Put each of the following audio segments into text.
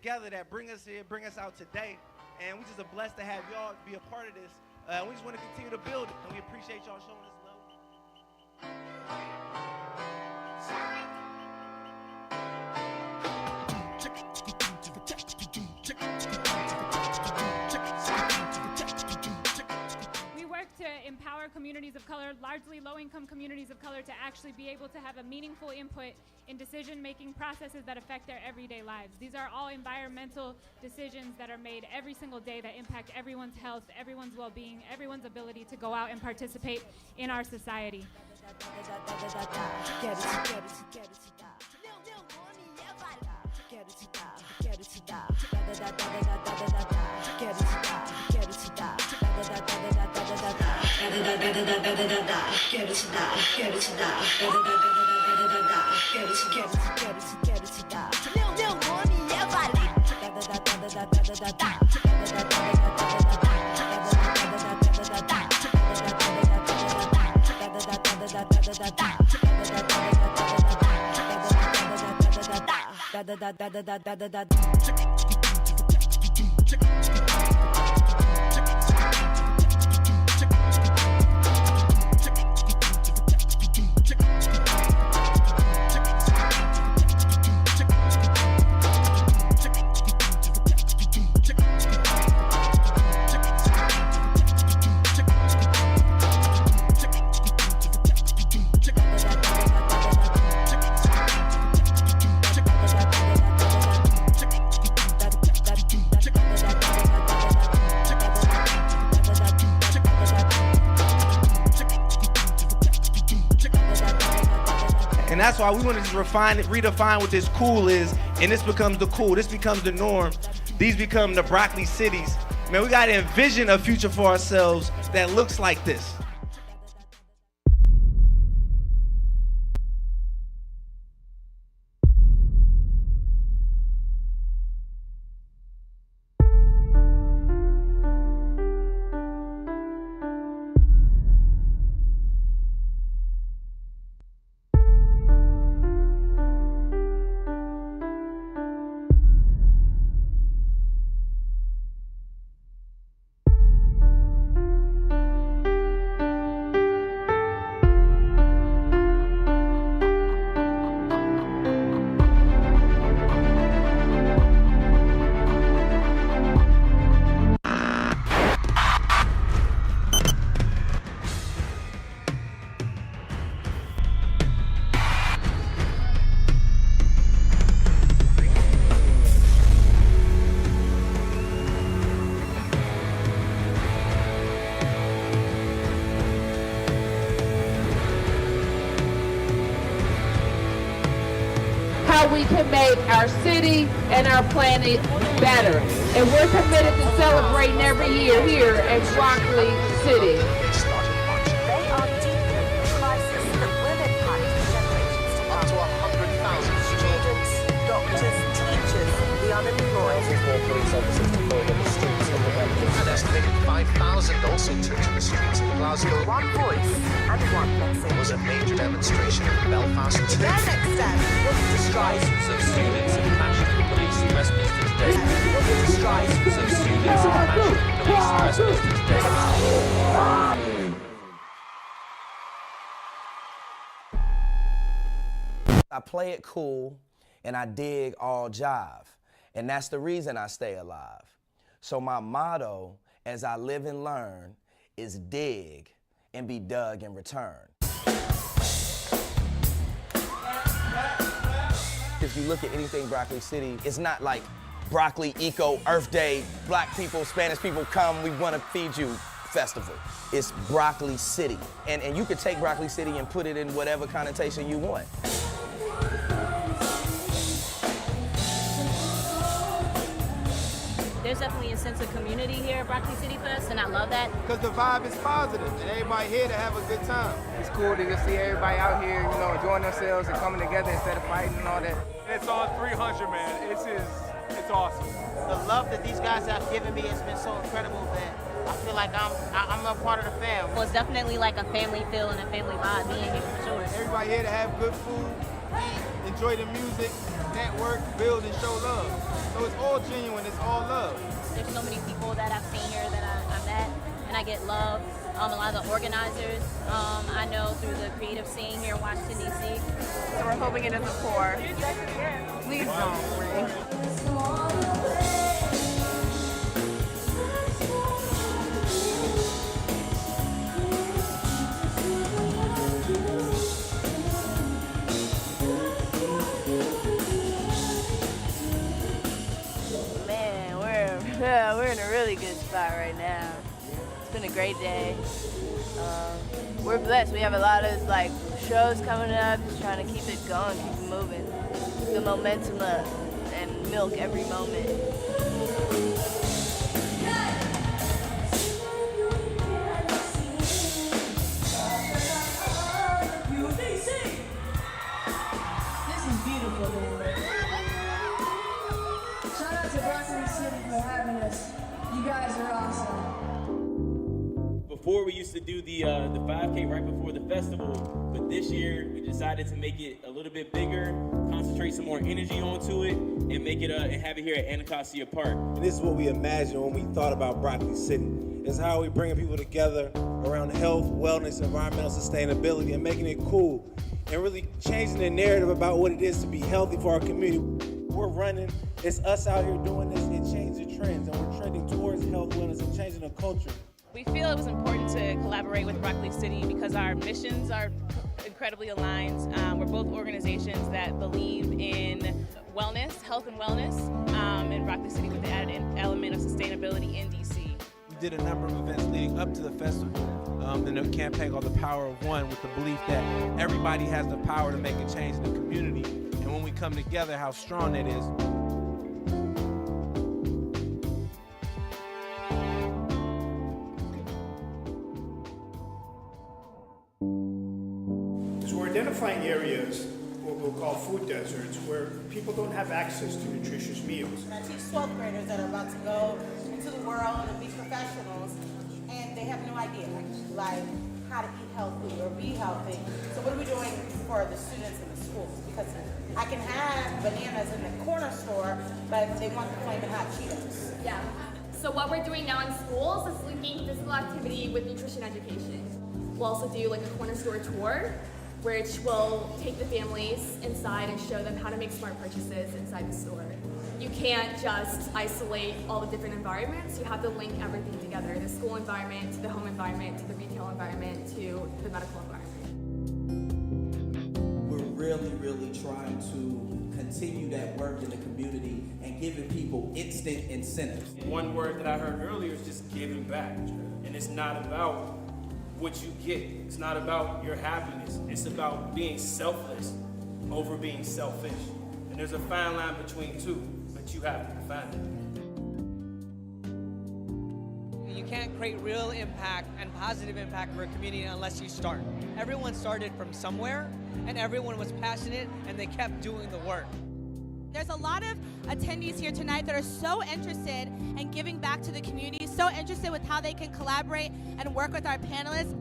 together that bring us here, bring us out today. And we just are blessed to have y'all be a part of this. We just want to continue to build it, and we appreciate y'all showing us love. We work to empower communities of color, largely low-income communities of color, to actually be able to have a meaningful input in decision-making processes that affect their everyday lives. These are all environmental decisions that are made every single day that impact everyone's health, everyone's well-being, everyone's ability to go out and participate in our society. And that's why we want to just redefine what this cool is, and this becomes the cool. This becomes the norm. These become the broccoli cities. Man, we got to envision a future for ourselves that looks like this. How we can make our city and our planet better. And we're committed to celebrating every year here at Broccoli City. They are deep in the crisis that will impact generations to come. Up to 100,000 Students, doctors, teachers, the unemployed. more police officers deployed on the streets of the country. An estimated 5,000 also took to the streets of Glasgow. One voice and one message. Was a major demonstration in Belfast today. Their next step will be to strike. Of students in National Police in Westminster today. Will be to strike. Of students in National Police in Westminster today. I play it cool and I dig all jive. And that's the reason I stay alive. So my motto as I live and learn is dig and be dug in return. If you look at anything Broccoli City, it's not like Broccoli Eco Earth Day, Black people, Spanish people come, we want to feed you festival. It's Broccoli City. And you could take Broccoli City and put it in whatever connotation you want. There's definitely a sense of community here at Broccoli City Fest, and I love that. Because the vibe is positive, and everybody here to have a good time. It's cool to just see everybody out here, you know, enjoying themselves and coming together instead of fighting and all that. It's on 300, man. It's awesome. The love that these guys have given me has been so incredible that I feel like I'm a part of the fam. Well, it's definitely like a family feel and a family vibe being here for sure. Everybody here to have good food, eat, enjoy the music, network, build, and show love. So it's all genuine, it's all love. There's so many people that I've seen here that I met, and I get love. A lot of the organizers I know through the creative scene here in Washington, D.C. So we're hoping it doesn't pour. Please don't, Ray. Man, we're in a really good spot right now. It's been a great day. We're blessed. We have a lot of shows coming up, just trying to keep it going, keep it moving. The momentum up and milk every moment. This is beautiful, man. Shout out to Broccoli City for having us. You guys are awesome. Before we used to do the 5K right before the festival, but this year we decided to make it a little bit bigger, concentrate some more energy onto it, and make it and have it here at Anacostia Park. And this is what we imagined when we thought about Broccoli City. It's how we bringing people together around health, wellness, environmental sustainability, and making it cool, and really changing the narrative about what it is to be healthy for our community. We're running, it's us out here doing this and changing trends, and we're trending towards health, wellness, and changing the culture. We feel it was important to collaborate with Broccoli City because our missions are incredibly aligned. We're both organizations that believe in wellness, health and wellness, and Broccoli City with the added element of sustainability in DC. We did a number of events leading up to the festival in a campaign called The Power of One, with the belief that everybody has the power to make a change in the community. And when we come together, how strong that is. We're identifying areas, what we'll call food deserts, where people don't have access to nutritious meals. I teach 12th graders that are about to go into the world and be professionals, and they have no idea, like how to eat healthy or be healthy. So what are we doing for the students in the schools? Because I can have bananas in the corner store, but they want the flaming hot Cheetos. Yeah. So what we're doing now in schools is linking physical activity with nutrition education. We'll also do like a corner store tour, which will take the families inside and show them how to make smart purchases inside the store. You can't just isolate all the different environments. You have to link everything together, the school environment to the home environment to the retail environment to the medical environment. We're really trying to continue that work in the community and giving people instant incentives. One word that I heard earlier is just giving back. And it's not about what you get. It's not about your happiness. It's about being selfless over being selfish. And there's a fine line between two, but you have to find it. You can't create real impact and positive impact for a community unless you start. Everyone started from somewhere, and everyone was passionate, and they kept doing the work. There's a lot of attendees here tonight that are so interested in giving back to the community, so interested with how they can collaborate and work with our panelists.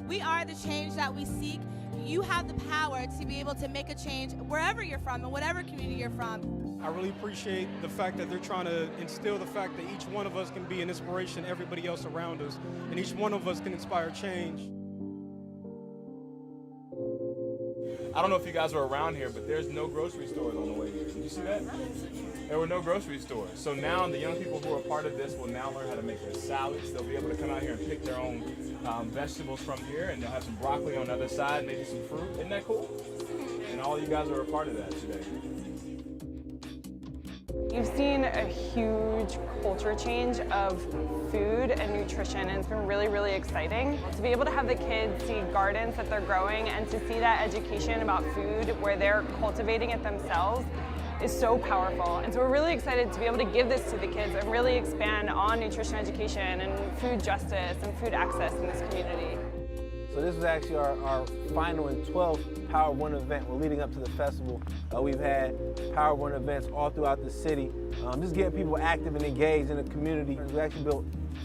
We are the change that we seek. You have the power to be able to make a change wherever you're from and whatever community you're from. I really appreciate the fact that they're trying to instill the fact that each one of us can be an inspiration to everybody else around us, and each one of us can inspire change. I don't know if you guys were around here, but there's no grocery stores on the way here. Did you see that? There were no grocery stores. So now the young people who are part of this will now learn how to make their salads. They'll be able to come out here and pick their own vegetables from here, and they'll have some broccoli on the other side, maybe some fruit. Isn't that cool? And all you guys are a part of that today. You've seen a huge culture change of food and nutrition, and it's been really exciting. To be able to have the kids see gardens that they're growing and to see that education about food where they're cultivating it themselves is so powerful. And so we're really excited to be able to give this to the kids and really expand on nutrition education and food justice and food access in this community. So this was actually our final and 12th Power One event. We're leading up to the festival. We've had Power One events all throughout the city, just getting people active and engaged in the community. We actually built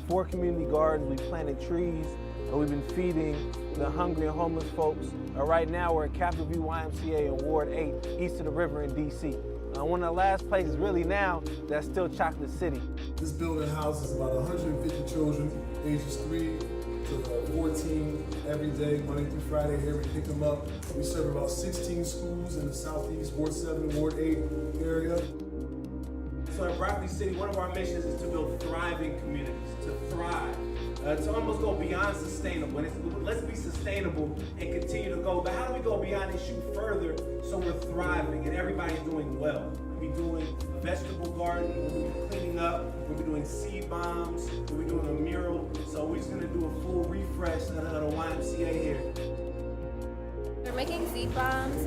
4 community gardens. We planted trees. and we've been feeding the hungry and homeless folks. Right now we're at Capitol View YMCA in Ward 8, east of the river in DC. One of the last places really now that's still Chocolate City. This building houses about 150 children, ages 3 to 14 every day, Monday through Friday. Here we pick them up. We serve about 16 schools in the Southeast, Ward 7, Ward 8 area. So in Broccoli City, one of our missions is to build thriving communities, to thrive. To almost go beyond sustainable. And let's be sustainable and continue to go, but how do we go beyond and shoot further so we're thriving and everybody's doing well? We'll be doing a vegetable garden, we'll be cleaning up, we'll be doing seed bombs, we'll be doing a mural. So we're just gonna do a full refresh of the YMCA here. We're making seed bombs,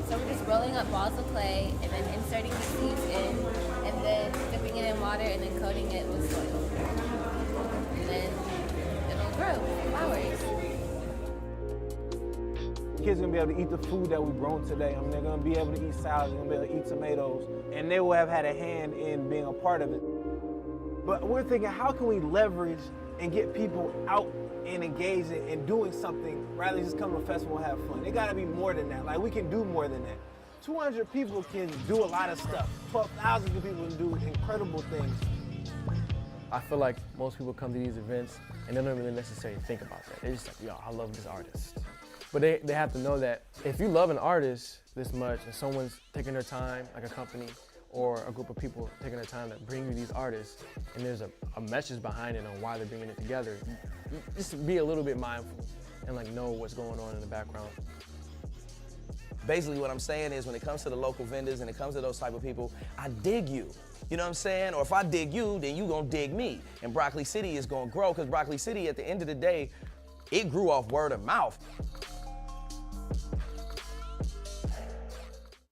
so we're just rolling up balls of clay and then inserting the seeds in, and then dipping it in water and then coating it with soil. And then it'll grow flowers. Kids are gonna be able to eat the food that we've grown today. I mean, they're gonna be able to eat salads, they're gonna be able to eat tomatoes, and they will have had a hand in being a part of it. But we're thinking, how can we leverage and get people out and engaged in doing something rather than just come to a festival and have fun? It gotta be more than that. Like, we can do more than that. 200 people can do a lot of stuff. 12,000 people can do incredible things. I feel like most people come to these events and they don't really necessarily think about that. They're just like, yo, I love this artist. But they have to know that if you love an artist this much and someone's taking their time, like a company or a group of people taking their time to bring you these artists, and there's a message behind it on why they're bringing it together, you just be a little bit mindful and like know what's going on in the background. Basically what I'm saying is when it comes to the local vendors and it comes to those type of people, I dig you. You know what I'm saying? Or if I dig you, then you gonna dig me. And Broccoli City is gonna grow, because Broccoli City, at the end of the day, it grew off word of mouth.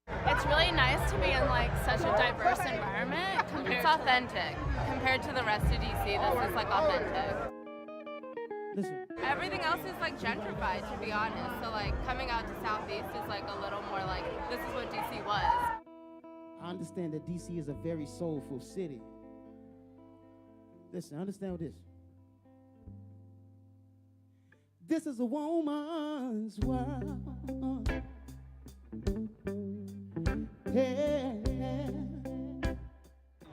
It's really nice to be in like such a diverse environment. It's authentic. Compared to the rest of DC, this is like authentic. Listen. Everything else is like gentrified, to be honest. So like coming out to Southeast is like a little more like, this is what DC was. I understand that DC is a very soulful city. Listen, understand this. This is a woman's world. Yeah.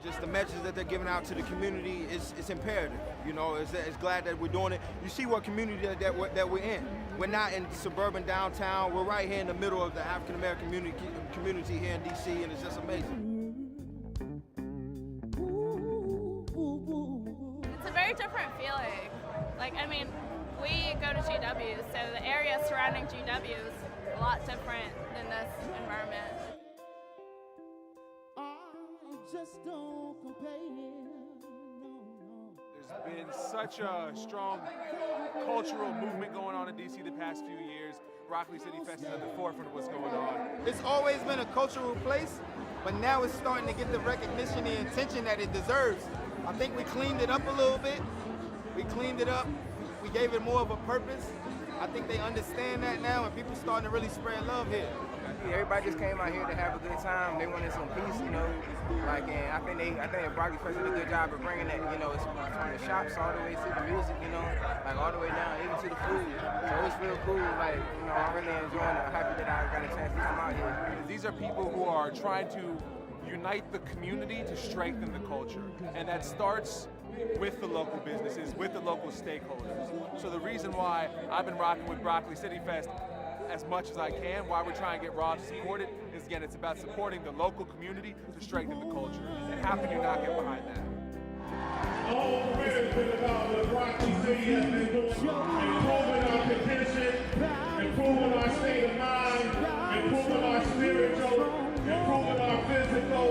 Just the message that they're giving out to the community is imperative. You know, it's glad that we're doing it. You see what community that we're in. We're not in suburban downtown. We're right here in the middle of the African American community here in DC, and it's just amazing. It's a very different feeling. Like, I mean, we go to GW, so the area surrounding GW is a lot different than this environment. Just don't compare. There's been such a strong cultural movement going on in DC the past few years. Broccoli City Fest is at the forefront of what's going on. It's always been a cultural place, but now it's starting to get the recognition and attention that it deserves. I think we cleaned it up a little bit. We cleaned it up. We gave it more of a purpose. I think they understand that now, and people starting to really spread love here. Everybody just came out here to have a good time. They wanted some peace, you know. Like, and I think the Broccoli Fest did a good job of bringing that, you know, it's from the shops all the way to the music, you know, like all the way down, even to the food. So it's real cool. Like, you know, I'm really enjoying it. I'm happy that I got a chance to come out here. These are people who are trying to unite the community to strengthen the culture, and that starts with the local businesses, with the local stakeholders. So the reason why I've been rocking with Broccoli City Fest as much as I can, why we're trying to get Raw to support it, is again, it's about supporting the local community to strengthen the culture. And how can you not get behind that? All career has been about what Broccoli City has been doing, improving our condition, improving our state of mind, improving our spiritual, improving our physical,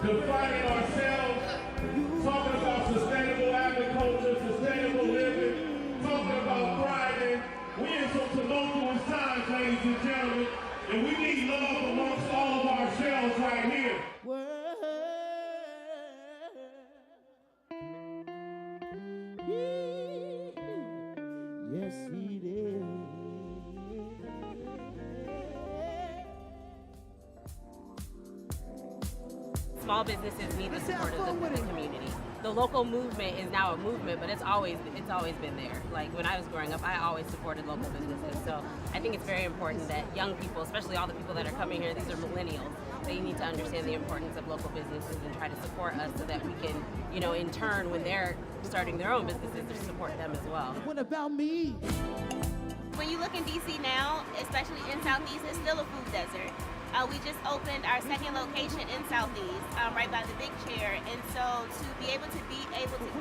defining ourselves, talking about sustainable agriculture, sustainable living, talking about thriving. We're in some tumultuous times, ladies and gentlemen, and we need love amongst all of ourselves right here. Yes, he did. Small businesses need the support of the community. the local movement is now a movement, but it's always been there. Like when I was growing up, I always supported local businesses. So I think it's very important that young people, especially all the people that are coming here, these are millennials, they need to understand the importance of local businesses and try to support us so that we can, you know, in turn, when they're starting their own businesses, to support them as well. What about me? When you look in DC now, especially in Southeast, it's still a food desert. We just opened our second location in Southeast, right by the Big Chair. And so to be able to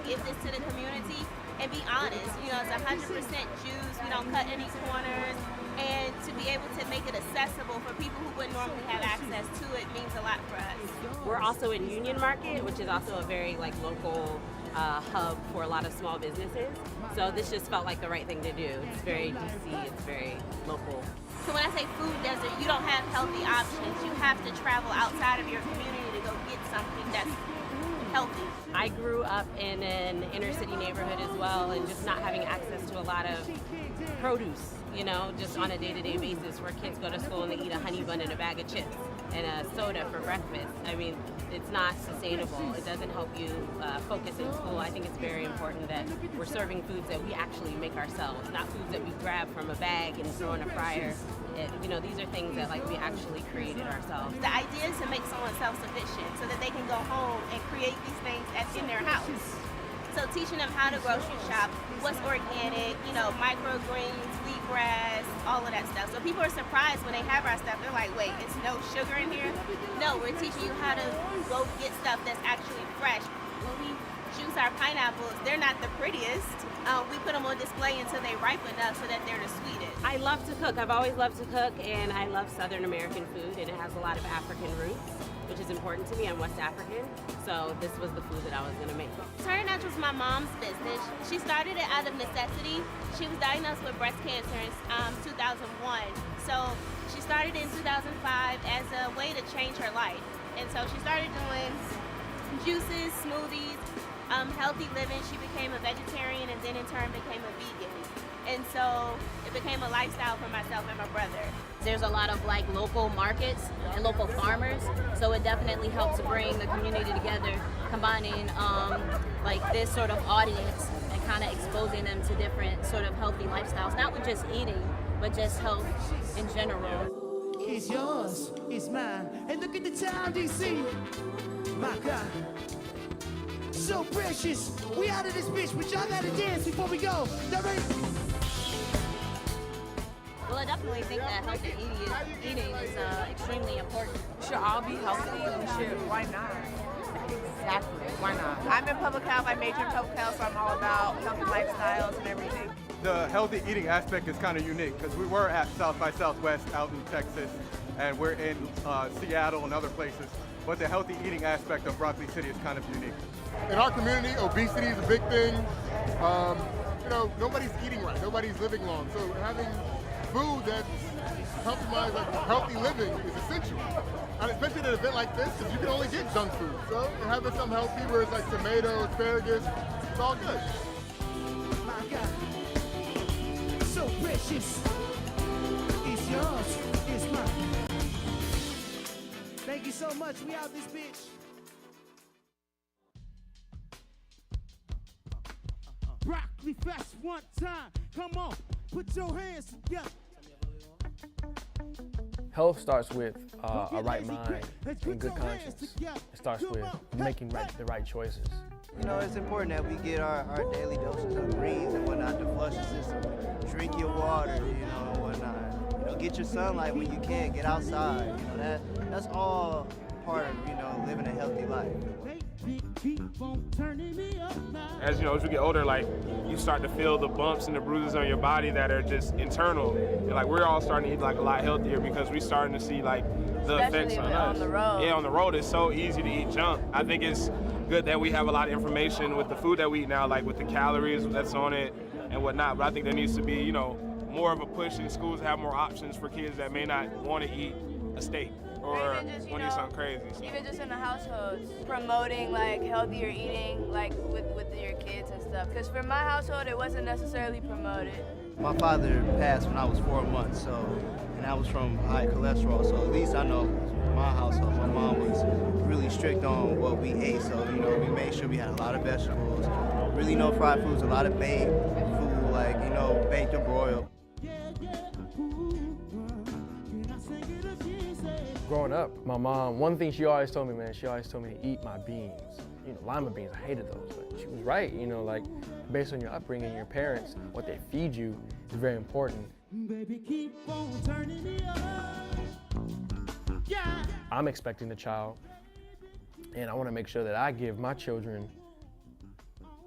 give this to the community and be honest, you know, it's 100% juice, we don't cut any corners, and to be able to make it accessible for people who wouldn't normally have access to it means a lot for us. We're also in Union Market, which is also a very like local hub for a lot of small businesses. So this just felt like the right thing to do. It's very DC, it's very local. So when I say food desert, you don't have healthy options. You have to travel outside of your community to go get something that's healthy. I grew up in an inner city neighborhood as well, and just not having access to a lot of produce, you know, just on a day-to-day basis where kids go to school and they eat a honey bun and a bag of chips and a soda for breakfast. I mean, it's not sustainable. It doesn't help you focus in school. I think it's very important that we're serving foods that we actually make ourselves, not foods that we grab from a bag and throw in a fryer. You know, these are things that like we actually created ourselves. The idea is to make someone self-sufficient so that they can go home and create these things in their house. So teaching them how to grocery shop, what's organic, you know, microgreens, wheatgrass, all of that stuff. So people are surprised when they have our stuff. They're like, wait, it's no sugar in here? No, we're teaching you how to go get stuff that's actually fresh. When we juice our pineapples, they're not the prettiest. We put them on display until they ripen enough so that they're the sweetest. I love to cook. I've always loved to cook, and I love Southern American food, and it has a lot of African roots, which is important to me. I'm West African, so this was the food that I was going to make. Turn Natural was my mom's business. She started it out of necessity. She was diagnosed with breast cancer in 2001. So she started in 2005 as a way to change her life. And so she started doing juices, smoothies, healthy living. She became a vegetarian and then in turn became a vegan. And so it became a lifestyle for myself and my brother. There's a lot of like local markets and local farmers, so it definitely helps bring the community together, combining like this sort of audience and kind of exposing them to different sort of healthy lifestyles, not with just eating, but just health in general. It's yours, it's mine. And look at the town, DC. My God. So precious. We out of this bitch, but y'all gotta dance before we go. Y'all ready? Well, I definitely think that healthy eating is extremely important. We should all be healthy. We should. Why not? Exactly. Why not? I'm in public health. I major in public health, so I'm all about healthy lifestyles and everything. The healthy eating aspect is kind of unique because we were at South by Southwest out in Texas, and we're in Seattle and other places. But the healthy eating aspect of Broccoli City is kind of unique. In our community, obesity is a big thing. You know, nobody's eating right. Nobody's living long. So having food that's compromised, like healthy living, is essential. And especially at an event like this, because you can only get junk food. So having some healthy, where it's like tomato, asparagus, it's all good. My God. So precious. It's yours. It's mine. Thank you so much. We out this bitch. Broccoli Fest one time. Come on. Put your hands together. Health starts with a right mind and good conscience. It starts with making the right choices. You know, it's important that we get our daily doses of greens and whatnot to flush the system. Drink your water, you know, and whatnot. You know, get your sunlight when you can. Get outside. You know, that's all part of, you know, living a healthy life. As you know, as we get older, like you start to feel the bumps and the bruises on your body that are just internal. And like we're all starting to eat like a lot healthier because we're starting to see like the effects on us. On the road. Yeah, on the road it's so easy to eat junk. I think it's good that we have a lot of information with the food that we eat now, like with the calories that's on it and whatnot. But I think there needs to be, you know, more of a push in schools to have more options for kids that may not want to eat a steak or want to eat something crazy. So. Even just in the households, promoting like healthier eating, like with your kids and stuff. Because for my household, it wasn't necessarily promoted. My father passed when I was 4 months, and I was from high cholesterol, so at least I know my household, my mom was really strict on what we ate, so you know, we made sure we had a lot of vegetables, really no fried foods, a lot of baked food, like, you know, baked or broiled. Growing up, my mom, one thing she always told me, man, she always told me to eat my beans. You know, lima beans, I hated those, but she was right, you know, like, based on your upbringing, your parents, what they feed you is very important. Baby, keep on turning it up. Yeah. I'm expecting a child, and I want to make sure that I give my children,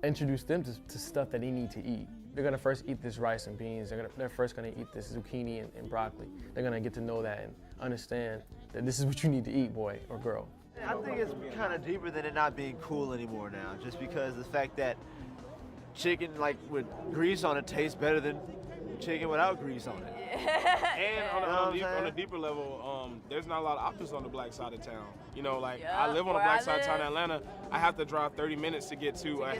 introduce them to stuff that they need to eat. They're gonna first eat this rice and beans. They're first gonna eat this zucchini and broccoli. They're gonna get to know that and understand that this is what you need to eat, boy or girl. I think it's kind of deeper than it not being cool anymore now, just because the fact that chicken like with grease on it tastes better than chicken without grease on it. And on a deeper level, there's not a lot of options on the black side of town. You know, like I live on the black side of town in Atlanta. I have to drive 30 minutes to get to a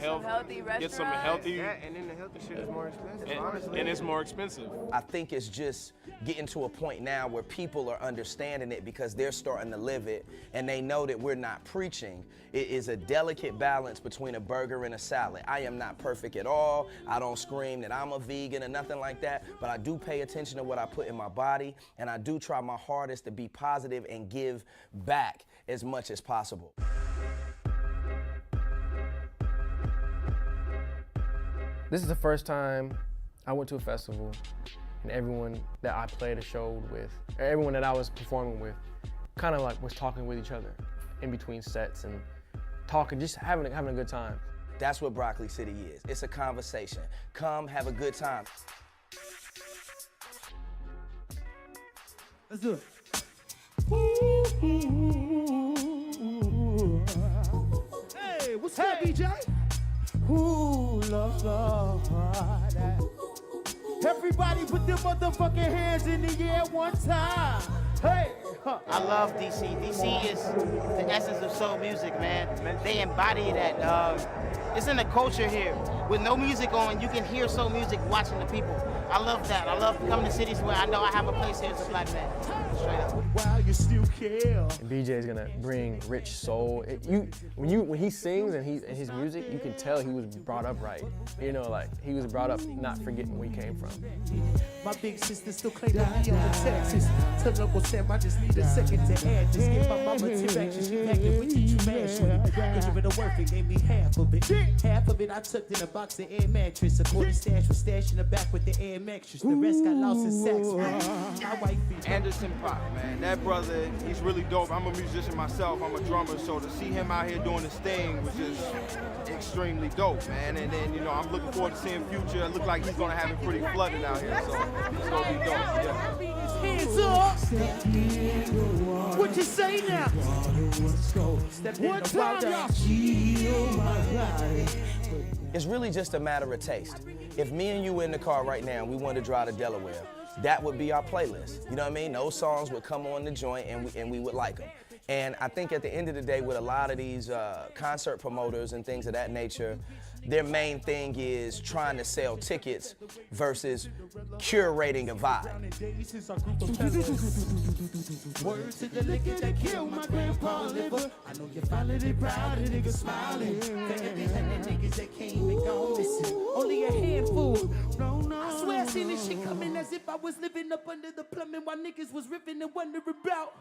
get some healthy. Yeah, and then the healthy shit is more expensive, honestly. And it's more expensive. I think it's just getting to a point now where people are understanding it because they're starting to live it and they know that we're not preaching. It is a delicate balance between a burger and a salad. I am not perfect at all. I don't scream that I'm a vegan or nothing like that, but I do pay attention to what I put in my body, and I do try my hardest to be positive and give back as much as possible. This is the first time I went to a festival and everyone that I played a show with, or everyone that I was performing with, kind of like was talking with each other in between sets and talking, just having a good time. That's what Broccoli City is. It's a conversation. Come have a good time. Let's do it. Hey, what's up, BJ? Ooh, Lord. Everybody put them motherfucking hands in the air one time. Hey. I love DC. DC is the essence of soul music, man. They embody that. It's in the culture here. With no music on, you can hear soul music watching the people. I love that. I love coming to cities where I know I have a place here as a black man. Straight up. While you still care. And BJ is gonna bring rich soul. When he sings and his music, you can tell he was brought up right. You know, like he was brought up not forgetting where he came from. My big sister still claim to be on the Texas. Tell Uncle Sam I just need a second to add this. Give my mama tip action. She packed it with you mash with it. Get rid of worth it, gave me half of it. Half of it I tucked in a box of air mattress. A quarter stash was stashed in the back with the air mattress. The rest got lost in sacks. My wife Anderson Pop, man, that brother, he's really dope. I'm a musician myself, I'm a drummer, so to see him out here doing his thing was just extremely dope, man. And then, you know, I'm looking forward to seeing Future. It looks like he's gonna have it pretty flooded out here, so it's gonna be dope. Yeah. Hands up! What you say now? One time, y'all. It's really just a matter of taste. If me and you were in the car right now and we wanted to drive to Delaware, that would be our playlist. You know what I mean? Those songs would come on the joint and we would like them. And I think at the end of the day, with a lot of these concert promoters and things of that nature, their main thing is trying to sell tickets versus curating a vibe. Words to the liquor that killed my grandpa liver. I know you finally proud of niggas smiling. For every 100 niggas that came and gone missing, only a handful. I swear I seen this shit coming as if I was living up under the plumbing while niggas was riffing and wondering about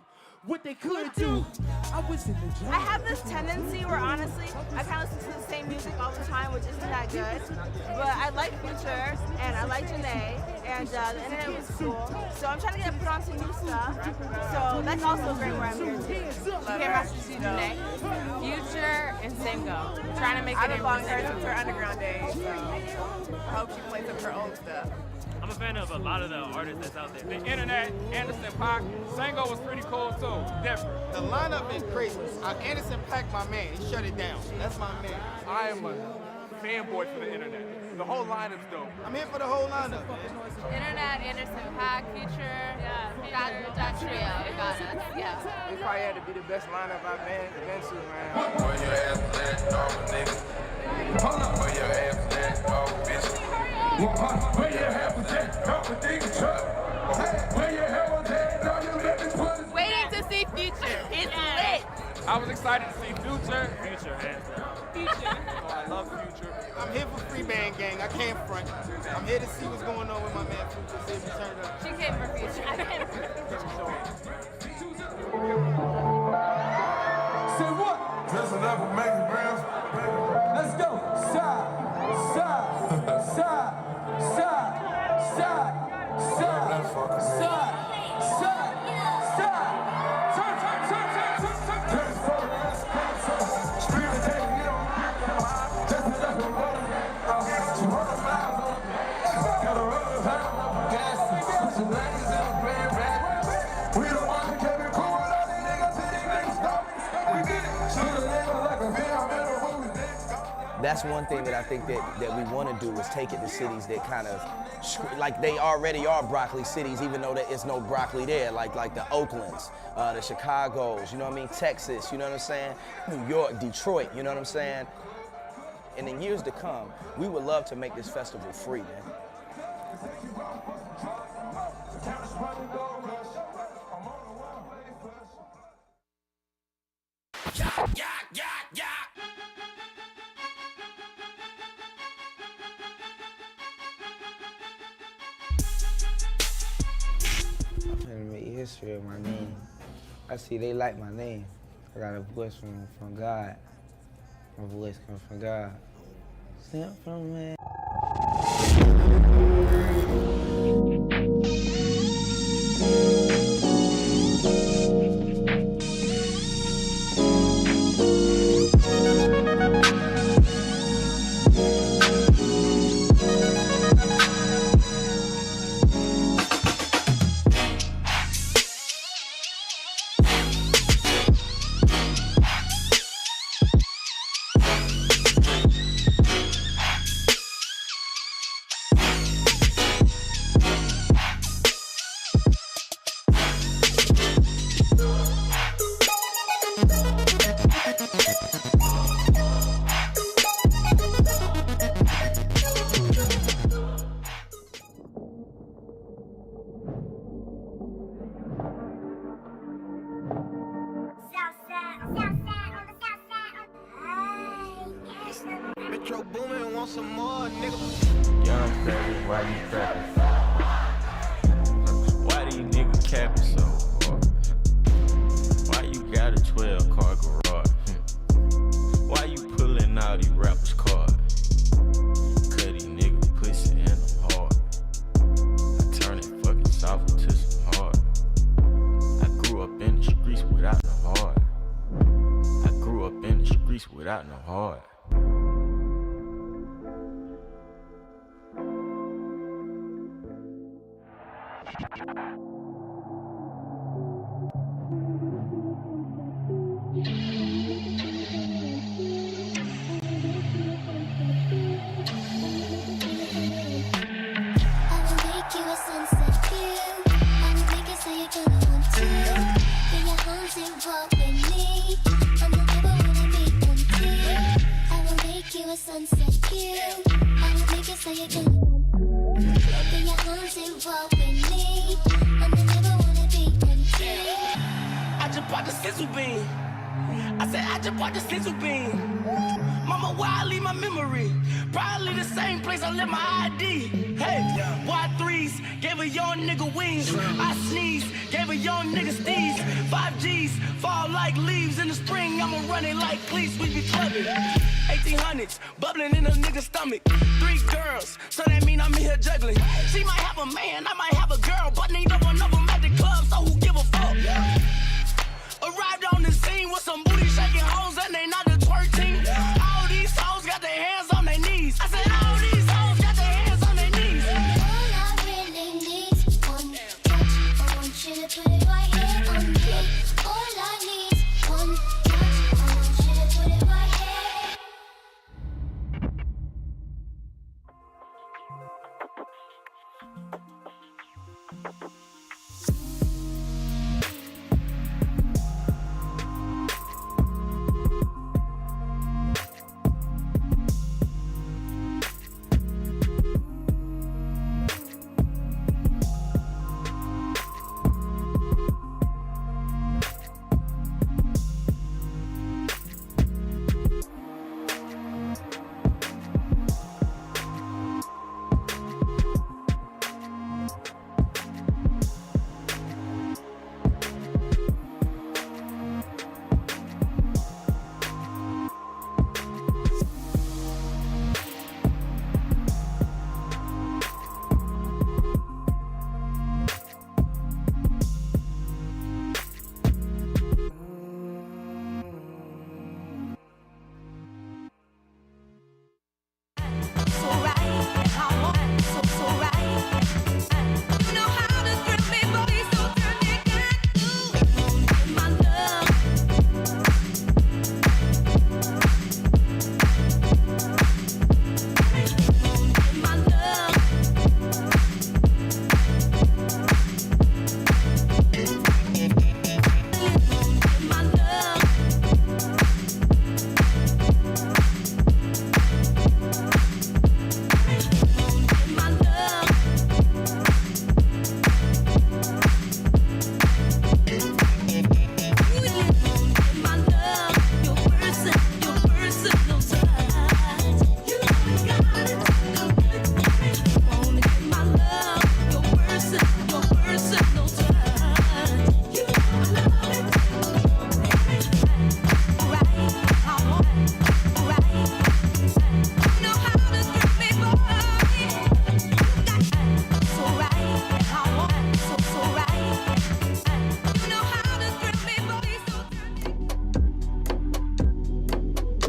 what they could do. I was in the job. I have this tendency where honestly, I kind of listen to the same music all the time, which isn't that good. But I like Future, and I like Janae, and the internet was cool. So I'm trying to get put on some new stuff. So that's also great where I'm here too. Here, Master C, Janae. Future and Singo. Trying to make it in long her since her underground days. So I hope she plays up her old stuff. I'm a fan of a lot of the artists that's out there. The internet, Anderson .Paak, Sango was pretty cool too, different. The lineup been crazy. Anderson .Paak, my man, he shut it down. That's my man. I am a fanboy for the internet. The whole lineup's dope. I'm here for the whole lineup. Internet, Anderson .Paak, Future, that trio, it got us, yeah. This probably had to be the best lineup I've been to, man. Where your ass at, dog, nigga? Hold up. Where your ass at, dog, bitch? Where your ass at, dog, nigga, truck? Where your ass at, dog, you let me put it. Waiting to see see Future. It's lit. I was excited to see Future. Future, hands down. Future. Oh, I love Future. I'm here for Free Band Gang. I can't front. I'm here to see what's going on with my man Future. See if he turned up. She came for Future. I came for Say what? Just enough to make it bounce. Let's go. Side, side, side, side, side, side, side, side, side. Turn, turn, turn, turn, turn, turn. Just for the last concert. Street and take it on. Just enough to run. 200 miles on. Got a rubber pound on gas. Pushing ladies in a grand rack. We the ones that kept it cool with all these niggas till these niggas stop. We did it. Shoot a nigga like a film in a movie. That's one thing that I think that we want to do is take it to cities that kind of, like they already are broccoli cities, even though there is no broccoli there, like the Oaklands, the Chicagos, you know what I mean, Texas, you know what I'm saying, New York, Detroit, you know what I'm saying. And in years to come, we would love to make this festival free, man. I'm gonna make history of my name. I see they like my name. I got a voice from God. My voice comes from God. Sent from man. Metro Boomin, want some more, nigga. Young Savage, why you trapping? Why these niggas capping so hard? Why you got a 12-car garage? Why you pulling out these rappers' cards? Cut these niggas pussy and I'm hard. I turn it fucking soft to some hard. I grew up in the streets without no heart. I grew up in the streets without no heart. I just bought the sizzle bean. I said I just bought the sizzle bean. Mama, where I leave my memory? Probably the same place I left my ID. Hey, Y3s gave a young nigga wings. I sneeze, gave a young nigga steez. 5Gs fall like leaves in the spring. I'ma run it like cleats, we be clubbing. 1800s bubbling in a nigga's stomach. 3 girls, so that mean I'm in here juggling. She might have a man, I might have a girl, but neither one of them at the club, so who give a fuck? Arrived on the scene with some booty shaking hoes and they not the twerk team. All these hoes got their hands on their knees. I said all these hoes got their hands on their knees. All I really need is one touch. I want you to put it right here on me. All I need is one touch. I want you to put it right here.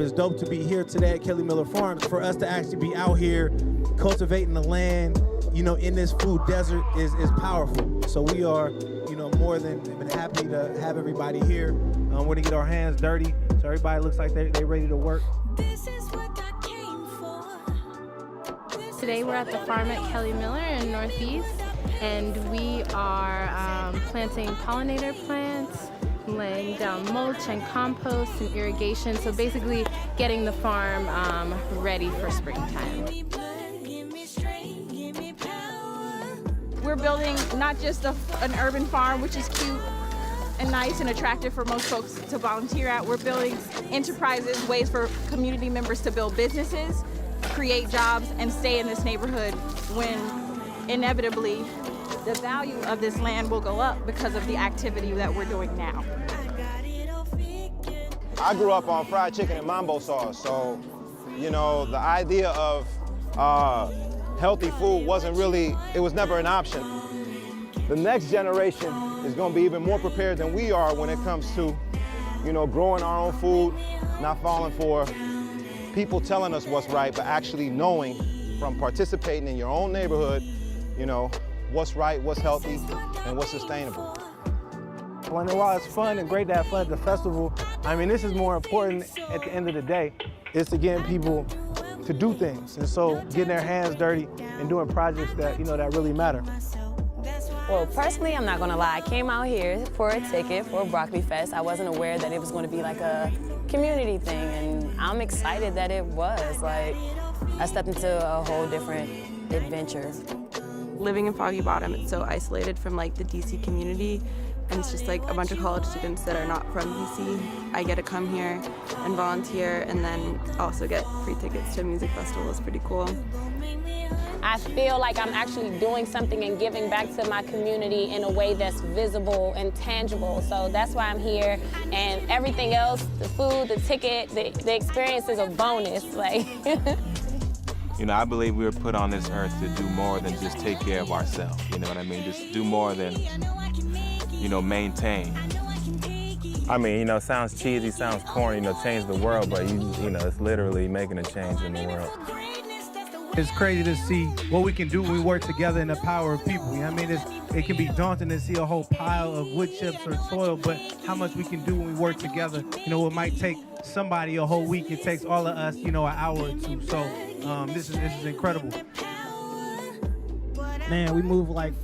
It's dope to be here today at Kelly Miller Farms. For us to actually be out here cultivating the land, you know, in this food desert is powerful. So we are, you know, more than happy to have everybody here. We're gonna get our hands dirty, so everybody looks like they're ready to work. Today we're at the farm at Kelly Miller in Northeast, and we are planting pollinator plants, laying down mulch and compost and irrigation, so basically getting the farm ready for springtime. We're building not just an urban farm, which is cute and nice and attractive for most folks to volunteer at. We're building enterprises, ways for community members to build businesses, create jobs, and stay in this neighborhood when inevitably the value of this land will go up because of the activity that we're doing now. I grew up on fried chicken and mambo sauce, so, you know, the idea of healthy food it was never an option. The next generation is going to be even more prepared than we are when it comes to, you know, growing our own food, not falling for people telling us what's right, but actually knowing from participating in your own neighborhood, you know, what's right, what's healthy, and what's sustainable. While it's fun and great to have fun at the festival, I mean, this is more important at the end of the day, is to getting people to do things. And so getting their hands dirty and doing projects that, you know, that really matter. Well, personally, I'm not gonna lie, I came out here for a ticket for Broccoli Fest. I wasn't aware that it was gonna be like a community thing, and I'm excited that it was. Like, I stepped into a whole different adventure. Living in Foggy Bottom, it's so isolated from like the DC community, and it's just like a bunch of college students that are not from DC. I get to come here and volunteer and then also get free tickets to a music festival. It's pretty cool. I feel like I'm actually doing something and giving back to my community in a way that's visible and tangible. So that's why I'm here, and everything else, the food, the ticket, the experience is a bonus. Like. You know, I believe we were put on this earth to do more than just take care of ourselves. You know what I mean? Just do more than, you know, maintain. I mean, you know, sounds cheesy, sounds corny, you know, change the world, but you know, it's literally making a change in the world. It's crazy to see what we can do when we work together and the power of people. You know what I mean? It can be daunting to see a whole pile of wood chips or soil, but how much we can do when we work together. You know, it might take somebody a whole week. It takes all of us, you know, an hour or two. So this is incredible. Man, we moved like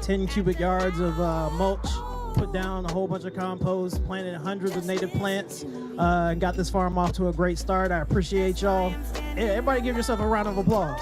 10 cubic yards of mulch, put down a whole bunch of compost, planted hundreds of native plants, and got this farm off to a great start. I appreciate y'all. Yeah, everybody give yourself a round of applause.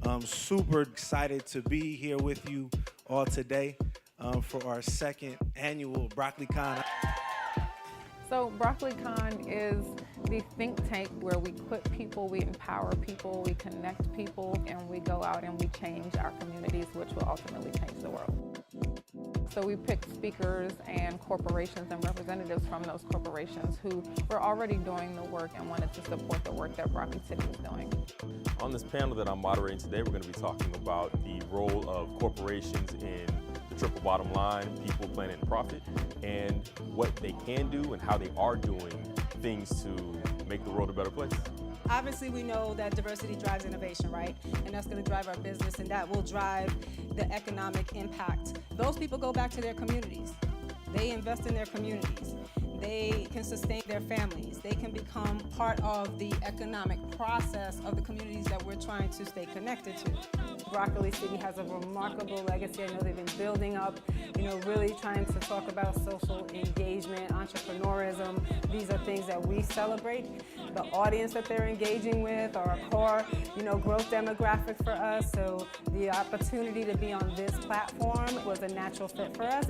I'm super excited to be here with you all today for our second annual BroccoliCon. So BroccoliCon is the think tank where we equip people, we empower people, we connect people, and we go out and we change our communities, which will ultimately change the world. So we picked speakers and corporations and representatives from those corporations who were already doing the work and wanted to support the work that Broccoli City was doing. On this panel that I'm moderating today, we're going to be talking about the role of corporations in the triple bottom line, people, planet, and profit, and what they can do and how they are doing things to make the world a better place. Obviously, we know that diversity drives innovation, right? And that's going to drive our business, and that will drive the economic impact. Those people go back to their communities. They invest in their communities. they can sustain their families. They can become part of the economic process of the communities that we're trying to stay connected to. Broccoli City has a remarkable legacy. I know they've been building up, really trying to talk about social engagement, entrepreneurism. These are things that we celebrate. The audience that they're engaging with are a core, growth demographic for us. So the opportunity to be on this platform was a natural fit for us.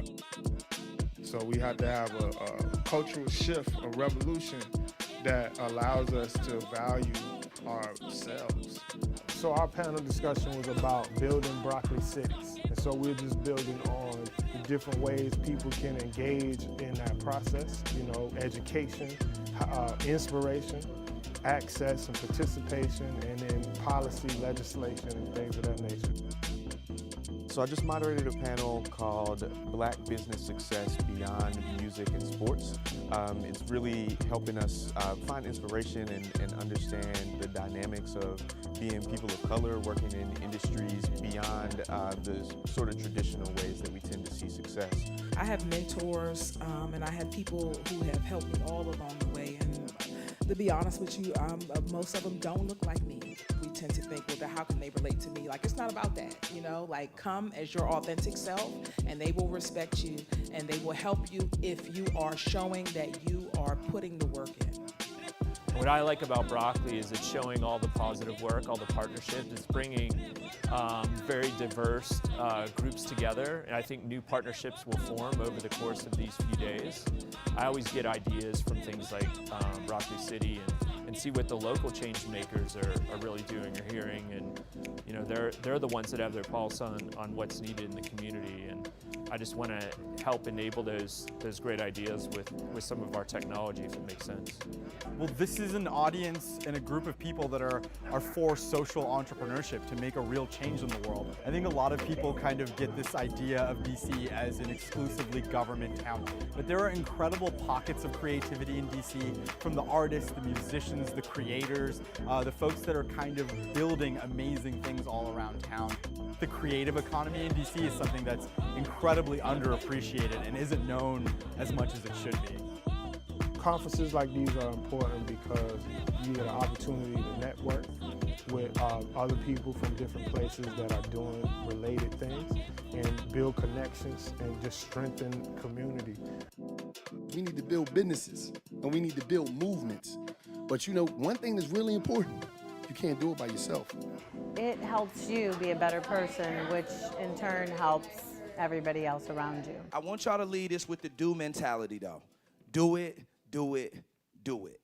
So we have to have a cultural shift, a revolution that allows us to value ourselves. So our panel discussion was about building broccoli cities. And so we're just building on the different ways people can engage in that process, education, inspiration, access and participation, and then policy, legislation, and things of that nature. So I just moderated a panel called Black Business Success Beyond Music and Sports. It's really helping us find inspiration and understand the dynamics of being people of color, working in industries beyond the sort of traditional ways that we tend to see success. I have mentors and I have people who have helped me all along the way. And to be honest with you, most of them don't look like me. We tend to think, well, how can they relate to me? Like, it's not about that, come as your authentic self and they will respect you and they will help you if you are showing that you are putting the work in. What I like about Broccoli is it's showing all the positive work, all the partnerships. It's bringing very diverse groups together, and I think new partnerships will form over the course of these few days. I always get ideas from things like Broccoli City and see what the local change makers are really doing or hearing, and they're the ones that have their pulse on what's needed in the community, and I just want to help enable those great ideas with some of our technology, if it makes sense. Well, this is an audience and a group of people that are for social entrepreneurship to make a real change in the world. I think a lot of people kind of get this idea of DC as an exclusively government town, but there are incredible pockets of creativity in DC, from the artists, the musicians, the creators, the folks that are kind of building amazing things all around town. The creative economy in DC is something that's incredibly underappreciated and isn't known as much as it should be. Conferences like these are important because you get an opportunity to network with other people from different places that are doing related things and build connections and just strengthen community. We need to build businesses and we need to build movements. But one thing that's really important, you can't do it by yourself. It helps you be a better person, which in turn helps everybody else around you. I want y'all to lead us with the do mentality, though. Do it, do it, do it.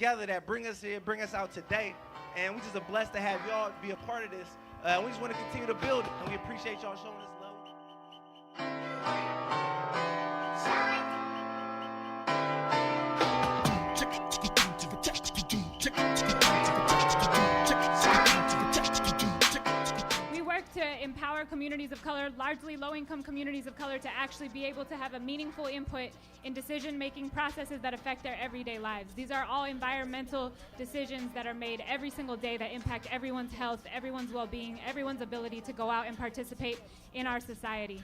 together that bring us here, bring us out today. And we just are blessed to have y'all be a part of this. We just want to continue to build it, and we appreciate y'all showing us love. We work to empower communities of color, largely low-income communities of color, to actually be able to have a meaningful input in decision-making processes that affect their everyday lives. These are all environmental decisions that are made every single day that impact everyone's health, everyone's well-being, everyone's ability to go out and participate in our society.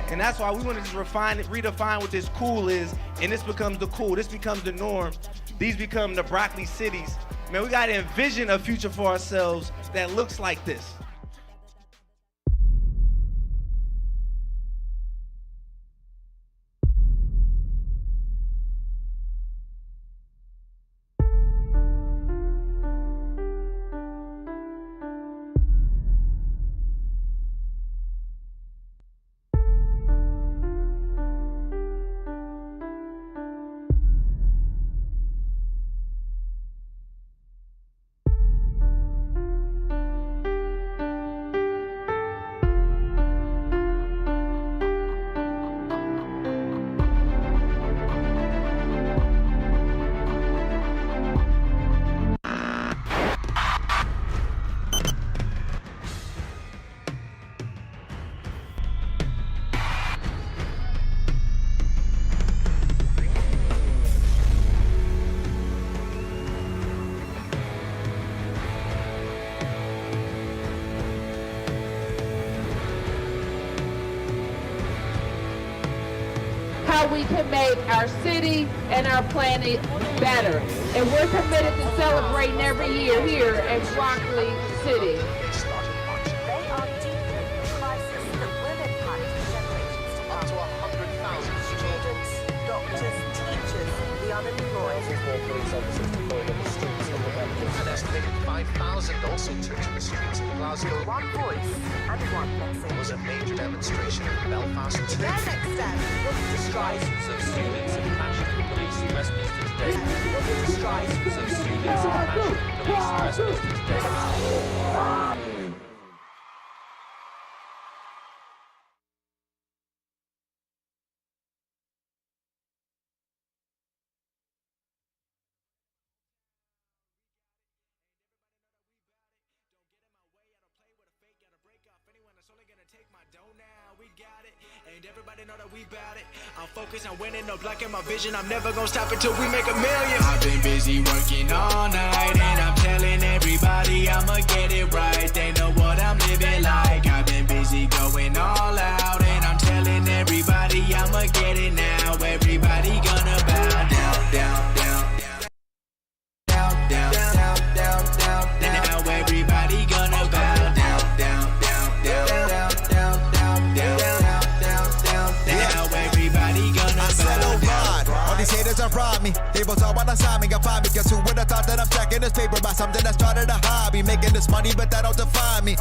And that's why we want to just refine it, redefine what this cool is, and this becomes the cool. This becomes the norm. These become the broccoli cities. Man, we got to envision a future for ourselves that looks like this. How we can make our city and our planet better. And we're committed to celebrating every year here at Broccoli City. They are deeply in crisis that will impact generations to come. Up to 100,000 students, doctors, teachers, the unemployed. More police officers deployed on the streets of the country. An estimated 5,000 also took to the streets of Glasgow. One voice and one message. There was a major demonstration in Belfast today. Their next step was to strike. Thousands of students have clashed with police in Westminster today. Thousands of students have clashed with police in Westminster today. And everybody know that we bout it. I'm focused on winning, no blocking my vision. I'm never gonna stop until we make $1 million. I've been busy working all night, and I'm telling everybody I'ma get it right. They know what I'm living like. I've been busy going all out, and I'm telling everybody I'ma get it now. Everybody gonna bow down, down, down, down, down, down, down, down, down. Now everybody gonna bow down, down, down, down, down, down, down, down, down. Now everybody gonna bow down. All these haters are rob me. They was all wanna sign me, got find me. Cause who would've thought that I'm stacking this paper by something that started a hobby? Making this money, but that don't define me.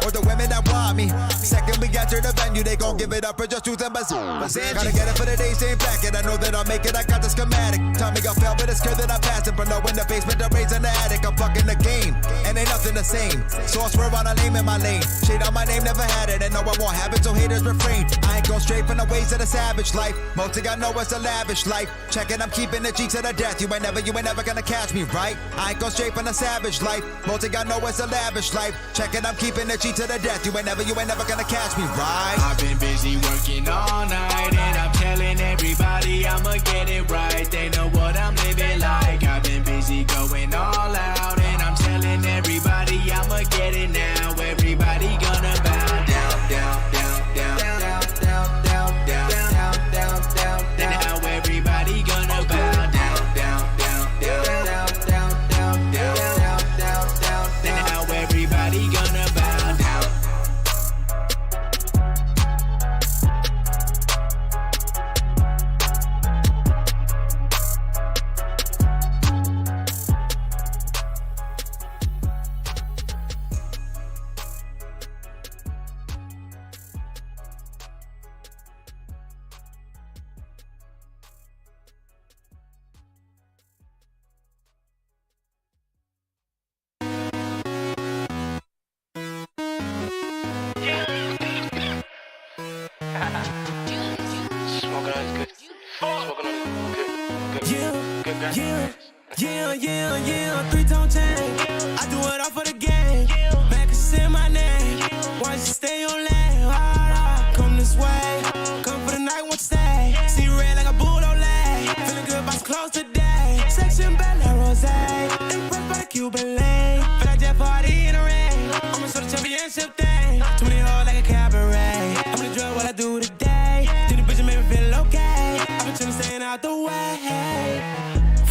Or the women that want me. Second we enter the venue, they gon' give it up for just choosing bazoo. Gotta get it for the days ain't back, and I know that I'll make it, I got the schematic. Tell me I fell, but it's clear that I'm passing. But no in the basement, I'm raising the attic. I'm fucking the game, and ain't nothing the same. So I swear on a lame in my lane. Shade on my name, never had it, and no I won't have it, so haters refrain. I ain't go straight from the ways of the savage life. Most thing I know is a lavish life. Checking, I'm keeping the G to the death. You ain't never gonna catch me, right? I ain't go straight from the savage life. Most thing I know is a lavish life. Checking, I'm keeping the G to the death. You ain't never gonna catch me, right? I've been busy working all night, and I'm telling everybody I'ma get it right. They know what I'm living like. I've been busy going all out, and I'm telling everybody I'ma get it now. Everybody gonna bow down, down, down, down, down, down, down, down, down, down, down, down. Now everybody gonna bow down, down, down, down, down, down, down, down, down, down, down. Now everybody gonna bow down. Yeah, three-tone chain. I do it all for the game. Man can say my name. Why you stay on lane? Come this way. Come for the night, won't stay. See red like a bulldog leg. Feeling good, box close today. Section bad like rose. Impressed by the Cuban lane. Feel like Jeff Hardy in the rain. I'ma show the championship thing. Too many hoes like a cabaret. I'm gonna drug what I do today. Then the bitch made me feel okay. I've been chillin', staying out the way.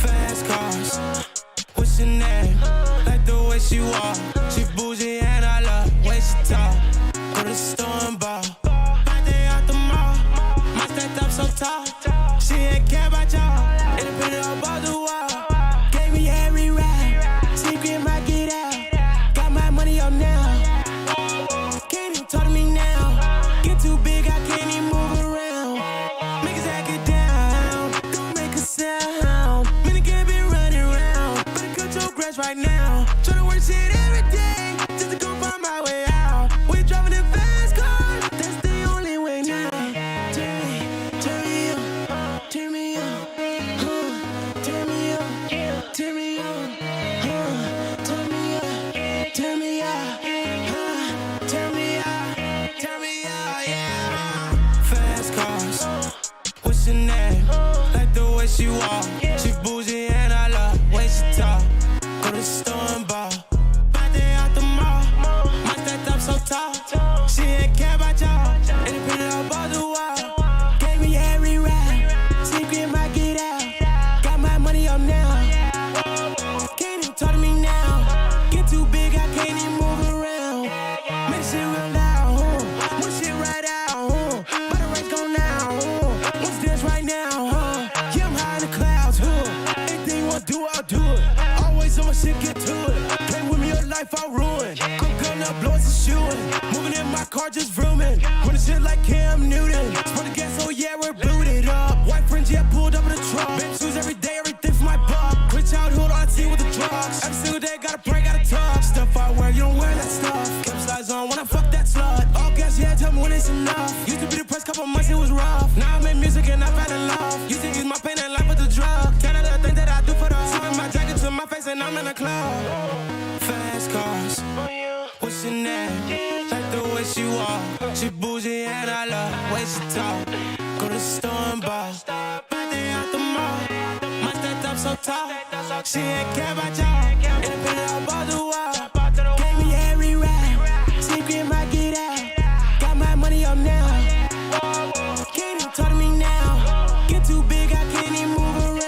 Fast cars, what's your name? Like the way she walk, she bougie and I love the way she talk. Go to the store and ball, birthday out the mall. My stacked up so tall, she ain't care about y'all. Independent above the wall, gave me every rap. Secret might get out, got my money up now. Can't even talk to me now. Get too big, I can't even move around. Niggas act it down, don't make a sound. Right now, tryna work shit every day just to go find my way out. We driving in fast cars, that's the only way now. Turn me up, turn me up, turn me up, turn me up, turn me up, turn me up, turn me up, yeah. Fast cars, what's your name? Like the way she walk, she bougie and I love the way she talk. Go to the store and ball, birthday out the mall. My stacked up so tall, she ain't care about y'all. Independent above the wall, gave me every rap. Secret might get out, got my money up now. Can't even talk to me now. Get too big, I can't even move around. Make shit real loud, want shit right out. By the race go now, what's this right now? Yeah, I'm high in the clouds. Anything you wanna do, I'll do it. So much shit, get to it. Play with me, your life I'll ruin. Come gun up, blow us a shooting. Moving in my car, just vrooming. Running shit like Cam Newton. Spun the gas, oh yeah, we're booted up. White fringe, yeah, pulled up in the truck. Baby shoes every day, everything for my buck. Quit childhood, all I see with the drugs. Every single day, gotta pray, gotta talk. Stuff I wear, you don't wear that stuff. Kept slides on when I fuck that slut. All gas, yeah, tell me when it's enough. Used to be depressed, couple months, it was rough. Now I make music and I fell in love. Used to use my pain and life with the drug. Tell her the things that I do for the sipping my jacket to my face and I'm in the club. Fast cars, what's your name? Like the way she walk, she bougie and I love the way she talk. Go to the store and ball, birthday out the mall. My stacked up so tall, she ain't care about y'all. Independent above the wall, gave me every rap. Secret might get out, got my money up now. Can't even talk to me now. Get too big, I can't even move around.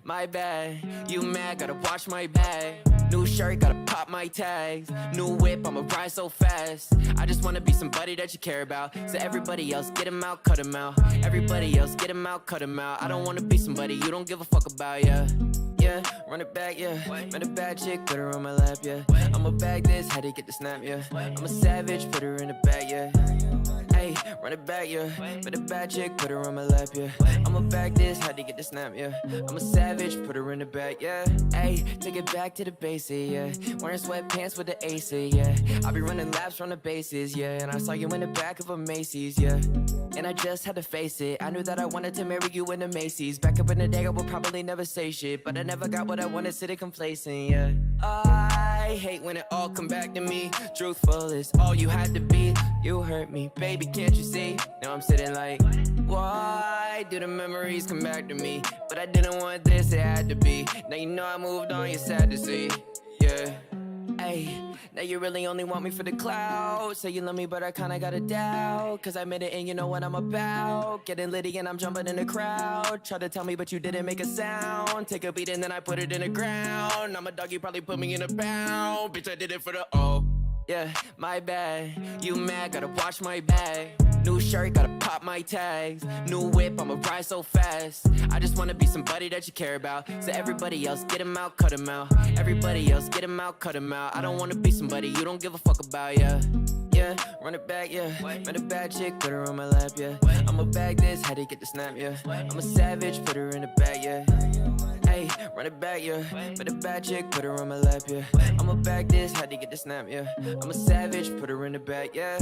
my bad. You mad, gotta watch my bag. New shirt, gotta pop my tags. New whip, I'ma ride so fast. I just wanna be somebody that you care about. So everybody else, get him out, cut him out. Everybody else, get him out, cut him out. I don't wanna be somebody you don't give a fuck about, yeah. Yeah, run it back, yeah. Met a bad chick, put her on my lap, yeah. I'ma bag this, how to get the snap, yeah. I'm a savage, put her in the bag, yeah. Hey, run it back, yeah. Met a bad chick, put her on my lap, yeah. I'ma bag this, how to get the snap, yeah. I'm a savage, put her in the bag, yeah. Hey, take it back to the basics, yeah. Wearing sweatpants with the AC, yeah. I'll be running laps from the bases, yeah. And I saw you in the back of a Macy's, yeah. And I just had to face it. I knew that I wanted to marry you in the Macy's. Back up in the day, I would probably never say shit, but I never got what I wanted, sitting complacent, yeah. I hate when it all come back to me. Truthful is all you had to be. You hurt me, baby, can't you see? Now I'm sitting like, why do the memories come back to me? But I didn't want this, it had to be. Now you know I moved on, you're sad to see, yeah. Ay, now you really only want me for the clout. Say you love me, but I kinda got a doubt. Cause I made it and you know what I'm about. Getting litty and I'm jumping in the crowd. Try to tell me, but you didn't make a sound. Take a beat and then I put it in the ground. I'm a dog, you probably put me in a pound. Bitch, I did it for the yeah, my bad. You mad, gotta watch my bag. New shirt, gotta pop my tags. New whip, I'ma ride so fast. I just wanna be somebody that you care about. So everybody else, get him out, cut him out. Everybody else, get him out, cut him out. I don't wanna be somebody you don't give a fuck about, yeah. Yeah, run it back, yeah. Met a bad chick, put her on my lap, yeah. I'ma bag this, how to get the snap, yeah. I'm a savage, put her in the bag, yeah. Hey, run it back, yeah. Met a bad chick, put her on my lap, yeah. I'ma bag this, how to get the snap, yeah. I'm a savage, put her in the bag, yeah.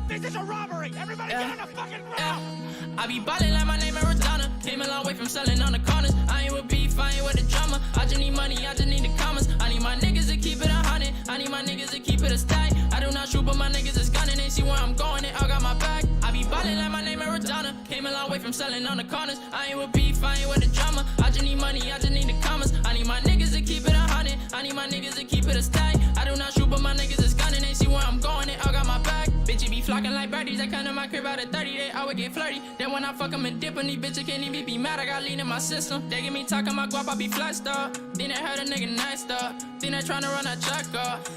This is a robbery! Everybody get on the fucking ground! I be ballin' like my name is Rosanna. Came a long way from selling on the corners. I ain't with beef, I ain't with the drama. I just need money, I just need the commas. I need my niggas to keep it 100. I need my niggas to keep it a stack. I do not shoot, but my niggas is gunning. They see where I'm going, they all got my back. I be ballin' like my name is Rosanna. Came a long way from selling on the corners. I ain't with beef, I ain't with the drama. I just need money, I just need the commas. I need my niggas to keep it 100. I need my niggas to keep it a stack. I do not shoot, but my niggas is gunning. They see where I'm going, they all got my back. Bitch, be flocking like birdies. I come to my crib out at 30, they always get flirty. Then when I fuck them and dip on these bitches, can't even be mad. I got lean in my system. They get me talking my guap, I be flashed up. Then they heard a nigga nice up. Then they tryna run a check up.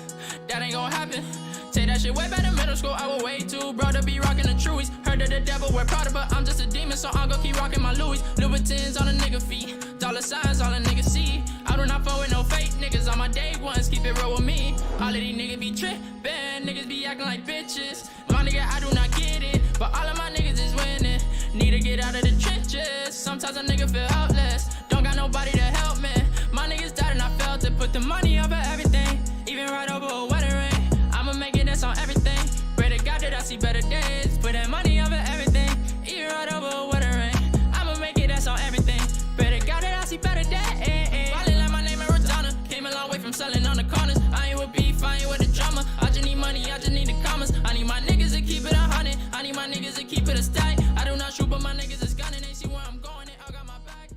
That ain't gon' happen. Take that shit way back in middle school, I was way too bro to be rocking the truies. Heard of the devil, wear Prada, but I'm just a demon, so I'm gon' keep rocking my Louis. Louboutins on a nigga feet, dollar signs all a nigga see. I do not fuck with no fake niggas, on my day ones, keep it real with me. All of these niggas be trippin', niggas be acting like bitches. My nigga, I do not get it, but all of my niggas is winning. Need to get out of the trenches, sometimes a nigga feel helpless. Don't got nobody to help me. My niggas died and I felt it, put the money over everything, even right over a wedding ring. I'ma make it, that's on everything. Pray to God that I see better days. Put that money over everything, even right over a wedding ring. I'ma make it, that's on everything. Pray to God that I see better days. Falling like my name is Rosanna. Came a long way from selling on the corners. I ain't with beef, I ain't with the drama. I just need money, I just need the commas. I need my niggas to keep it 100. I need my niggas to keep it a stack. I do not shoot, but my niggas is gunning. They see where I'm going, they all got my back.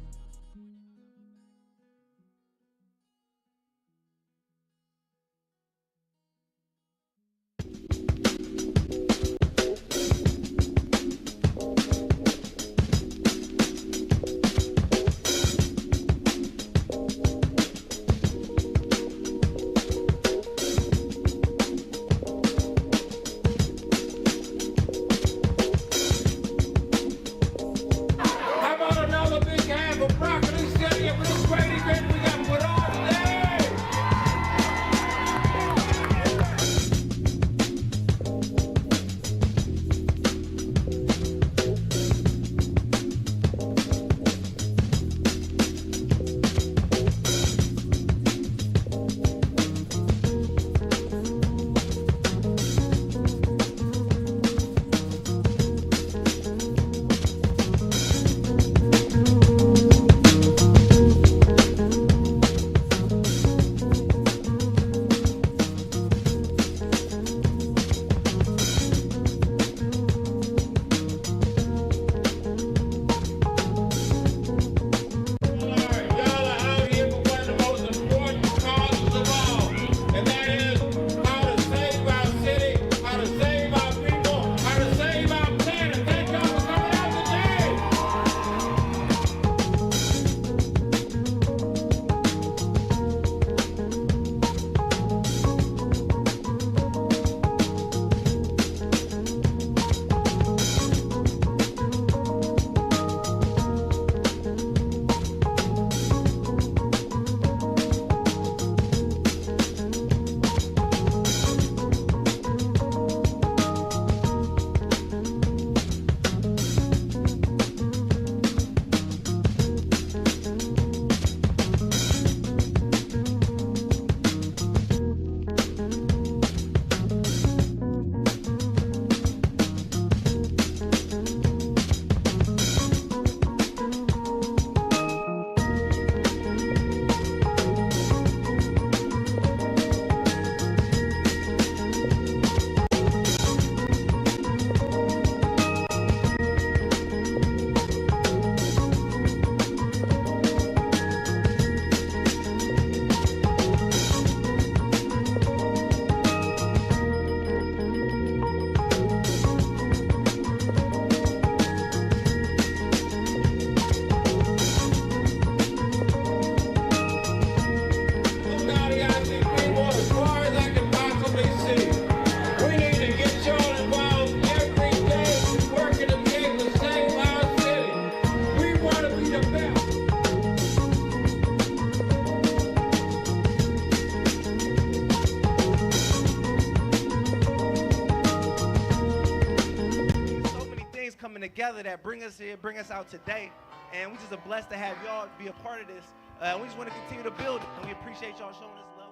together that bring us here, bring us out today. And we just are blessed to have y'all be a part of this. We just want to continue to build it, and we appreciate y'all showing us love.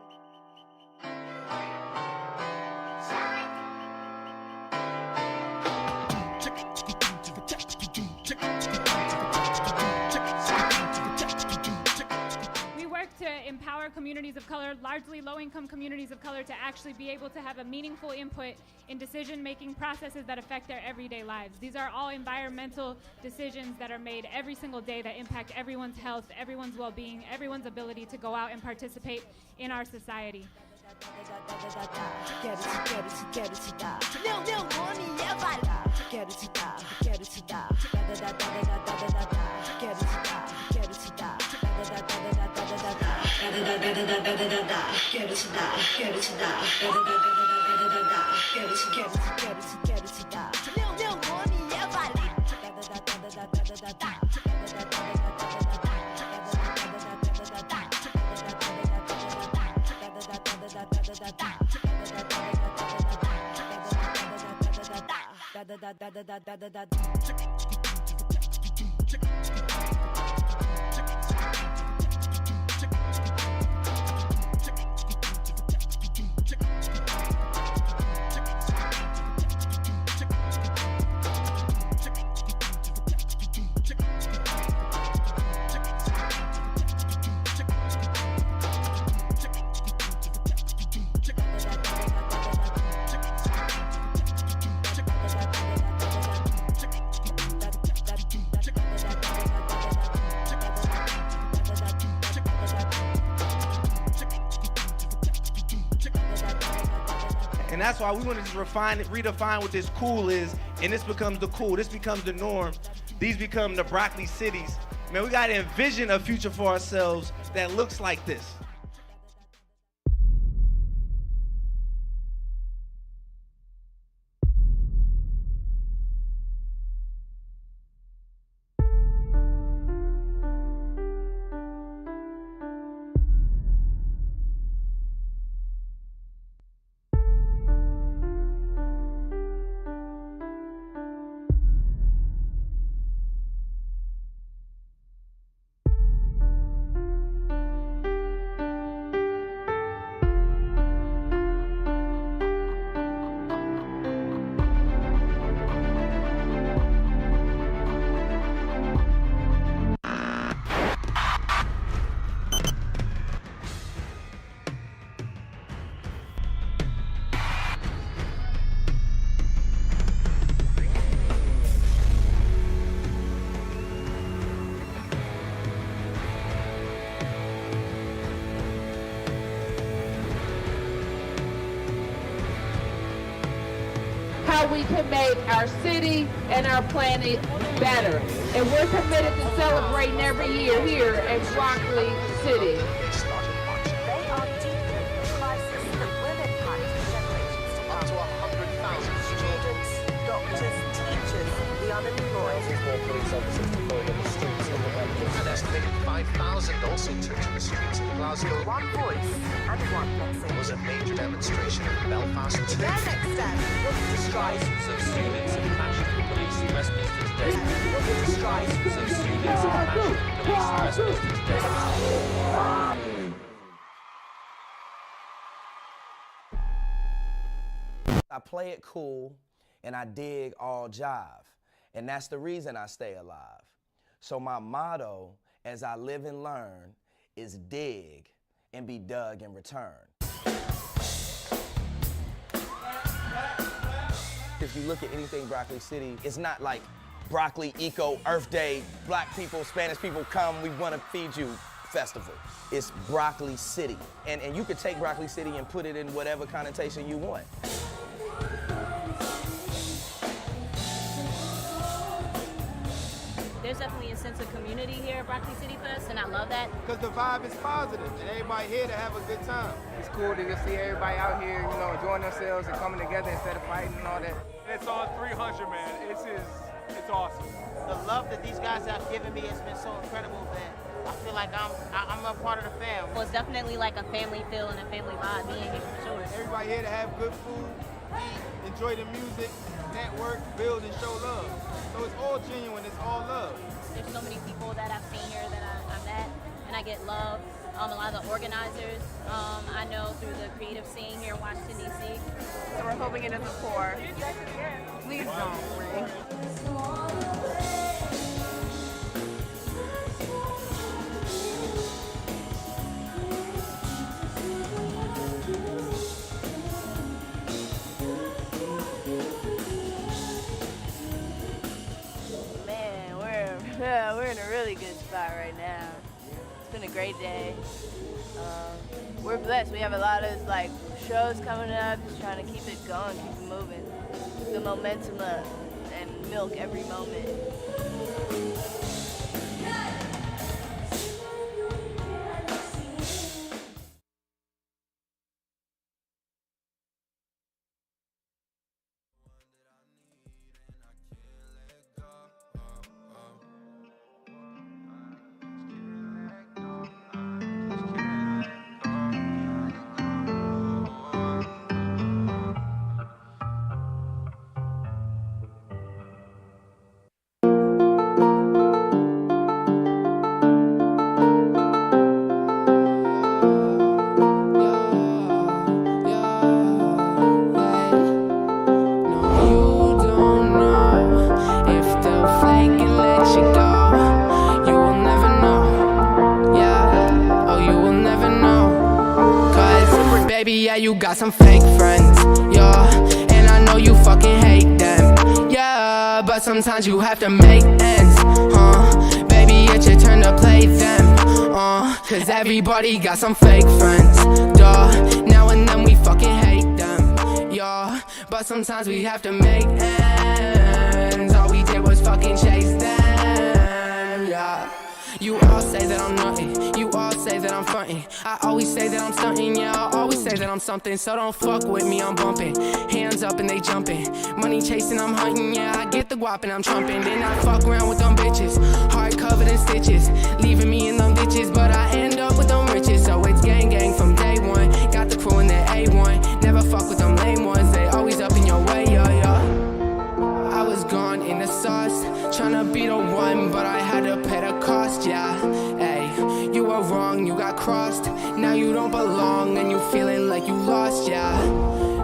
To empower communities of color, largely low-income communities of color, to actually be able to have a meaningful input in decision-making processes that affect their everyday lives. These are all environmental decisions that are made every single day that impact everyone's health, everyone's well-being, everyone's ability to go out and participate in our society. And that's why we want to just refine it, redefine what this cool is, and this becomes the cool, this becomes the norm. These become the broccoli cities. Man, we gotta envision a future for ourselves that looks like this. How we can make our city and our planet better. And we're committed to celebrating every year here at Broccoli City. They are deeply in crisis. The women part of generations to come. Up to 100,000 Students, doctors, teachers, the unemployed. more police officers deployed on the streets of the country. An estimated 5,000 also took to the streets of Glasgow. One voice and one message. There was a major demonstration in Belfast today. Their next step will be to strike. Of students in passion for police in Westminster today. Will be to strike. Of students in passion for police in Westminster today. I play it cool and I dig all jive. And that's the reason I stay alive. So my motto as I live and learn is dig and be dug in return. If you look at anything Broccoli City, it's not like Broccoli Eco Earth Day, Black people, Spanish people come, we want to feed you festival. It's Broccoli City. And you could take Broccoli City and put it in whatever connotation you want. There's definitely a sense of community here at Broccoli City Fest, and I love that. Because the vibe is positive, and everybody here to have a good time. It's cool to just see everybody out here, you know, enjoying themselves and coming together instead of fighting and all that. It's on 300, man. It's awesome. The love that these guys have given me has been so incredible that I feel like I'm a part of the family. Well, it's definitely like a family feel and a family vibe being here for sure. Everybody here to have good food, we enjoy the music, network, build, and show love. So it's all genuine, it's all love. There's so many people that I've seen here that I met, and I get love. A lot of the organizers I know through the creative scene here in Washington, D.C. So we're hoping it doesn't pour. Please don't, Ray. We're in a really good spot right now. It's been a great day. We're blessed. We have a lot of shows coming up, just trying to keep it going, keep it moving. Keep the momentum up and milk every moment. You got some fake friends, yeah, and I know you fucking hate them, yeah, but sometimes you have to make ends, baby, it's your turn to play them, cause everybody got some fake friends, duh, now and then we fucking hate them, yeah, but sometimes we have to make ends, all we did was fucking chase them, yeah. You all say that I'm nothing, you all say that I'm frontin'. I always say that I'm stuntin', yeah, I always say that I'm something. So don't fuck with me, I'm bumpin'. Hands up and they jumpin'. Money chasing, I'm hunting, yeah, I get the guap and I'm trumpin'. Then I fuck around with them bitches, heart covered in stitches, leaving me in them ditches, but I end up with them riches. So it's gang gang from day one, got the crew in their A1. Never fuck with them lame ones, they always up in your way, yeah, yeah. I was gone in the sauce, tryna be the one, but I had to pay the cost, yeah. Hey, you were wrong, you got crossed. Now you don't belong, and you feeling like you lost, yeah.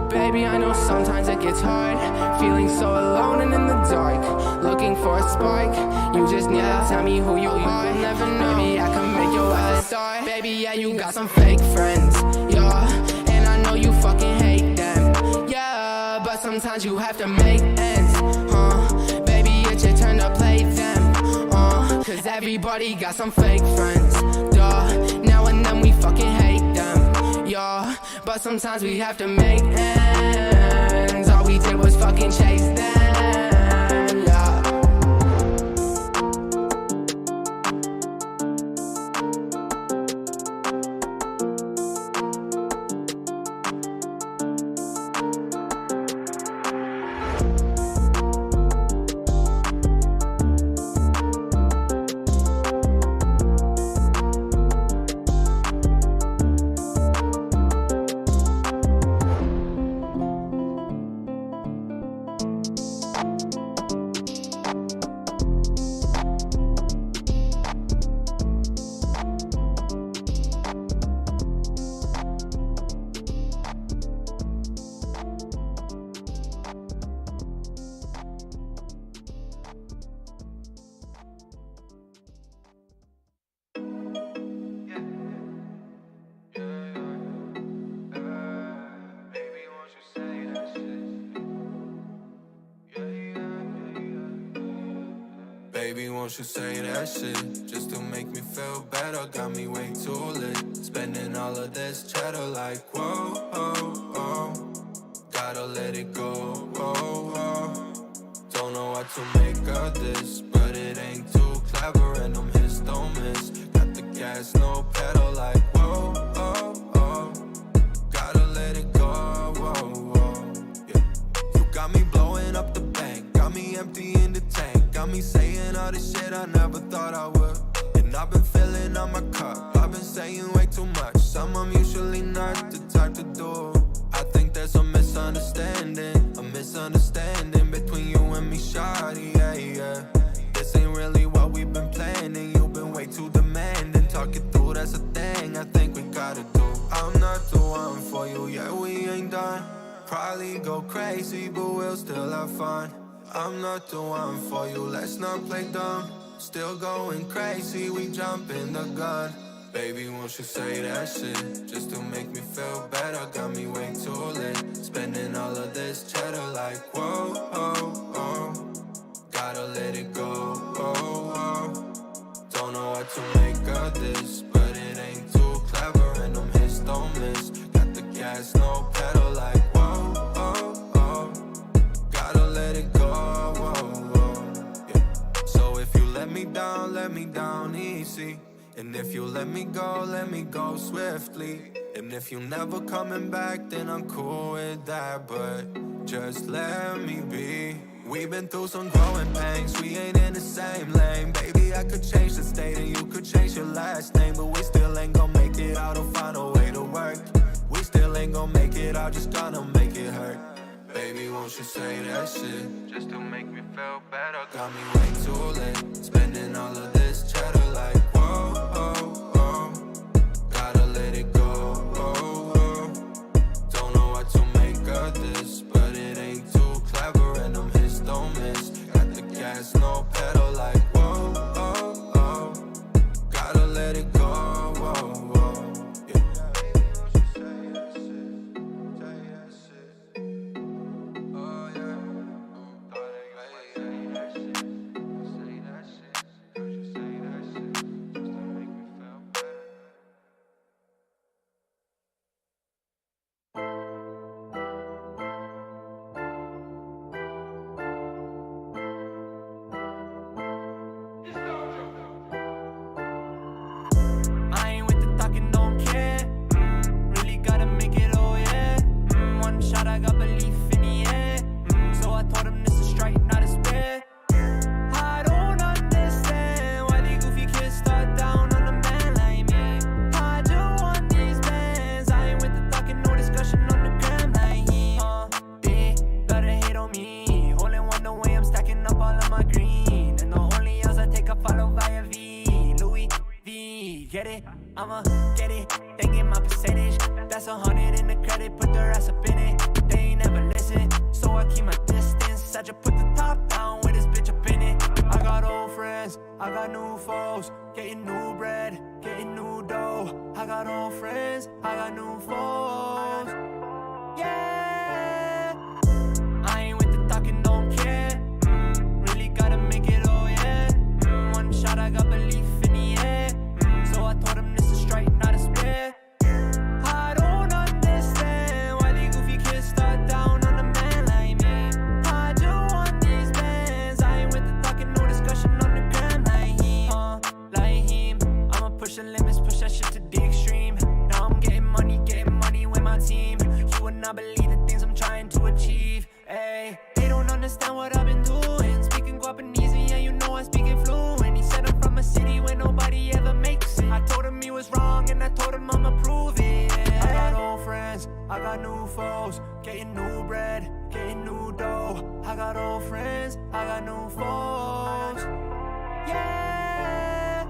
Baby, I know sometimes it gets hard, feeling so alone and in the dark, looking for a spark. You just need to tell me who you are. Never know, maybe I can make your eyes start. Baby, yeah, you got some fake friends, yeah, and I know you fucking hate them, yeah, but sometimes you have to make ends, baby, it's your turn to play them, cause everybody got some fake friends, duh, now and then we fucking hate them, yeah, but sometimes we have to make ends, all we did was fucking chase them, yeah. Baby, won't you say that shit just to make me feel better? Got me way too lit, spending all of this cheddar like whoa, oh, oh. Gotta let it go, oh, oh. Don't know what to make of this, but it ain't too clever and them hits don't miss. Got the gas, no pedal like whoa, oh, oh. Gotta let it go, whoa, whoa. Yeah. You got me blowing up the bank, got me emptying the tank. Got me saying all the shit I never thought I would. And I've been filling up my cup, I've been saying way too much. I'm usually not the type to do. I think there's a misunderstanding. I'm not the one for you, yeah, we ain't done. Probably go crazy, but we'll still have fun. I'm not the one for you, let's not play dumb. Still going crazy, we jumping the gun. Baby, won't you say that shit just to make me feel better? Got me way too lit, spending all of this cheddar like whoa, oh, oh. Gotta let it go, oh, oh. Don't know what to make of this, but it ain't too clever and them hits don't miss. Got the gas, no pedal like whoa, oh, oh. Gotta let it go, whoa, whoa. Yeah. So if you let me down easy. And if you let me go swiftly. And if you never coming back, then I'm cool with that. But just let me be. We've been through some growing pains, we ain't in the same lane. Baby, I could change the state and you could change your last name, but we still ain't gon' make it out or find a way to work. We still ain't gon' make it out, just gonna make it hurt. Baby, won't you say that shit just to make me feel better? Got me way too lit, spending all of this cheddar like whoa, oh, oh. Gotta let it go, oh, oh. Don't know what to make of this, but it ain't too clever and them hits don't miss. Got the gas, no pedal like whoa, oh, oh. Gotta let it go, whoa, whoa. Yeah. I ain't with the talking, don't care. Really gotta make it, oh yeah. One shot, I got belief in the air. So I told him this is straight, not a spare. I don't understand why the goofy kids start down on a man like me. I just want these bands. I ain't with the talking, no discussion on the gram like he. They gotta hate on me. Only one the way I'm stacking up all of my green. And the only else I take, I follow via V. Louis V. Get it? I'ma get it. They get my percentage. That's 100 in the credit. Put their ass up in it. They ain't never listen. So I keep my distance. I just put the top down with this bitch up in it. I got old friends. I got new foes. Getting new bread. Getting new dough. I got old friends. I got new foes. Yeah. I ain't with the talking, don't care. Really gotta make it, oh yeah. One shot, I got belief in the air. So I told him this is straight, not a spare. I don't understand why the goofy kids start down on a man like me. I just want these bands. I ain't with the talking, no discussion on the gram like him. Like him. I'ma push the limits, push that shit to the extreme. Now I'm getting money with my team. You would not believe the things I'm trying to achieve. Ay, they don't understand what I've been doing. Speaking Guapanese, yeah, you know I speak it fluent. He said I'm from a city where nobody ever makes it. I told him he was wrong and I told him I'ma prove it. Yeah. I got old friends, I got new foes. Getting new bread, getting new dough. I got old friends, I got new foes. Yeah.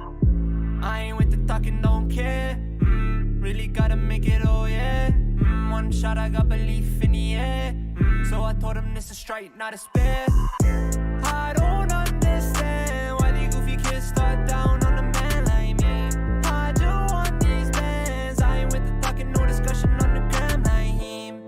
I ain't with the talking, don't care. Really gotta make it, oh yeah. One shot, I got belief in the air. So I told him this is straight, not a spare. I don't understand why the goofy kids start down on a man like me. I just want these bands. I ain't with the talking, no discussion on the gram like him.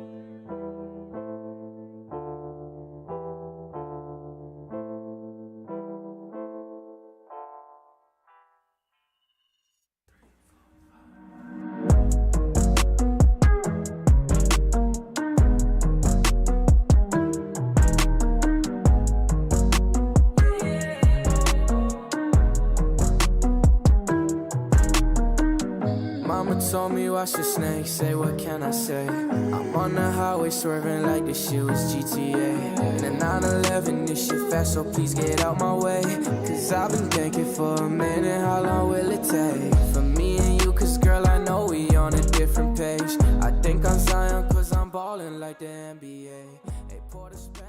Mama told me watch the snake, say what can I say? I'm on the highway swerving like this shit was GTA. In a 911, this shit fast, so please get out my way. Cause I've been thinking for a minute, how long will it take? For me and you, cause girl, I know we on a different page. I think I'm Zion, cause I'm ballin' like the NBA. Hey, Port of Spain.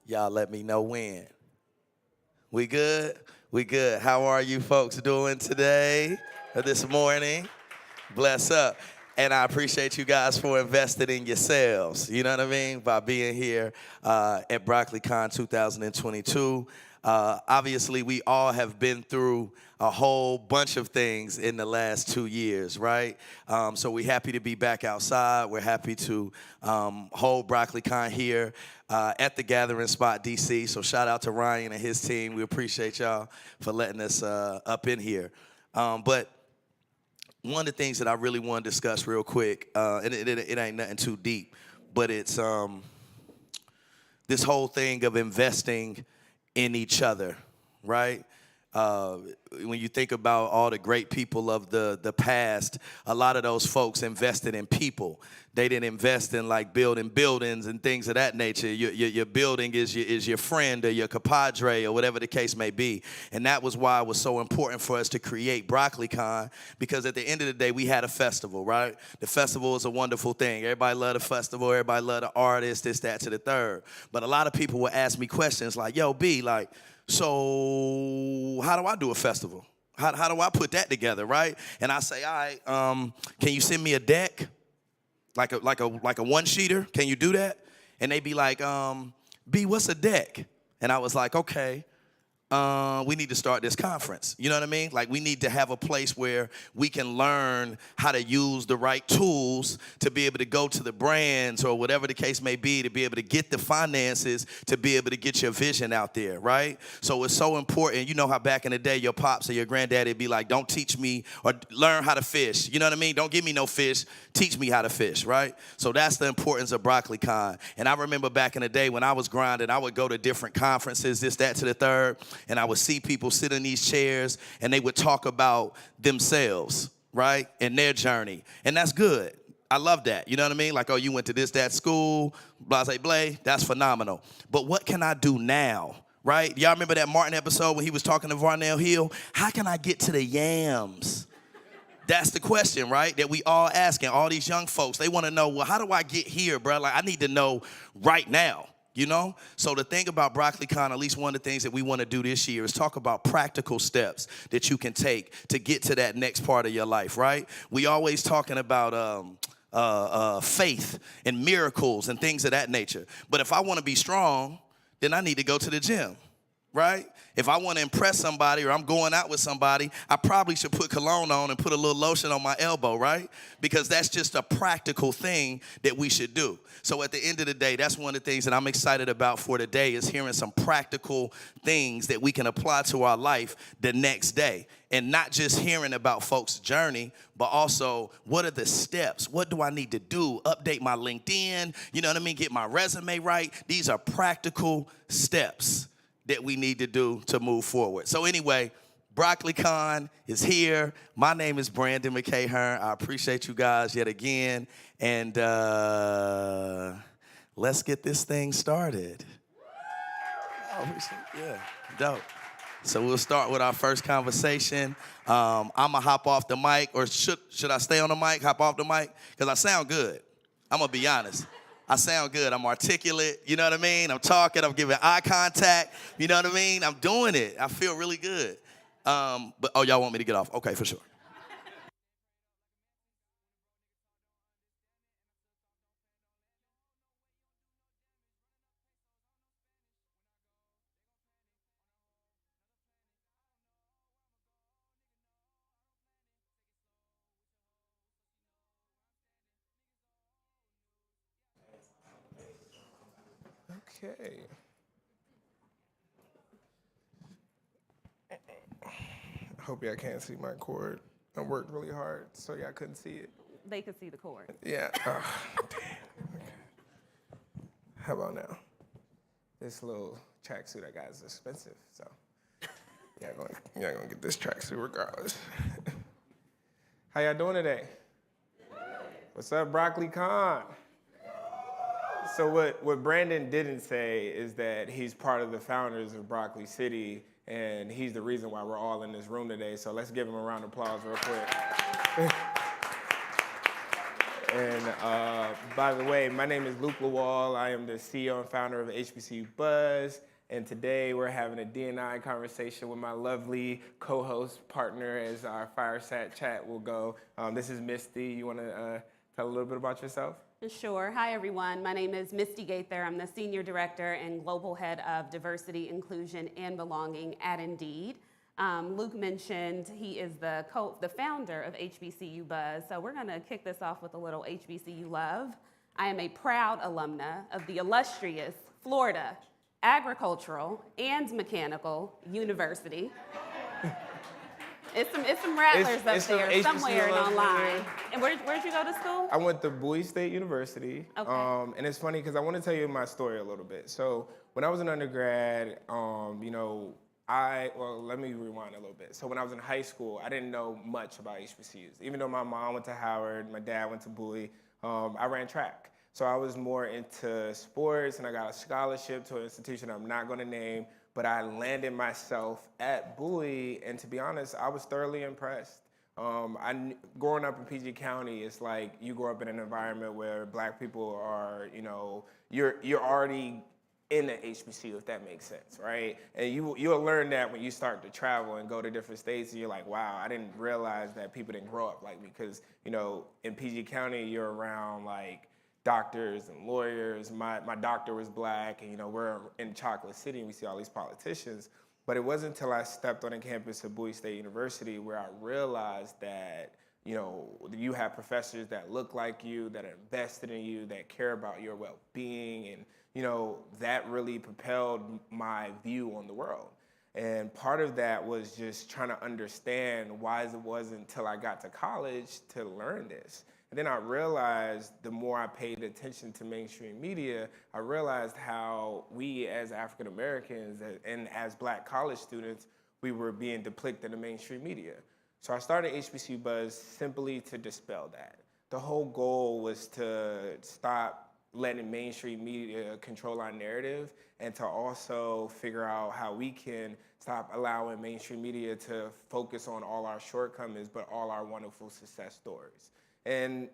Y'all let me know when. We good? We good. How are you folks doing today or this morning? Bless up. And I appreciate you guys for investing in yourselves, you know what I mean, by being here at BroccoliCon 2022. Obviously, we all have been through a whole bunch of things in the last 2 years, right? So we're happy to be back outside. We're happy to hold BroccoliCon here at the Gathering Spot, D.C. So shout out to Ryan and his team. We appreciate y'all for letting us up in here. But one of the things that I really want to discuss real quick, and it ain't nothing too deep, but it's this whole thing of investing in each other, right? When you think about all the great people of the past, a lot of those folks invested in people. They didn't invest in like building buildings and things of that nature. Your building is your friend or your compadre or whatever the case may be. And that was why it was so important for us to create BroccoliCon, because at the end of the day, we had a festival, right? The festival is a wonderful thing. Everybody love the festival. Everybody love the artist, this, that, to the third. But a lot of people will ask me questions like, yo, B, like, so how do I do a festival? How do I put that together, right? And I say, all right, can you send me a deck? Like a one-sheeter? Can you do that? And they be like, B, what's a deck? And I was like, okay. We need to start this conference. You know what I mean? Like, we need to have a place where we can learn how to use the right tools to be able to go to the brands or whatever the case may be, to be able to get the finances, to be able to get your vision out there, right? So it's so important. You know how back in the day, your pops or your granddaddy would be like, don't teach me or learn how to fish. You know what I mean? Don't give me no fish. Teach me how to fish, right? So that's the importance of BroccoliCon. And I remember back in the day when I was grinding, I would go to different conferences, this, that, to the third, and I would see people sit in these chairs and they would talk about themselves, right, and their journey. And that's good. I love that. You know what I mean? Like, oh, you went to this, that school, blah, blah, blah. That's phenomenal. But what can I do now, right? Y'all remember that Martin episode when he was talking to Varnell Hill? How can I get to the yams? That's the question, right, that we all asking. All these young folks, they want to know, well, how do I get here, bro? Like, I need to know right now. You know? So the thing about BroccoliCon, at least one of the things that we want to do this year is talk about practical steps that you can take to get to that next part of your life, right? We always talking about faith and miracles and things of that nature. But if I want to be strong, then I need to go to the gym, right? If I want to impress somebody or I'm going out with somebody, I probably should put cologne on and put a little lotion on my elbow, right? Because that's just a practical thing that we should do. So at the end of the day, that's one of the things that I'm excited about for today is hearing some practical things that we can apply to our life the next day. And not just hearing about folks' journey, but also what are the steps? What do I need to do? Update my LinkedIn, you know what I mean? Get my resume right. These are practical steps that we need to do to move forward. So anyway, BroccoliCon is here. My name is Brandon McKay Hearn. I appreciate you guys yet again. And let's get this thing started. Yeah, dope. So we'll start with our first conversation. I'm going to hop off the mic, or should I stay on the mic, hop off the mic? Because I sound good. I'm going to be honest. I sound good. I'm articulate. You know what I mean? I'm talking. I'm giving eye contact. You know what I mean? I'm doing it. I feel really good. But y'all want me to get off? Okay, for sure. Okay. I hope y'all can't see my cord. I worked really hard, so y'all couldn't see it. They could see the cord. Yeah. Oh, damn. Okay. How about now? This little tracksuit I got is expensive, so y'all gonna get this tracksuit regardless. How y'all doing today? What's up, BroccoliCon? So what Brandon didn't say is that he's part of the founders of Broccoli City, and he's the reason why we're all in this room today. So let's give him a round of applause real quick. And by the way, my name is Luke Lawal. I am the CEO and founder of HBCU Buzz. And today we're having a D&I conversation with my lovely co-host partner as our fireside chat will go. This is Misty. You want to tell a little bit about yourself? Sure. Hi, everyone. My name is Misty Gaither. I'm the Senior Director and Global Head of Diversity, Inclusion, and Belonging at Indeed. Luke mentioned he is the founder of HBCU Buzz, so we're going to kick this off with a little HBCU love. I am a proud alumna of the illustrious Florida Agricultural and Mechanical University. It's some rattlers up there somewhere and online. And where'd you go to school? I went to Bowie State University. Okay. And it's funny because I want to tell you my story a little bit. So when I was an undergrad, let me rewind a little bit. So when I was in high school, I didn't know much about HBCUs. Even though my mom went to Howard, my dad went to Bowie, I ran track. So I was more into sports, and I got a scholarship to an institution I'm not going to name, but I landed myself at Bowie, and to be honest, I was thoroughly impressed. Growing up in PG County, it's like you grow up in an environment where black people are, you're already in the HBCU, if that makes sense, right? And you'll learn that when you start to travel and go to different states, and you're like, wow, I didn't realize that people didn't grow up like me, because, in PG County, you're around like doctors and lawyers. My doctor was black, and we're in Chocolate City and we see all these politicians. But it wasn't until I stepped on the campus of Bowie State University where I realized that you have professors that look like you, that are invested in you, that care about your well-being, and that really propelled my view on the world. And part of that was just trying to understand why it wasn't until I got to college to learn this. And then I realized the more I paid attention to mainstream media, I realized how we as African Americans and as black college students, we were being depicted in the mainstream media. So I started HBCU Buzz simply to dispel that. The whole goal was to stop letting mainstream media control our narrative, and to also figure out how we can stop allowing mainstream media to focus on all our shortcomings, but all our wonderful success stories. And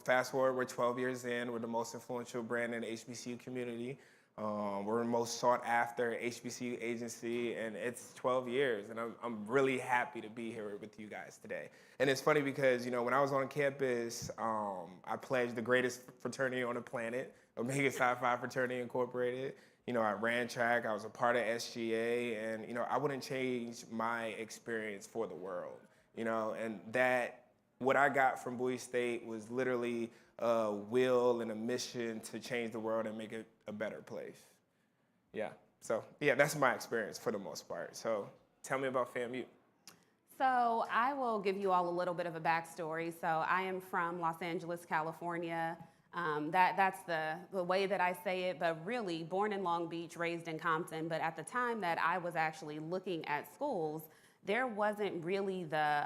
fast forward, we're 12 years in, we're the most influential brand in the HBCU community. We're the most sought after HBCU agency, and it's 12 years, and I'm really happy to be here with you guys today. And it's funny because, when I was on campus, I pledged the greatest fraternity on the planet, Omega Psi Phi Fraternity Incorporated. I ran track, I was a part of SGA, and, I wouldn't change my experience for the world, and what I got from Bowie State was literally a will and a mission to change the world and make it a better place. So that's my experience for the most part. So tell me about FAMU. So I will give you all a little bit of a backstory. So I am from Los Angeles, California. That's the way that I say it, but really born in Long Beach, raised in Compton. But at the time that I was actually looking at schools, there wasn't really the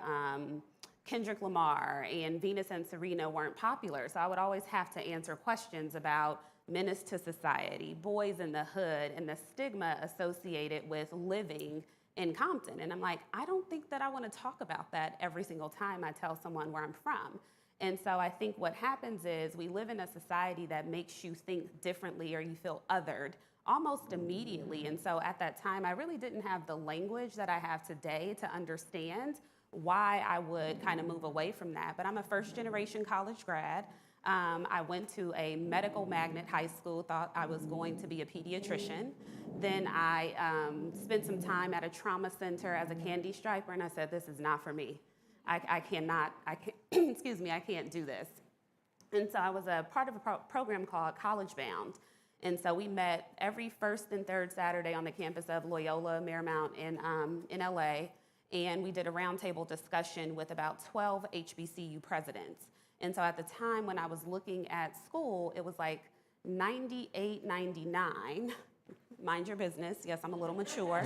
Kendrick Lamar and Venus and Serena weren't popular. So I would always have to answer questions about menace to society, boys in the hood, and the stigma associated with living in Compton. And I'm like, I don't think that I want to talk about that every single time I tell someone where I'm from. And so I think what happens is we live in a society that makes you think differently, or you feel othered almost immediately. And so at that time, I really didn't have the language that I have today to understand why I would kind of move away from that. But I'm a first-generation college grad. I went to a medical magnet high school, thought I was going to be a pediatrician. Then I spent some time at a trauma center as a candy striper, and I said, this is not for me. I can't do this. And so I was a part of a program called College Bound. And so we met every first and third Saturday on the campus of Loyola Marymount in LA. And we did a roundtable discussion with about 12 HBCU presidents. And so at the time when I was looking at school, it was like 98, 99, mind your business, yes, I'm a little mature.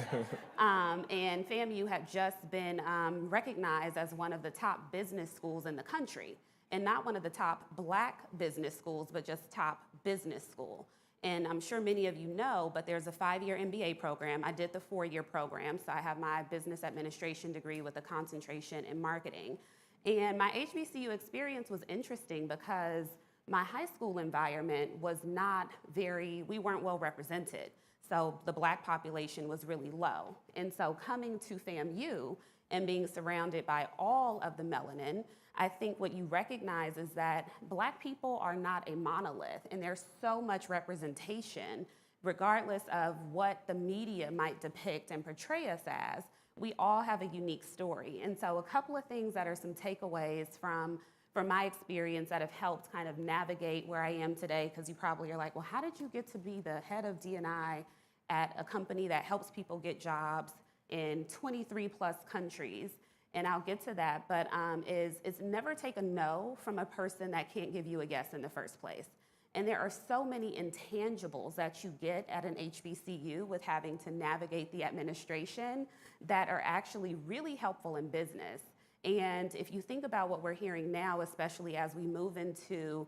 And FAMU had just been recognized as one of the top business schools in the country. And not one of the top black business schools, but just top business school. And I'm sure many of you know, but there's a 5-year MBA program. I did the 4-year program, so I have my business administration degree with a concentration in marketing. And my HBCU experience was interesting because my high school environment was not we weren't well represented. So the Black population was really low. And so coming to FAMU and being surrounded by all of the melanin, I think what you recognize is that Black people are not a monolith, and there's so much representation, regardless of what the media might depict and portray us as. We all have a unique story. And so a couple of things that are some takeaways from my experience that have helped kind of navigate where I am today, because you probably are like, well, how did you get to be the head of D&I at a company that helps people get jobs in 23 plus countries? And I'll get to that, but is never take a no from a person that can't give you a yes in the first place. And there are so many intangibles that you get at an HBCU with having to navigate the administration that are actually really helpful in business. And if you think about what we're hearing now, especially as we move into,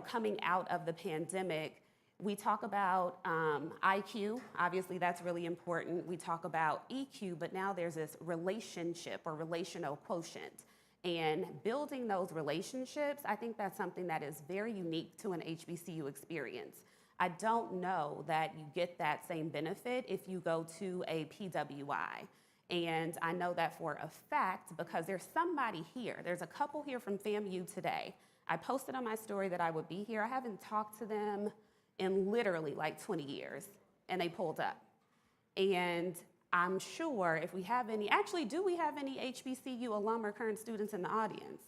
coming out of the pandemic, we talk about IQ, obviously that's really important. We talk about EQ, but now there's this relationship or relational quotient. And building those relationships, I think that's something that is very unique to an HBCU experience. I don't know that you get that same benefit if you go to a PWI. And I know that for a fact because there's somebody here. There's a couple here from FAMU today. I posted on my story that I would be here. I haven't talked to them in literally like 20 years, and they pulled up. And I'm sure if we have any, actually, do we have any HBCU alum or current students in the audience?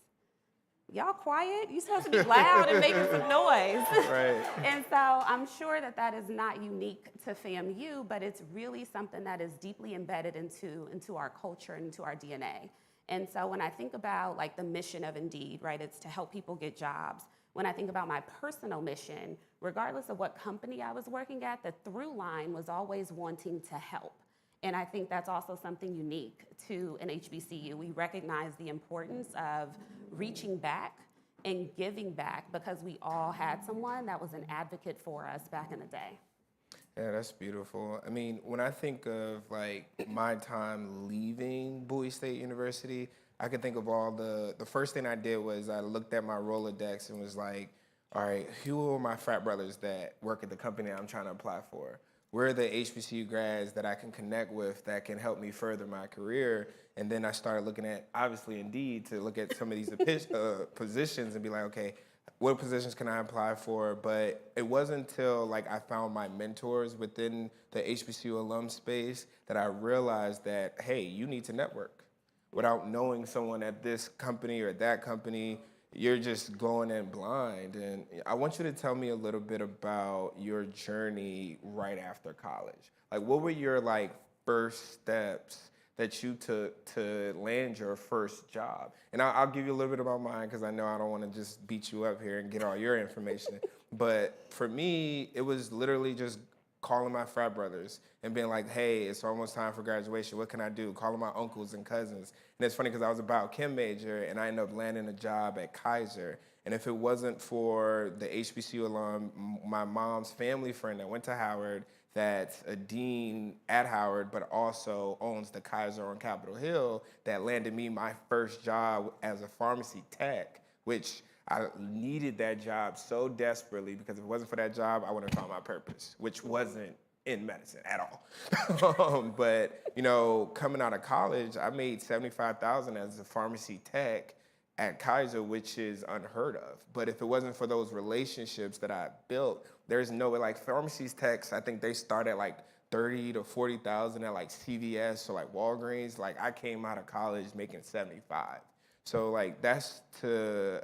Y'all quiet? You're supposed to be loud and making some noise. Right. And so I'm sure that that is not unique to FAMU, but it's really something that is deeply embedded into our culture and into our DNA. And so when I think about like the mission of Indeed, right, it's to help people get jobs. When I think about my personal mission, regardless of what company I was working at, the through line was always wanting to help. And I think that's also something unique to an HBCU. We recognize the importance of reaching back and giving back because we all had someone that was an advocate for us back in the day. Yeah, that's beautiful. I mean, when I think of like my time leaving Bowie State University, I can think of all the first thing I did was I looked at my Rolodex and was like, all right, who are my frat brothers that work at the company I'm trying to apply for? Where are the HBCU grads that I can connect with that can help me further my career? And then I started looking at, obviously, Indeed to look at some of these positions and be like, okay, what positions can I apply for? But it wasn't until like I found my mentors within the HBCU alum space that I realized that, hey, you need to network. Without knowing someone at this company or that company, you're just going in blind. And I want you to tell me a little bit about your journey right after college. Like, what were your like first steps that you took to land your first job? And I'll give you a little bit about mine because I know I don't want to just beat you up here and get all your information. But for me, it was literally just calling my frat brothers and being like, hey, it's almost time for graduation. What can I do? Calling my uncles and cousins. And it's funny because I was a biochem major and I ended up landing a job at Kaiser. And if it wasn't for the HBCU alum, my mom's family friend that went to Howard, that's a dean at Howard, but also owns the Kaiser on Capitol Hill, that landed me my first job as a pharmacy tech, which I needed that job so desperately because if it wasn't for that job, I wouldn't have found my purpose, which wasn't in medicine at all. But, you know, coming out of college, I made $75,000 as a pharmacy tech at Kaiser, which is unheard of. But if it wasn't for those relationships that I built, there's no way, like pharmacies techs, I think they start at like 30 to 40,000 at like CVS or like Walgreens. Like I came out of college making 75. So like that's to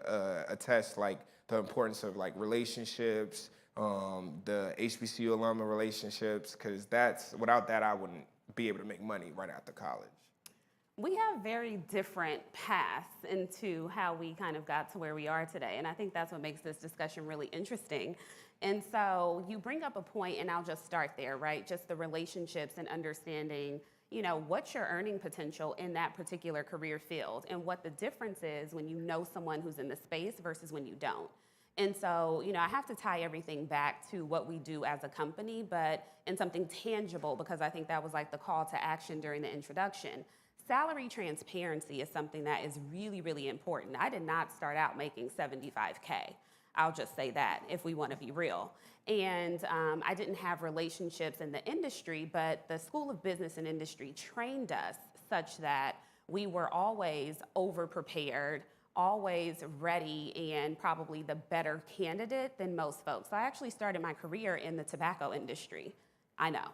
attest like the importance of like relationships, the HBCU alumni relationships, because without that I wouldn't be able to make money right after college. We have very different paths into how we kind of got to where we are today, and I think that's what makes this discussion really interesting. And so you bring up a point, and I'll just start there, right? Just the relationships and understanding, you know, what's your earning potential in that particular career field and what the difference is when you know someone who's in the space versus when you don't. And so, you know, I have to tie everything back to what we do as a company, but in something tangible, because I think that was like the call to action during the introduction. salary transparency is something that is really, really important. I did not start out making $75K. I'll just say that if we want to be real. And I didn't have relationships in the industry, but the School of Business and Industry trained us such that we were always over-prepared, always ready, and probably the better candidate than most folks. So I actually started my career in the tobacco industry. I know.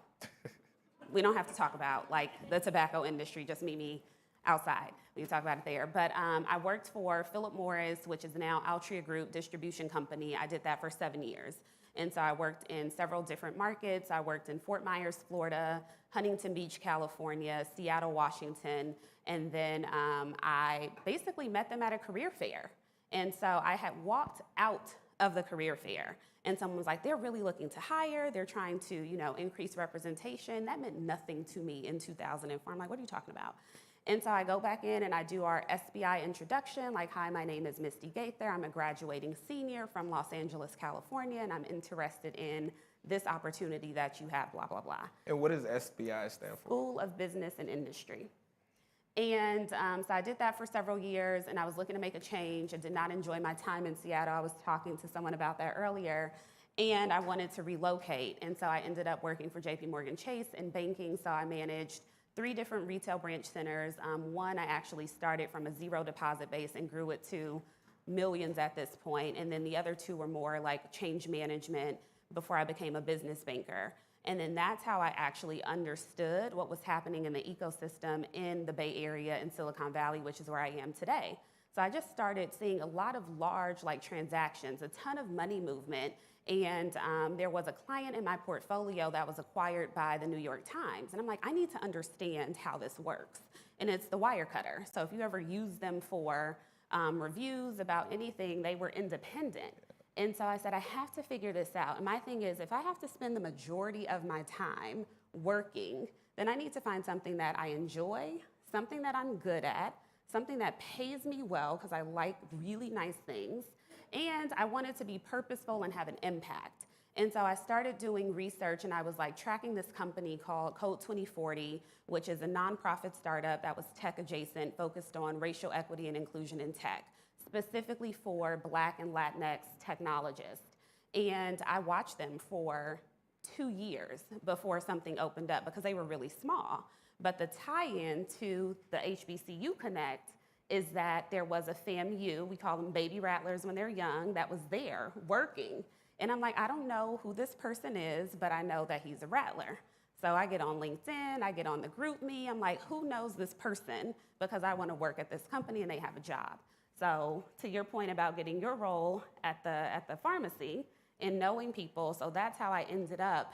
We don't have to talk about like the tobacco industry, just meet me outside. We can talk about it there. But I worked for Philip Morris, which is now Altria Group distribution company. I did that for 7 years. And so I worked in several different markets. I worked in Fort Myers, Florida, Huntington Beach, California, Seattle, Washington. And then I basically met them at a career fair. And so I had walked out of the career fair and someone was like, they're really looking to hire. They're trying to, increase representation. That meant nothing to me in 2004. I'm like, what are you talking about? And so I go back in and I do our SBI introduction, like, hi, my name is Misty Gaither. I'm a graduating senior from Los Angeles, California, and I'm interested in this opportunity that you have, blah, blah, blah. And what does SBI stand for? School of Business and Industry. And so I did that for several years, and I was looking to make a change. I did not enjoy my time in Seattle. I was talking to someone about that earlier, and I wanted to relocate. And so I ended up working for JPMorgan Chase in banking, so I managed 3 different retail branch centers. One I actually started from a 0 deposit base and grew it to millions at this point. And then the other 2 were more like change management before I became a business banker. And then that's how I actually understood what was happening in the ecosystem in the Bay Area and Silicon Valley, which is where I am today. So I just started seeing a lot of large transactions, a ton of money movement. And there was a client in my portfolio that was acquired by the New York Times. And I'm like, I need to understand how this works. And it's the Wirecutter. So if you ever use them for reviews about anything, they were independent. And so I said, I have to figure this out. And my thing is, if I have to spend the majority of my time working, then I need to find something that I enjoy, something that I'm good at, something that pays me well, because I like really nice things. And I wanted to be purposeful and have an impact. And so I started doing research, and I was like tracking this company called Code 2040, which is a nonprofit startup that was tech adjacent, focused on racial equity and inclusion in tech, specifically for Black and Latinx technologists. And I watched them for 2 years before something opened up because they were really small. But the tie-in to the HBCU Connect is that there was a FAMU, we call them baby rattlers when they're young, that was there working. And I'm like, I don't know who this person is, but I know that he's a rattler. So I get on LinkedIn, I get on the GroupMe, I'm like, who knows this person? Because I want to work at this company and they have a job. So to your point about getting your role at the pharmacy and knowing people, so that's how I ended up,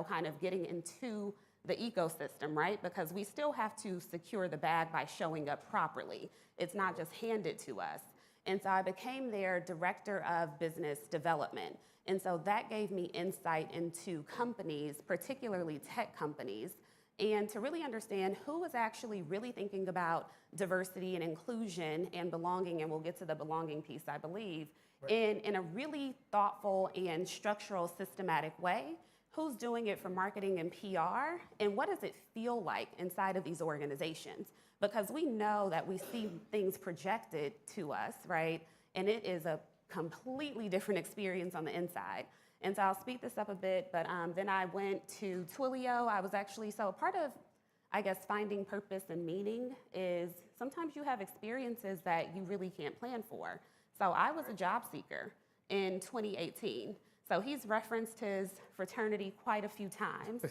kind of getting into the ecosystem, right? Because we still have to secure the bag by showing up properly. It's not just handed to us. And so I became their director of business development. And so that gave me insight into companies, particularly tech companies, and to really understand who was actually really thinking about diversity and inclusion and belonging, and we'll get to the belonging piece, I believe, in a really thoughtful and structural, systematic way. Who's doing it for marketing and PR, and what does it feel like inside of these organizations? Because we know that we see things projected to us, right? And it is a completely different experience on the inside. And so I'll speed this up a bit, but then I went to Twilio. I was actually, so part of, I guess, finding purpose and meaning is sometimes you have experiences that you really can't plan for. So I was a job seeker in 2018. So he's referenced his fraternity quite a few times.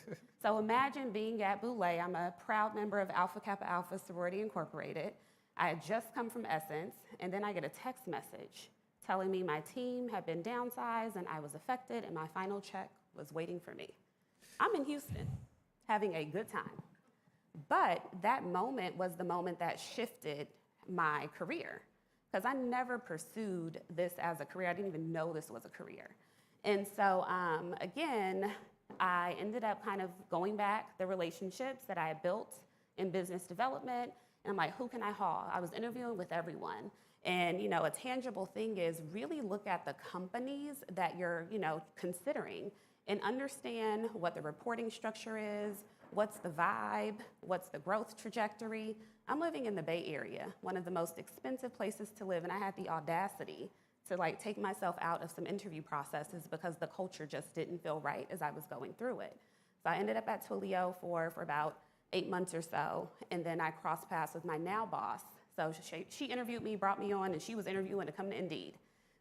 So imagine being at Boulay. I'm a proud member of Alpha Kappa Alpha Sorority Incorporated. I had just come from Essence, and then I get a text message telling me my team had been downsized and I was affected and my final check was waiting for me. I'm in Houston, having a good time. But that moment was the moment that shifted my career, because I never pursued this as a career. I didn't even know this was a career. And so, again, I ended up kind of going back the relationships that I had built in business development, and I'm like, who can I haul? I was interviewing with everyone. And, a tangible thing is really look at the companies that you're, considering and understand what the reporting structure is, what's the vibe, what's the growth trajectory. I'm living in the Bay Area, one of the most expensive places to live, and I had the audacity to like take myself out of some interview processes because the culture just didn't feel right as I was going through it. So I ended up at Twilio for about 8 months or so, and then I crossed paths with my now boss. So she interviewed me, brought me on, and she was interviewing to come to Indeed.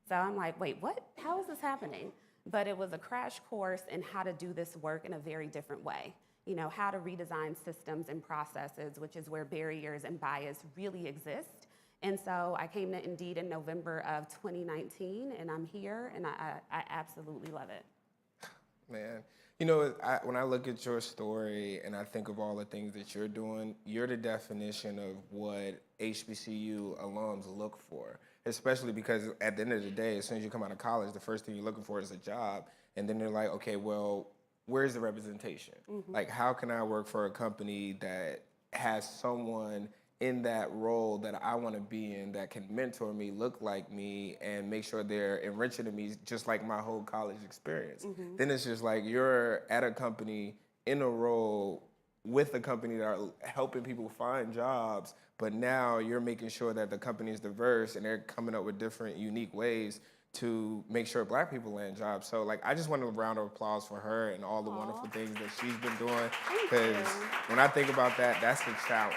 So I'm like, wait, what? How is this happening? But it was a crash course in how to do this work in a very different way. You know, how to redesign systems and processes, which is where barriers and bias really exist. And so I came to Indeed in November of 2019, and I'm here, and I absolutely love it. Man, you know, when I look at your story and I think of all the things that you're doing, you're the definition of what HBCU alums look for, especially because at the end of the day, as soon as you come out of college, the first thing you're looking for is a job. And then they're like, okay, well, where's the representation? Mm-hmm. Like, how can I work for a company that has someone in that role that I want to be in that can mentor me, look like me, and make sure they're enriching me just like my whole college experience. Mm-hmm. Then it's just like you're at a company in a role with a company that are helping people find jobs, but now you're making sure that the company is diverse and they're coming up with different unique ways to make sure Black people land jobs. So like, I just want a round of applause for her and all the wonderful things that she's been doing. Because when I think about that, that's a challenge.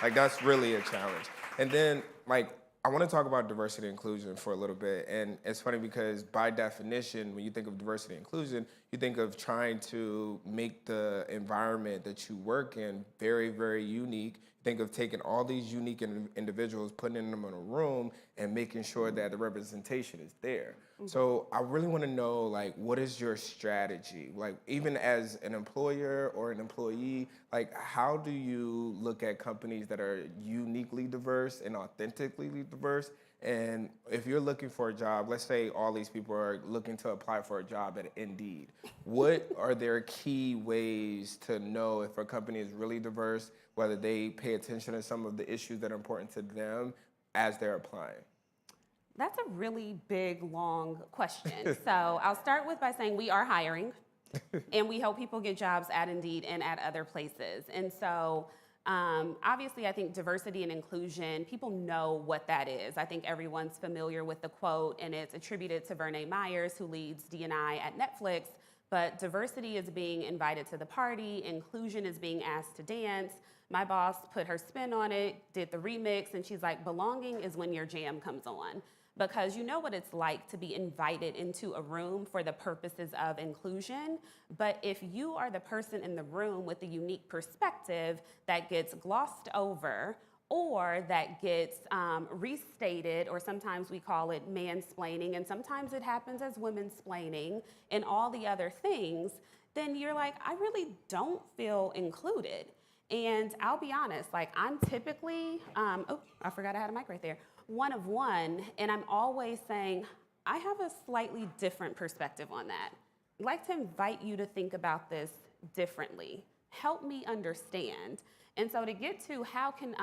Like, that's really a challenge. And then, like, I want to talk about diversity and inclusion for a little bit. And it's funny because by definition, when you think of diversity and inclusion, you think of trying to make the environment that you work in very, very unique. Think of taking all these unique individuals, putting them in a room, and making sure that the representation is there. Mm-hmm. So I really want to know, like, what is your strategy? Like, even as an employer or an employee, like, how do you look at companies that are uniquely diverse and authentically diverse? And if you're looking for a job, let's say all these people are looking to apply for a job at Indeed. What are their key ways to know if a company is really diverse, whether they pay attention to some of the issues that are important to them as they're applying? That's a really big, long question. So I'll start with by saying we are hiring, and we help people get jobs at Indeed and at other places. And so obviously, I think diversity and inclusion, people know what that is. I think everyone's familiar with the quote, and it's attributed to Verne Myers, who leads D&I at Netflix. But diversity is being invited to the party, inclusion is being asked to dance. My boss put her spin on it, did the remix, and she's like, belonging is when your jam comes on. Because you know what it's like to be invited into a room for the purposes of inclusion. But if you are the person in the room with the unique perspective that gets glossed over or that gets restated, or sometimes we call it mansplaining, and sometimes it happens as women-splaining and all the other things, then you're like, I really don't feel included. And I'll be honest, like, I'm typically, oh, I forgot I had a mic right there, one of one, and I'm always saying, I have a slightly different perspective on that. I'd like to invite you to think about this differently. Help me understand. And so to get to how can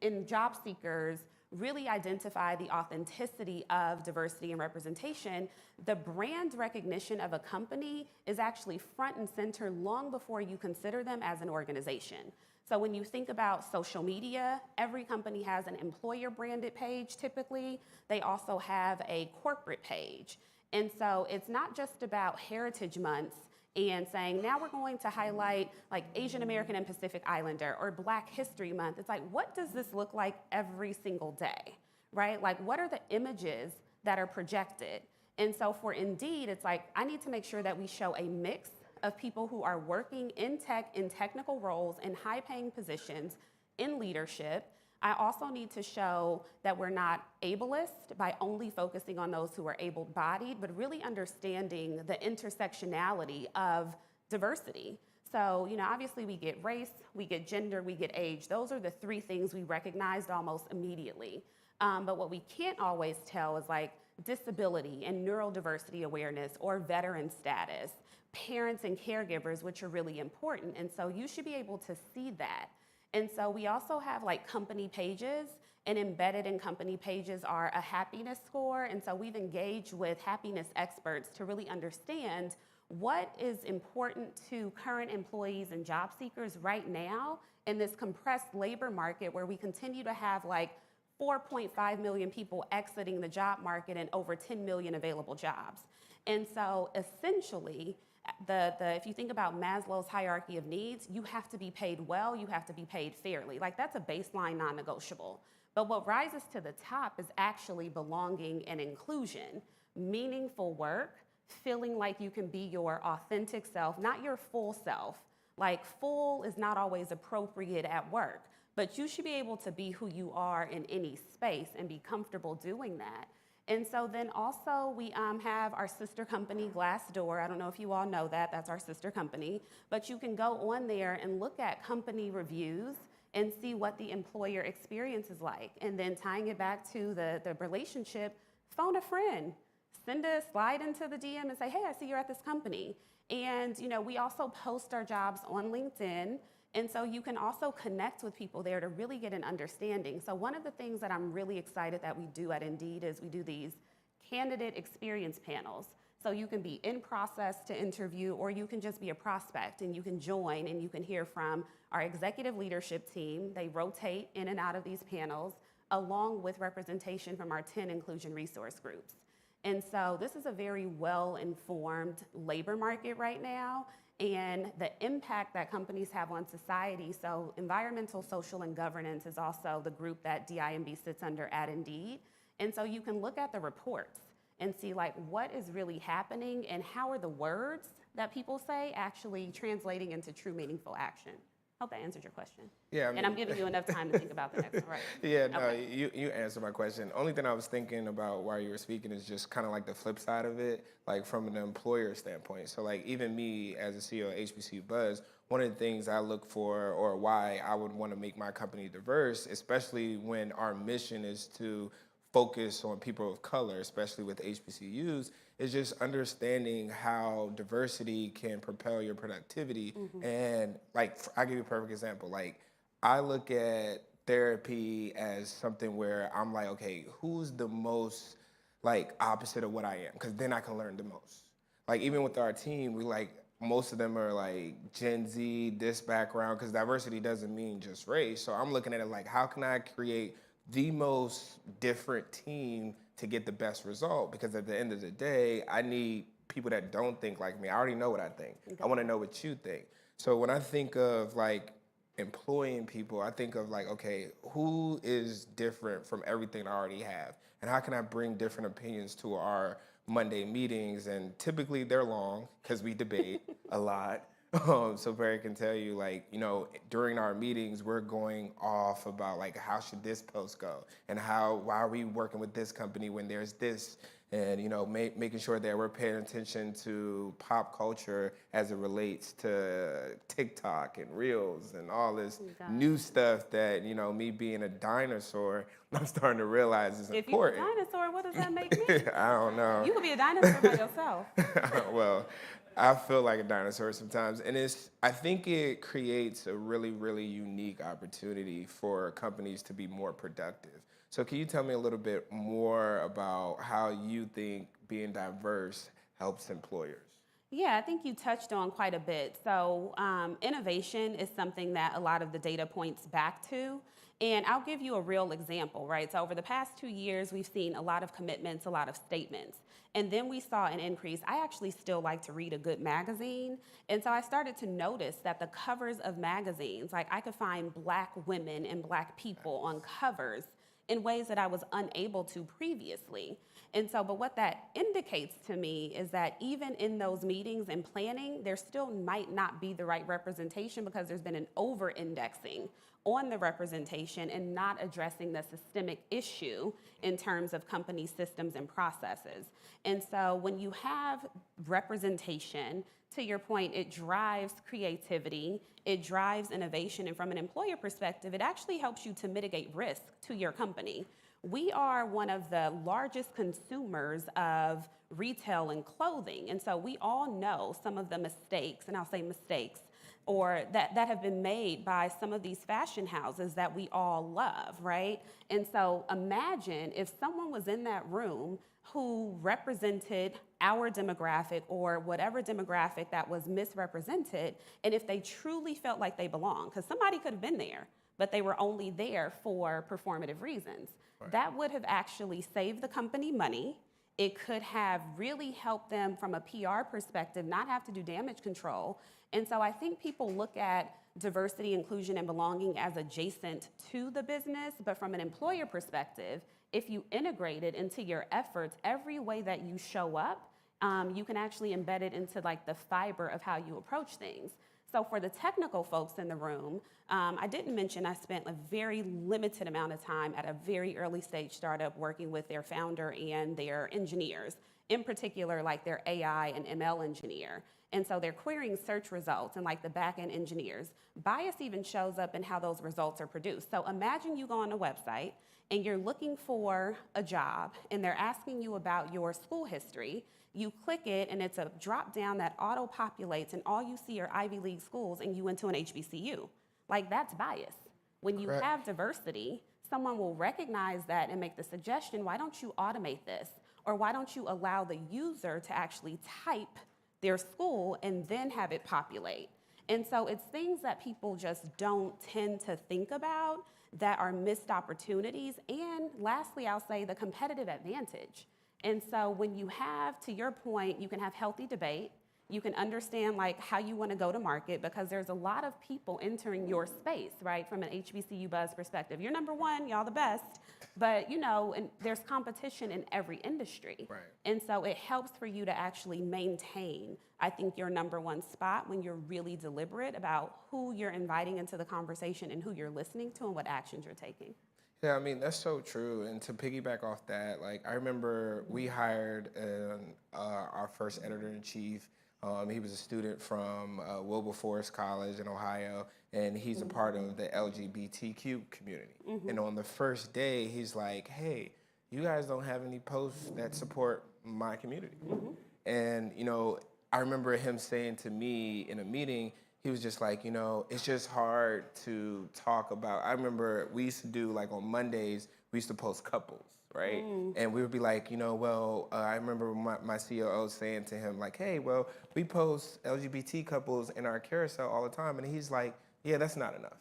in job seekers really identify the authenticity of diversity and representation, the brand recognition of a company is actually front and center long before you consider them as an organization. So when you think about social media, every company has an employer branded page typically. They also have a corporate page. And so it's not just about Heritage Months and saying, now we're going to highlight like Asian American and Pacific Islander or Black History Month. It's like, what does this look like every single day, right? Like, what are the images that are projected? And so for Indeed, it's like, I need to make sure that we show a mix of people who are working in tech, in technical roles, in high-paying positions, in leadership. I also need to show that we're not ableist by only focusing on those who are able-bodied, but really understanding the intersectionality of diversity. So, you know, obviously we get race, we get gender, we get age. Those are the three things we recognized almost immediately. But what we can't always tell is like disability and neurodiversity awareness or veteran status, parents and caregivers, which are really important. And so you should be able to see that. And so we also have like company pages, and embedded in company pages are a happiness score. And so we've engaged with happiness experts to really understand what is important to current employees and job seekers right now in this compressed labor market where we continue to have like 4.5 million people exiting the job market and over 10 million available jobs. And so essentially, if you think about Maslow's hierarchy of needs, you have to be paid well, you have to be paid fairly. Like that's a baseline non-negotiable. But what rises to the top is actually belonging and inclusion, meaningful work, feeling like you can be your authentic self, not your full self. Like full is not always appropriate at work, but you should be able to be who you are in any space and be comfortable doing that. And so then also we have our sister company, Glassdoor. I don't know if you all know that, that's our sister company, but you can go on there and look at company reviews and see what the employer experience is like. And then tying it back to the relationship, phone a friend, slide into the DM and say, hey, I see you're at this company. And we also post our jobs on LinkedIn. And so you can also connect with people there to really get an understanding. So one of the things that I'm really excited that we do at Indeed is we do these candidate experience panels. So you can be in process to interview, or you can just be a prospect and you can join and you can hear from our executive leadership team. They rotate in and out of these panels along with representation from our 10 inclusion resource groups. And so this is a very well-informed labor market right now, and the impact that companies have on society. So environmental, social, and governance is also the group that DIMB sits under at Indeed. And so you can look at the reports and see like what is really happening and how are the words that people say actually translating into true meaningful action. Hope that answered your question. Yeah, I mean, and I'm giving you enough time to think about the next one, right? Yeah, no, Okay. you answered my question. Only thing I was thinking about while you were speaking is just kind of like the flip side of it, like from an employer standpoint. So like even me as a CEO of HBCU Buzz, one of the things I look for, or why I would want to make my company diverse, especially when our mission is to focus on people of color, especially with HBCUs, is just understanding how diversity can propel your productivity. Mm-hmm. And like, I'll give you a perfect example. Like, I look at therapy as something where I'm like, okay, who's the most like opposite of what I am? Because then I can learn the most. Like even with our team, we like, most of them are like Gen Z, this background, because diversity doesn't mean just race. So I'm looking at it like, how can I create the most different team to get the best result? Because at the end of the day, I need people that don't think like me. I already know what I think. I want to know what you think. So when I think of like employing people, I think of like, okay, who is different from everything I already have? And how can I bring different opinions to our Monday meetings? And typically they're long because we debate a lot. So Barry can tell you, like, during our meetings, we're going off about like, how should this post go? And why are we working with this company when there's this? And, making sure that we're paying attention to pop culture as it relates to TikTok and Reels and all this new stuff that, me being a dinosaur, I'm starting to realize is important. If you're a dinosaur, what does that make me? I don't know. You could be a dinosaur by yourself. Well, I feel like a dinosaur sometimes. And I think it creates a really, really unique opportunity for companies to be more productive. So can you tell me a little bit more about how you think being diverse helps employers? Yeah, I think you touched on quite a bit. So innovation is something that a lot of the data points back to. And I'll give you a real example, right? So over the past 2 years, we've seen a lot of commitments, a lot of statements. And then we saw an increase. I actually still like to read a good magazine. And so I started to notice that the covers of magazines, like I could find Black women and Black people on covers in ways that I was unable to previously. And so, but what that indicates to me is that even in those meetings and planning, there still might not be the right representation because there's been an over-indexing on the representation and not addressing the systemic issue in terms of company systems and processes. And so when you have representation, to your point, it drives creativity, it drives innovation, and from an employer perspective, it actually helps you to mitigate risk to your company. We are one of the largest consumers of retail and clothing, and so we all know some of the mistakes, and I'll say mistakes, or that have been made by some of these fashion houses that we all love, right? And so imagine if someone was in that room who represented our demographic or whatever demographic that was misrepresented, and if they truly felt like they belonged, because somebody could have been there, but they were only there for performative reasons. Right. That would have actually saved the company money. It could have really helped them from a PR perspective, not have to do damage control. And so I think people look at diversity, inclusion, and belonging as adjacent to the business, but from an employer perspective, if you integrate it into your efforts, every way that you show up, you can actually embed it into like the fiber of how you approach things. So for the technical folks in the room, I didn't mention I spent a very limited amount of time at a very early stage startup working with their founder and their engineers, in particular like their AI and ML engineer. And so they're querying search results and like the back-end engineers. Bias even shows up in how those results are produced. So imagine you go on a website and you're looking for a job and they're asking you about your school history. You click it and it's a drop down that auto-populates and all you see are Ivy League schools and you went to an HBCU. Like that's bias. When you have diversity, someone will recognize that and make the suggestion, why don't you automate this? Or why don't you allow the user to actually type their school and then have it populate? And so it's things that people just don't tend to think about that are missed opportunities. And lastly, I'll say the competitive advantage. And so when you have, to your point, you can have healthy debate, you can understand like how you want to go to market because there's a lot of people entering your space, right? From an HBCU buzz perspective. You're number one, y'all the best, but you know, and there's competition in every industry. Right. And so it helps for you to actually maintain, I think, your number one spot when you're really deliberate about who you're inviting into the conversation and who you're listening to and what actions you're taking. Yeah, I mean, that's so true. And to piggyback off that, like, I remember we hired our first editor-in-chief. He was a student from Wilberforce College in Ohio, and he's a part of the LGBTQ community. And on the first day, he's like, hey, you guys don't have any posts that support my community. And, you know, I remember him saying to me in a meeting, he was just like, you know, it's just hard to talk about. I remember we used to do, like on Mondays, we used to post couples, right? And we would be like, you know, well, I remember my COO saying to him, like, hey, well, we post LGBT couples in our carousel all the time. And he's like, yeah, that's not enough.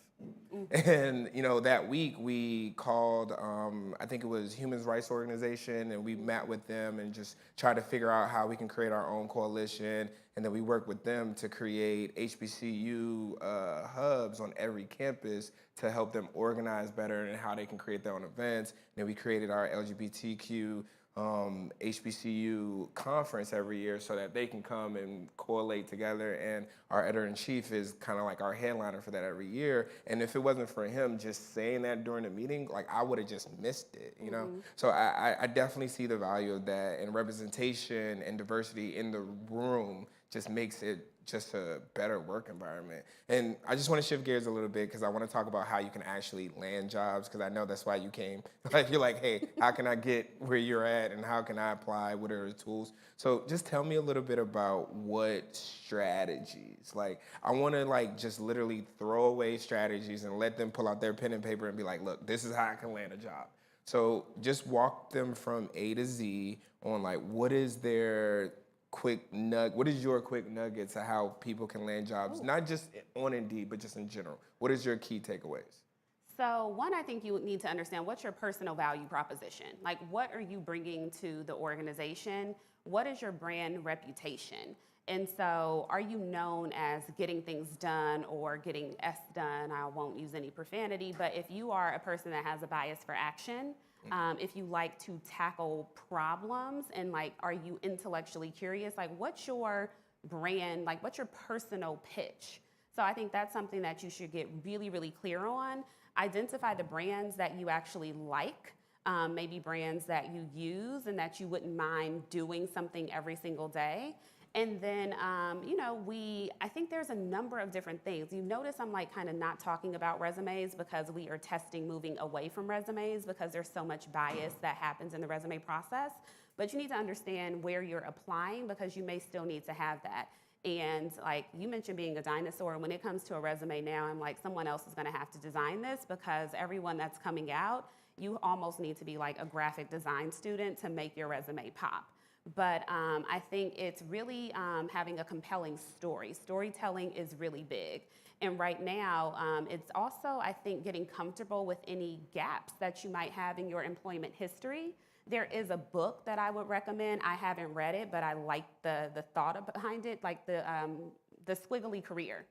And, you know, that week we called, I think it was Human Rights Organization, and we met with them and just tried to figure out how we can create our own coalition. And then we worked with them to create HBCU hubs on every campus to help them organize better and how they can create their own events. And then we created our LGBTQ HBCU conference every year so that they can come and correlate together, and our editor-in-chief is kind of like our headliner for that every year. And if it wasn't for him just saying that during the meeting, like I would have just missed it, you know? So I definitely see the value of that, and representation and diversity in the room just makes it just a better work environment. And I just want to shift gears a little bit because I want to talk about how you can actually land jobs, because I know that's why you came. Like, you're like, hey, how can I get where you're at and how can I apply? What are the tools? So just tell me a little bit about what strategies. Like, I want to like just literally throw away strategies and let them pull out their pen and paper and be like, look, this is how I can land a job. So just walk them from A to Z on like, what is their what is your quick nugget to how people can land jobs, not just on Indeed, but just in general? What is your key takeaways? So one, I think you need to understand what's your personal value proposition. Like, what are you bringing to the organization? What is your brand reputation? And so are you known as getting things done or getting S done? I won't use any profanity, but if you are a person that has a bias for action, if you like to tackle problems, and like, are you intellectually curious? Like, what's your brand? Like, what's your personal pitch? So I think that's something that you should get really, really clear on. Identify the brands that you actually like, maybe brands that you use and that you wouldn't mind doing something every single day. And then, you know, I think there's a number of different things. You notice I'm like kind of not talking about resumes because we are testing moving away from resumes because there's so much bias that happens in the resume process. But you need to understand where you're applying because you may still need to have that. And like you mentioned being a dinosaur, when it comes to a resume now, I'm like, someone else is going to have to design this because everyone that's coming out, you almost need to be like a graphic design student to make your resume pop. But I think it's really having a compelling story. Storytelling is really big. And right now, it's also, I think, getting comfortable with any gaps that you might have in your employment history. There is a book that I would recommend. I haven't read it, but I like the thought behind it, like the squiggly career.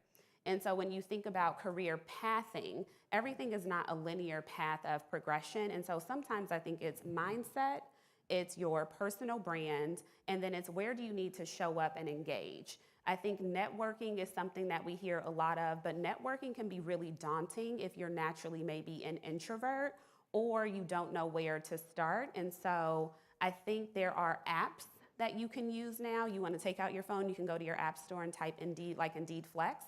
And so when you think about career pathing, everything is not a linear path of progression. And so sometimes I think it's mindset, it's your personal brand, and then it's where do you need to show up and engage. I think networking is something that we hear a lot of, but networking can be really daunting if you're naturally maybe an introvert or you don't know where to start. And so I think there are apps that you can use now. You want to take out your phone, you can go to your app store and type Indeed, like Indeed Flex.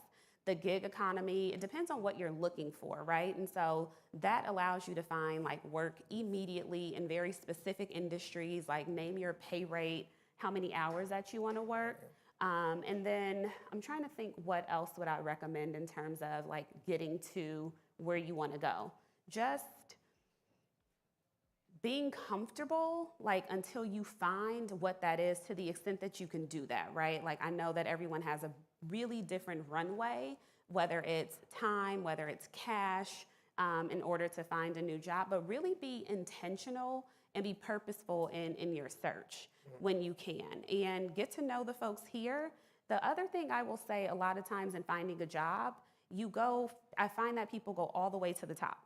The gig economy, it depends on what you're looking for, right? And so that allows you to find like work immediately in very specific industries, like name your pay rate, how many hours that you want to work. And then I'm trying to think what else would I recommend in terms of like getting to where you want to go. Just being comfortable, like until you find what that is to the extent that you can do that, right? Like I know that everyone has a really different runway, whether it's time, whether it's cash, in order to find a new job, but really be intentional and be purposeful in your search when you can, and get to know the folks here. The other thing I will say a lot of times in finding a job, I find that people go all the way to the top.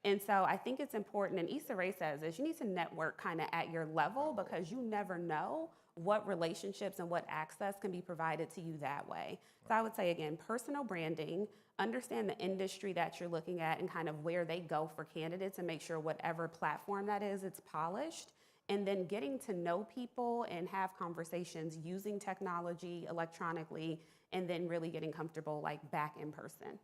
And so I think it's important, and Issa Rae says this, you need to network kind of at your level because you never know what relationships and what access can be provided to you that way. So I would say, again, personal branding, understand the industry that you're looking at and kind of where they go for candidates and make sure whatever platform that is, it's polished. And then getting to know people and have conversations using technology electronically, and then really getting comfortable like back in person.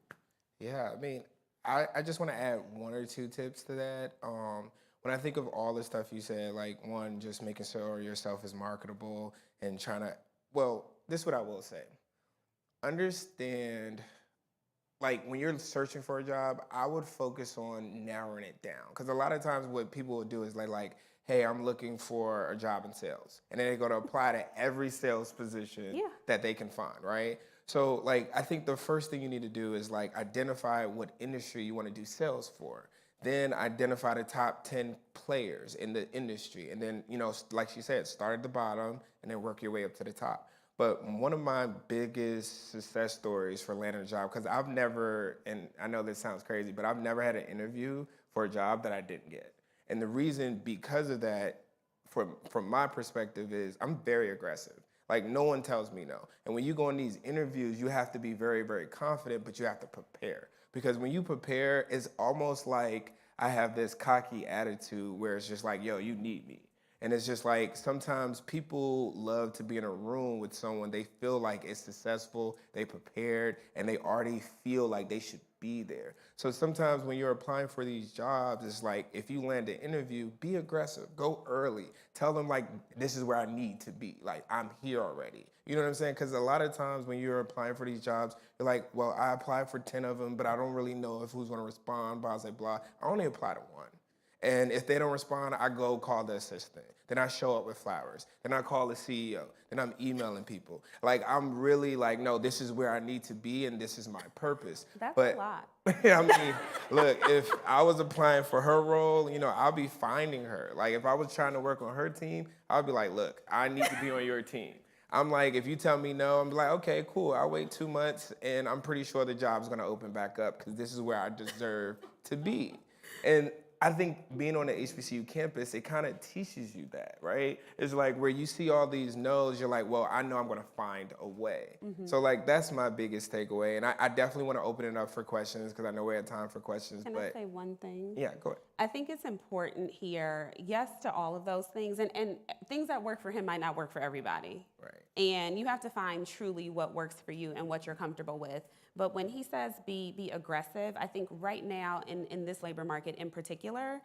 Yeah, I mean, I just want to add one or two tips to that. When I think of all the stuff you said, like one, just making sure yourself is marketable and trying to, well, this is what I will say. Understand, like when you're searching for a job, I would focus on narrowing it down. Because a lot of times what people will do is like, hey, I'm looking for a job in sales. And then they're going to apply to every sales position that they can find, right? So like, I think the first thing you need to do is like identify what industry you want to do sales for. Then identify the top 10 players in the industry. And then, you know, like she said, start at the bottom and then work your way up to the top. But one of my biggest success stories for landing a job, because I've never, and I know this sounds crazy, but I've never had an interview for a job that I didn't get. And the reason because of that, from my perspective, is I'm very aggressive. Like, no one tells me no. And when you go on these interviews, you have to be very, very confident, but you have to prepare. Because when you prepare, it's almost like I have this cocky attitude where it's just like, yo, you need me. And it's just like, sometimes people love to be in a room with someone they feel like is successful, they prepared, and they already feel like they should be there. So sometimes when you're applying for these jobs, it's like, if you land an interview, be aggressive, go early. Tell them like, this is where I need to be. Like, I'm here already. You know what I'm saying? Because a lot of times when you're applying for these jobs, you're like, well, I applied for 10 of them, but I don't really know if who's gonna respond, blah, blah, blah. I only apply to one. And if they don't respond, I go call the assistant. Then I show up with flowers. Then I call the CEO. Then I'm emailing people. Like, I'm really like, no, this is where I need to be and this is my purpose. That's a lot. I mean, look, if I was applying for her role, you know, I'll be finding her. Like, if I was trying to work on her team, I'll be like, look, I need to be on your team. I'm like, if you tell me no, I'm like, okay, cool. I'll wait 2 months and I'm pretty sure the job's gonna open back up because this is where I deserve to be. And I think being on the HBCU campus, it kind of teaches you that, right? It's like where you see all these no's, you're like, well, I know I'm going to find a way. Mm-hmm. So like, that's my biggest takeaway. And I definitely want to open it up for questions because I know we have time for questions. Can I say one thing? Yeah, go ahead. I think it's important here, yes, to all of those things. And things that work for him might not work for everybody. Right. And you have to find truly what works for you and what you're comfortable with. But when he says be aggressive, I think right now in this labor market in particular,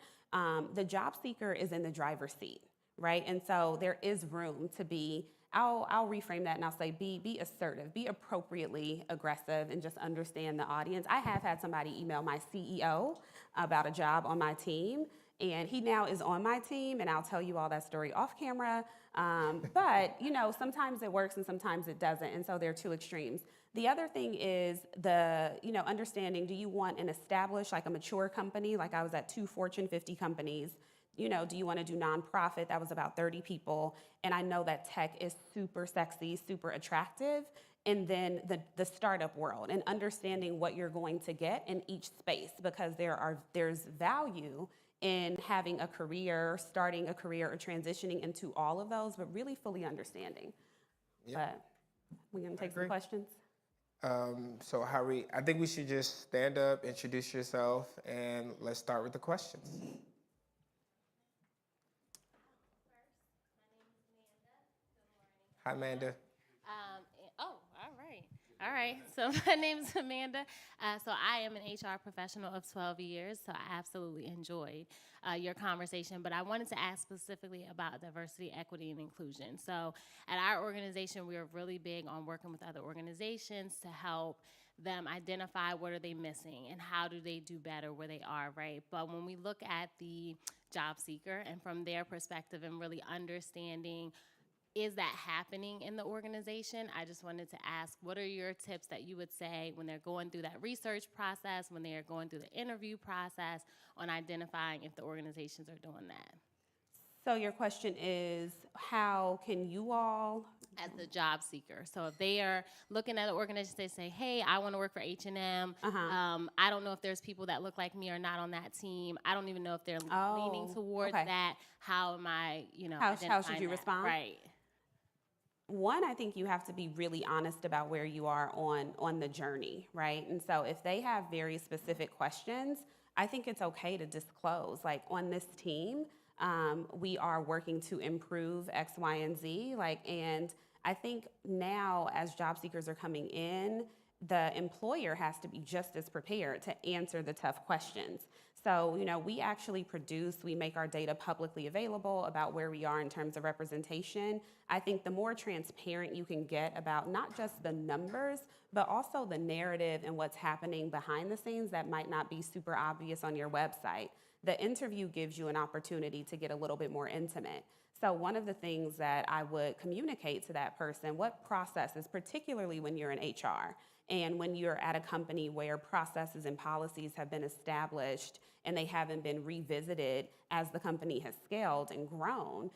the job seeker is in the driver's seat, right? And so there is room to be, I'll reframe that and I'll say be assertive, be appropriately aggressive, and just understand the audience. I have had somebody email my CEO about a job on my team, And he now is on my team, and I'll tell you all that story off camera. But, you know, sometimes it works and sometimes it doesn't, and so there are two extremes. The other thing is understanding, do you want an established, like a mature company? Like I was at 2 Fortune 50 companies. You know, do you want to do nonprofit? That was about 30 people. And I know that tech is super sexy, super attractive. And then the startup world and understanding what you're going to get in each space, because there's value in having a career, starting a career, or transitioning into all of those, but really fully understanding. Yep. But we're going to take some questions. So Harry, I think we should just stand up, introduce yourself, and let's start with the questions. Hi, Amanda. All right. So my name is Amanda. So I am an HR professional of 12 years. So I absolutely enjoyed your conversation. But I wanted to ask specifically about diversity, equity, and inclusion. So at our organization, we are really big on working with other organizations to help them identify what are they missing and how do they do better where they are, right? But when we look at the job seeker and from their perspective and really understanding, is that happening in the organization? I just wanted to ask, what are your tips that you would say when they're going through that research process, when they are going through the interview process, on identifying if the organizations are doing that? So your question is, how can you all? As the job seeker. So if they are looking at an organization, they say, hey, I want to work for H&M. I don't know if there's people that look like me or not on that team. I don't even know if they're leaning towards that. How am I, how should you respond? Right. One, I think you have to be really honest about where you are on the journey, right? And so if they have very specific questions, I think it's okay to disclose. Like on this team, we are working to improve X, Y, and Z. And I think now as job seekers are coming in, the employer has to be just as prepared to answer the tough questions. So, we actually we make our data publicly available about where we are in terms of representation. I think the more transparent you can get about not just the numbers, but also the narrative and what's happening behind the scenes that might not be super obvious on your website. The interview gives you an opportunity to get a little bit more intimate. So one of the things that I would communicate to that person, what processes, particularly when you're in HR, and when you're at a company where processes and policies have been established and they haven't been revisited as the company has scaled and grown,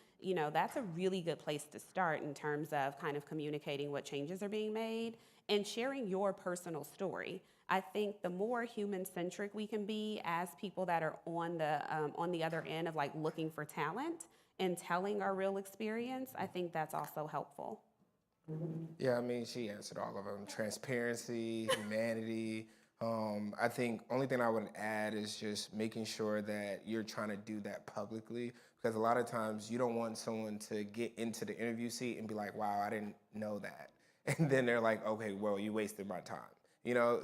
that's a really good place to start in terms of kind of communicating what changes are being made and sharing your personal story. I think the more human-centric we can be as people that are on the other end of looking for talent and telling our real experience, I think that's also helpful. Yeah, I mean, she answered all of them. Transparency, humanity. I think only thing I would add is just making sure that you're trying to do that publicly, because a lot of times you don't want someone to get into the interview seat and be like, wow, I didn't know that. And then they're like, okay, well, you wasted my time.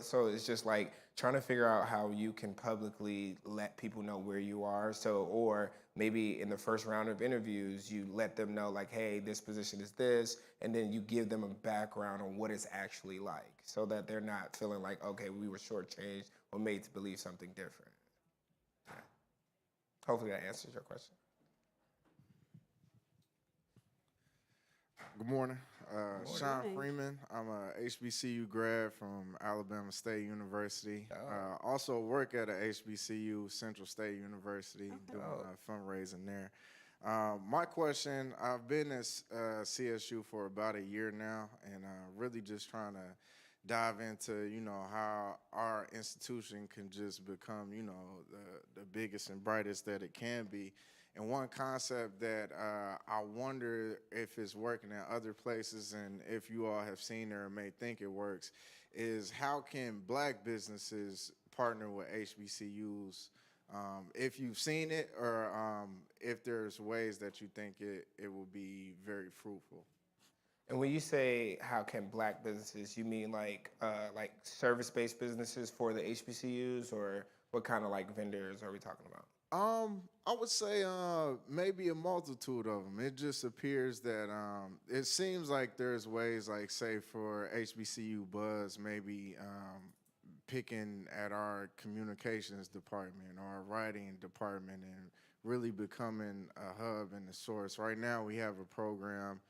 So it's just like trying to figure out how you can publicly let people know where you are. So, or maybe in the first round of interviews, you let them know like, hey, this position is this, and then you give them a background on what it's actually like so that they're not feeling like, okay, we were shortchanged or made to believe something different. Yeah. Hopefully that answers your question. Good morning. Sean Freeman. I'm a HBCU grad from Alabama State University. Also work at a HBCU, Central State University, doing fundraising there. My question, I've been at CSU for about a year now, and really just trying to dive into, how our institution can just become, the biggest and brightest that it can be. And one concept that I wonder if it's working in other places, and if you all have seen it or may think it works, is how can Black businesses partner with HBCUs? If you've seen it, or if there's ways that you think it will be very fruitful. And when you say how can Black businesses, you mean like service-based businesses for the HBCUs, or what kind of vendors are we talking about? I would say maybe a multitude of them. It just appears that it seems like there's ways, say for HBCU Buzz, maybe picking at our communications department or our writing department and really becoming a hub and a source. Right now we have a program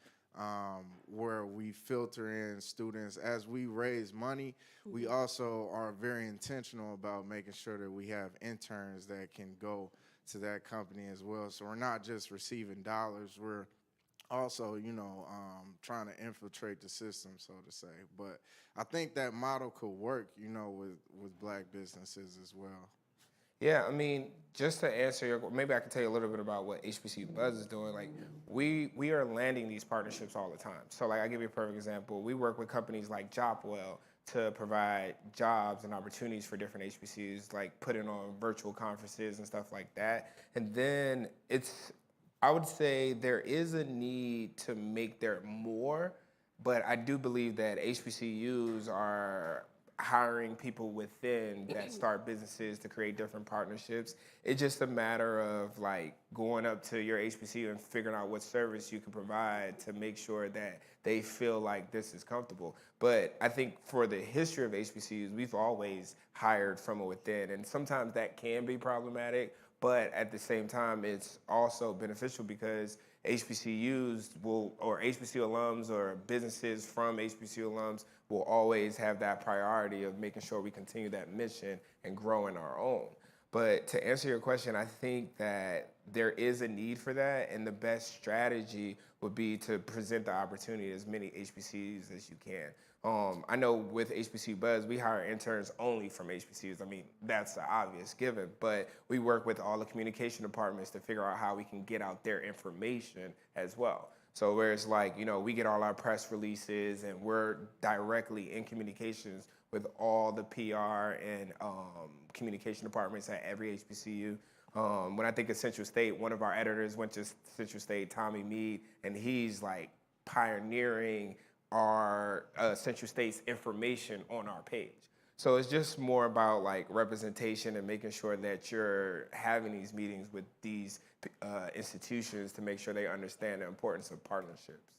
where we filter in students. As we raise money, we also are very intentional about making sure that we have interns that can go to that company as well. So we're not just receiving dollars, we're also, trying to infiltrate the system, so to say. But I think that model could work, with black businesses as well. Yeah, I mean, just to answer your, maybe I can tell you a little bit about what HBCU Buzz is doing. Like, we are landing these partnerships all the time. So, like, I'll give you a perfect example. We work with companies like Jopwell to provide jobs and opportunities for different HBCUs, like putting on virtual conferences and stuff like that. And then I would say there is a need to make there more, but I do believe that HBCUs are hiring people within that start businesses to create different partnerships. It's just a matter of like going up to your HBCU and figuring out what service you can provide to make sure that they feel like this is comfortable. But I think for the history of HBCUs, we've always hired from within, and sometimes that can be problematic, but at the same time, it's also beneficial because HBCUs or HBCU alums or businesses from HBCU alums will always have that priority of making sure we continue that mission and growing our own. But to answer your question, I think that there is a need for that, and the best strategy would be to present the opportunity to as many HBCUs as you can. I know with HBCU Buzz, we hire interns only from HBCUs. I mean, that's the obvious given, but we work with all the communication departments to figure out how we can get out their information as well. So where it's like, we get all our press releases and we're directly in communications with all the PR and communication departments at every HBCU. When I think of Central State, one of our editors went to Central State, Tommy Mead, and he's like pioneering our Central State's information on our page. So it's just more about like representation and making sure that you're having these meetings with these institutions to make sure they understand the importance of partnerships.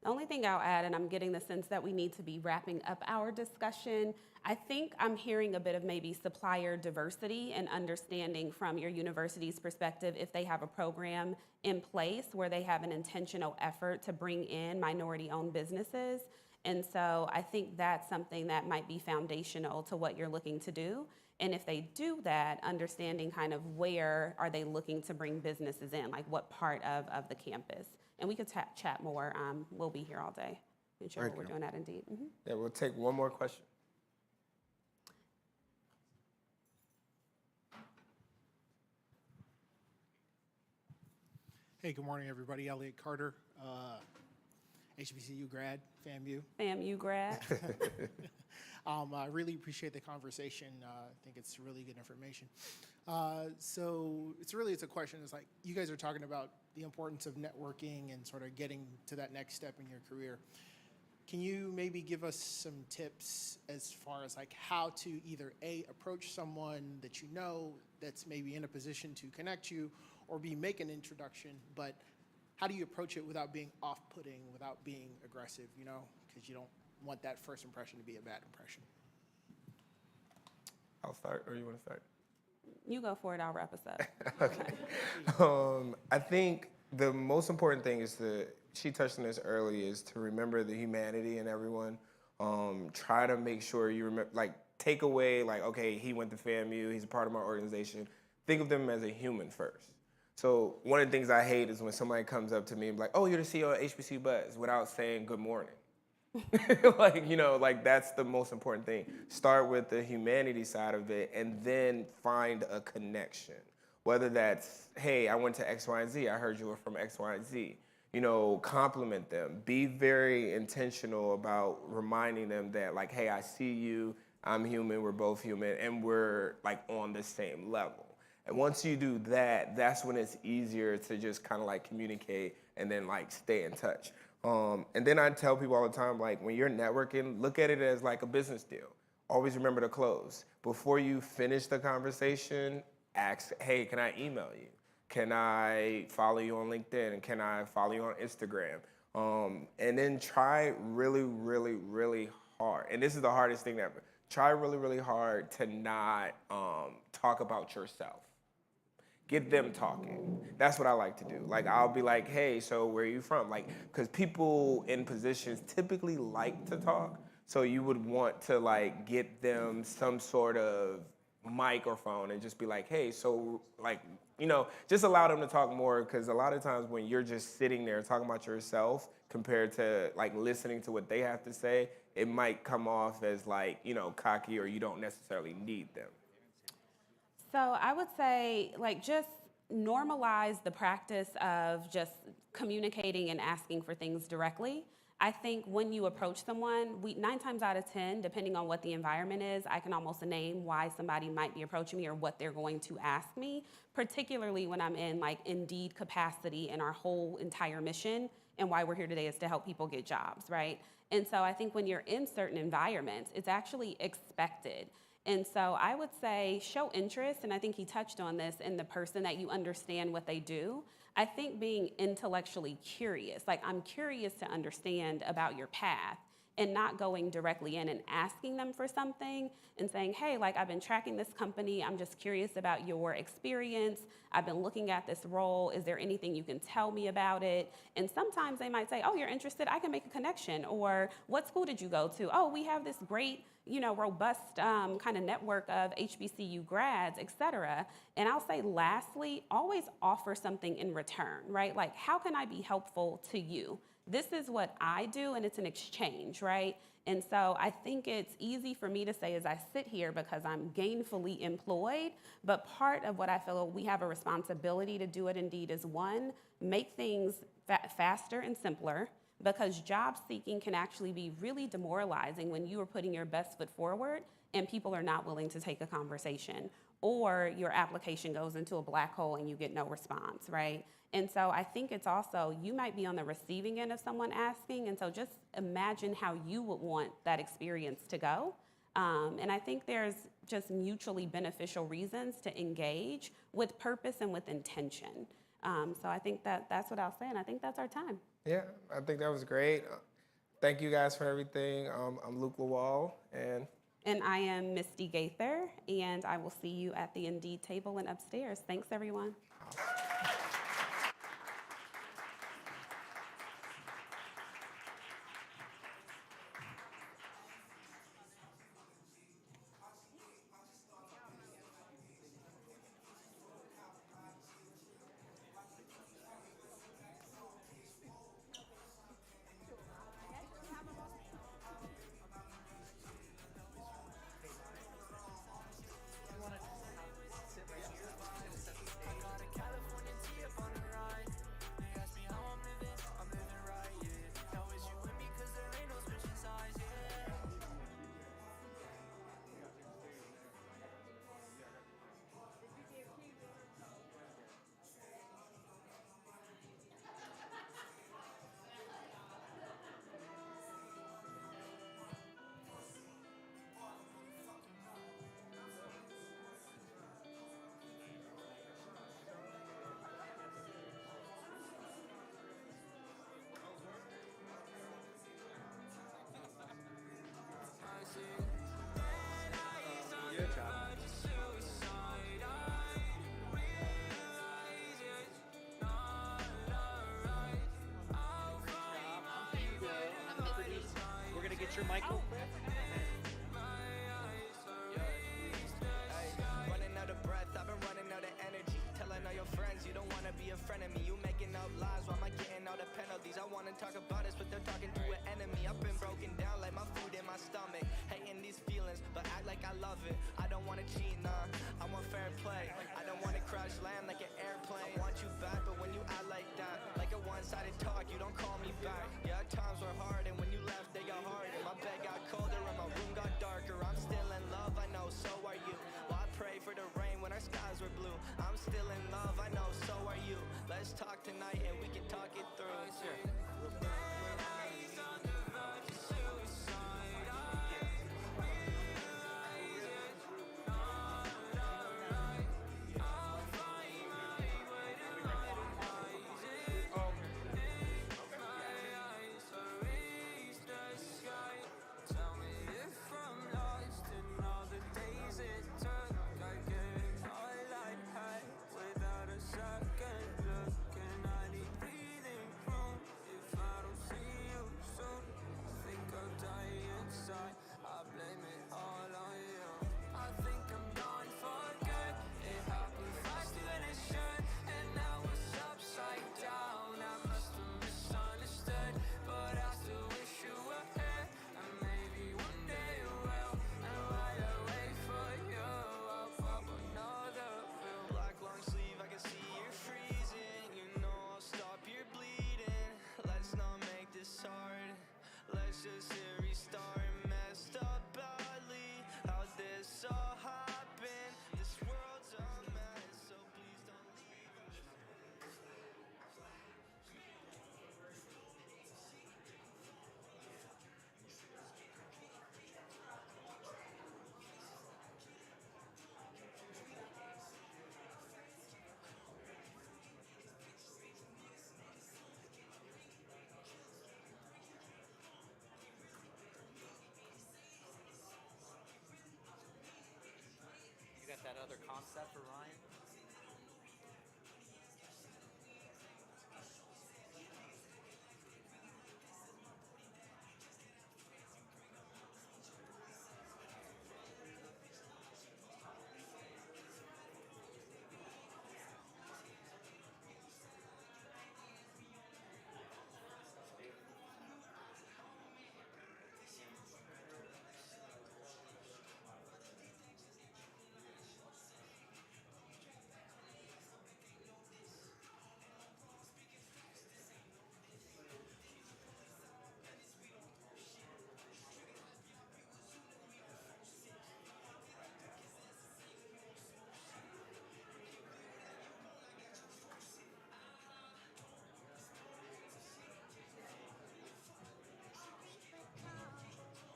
The only thing I'll add, and I'm getting the sense that we need to be wrapping up our discussion, I think I'm hearing a bit of maybe supplier diversity and understanding from your university's perspective if they have a program in place where they have an intentional effort to bring in minority-owned businesses. And so I think that's something that might be foundational to what you're looking to do. And if they do that, understanding kind of where are they looking to bring businesses in, like what part of the campus. And we could chat more. We'll be here all day. Ensure what we're doing that indeed. Mm-hmm. Yeah, we'll take one more question. Hey, good morning, everybody. Elliot Carter, HBCU grad, FAMU. FAMU grad. I really appreciate the conversation. I think it's really good information. So it's a question. It's like you guys are talking about the importance of networking and sort of getting to that next step in your career. Can you maybe give us some tips as far as like how to either A, approach someone that you know that's maybe in a position to connect you, or B, make an introduction, but how do you approach it without being off-putting, without being aggressive, because you don't want that first impression to be a bad impression? I'll start, or you want to start? You go for it, I'll wrap us up. Okay. I think the most important thing is she touched on this earlier, is to remember the humanity in everyone. Try to make sure you remember, like, take away, like, okay, he went to FAMU, he's a part of my organization. Think of them as a human first. So one of the things I hate is when somebody comes up to me and be like, oh, you're the CEO of HBC Buzz, without saying good morning. Like that's the most important thing. Start with the humanity side of it and then find a connection. Whether that's, hey, I went to X, Y, and Z. I heard you were from X, Y, and Z. Compliment them. Be very intentional about reminding them that, like, hey, I see you, I'm human, we're both human, and we're like on the same level. And once you do that, that's when it's easier to just kind of like communicate and then like stay in touch. And then I tell people all the time, like when you're networking, look at it as like a business deal. Always remember to close. Before you finish the conversation, ask, hey, can I email you? Can I follow you on LinkedIn? And can I follow you on Instagram? And then try really, really, really hard. And this is the hardest thing ever. Try really, really hard to not talk about yourself. get them talking. That's what I like to do. Like, I'll be like, hey, so where are you from? Like, because people in positions typically like to talk, so you would want to like get them some sort of microphone and just be like, hey, so like, just allow them to talk more, because a lot of times when you're just sitting there talking about yourself compared to like listening to what they have to say, it might come off as like, cocky, or you don't necessarily need them. So I would say, like, just normalize the practice of just communicating and asking for things directly. I think when you approach someone, 9 times out of 10, depending on what the environment is, I can almost name why somebody might be approaching me or what they're going to ask me, particularly when I'm in like Indeed capacity, and our whole entire mission and why we're here today is to help people get jobs, right? And so I think when you're in certain environments, it's actually expected. And so I would say show interest, and I think he touched on this, in the person, that you understand what they do. I think being intellectually curious, like I'm curious to understand about your path, and not going directly in and asking them for something and saying, hey, like I've been tracking this company, I'm just curious about your experience, I've been looking at this role, is there anything you can tell me about it? And sometimes they might say, oh, you're interested, I can make a connection. Or what school did you go to? Oh, we have this great, robust kind of network of HBCU grads, et cetera. And I'll say lastly, always offer something in return, right? Like, how can I be helpful to you? This is what I do, and it's an exchange, right? And so I think it's easy for me to say as I sit here because I'm gainfully employed, but part of what I feel we have a responsibility to do at Indeed is, one, make things faster and simpler, because job seeking can actually be really demoralizing when you are putting your best foot forward and people are not willing to take a conversation, or your application goes into a black hole and you get no response, right? And so I think it's also, you might be on the receiving end of someone asking, and so just imagine how you would want that experience to go. And I think there's just mutually beneficial reasons to engage with purpose and with intention. So I think that's what I'll say, and I think that's our time. Yeah, I think that was great. Thank you guys for everything. I'm Luke Lawal, And I am Misty Gaither, and I will see you at the Indeed table and upstairs. Thanks, everyone. We're gonna get your mic. Running out of breath, I've been running out of energy. Telling all your friends you don't wanna be a friend of me. You making up lies, why am I getting all the penalties? I wanna talk about this, but they're talking to an enemy. I've been broken down like my food in my stomach. Hating these feelings, but act like I love it. I don't wanna cheat, nah, I want fair play. I don't wanna crash land like an airplane. I want you back, but when you act like that, like a one-sided talk, you don't call me back. Yeah, times were hard, and when you left, they got harder. My bed got colder and my room got darker. I'm still in love, I know, so are you. Well, I pray for the rain when our skies were blue. I'm still in love, I know, so are you. Let's talk tonight and we can talk it through. Without unnecessary, starting messed up badly. How this all happened? This world's a mess, so please don't leave us. You got that other concept for Ryan?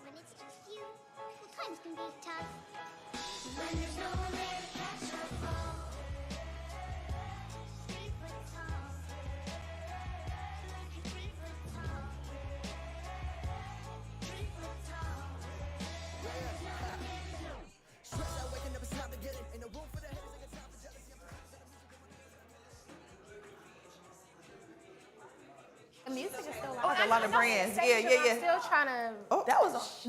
When it's just you, well, times can be tough. When there's no one there to catch your fall. 3 foot tall. Like you're 3 foot tall. 3 foot tall. When there's no one there to know. Stress out, waking up, it's time to get it. Ain't no room for the haters, ain't got time for jealousy. The music is still Oh, loud. a lot of brands. Yeah. I'm still trying to. Oh, that was.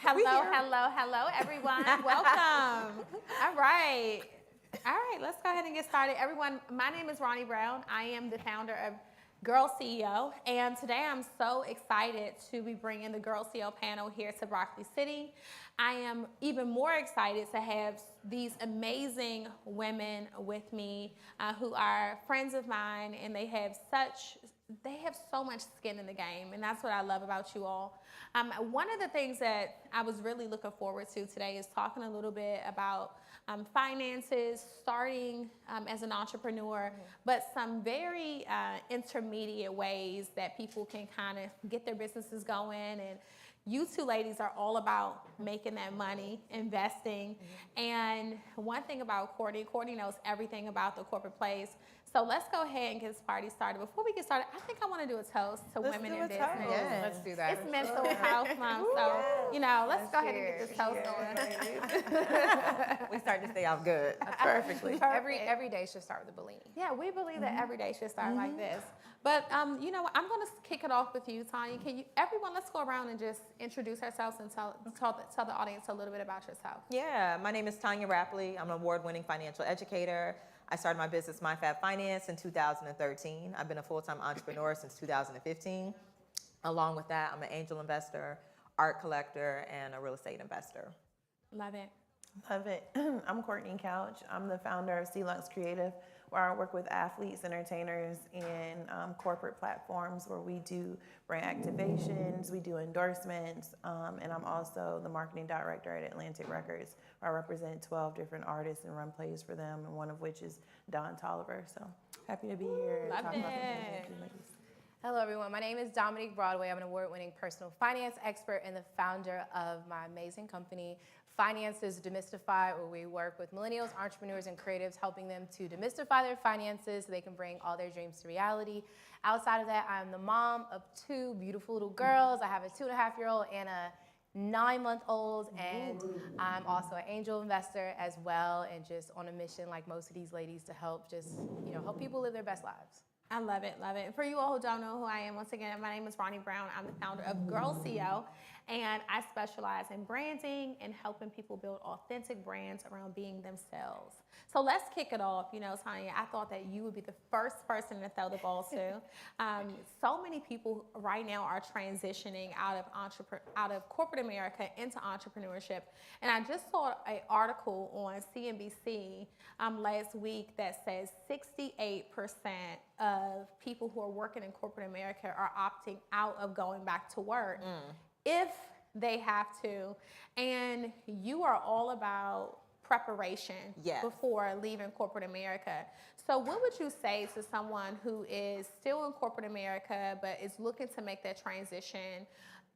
Hello, everyone. Welcome. All right, let's go ahead and get started. Everyone, my name is Ronnie Brown. I am the founder of Girl CEO, and today I'm so excited to be bringing the Girl CEO panel here to Broccoli City. I am even more excited to have these amazing women with me who are friends of mine, and they have so much skin in the game, and that's what I love about you all. One of the things that I was really looking forward to today is talking a little bit about finances, starting as an entrepreneur, but some very intermediate ways that people can kind of get their businesses going. And you two ladies are all about making that money, investing. And one thing about Courtney knows everything about the corporate place. So let's go ahead and get this party started. Before we get started, I think I want to do a toast to women in business. Yes. Let's do that. It's Mental Health Month, so let's go ahead and get this toast on. We start to stay out good. Perfectly. Every day should start with a bellini. Yeah, we believe that every day should start like this. But I'm going to kick it off with you, Tanya. Everyone, let's go around and just introduce ourselves and tell the audience a little bit about yourself. Yeah, my name is Tanya Rapley. I'm an award-winning financial educator. I started my business, MyFab Finance, in 2013. I've been a full-time entrepreneur since 2015. Along with that, I'm an angel investor, art collector, and a real estate investor. Love it. Love it. I'm Courtney Couch. I'm the founder of C-Lux Creative, where I work with athletes, entertainers, and corporate platforms where we do brand activations, we do endorsements, and I'm also the marketing director at Atlantic Records, where I represent 12 different artists and run plays for them, and one of which is Don Tolliver. So happy to be here. Love it. Hello, everyone. My name is Dominique Broadway. I'm an award-winning personal finance expert and the founder of my amazing company, Finances Demystified, where we work with millennials, entrepreneurs, and creatives, helping them to demystify their finances so they can bring all their dreams to reality. Outside of that, I'm the mom of 2 beautiful little girls. I have a 2.5-year-old and a 9-month-old, and I'm also an angel investor as well, and just on a mission like most of these ladies to help help people live their best lives. I love it, love it. For you all who don't know who I am, once again, my name is Ronnie Brown. I'm the founder of Girl CEO, and I specialize in branding and helping people build authentic brands around being themselves. So let's kick it off. Tanya, I thought that you would be the first person to throw the ball to. So many people right now are transitioning out of corporate America into entrepreneurship. And I just saw an article on CNBC last week that says 68% of people who are working in corporate America are opting out of going back to work if they have to. And you are all about preparation before leaving corporate America. So what would you say to someone who is still in corporate America but is looking to make that transition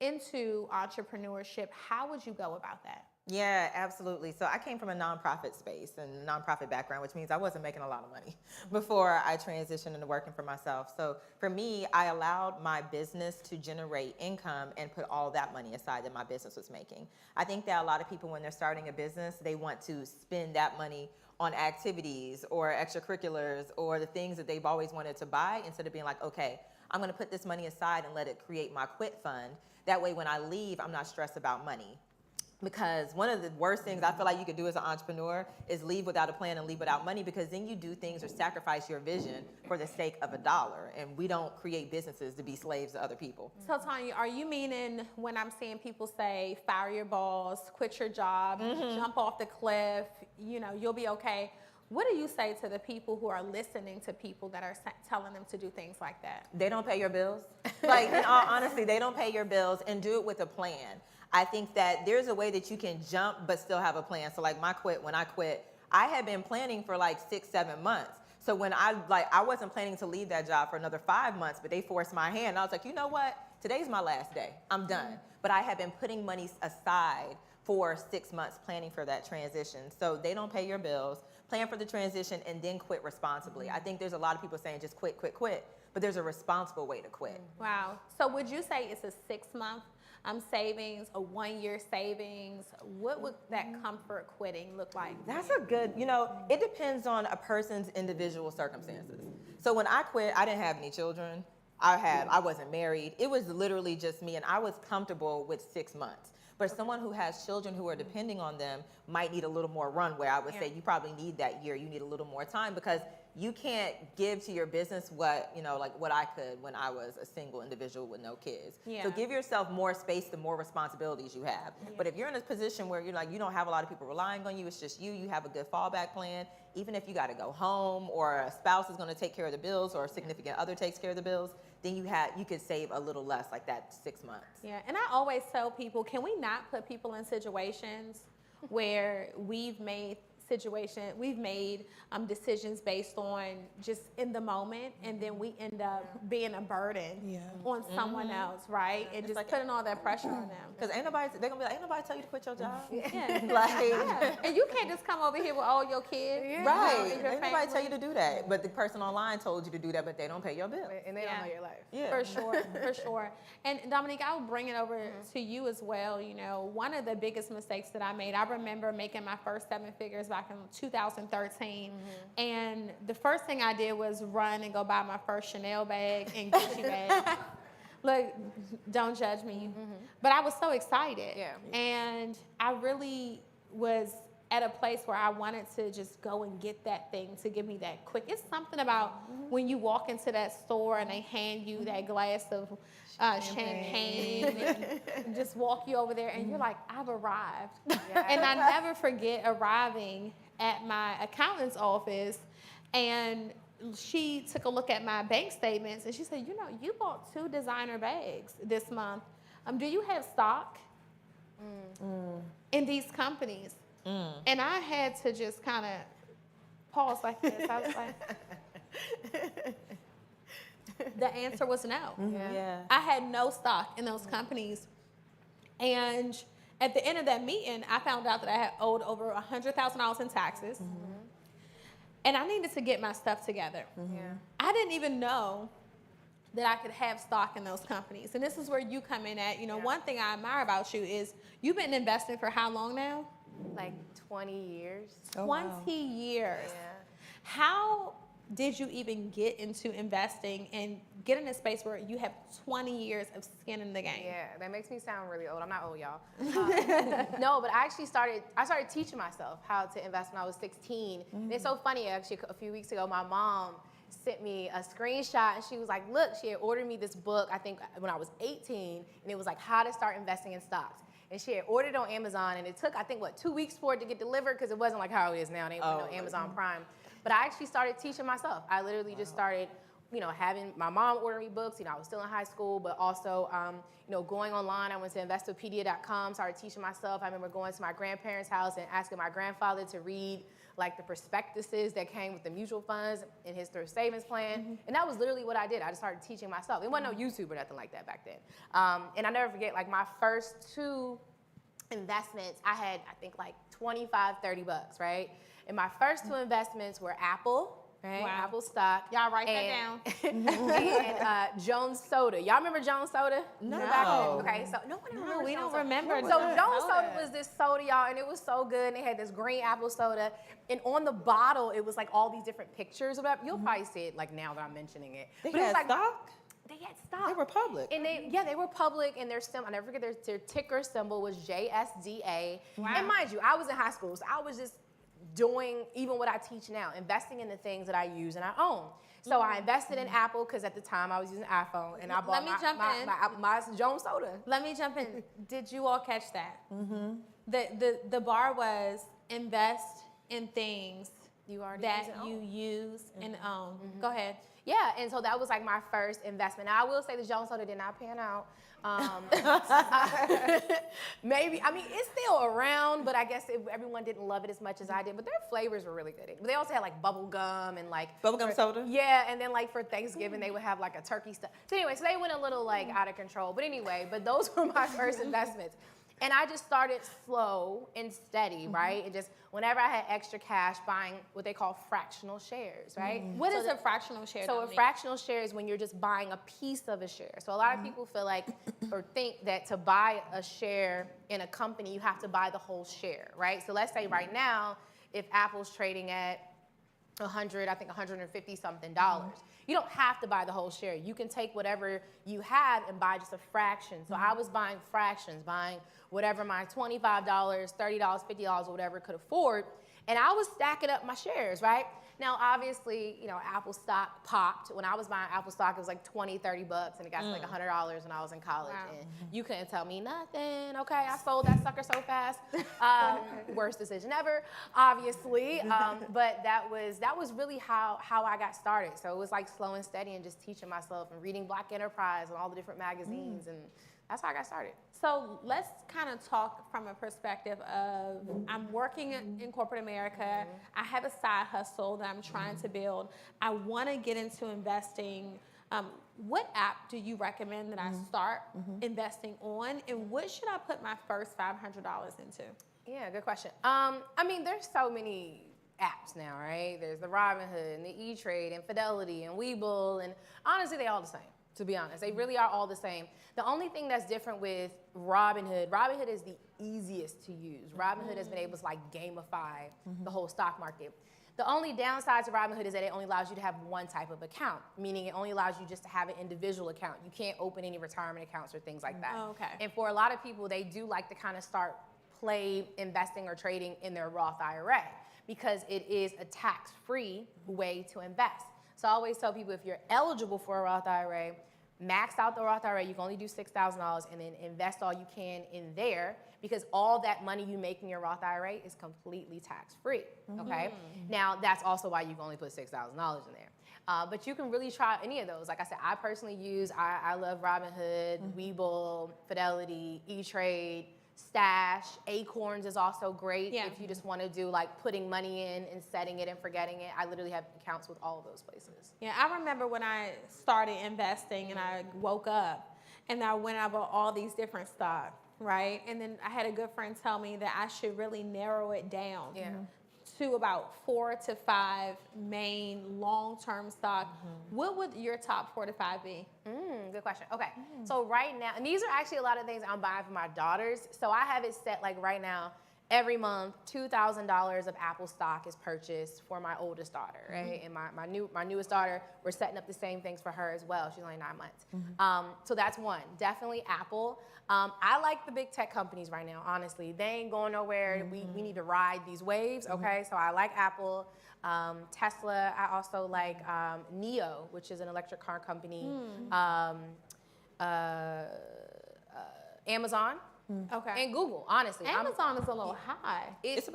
into entrepreneurship? How would you go about that? Yeah, absolutely. So I came from a nonprofit space and nonprofit background, which means I wasn't making a lot of money before I transitioned into working for myself. So for me, I allowed my business to generate income and put all that money aside that my business was making. I think that a lot of people, when they're starting a business, they want to spend that money on activities or extracurriculars or the things that they've always wanted to buy, instead of being like, okay, I'm going to put this money aside and let it create my quit fund. That way, when I leave, I'm not stressed about money. Because one of the worst things I feel like you could do as an entrepreneur is leave without a plan and leave without money, because then you do things or sacrifice your vision for the sake of $1. And we don't create businesses to be slaves to other people. So Tanya, are you meaning when I'm seeing people say, fire your boss, quit your job, jump off the cliff, you know, you'll be okay? What do you say to the people who are listening to people that are telling them to do things like that? They don't pay your bills. Like, in all honesty, they don't pay your bills, and do it with a plan. I think that there's a way that you can jump but still have a plan. So like when I quit, I had been planning for like 6-7 months. So when I wasn't planning to leave that job for another 5 months, but they forced my hand. I was like, you know what? Today's my last day. I'm done. But I had been putting money aside for 6 months planning for that transition. So they don't pay your bills, plan for the transition, and then quit responsibly. I think there's a lot of people saying just quit, but there's a responsible way to quit. Wow. So would you say it's a 6-month savings, a 1-year savings? What would that comfort quitting look like? That's a good, it depends on a person's individual circumstances. So when I quit, I didn't have any children. I wasn't married. It was literally just me, and I was comfortable with 6 months. But someone who has children who are depending on them might need a little more runway. I would say you probably need that year. You need a little more time, because you can't give to your business what I could when I was a single individual with no kids. Yeah. So give yourself more space, the more responsibilities you have. Yeah. But if you're in a position where you don't have a lot of people relying on you, it's just you have a good fallback plan. Even if you got to go home, or a spouse is going to take care of the bills, or a significant other takes care of the bills, then you could save a little less, like that 6 months. Yeah, and I always tell people, can we not put people in situations where we've made decisions based on just in the moment, and then we end up being a burden on someone else, right? And just putting all that pressure on them. Because they're gonna be like, ain't nobody tell you to quit your job. And you can't just come over here with all your kids. Right. Ain't nobody tell you to do that. But the person online told you to do that, but they don't pay your bill. And they don't know your life. Yeah. For sure, for sure. And Dominique, I'll bring it over to you as well. One of the biggest mistakes that I made, I remember making my first 7 figures back in 2013. And the first thing I did was run and go buy my first Chanel bag and Gucci bag. Look, don't judge me. But I was so excited. Yeah. And I really was at a place where I wanted to just go and get that thing to give me that quick. It's something about when you walk into that store and they hand you that glass of champagne and just walk you over there, and you're like, I've arrived. And I never forget arriving at my accountant's office, and she took a look at my bank statements, and she said, you bought 2 designer bags this month. Do you have stock in these companies? And I had to just kind of pause like this. I was like, the answer was no. Yeah. I had no stock in those companies. And at the end of that meeting, I found out that I had owed over $100,000 in taxes. And I needed to get my stuff together. I didn't even know that I could have stock in those companies. And this is where you come in at. One thing I admire about you is you've been investing for how long now? Like 20 years. 20 years. Yeah. How did you even get into investing and get in a space where you have 20 years of skin in the game? Yeah, that makes me sound really old. I'm not old, y'all. No, but I started teaching myself how to invest when I was 16. And it's so funny, actually, a few weeks ago, my mom sent me a screenshot, and she was like, look, she had ordered me this book, I think when I was 18, and it was like how to start investing in stocks. And she had ordered it on Amazon, and it took, I think, 2 weeks for it to get delivered, because it wasn't like how it is now. They ain't no Amazon Prime. But I actually started teaching myself. I literally just started having my mom order me books. I was still in high school, but also, going online. I went to investopedia.com, started teaching myself. I remember going to my grandparents' house and asking my grandfather to read like the prospectuses that came with the mutual funds in his thrift savings plan. And that was literally what I did. I just started teaching myself. There wasn't no YouTube or nothing like that back then. And I never forget, like my first 2 investments, I had, I think like 25, 30 bucks, right? And my first 2 investments were Apple, right? Wow. Apple stock. Y'all write that down. and Jones Soda. Y'all remember Jones Soda? No. Okay, so no one remembers we Jones don't Soda. remember So Jones Jones Soda. Soda was this soda, y'all, and it was so good. And they had this green apple soda. And on the bottle, it was like all these different pictures or whatever. You'll probably see it like now that I'm mentioning it. They But it was had like, stock? They had stock. They were public. And they were public, and their symbol, I never forget, their ticker symbol was JSDA. Wow. And mind you, I was in high school, so I was just doing even what I teach now, investing in the things that I use and I own. So I invested in Apple because at the time I was using iPhone, and I bought my Jones Soda. Let me jump in. Did you all catch that? The bar was invest in things that you use and own. Go ahead. Yeah, and so that was like my first investment. Now I will say the Jones Soda did not pan out. Maybe, I mean, it's still around, but I guess everyone didn't love it as much as I did. But their flavors were really good. But they also had like bubble gum and like bubblegum soda. Yeah, and then like for Thanksgiving they would have like a turkey stuff. So anyway, so they went a little like out of control. But anyway, those were my first investments. And I just started slow and steady, right? And just whenever I had extra cash, buying what they call fractional shares, right? What is a fractional share? So a Dominique? fractional share is when you're just buying a piece of a share. So a lot of people feel like or think that to buy a share in a company, you have to buy the whole share, right? So let's say right now, if Apple's trading at 100, I think 150 something dollars. You don't have to buy the whole share. You can take whatever you have and buy just a fraction. So I was buying fractions, buying whatever my $25, $30, $50 or whatever could afford. And I was stacking up my shares, right? Now, obviously, Apple stock popped. When I was buying Apple stock, it was like 20, 30 bucks, and it got to like $100 when I was in college. Wow. And you couldn't tell me nothing. Okay, I sold that sucker so fast. Worst decision ever, obviously. But that was really how I got started. So it was like slow and steady and just teaching myself and reading Black Enterprise and all the different magazines. And that's how I got started. So let's kind of talk from a perspective of I'm working in corporate America. I have a side hustle that I'm trying to build. I want to get into investing. What app do you recommend that I start investing on? And what should I put my first $500 into? Yeah, good question. I mean, there's so many apps now, right? There's the Robinhood and the E-Trade and Fidelity and Webull, and honestly, they all the same. To be honest, they really are all the same. The only thing that's different with Robinhood is the easiest to use. Robinhood has been able to like gamify the whole stock market. The only downside to Robinhood is that it only allows you to have one type of account, meaning it only allows you just to have an individual account. You can't open any retirement accounts or things like that. Oh, okay. And for a lot of people, they do like to kind of play investing or trading in their Roth IRA because it is a tax-free way to invest. So I always tell people if you're eligible for a Roth IRA, max out the Roth IRA, you can only do $6,000 and then invest all you can in there because all that money you make in your Roth IRA is completely tax-free, okay? Now, that's also why you can only put $6,000 in there. But you can really try any of those. Like I said, I personally I love Robinhood, Webull, Fidelity, E-Trade, Stash. Acorns is also great if you just want to do like putting money in and setting it and forgetting it. I literally have accounts with all of those places. Yeah, I remember when I started investing and I woke up and I went over all these different stocks, right? And then I had a good friend tell me that I should really narrow it down to about 4 to 5 main long-term stocks. What would your top 4 to 5 be? Good question. Okay, so right now, and these are actually a lot of things I'm buying for my daughters. So I have it set like right now, every month, $2,000 of Apple stock is purchased for my oldest daughter, right? And my newest daughter, we're setting up the same things for her as well. She's only 9 months. So that's one, definitely Apple. I like the big tech companies right now, honestly. They ain't going nowhere. We need to ride these waves, okay? So I like Apple, Tesla. I also like NIO, which is an electric car company. Amazon. Okay. And Google, honestly. Amazon is a little high. It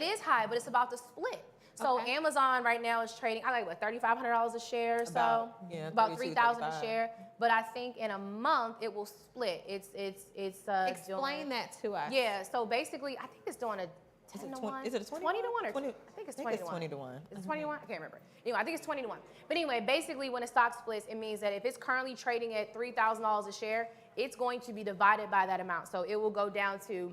is high, but it's about the split. So Okay. Amazon right now is trading, I like what, $3,500 a share or so? About 32, $3,000 a 35. share. But I think in a month it will split. Explain that to us. Yeah, so basically I think it's doing a 10 to 1. Is it a 20 to 1 or 20? I think it's 20 to 1. 20 to 1. Is it 20 to 1? I can't remember. Anyway, I think it's 20 to 1. But anyway, basically when a stock splits, it means that if it's currently trading at $3,000 a share, it's going to be divided by that amount. So it will go down to,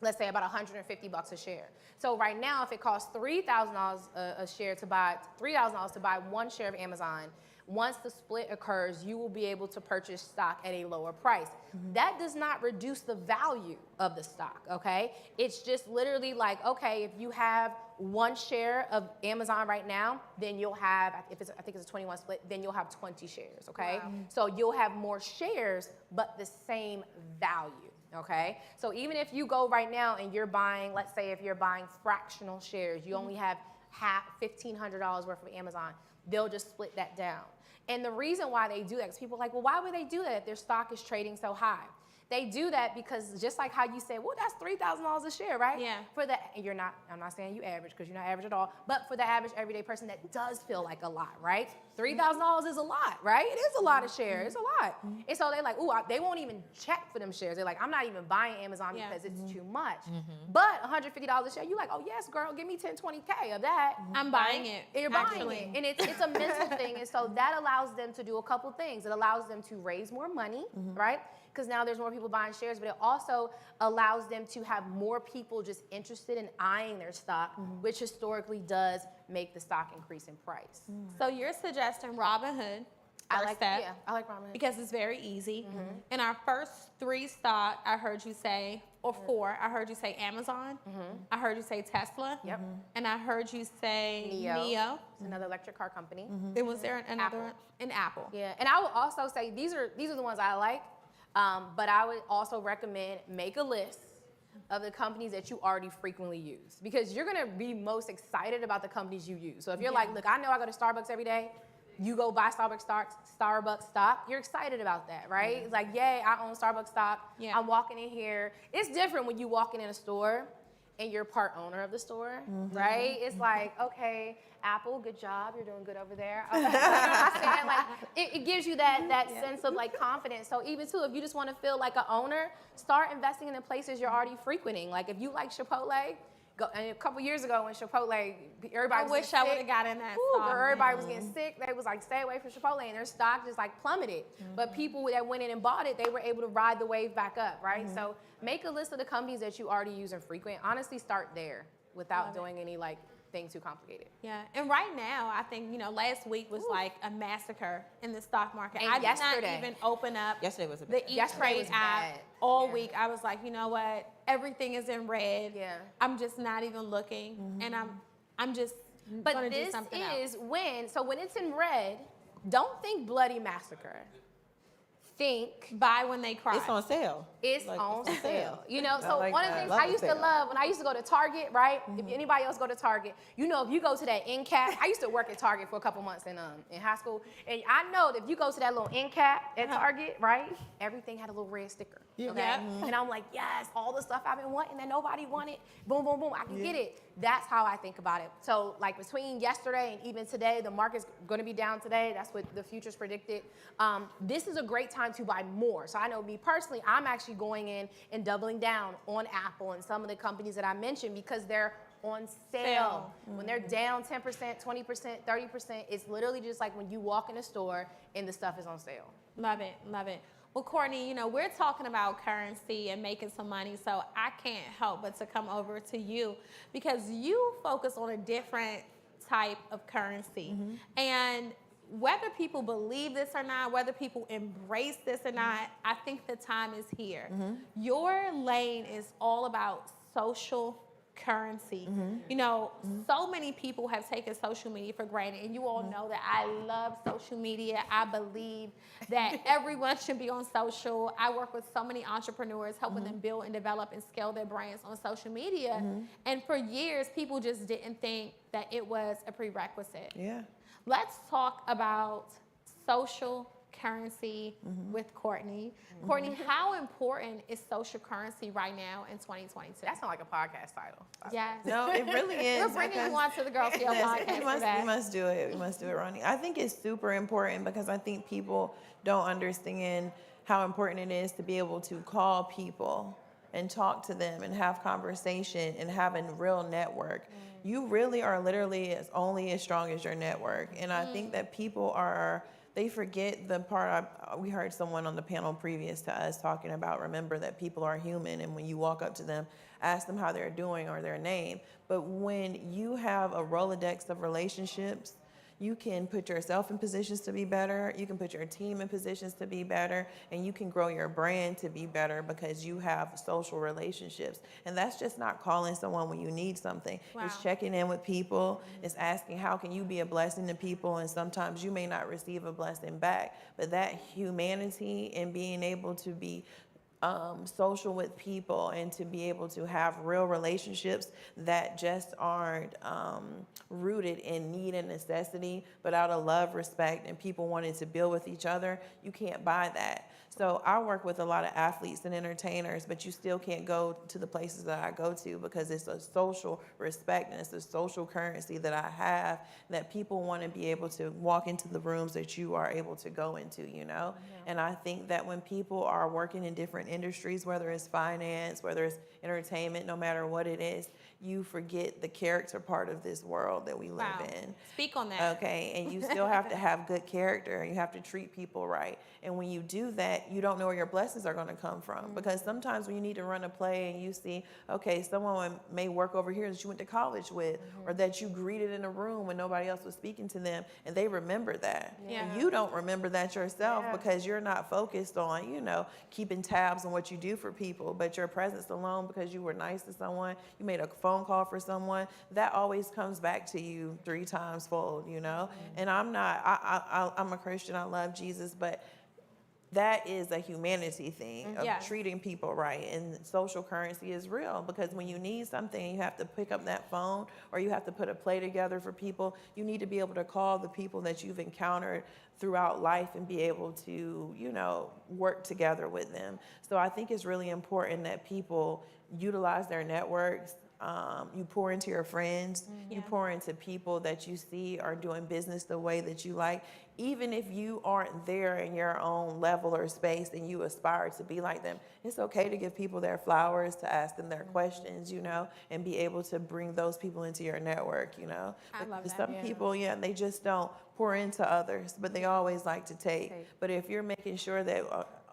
let's say, about $150 a share. So right now, if it costs $3,000 a share to buy, $3,000 to buy one share of Amazon, once the split occurs, you will be able to purchase stock at a lower price. That does not reduce the value of the stock, okay? It's just literally like, okay, if you have one share of Amazon right now, then you'll have, I think it's a 21 split, then you'll have 20 shares, okay? Wow. So you'll have more shares, but the same value. Okay, so even if you go right now and you're buying, let's say if you're buying fractional shares, you only have $1,500 worth of Amazon, they'll just split that down. And the reason why they do that is people are like, well, why would they do that if their stock is trading so high? They do that because just like how you said, well, that's $3,000 a share, right? Yeah. I'm not saying you average because you're not average at all, but for the average everyday person, that does feel like a lot, right? $3,000 is a lot, right? It is a lot of shares, it's a lot. And so they're like, ooh, they won't even check for them shares. They're like, I'm not even buying Amazon because it's too much. But $150 a share, you're like, oh yes, girl, give me 10, 20K of that. I'm buying it. And you're buying it. And it's a mental thing. And so that allows them to do a couple things. It allows them to raise more money, right? Because now there's more people buying shares, but it also allows them to have more people just interested in eyeing their stock, which historically does make the stock increase in price. So you're suggesting Robinhood. I like that. Yeah, I like Robinhood. Because it's very easy. In our first 3 stock, I heard you say, or 4, I heard you say Amazon. I heard you say Tesla. Yep. And I heard you say NIO. It's another electric car company. Then was there another one? And Apple. Yeah, and I would also say these are the ones I like, but I would also recommend make a list of the companies that you already frequently use, because you're gonna be most excited about the companies you use. So if you're like, look, I know I go to Starbucks every day, you go buy Starbucks stock, you're excited about that, right? It's like, yay, I own Starbucks stock. Yeah. I'm walking in here. It's different when you walking in a store and you're part owner of the store, right? It's like, okay, Apple, good job, you're doing good over there. Okay. You know what I'm saying? Like, it gives you that sense of like confidence. So even too, if you just want to feel like an owner, start investing in the places you're already frequenting. Like if you like Chipotle, and a couple years ago when Chipotle, everybody was wish I would have got in that stock. Everybody was getting sick. They was like, stay away from Chipotle, and their stock just like plummeted. But people that went in and bought it, they were able to ride the wave back up, right? So make a list of the companies that you already use and frequent. Honestly, start there without doing any like thing too complicated. Yeah, and right now, I think, last week was like a massacre in the stock market. And I did yesterday. not even open up Yesterday was a the bad. Yesterday E-Trade was app bad. all week. I was like, you know what? Everything is in red. Yeah. I'm just not even looking, and I'm just But gonna do this something is else. when it's in red, don't think bloody massacre. Think buy when they cry. It's on sale. It's Like, on it's on sale. sale. So like one of the that. things Love I the used to sale. love when I used to go to Target, right? If anybody else go to Target, if you go to that end cap, I used to work at Target for a couple months in high school, and I know that if you go to that little end cap at Target, right, everything had a little red sticker. Yeah. Okay? Yep. And I'm like, yes, all the stuff I've been wanting that nobody wanted, boom, boom, boom, I can get it. That's how I think about it. So like between yesterday and even today, the market's going to be down today. That's what the futures predicted. This is a great time to buy more. So I know me personally, I'm actually going in and doubling down on Apple and some of the companies that I mentioned because they're on sale. When they're down 10%, 20%, 30%, it's literally just like when you walk in a store and the stuff is on sale. Love it, love it. Well, Courtney, we're talking about currency and making some money, so I can't help but to come over to you because you focus on a different type of currency. And whether people believe this or not, whether people embrace this or not, I think the time is here. Your lane is all about social currency. So many people have taken social media for granted, and you all know that I love social media. I believe that everyone should be on social. I work with so many entrepreneurs, helping them build and develop and scale their brands on social media. And for years, people just didn't think that it was a prerequisite. Yeah. Let's talk about social currency with Courtney. Courtney, how important is social currency right now in 2022? That sounds like a podcast title. Yes. No, it really is. We're bringing you on to the Girl CEO podcast for that. We must do it. We must do it, Ronnie. I think it's super important because I think people don't understand how important it is to be able to call people and talk to them and have conversation and have a real network. You really are literally only as strong as your network. And I think that people they forget the part, we heard someone on the panel previous to us talking about, remember that people are human, and when you walk up to them, ask them how they're doing or their name. But when you have a Rolodex of relationships, you can put yourself in positions to be better, you can put your team in positions to be better, and you can grow your brand to be better because you have social relationships. And that's just not calling someone when you need something. Wow. It's checking in with people, it's asking how can you be a blessing to people, and sometimes you may not receive a blessing back. But that humanity and being able to be social with people and to be able to have real relationships that just aren't rooted in need and necessity, but out of love, respect, and people wanting to build with each other, you can't buy that. So I work with a lot of athletes and entertainers, but you still can't go to the places that I go to because it's a social respect and it's a social currency that I have that people want to be able to walk into the rooms that you are able to go into, you know? Yeah. And I think that when people are working in different industries, whether it's finance, whether it's entertainment, no matter what it is, you forget the character part of this world that we live in. Speak on that. Okay, and you still have to have good character. You have to treat people right. And when you do that, you don't know where your blessings are going to come from. Because sometimes when you need to run a play and you see, okay, someone may work over here that you went to college with, or that you greeted in a room when nobody else was speaking to them, and they remember that. Yeah. And you don't remember that yourself because you're not focused on, you know, keeping tabs on what you do for people, but your presence alone because you were nice to someone, you made a phone call for someone, that always comes back to you 3 times fold, you know? And I'm a Christian, I love Jesus, but that is a humanity thing of treating people right. And social currency is real because when you need something, you have to pick up that phone or you have to put a play together for people. You need to be able to call the people that you've encountered throughout life and be able to, you know, work together with them. So I think it's really important that people utilize their networks. You pour into your friends, you pour into people that you see are doing business the way that you like. Even if you aren't there in your own level or space and you aspire to be like them, it's okay to give people their flowers, to ask them their questions, you know, and be able to bring those people into your network, you know. I love that. Some people, they just don't pour into others, but they always like to take. But if you're making sure that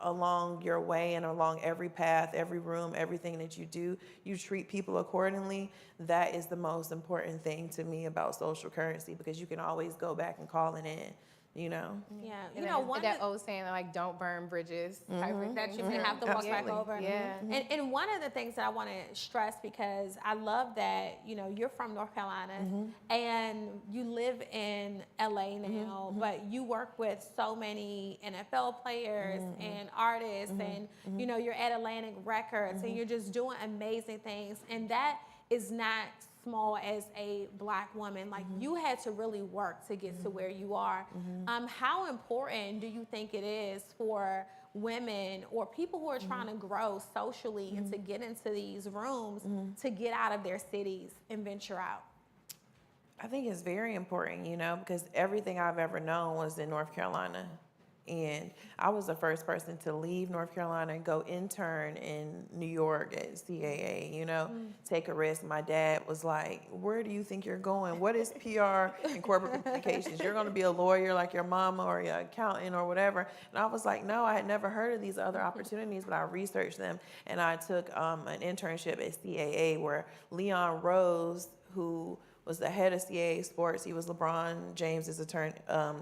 along your way and along every path, every room, everything that you do, you treat people accordingly, that is the most important thing to me about social currency because you can always go back and call it in. You know? Yeah. You know, that old saying, like, don't burn bridges. That you may have to walk back over. Yeah. And one of the things that I want to stress, because I love that, you know, you're from North Carolina and you live in LA now, but you work with so many NFL players and artists and, you know, you're at Atlantic Records and you're just doing amazing things. And that is not small as a Black woman. Like you had to really work to get to where you are. How important do you think it is for women or people who are trying to grow socially and to get into these rooms to get out of their cities and venture out? I think it's very important, you know, because everything I've ever known was in North Carolina. And I was the first person to leave North Carolina and go intern in New York at CAA, you know, take a risk. My dad was like, where do you think you're going? What is PR and corporate communications? You're going to be a lawyer like your mama or your accountant or whatever. And I was like, no, I had never heard of these other opportunities, but I researched them. And I took an internship at CAA where Leon Rose, who was the head of CAA Sports. He was LeBron James's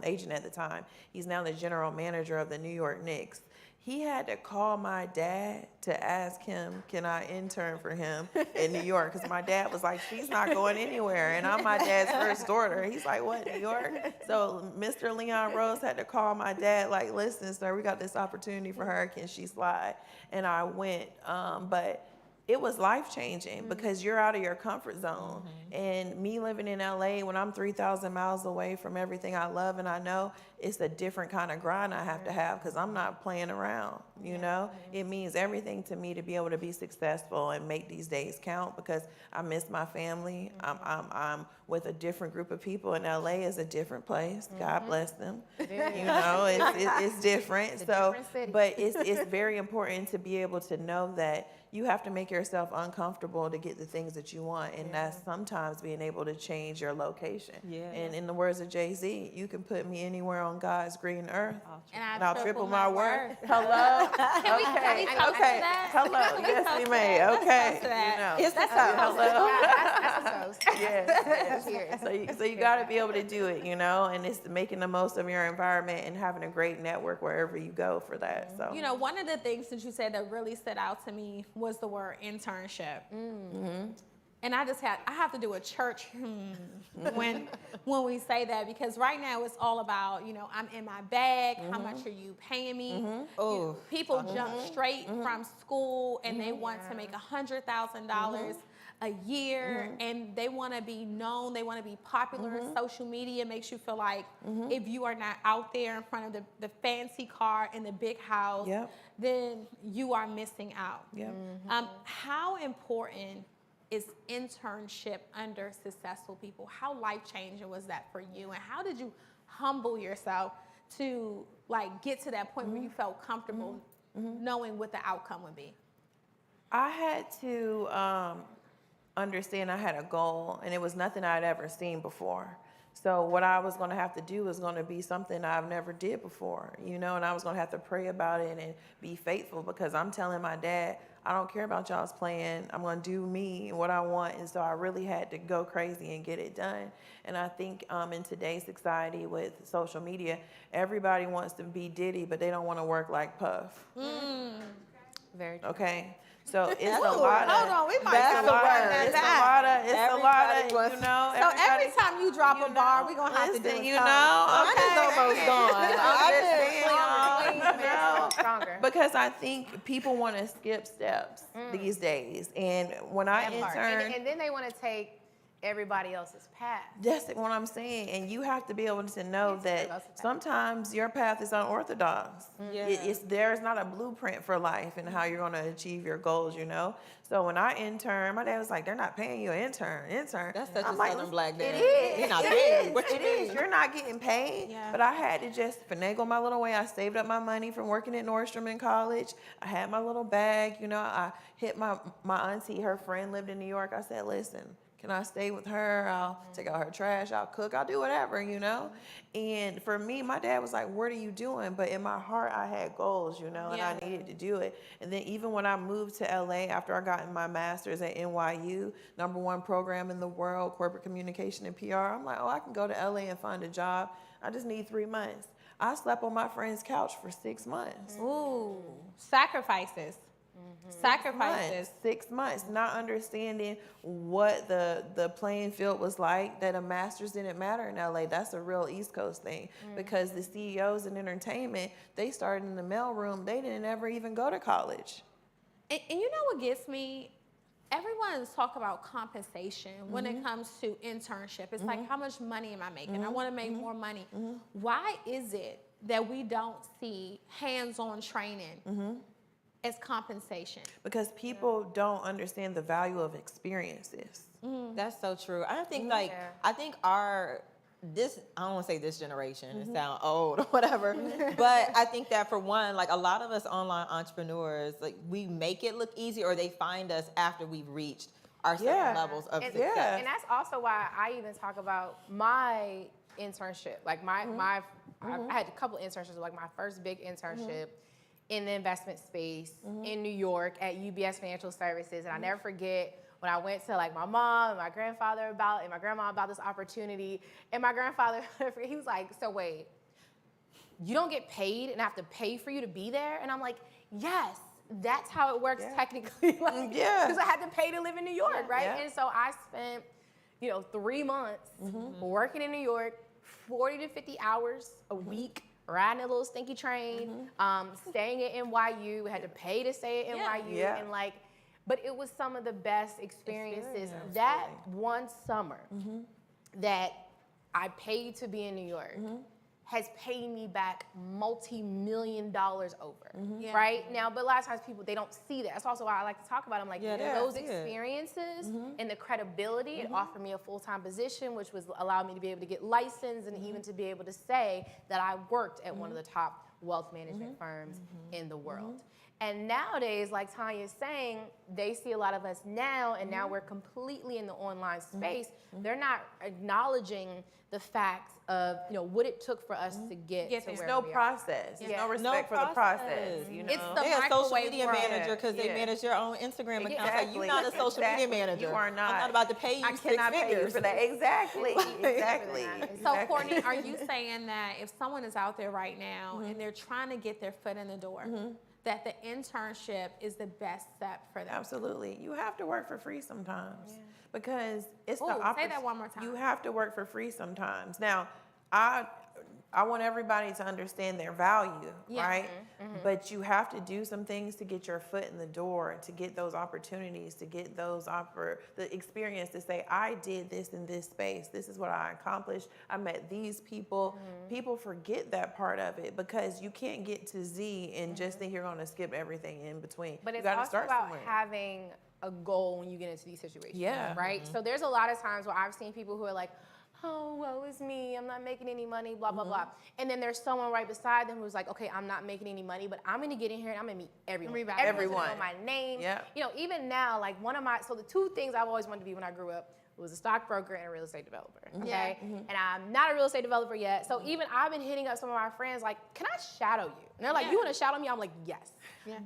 agent at the time. He's now the general manager of the New York Knicks. He had to call my dad to ask him, can I intern for him in New York? Because my dad was like, she's not going anywhere. And I'm my dad's first daughter. He's like, what, New York? So Mr. Leon Rose had to call my dad, like, listen, sir, we got this opportunity for her. Can she slide? And I went, but it was life-changing because you're out of your comfort zone. And me living in LA when I'm 3,000 miles away from everything I love and I know, it's a different kind of grind I have to have because I'm not playing around, you know? It means everything to me to be able to be successful and make these days count because I miss my family. I'm with a different group of people, and LA is a different place. God bless them. You know, it's different. But it's very important to be able to know that you have to make yourself uncomfortable to get the things that you want, and that's sometimes being able to change your location. And in the words of Jay-Z, you can put me anywhere on God's green earth, and I'll triple my worth. Hello? Can we talk to that? Hello. Yes, we may. Okay. You know. It's a toast. Hello. That's a toast. Yes. Cheers. So you got to be able to do it, you know, and it's making the most of your environment and having a great network wherever you go for that. So You know, one of the things that you said that really stood out to me was the word internship. And I have to do a church when we say that, because right now it's all about, you know, I'm in my bag, how much are you paying me? People jump straight from school and they want to make $100,000 a year, and they want to be known, they want to be popular. Social media makes you feel like if you are not out there in front of the fancy car and the big house, then you are missing out. How important is internship under successful people? How life-changing was that for you, and how did you humble yourself to like get to that point where you felt comfortable knowing what the outcome would be? I had to understand I had a goal, and it was nothing I'd ever seen before. So what I was going to have to do was going to be something I've never did before, you know, and I was going to have to pray about it and be faithful, because I'm telling my dad, I don't care about y'all's plan. I'm going to do me and what I want. And so I really had to go crazy and get it done. And I think in today's society with social media, everybody wants to be Diddy, but they don't want to work like Puff. Very true. Okay. So it's a lot of. Hold on, we might It's have a to lot work of. that It's out. a lot of. It's a lot of. You know. So every time you drop a bar, we're gonna have to do it. You know. Mine is almost gone. Stronger. Because I think people want to skip steps these days, and when I interned, and then they want to take everybody else's path. that's what I'm saying. And you have to be able to know that sometimes your path is unorthodox. There's not a blueprint for life and how you're going to achieve your goals, you know? So when I interned, my dad was like, they're not paying you an intern. That's such I'm a like, Southern black dad. It is. You're not It paid. is. What you It mean? is. You're not getting paid. But I had to just finagle my little way. I saved up my money from working at Nordstrom in college. I had my little bag, you know. I hit my auntie, her friend lived in New York. I said, listen, can I stay with her? I'll take out her trash. I'll cook. I'll do whatever, you know? And for me, my dad was like, what are you doing? But in my heart, I had goals, you know, and I needed to do it. And then even when I moved to LA after I got my master's at NYU, #1 program in the world, corporate communication and PR, I'm like, oh, I can go to LA and find a job. I just need 3 months. I slept on my friend's couch for 6 months. Ooh, sacrifices. Sacrifices. 6 months, not understanding what the playing field was like, that a master's didn't matter in LA. That's a real East Coast thing, because the CEOs in entertainment, they started in the mailroom. They didn't ever even go to college. And you know what gets me? Everyone's talk about compensation when it comes to internship. It's like, how much money am I making? I want to make more money. Why is it that we don't see hands-on training as compensation? Because people don't understand the value of experiences. That's so true. I think I think I don't want to say this generation, it sound old or whatever, but I think that for one, like a lot of us online entrepreneurs, like we make it look easy, or they find us after we've reached our certain levels of success. And that's also why I even talk about my internship. Like I had a couple internships, like my first big internship in the investment space in New York at UBS Financial Services. And I never forget when I went to like my mom and my grandfather and my grandma about this opportunity. And my grandfather, he was like, so wait, you don't get paid and I have to pay for you to be there? And I'm like, yes, that's how it works technically. Because I had to pay to live in New York, right? And so I spent, 3 months working in New York, 40 to 50 hours a week, riding a little stinky train, staying at NYU. We had to pay to stay at NYU. And but it was some of the best experiences. That one summer that I paid to be in New York, has paid me back multi-million dollars over, Yeah. right? Now, but a lot of times people, they don't see that. That's also why I like to talk about them. Like, Yeah, they those don't see it. experiences and the credibility, it offered me a full-time position, which was allowed me to be able to get licensed and even to be able to say that I worked at one of the top wealth management firms in the world. And nowadays, like Tanya's saying, they see a lot of us now, and now we're completely in the online space. They're not acknowledging the facts of, you know, what it took for us to get to There's where no we are. process. There's no respect for the process. You know? It's the They're a social microwave media world. manager because they manage your own Instagram account. Like, Exactly. you're not a social media Exactly. manager. You are not. I'm not about to pay you I six cannot pay you figures for that. Exactly. Exactly. So, Courtney, are you saying that if someone is out there right now and they're trying to get their foot in the door, that the internship is the best step for them? Absolutely. You have to work for free sometimes because it's Ooh, the say that one more time. You have to work for free sometimes. Now, I want everybody to understand their value, right? But you have to do some things to get your foot in the door, to get those opportunities, to get those the experience to say, I did this in this space. This is what I accomplished. I met these people. People forget that part of it because you can't get to Z and just think you're going to skip everything in between. But you it's gotta also start about somewhere. having a goal when you get into these situations, Yeah. right? So there's a lot of times where I've seen people who are like, oh, woe is me, I'm not making any money, blah, blah, blah. And then there's someone right beside them who's like, okay, I'm not making any money, but I'm gonna get in here and I'm gonna meet everyone. Everyone's gonna know my name. Yep. You know, even now, like so the two things I've always wanted to be when I grew up was a stockbroker and a real estate developer, okay? And I'm not a real estate developer yet, so even I've been hitting up some of my friends like, can I shadow you? And they're like, you wanna shadow me? I'm like, yes.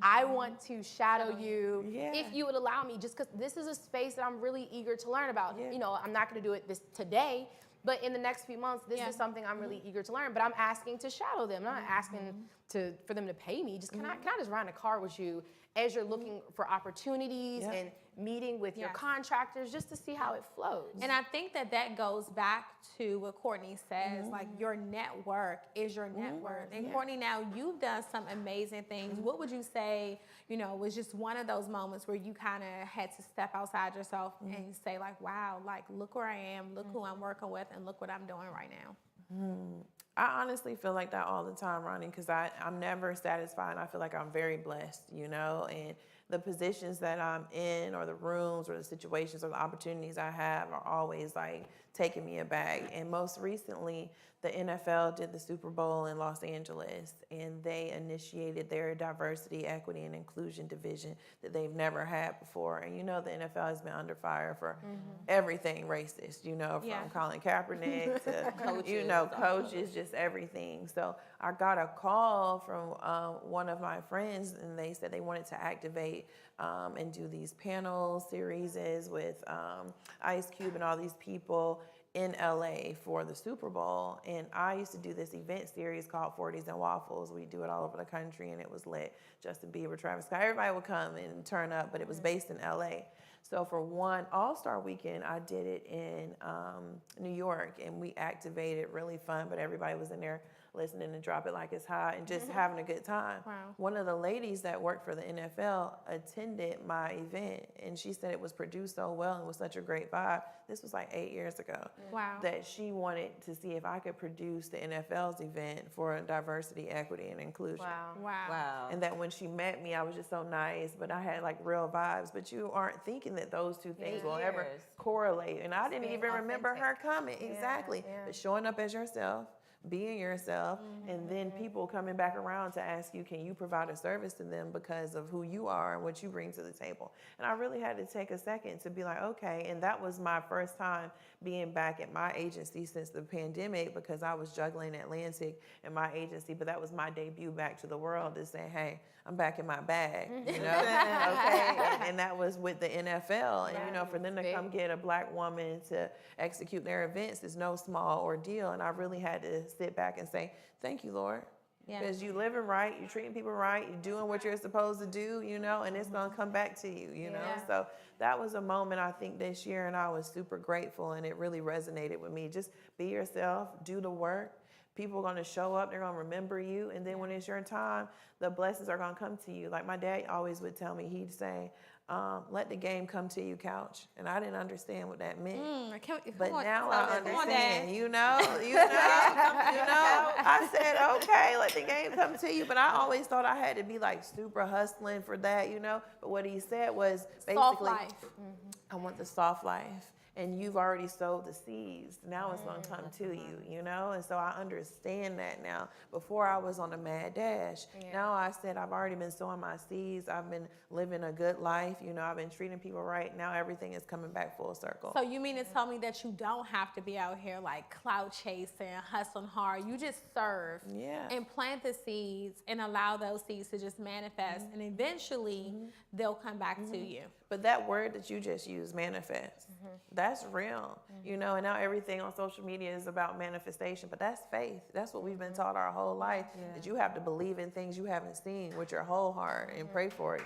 I want to shadow you if you would allow me, just because this is a space that I'm really eager to learn about. You know, I'm not gonna do it today, but in the next few months, this is something I'm really eager to learn. But I'm asking to shadow them. I'm not asking for them to pay me. Just can I just ride in a car with you as you're looking for opportunities and meeting with your contractors just to see how it flows. And I think that goes back to what Courtney says, like your network is your net worth. And Courtney, now you've done some amazing things. What would you say, you know, was just one of those moments where you kind of had to step outside yourself and say like, wow, like look where I am, look who I'm working with, and look what I'm doing right now? I honestly feel like that all the time, Ronnie, because I'm never satisfied. And I feel like I'm very blessed, you know, and the positions that I'm in or the rooms or the situations or the opportunities I have are always like taking me aback. And most recently, the NFL did the Super Bowl in Los Angeles, and they initiated their diversity, equity, and inclusion division that they've never had before. And you know, the NFL has been under fire for everything racist, you know, from Colin Kaepernick to, Coaches. you know, coaches, just everything. So I got a call from one of my friends, and they said they wanted to activate and do these panel series with Ice Cube and all these people in LA for the Super Bowl. And I used to do this event series called 40s and Waffles. We do it all over the country, and it was lit. Justin Bieber, Travis Scott, everybody would come and turn up, but it was based in LA. So for one All-Star weekend, I did it in New York, and we activated, really fun, but everybody was in there listening to Drop It Like It's Hot and just having a good time. Wow. One of the ladies that worked for the NFL attended my event, and she said it was produced so well and was such a great vibe. This was like 8 years ago. Wow. That she wanted to see if I could produce the NFL's event for diversity, equity, and inclusion. Wow. And that when she met me, I was just so nice, but I had like real vibes. But you aren't thinking that those two things will ever correlate. And I didn't even remember her coming. Exactly. But showing up as yourself, being yourself, and then people coming back around to ask you, can you provide a service to them because of who you are and what you bring to the table? And I really had to take a second to be like, okay. And that was my first time being back at my agency since the pandemic, because I was juggling Atlantic and my agency, but that was my debut back to the world to say, hey, I'm back in my bag, you know? Okay. And that was with the NFL. And, you know, for them to come get a Black woman to execute their events is no small ordeal. And I really had to sit back and say, thank you, Lord. Because you living right, you're treating people right, you're doing what you're supposed to do, you know, and it's going to come back to you, you know? So that was a moment, I think, this year, and I was super grateful, and it really resonated with me. Just be yourself, do the work. People are going to show up, they're going to remember you, and then when it's your time, the blessings are going to come to you. Like my dad always would tell me, he'd say, let the game come to you, couch. And I didn't understand what that meant. But now I I understand. You know. I said, okay, let the game come to you. But I always thought I had to be like super hustling for that, But what he said was basically, soft life. I want the soft life. And you've already sowed the seeds. Now it's going to come to you, And so I understand that now. Before I was on a mad dash. Yeah. Now I said I've already been sowing my seeds. I've been living a good life. I've been treating people right. Now everything is coming back full circle. So you mean to tell me that you don't have to be out here like clout chasing, hustling hard. You just serve and plant the seeds and allow those seeds to just manifest. And eventually they'll come back to you. But that word that you just used, manifest, that's real, And now everything on social media is about manifestation, but that's faith. That's what we've been taught our whole life, that you have to believe in things you haven't seen with your whole heart and pray for it,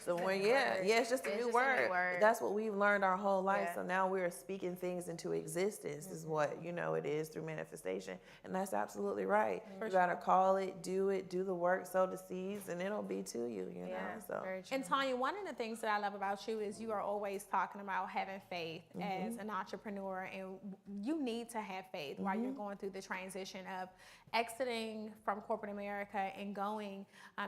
So when, it's just a new word. That's what we've learned our whole life. So now we're speaking things into existence is what, it is through manifestation. And that's absolutely right. You got to call it, do the work, sow the seeds, and it'll be to you, know. So. And Tanya, one of the things that I love about you is you are always talking about having faith as an entrepreneur, and you need to have faith while you're going through the transition of exiting from corporate America and going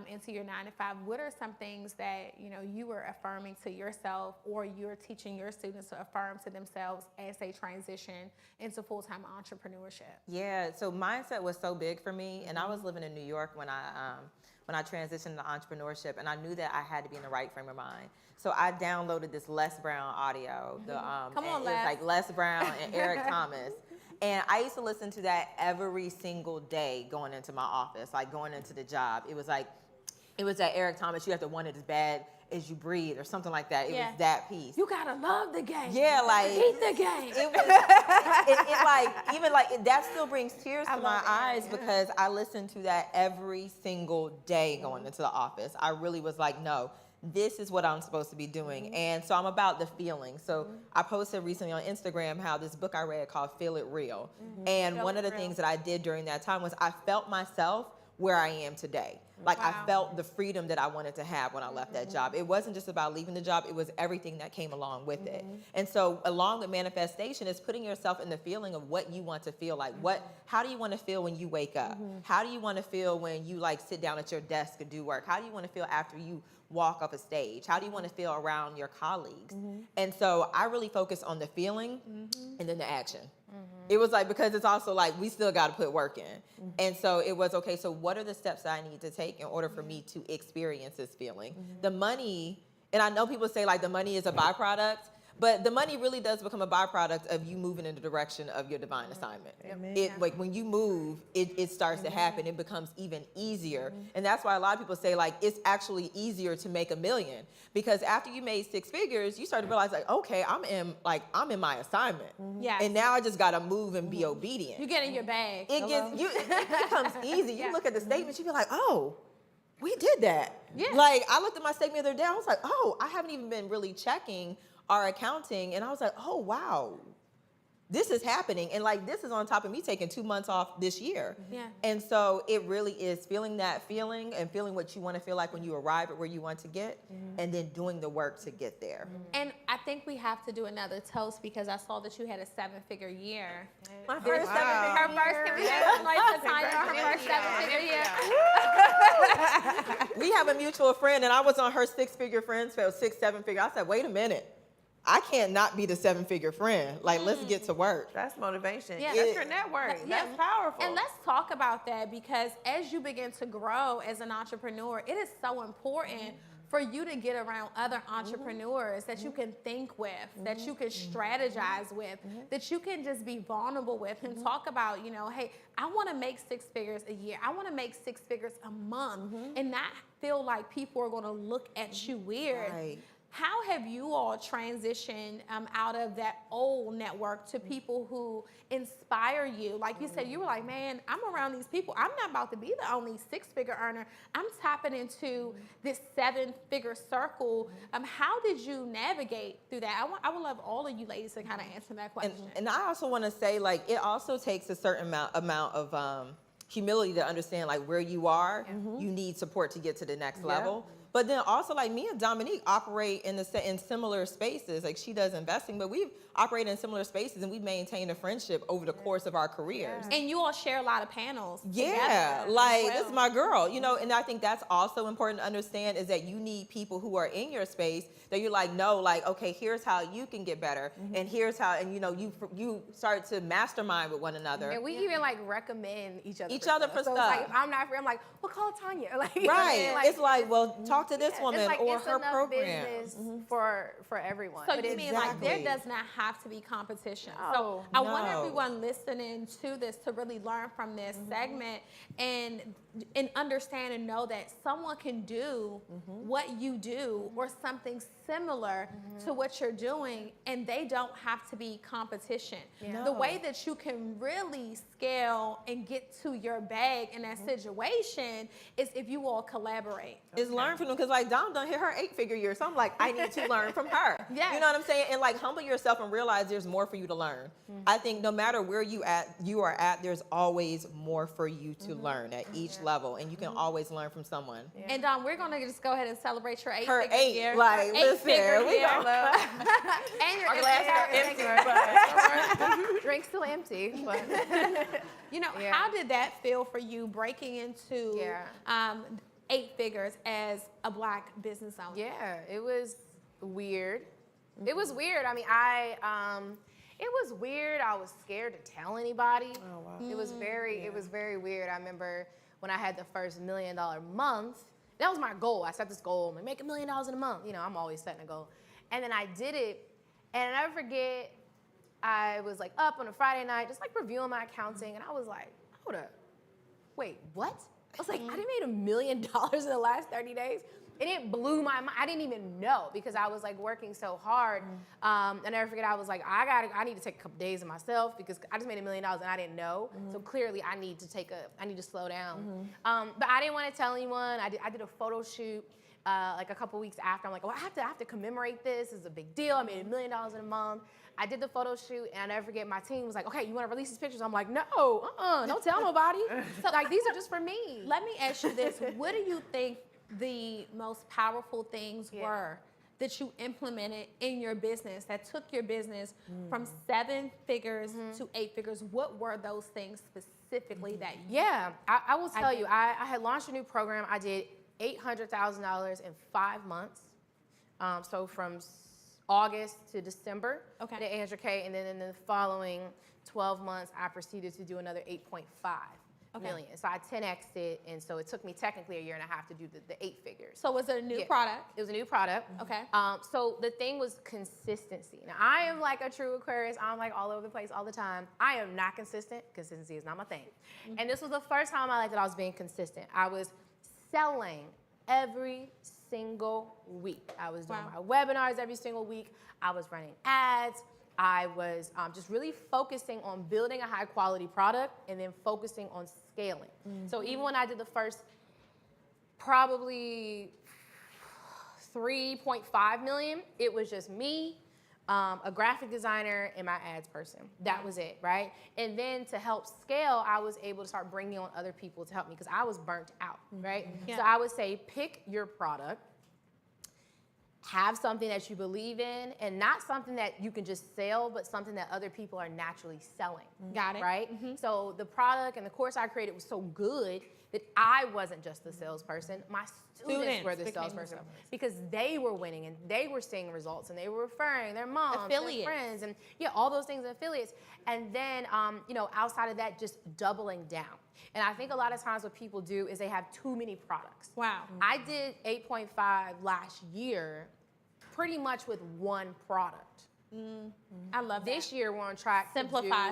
into your 9-to-5. What are some things that you were affirming to yourself, or you're teaching your students to affirm to themselves as they transition into full-time entrepreneurship? Yeah, so mindset was so big for me, and I was living in New York when I transitioned to entrepreneurship, and I knew that I had to be in the right frame of mind. So I downloaded this Les Brown audio. Come on, it was like Les Brown and Eric Thomas. And I used to listen to that every single day going into my office, like going into the job. It was that Eric Thomas, you have to want it as bad as you breathe or something like that. It was that piece. You gotta love the game. Yeah, like eat the game. That still brings tears to my eyes because I listened to that every single day going into the office. I really was like, no, this is what I'm supposed to be doing. And so I'm about the feeling. So I posted recently on Instagram how this book I read called Feel It Real. And one of the things that I did during that time was I felt myself where I am today. Like I felt the freedom that I wanted to have when I left that job. It wasn't just about leaving the job, it was everything that came along with it. And so along with manifestation is putting yourself in the feeling of what you want to feel like. How do you want to feel when you wake up? How do you want to feel when you sit down at your desk and do work? How do you want to feel after you walk off a stage? How do you want to feel around your colleagues? And so I really focus on the feeling and then the action. It was because it's also we still got to put work in. And so it was, okay, so what are the steps that I need to take in order for me to experience this feeling? The money, and I know people say the money is a byproduct, but the money really does become a byproduct of you moving in the direction of your divine assignment. When you move, it starts to happen. It becomes even easier. And that's why a lot of people say it's actually easier to make $1 million, because after you made 6 figures, you start to realize okay, I'm in my assignment. And now I just got to move and be obedient. You get in your bag. It becomes easy. You look at the statements, you be like, oh, we did that. Yeah. I looked at my statement the other day, I was like, oh, I haven't even been really checking our accounting, and I was like, oh wow, this is happening, and this is on top of me taking 2 months off this year. And so it really is feeling that feeling and feeling what you want to feel like when you arrive at where you want to get, and then doing the work to get there. And I think we have to do another toast, because I saw that you had a 7-figure year. My first 7-figure year. Can we congratulate Tanya on her first 7-figure year? We have a mutual friend, and I was on her 6-figure friends, so 6, 7-figure. I said, wait a minute. I can't not be the 7-figure friend. Let's get to work. That's motivation. Yeah. That's your network. That's powerful. And let's talk about that, because as you begin to grow as an entrepreneur, it is so important for you to get around other entrepreneurs that you can think with, that you can strategize with, that you can just be vulnerable with and talk about, hey, I want to make 6 figures a year. I want to make 6 figures a month and not feel like people are going to look at you weird. Right. How have you all transitioned out of that old network to people who inspire you? Like you said, you were like, man, I'm around these people. I'm not about to be the only 6-figure earner. I'm tapping into this 7-figure circle. How did you navigate through that? I would love all of you ladies to kind of answer that question. And I also want to say, it also takes a certain amount of humility to understand, where you are, you need support to get to the next level. But then also, like, me and Dominique operate in similar spaces. Like, she does investing, but we've operated in similar spaces, and we've maintained a friendship over the course of our careers. And you all share a lot of panels. Yeah, together like, as well. this is my girl, you know, and I think that's also important to understand is that you need people who are in your space that you're like, no, like, okay, here's how you can get better, and here's how, and you know, you start to mastermind with one another. And we even like recommend each other. For So stuff. it's like if I'm not free, I'm like, well, call Tanya. Like, Right. like, it's like, well, talk to this yeah, woman it's like, or it's her enough program. business for everyone. So you mean like there does not have to be competition. So I want everyone listening to this to really learn from this segment and understand and know that someone can do what you do or something similar to what you're doing, and they don't have to be competition. Yeah. No. The way that you can really scale and get to your bag in that situation is if you all collaborate. Is learn from them, because like Dom done hit her 8-figure year, so I'm like, I need to learn from her. Yes. You know what I'm saying? And like humble yourself and realize there's more for you to learn. I think no matter where you are at, there's always more for you to learn at each level, and you can always learn from someone. And Dom, we're gonna just go ahead and celebrate your 8-figure Her 8, year. like, listen, we year. go. And your Our glass are empty, but drink's still empty. But you know, how did that feel for you breaking into 8 figures as a Black business owner? yeah, it was weird. It was weird. I mean, it was weird. I was scared to tell anybody. Oh, wow. It was very weird. I remember when I had the first $1 million month. That was my goal. I set this goal, I'm like, make $1 million in a month. You know, I'm always setting a goal. And then I did it, and I never forget, I was like up on a Friday night, just like reviewing my accounting, and I was like, hold up, wait, what? I was like, I done made $1 million in the last 30 days. And it blew my mind. I didn't even know because I was like working so hard. I never forget, I was like, I need to take a couple days of myself because I just made $1 million and I didn't know. So clearly I need to slow down. But I didn't want to tell anyone. I did a photo shoot like a couple weeks after. I'm like, well, I have to commemorate this. This is a big deal. I made $1 million in a month. I did the photo shoot, and I never forget, my team was like, okay, you want to release these pictures? I'm like, no, don't tell nobody. So like, these are just for me. Let me ask you this. What do you think the most powerful things were that you implemented in your business that took your business from 7 figures to 8 figures? What were those things specifically that you I will tell you, I had launched a new program. I did $800,000 in 5 months. So from August to December, I did $800K, and then in the following 12 months, I proceeded to do another 8.5 million. So I 10x'd it, and so it took me technically 1.5 years to do the 8 figures. So was it a new product? It was a new product. Okay. So the thing was consistency. Now, I am like a true Aquarius. I'm like all over the place all the time. I am not consistent. Consistency is not my thing. And this was the first time I that I was being consistent. I was selling every single week. I was doing my webinars every single week. I was running ads. I was just really focusing on building a high quality product and then focusing on scaling. So even when I did the first probably 3.5 million, it was just me, a graphic designer, and my ads person. That was it, right? And then to help scale, I was able to start bringing on other people to help me because I was burnt out, right? So I would say pick your product, have something that you believe in, and not something that you can just sell, but something that other people are naturally selling. Got it. Right? So the product and the course I created was so good that I wasn't just the salesperson. My students were the salesperson because they were winning and they were seeing results and they were referring their moms, their friends, and all those things and affiliates. And then, outside of that, just doubling down. And I think a lot of times what people do is they have too many products. Wow. I did 8.5 last year pretty much with one product. I love that. This year we're on track Simplify.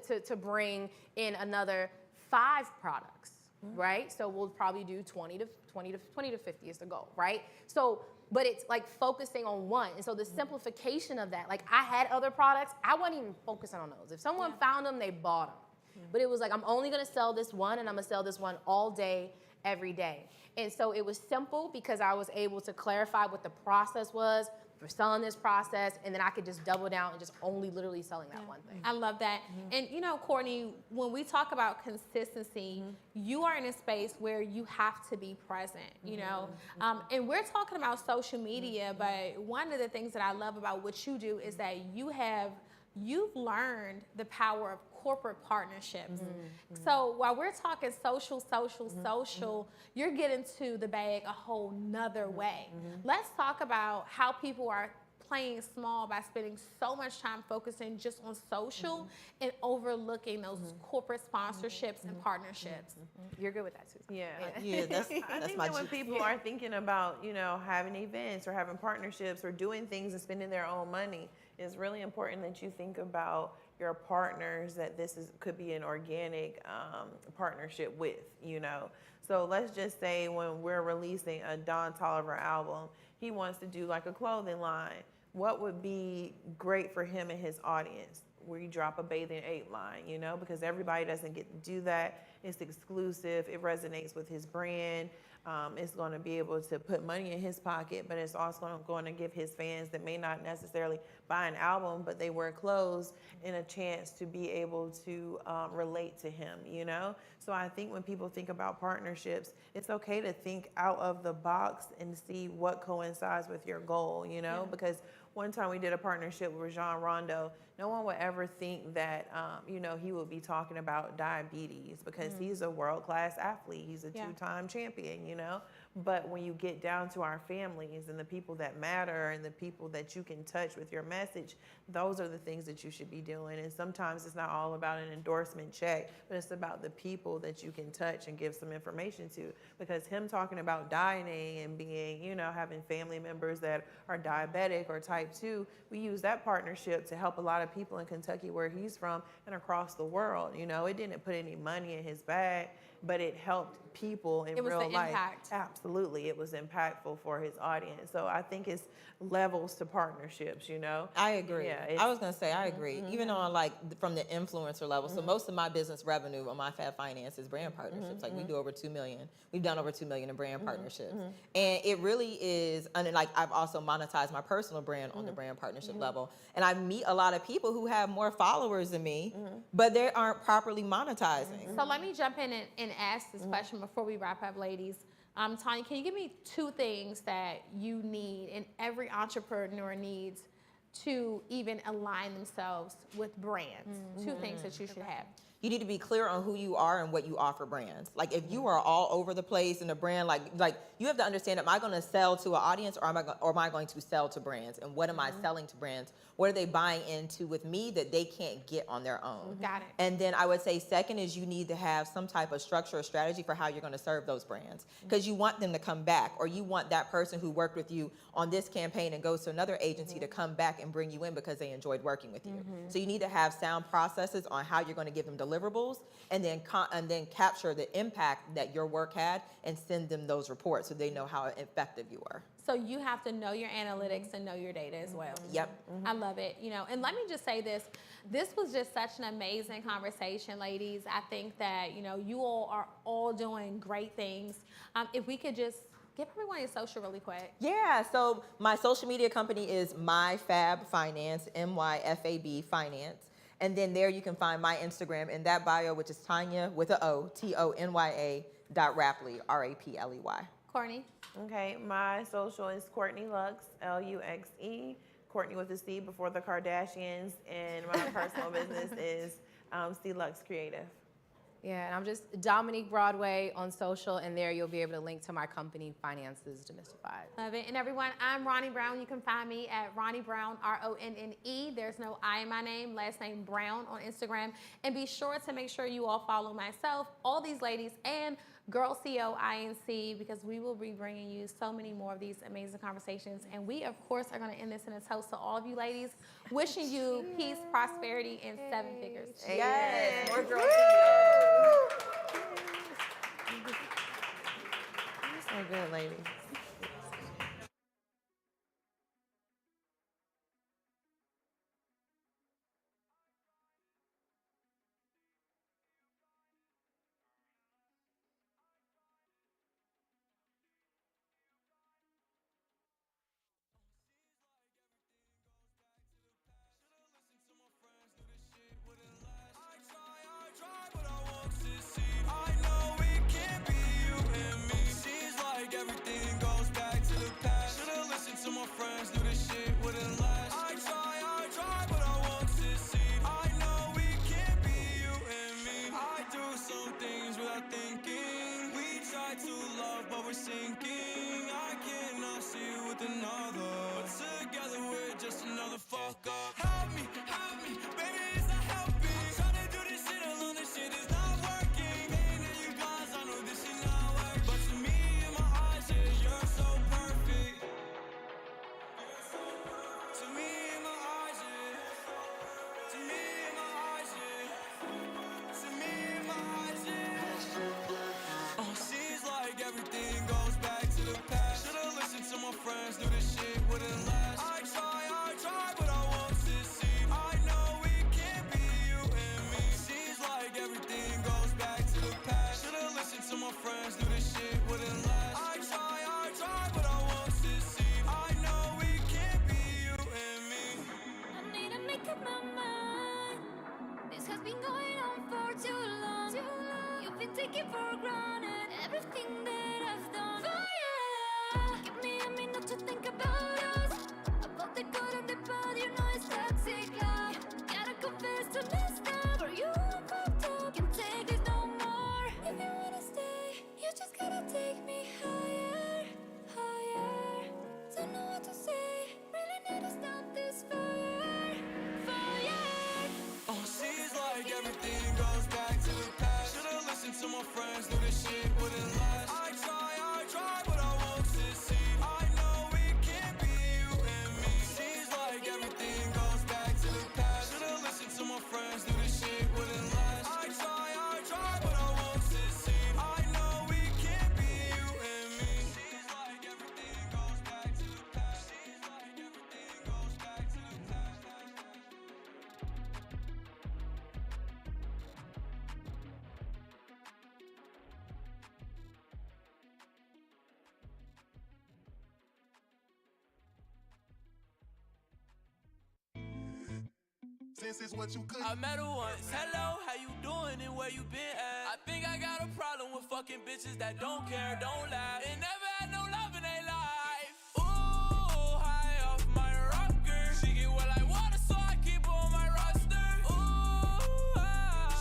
to bring in another 5 products, right? So we'll probably do 20 to 50 is the goal, right? So, but it's like focusing on one. And so the simplification of that, like I had other products, I wasn't even focusing on those. If someone found them, they bought them. But it was like, I'm only gonna sell this one and I'm gonna sell this one all day, every day. And so it was simple because I was able to clarify what the process was for selling this process, and then I could just double down and just only literally selling that one thing. I love that. And you know, Courtney, when we talk about consistency, you are in a space where you have to be present, you know? And we're talking about social media, but one of the things that I love about what you do is that you've learned the power of corporate partnerships. So while we're talking social, you're getting to the bag a whole nother way. Let's talk about how people are playing small by spending so much time focusing just on social and overlooking those corporate sponsorships and partnerships. You're good with that, Susan. Yeah, that's I think my that when G. people are thinking about, you know, having events or having partnerships or doing things and spending their own money, it's really important that you think about your partners that could be an organic partnership with, you know. So let's just say when we're releasing a Don Tolliver album, he wants to do like a clothing line. What would be great for him and his audience? Where you drop a Bathing Ape line, you know, because everybody doesn't get to do that. It's exclusive. It resonates with his brand. It's going to be able to put money in his pocket, but it's also going to give his fans that may not necessarily buy an album, but they wear clothes, and a chance to be able to relate to him, you know? So I think when people think about partnerships, it's okay to think out of the box and see what coincides with your goal, you know? Because one time we did a partnership with Jean Rondo. No one would ever think that, you know, he would be talking about diabetes because he's a world-class athlete. He's a two-time champion, you know? But when you get down to our families and the people that matter and the people that you can touch with your message, those are the things that you should be doing. And sometimes it's not all about an endorsement check, but it's about the people that you can touch and give some information to. Because him talking about dieting and being, you know, having family members that are diabetic or type 2, we use that partnership to help a lot of people in Kentucky where he's from and across the world. You know, it didn't put any money in his bag, but it helped people in real life. Impact. Absolutely, it was impactful for his audience. So I think it's levels to partnerships, you know? I agree. Yeah, I was gonna say I agree. Even on like from the influencer level. So most of my business revenue on my Fab Finance is brand partnerships. Like we do over 2 million. We've done over 2 million in brand partnerships. And it really is, and like I've also monetized my personal brand on the brand partnership level. And I meet a lot of people who have more followers than me, but they aren't properly monetizing. So let me jump in and ask this question before we wrap up, ladies. Tanya, can you give me 2 things that you need and every entrepreneur needs to even align themselves with brands? 2 things that you should have. You need to be clear on who you are and what you offer brands. Like if you are all over the place in a brand, like you have to understand, am I going to sell to an audience or am I going to sell to brands? And what am I selling to brands? What are they buying into with me that they can't get on their own? Got it. And then I would say second is you need to have some type of structure or strategy for how you're going to serve those brands. Because you want them to come back, or you want that person who worked with you on this campaign and goes to another agency to come back and bring you in because they enjoyed working with you. So you need to have sound processes on how you're going to give them deliverables, and then capture the impact that your work had and send them those reports so they know how effective you were. So you have to know your analytics and know your data as well. Yep. I love it. You know, and let me just say this. This was just such an amazing conversation, ladies. I think that, you know, you all are all doing great things. If we could just give everyone your social really quick. Yeah, so my social media company is MyFab Finance, MYFAB Finance. And then there you can find my Instagram in that bio, which is Tanya with a O, TONYA.Rapley, RAPLEY. Courtney? Okay, my social is Courtney Lux, LUXE. Courtney with a C before the Kardashians. And my personal business is C Lux Creative. Yeah, and I'm just Dominique Broadway on social, and there you'll be able to link to my company, Finances Demystified. Love it. And everyone, I'm Ronnie Brown. You can find me at Ronnie Brown, RONNE. There's no I in my name, last name Brown on Instagram. And be sure to make sure you all follow myself, all these ladies, and Girl CEO INC, because we will be bringing you so many more of these amazing conversations. And we, of course, are going to end this in a toast to all of you ladies, wishing you peace, prosperity, and 7 figures. Yes, more Girl So good, ladies. sense is what you could. I met her once. Hello, how you doing and where you been at? I think I got a problem with fucking bitches that don't care, don't lie. They never had no love in their life. Ooh, high off my rocker. She get what I want, so I keep her on my roster. Ooh,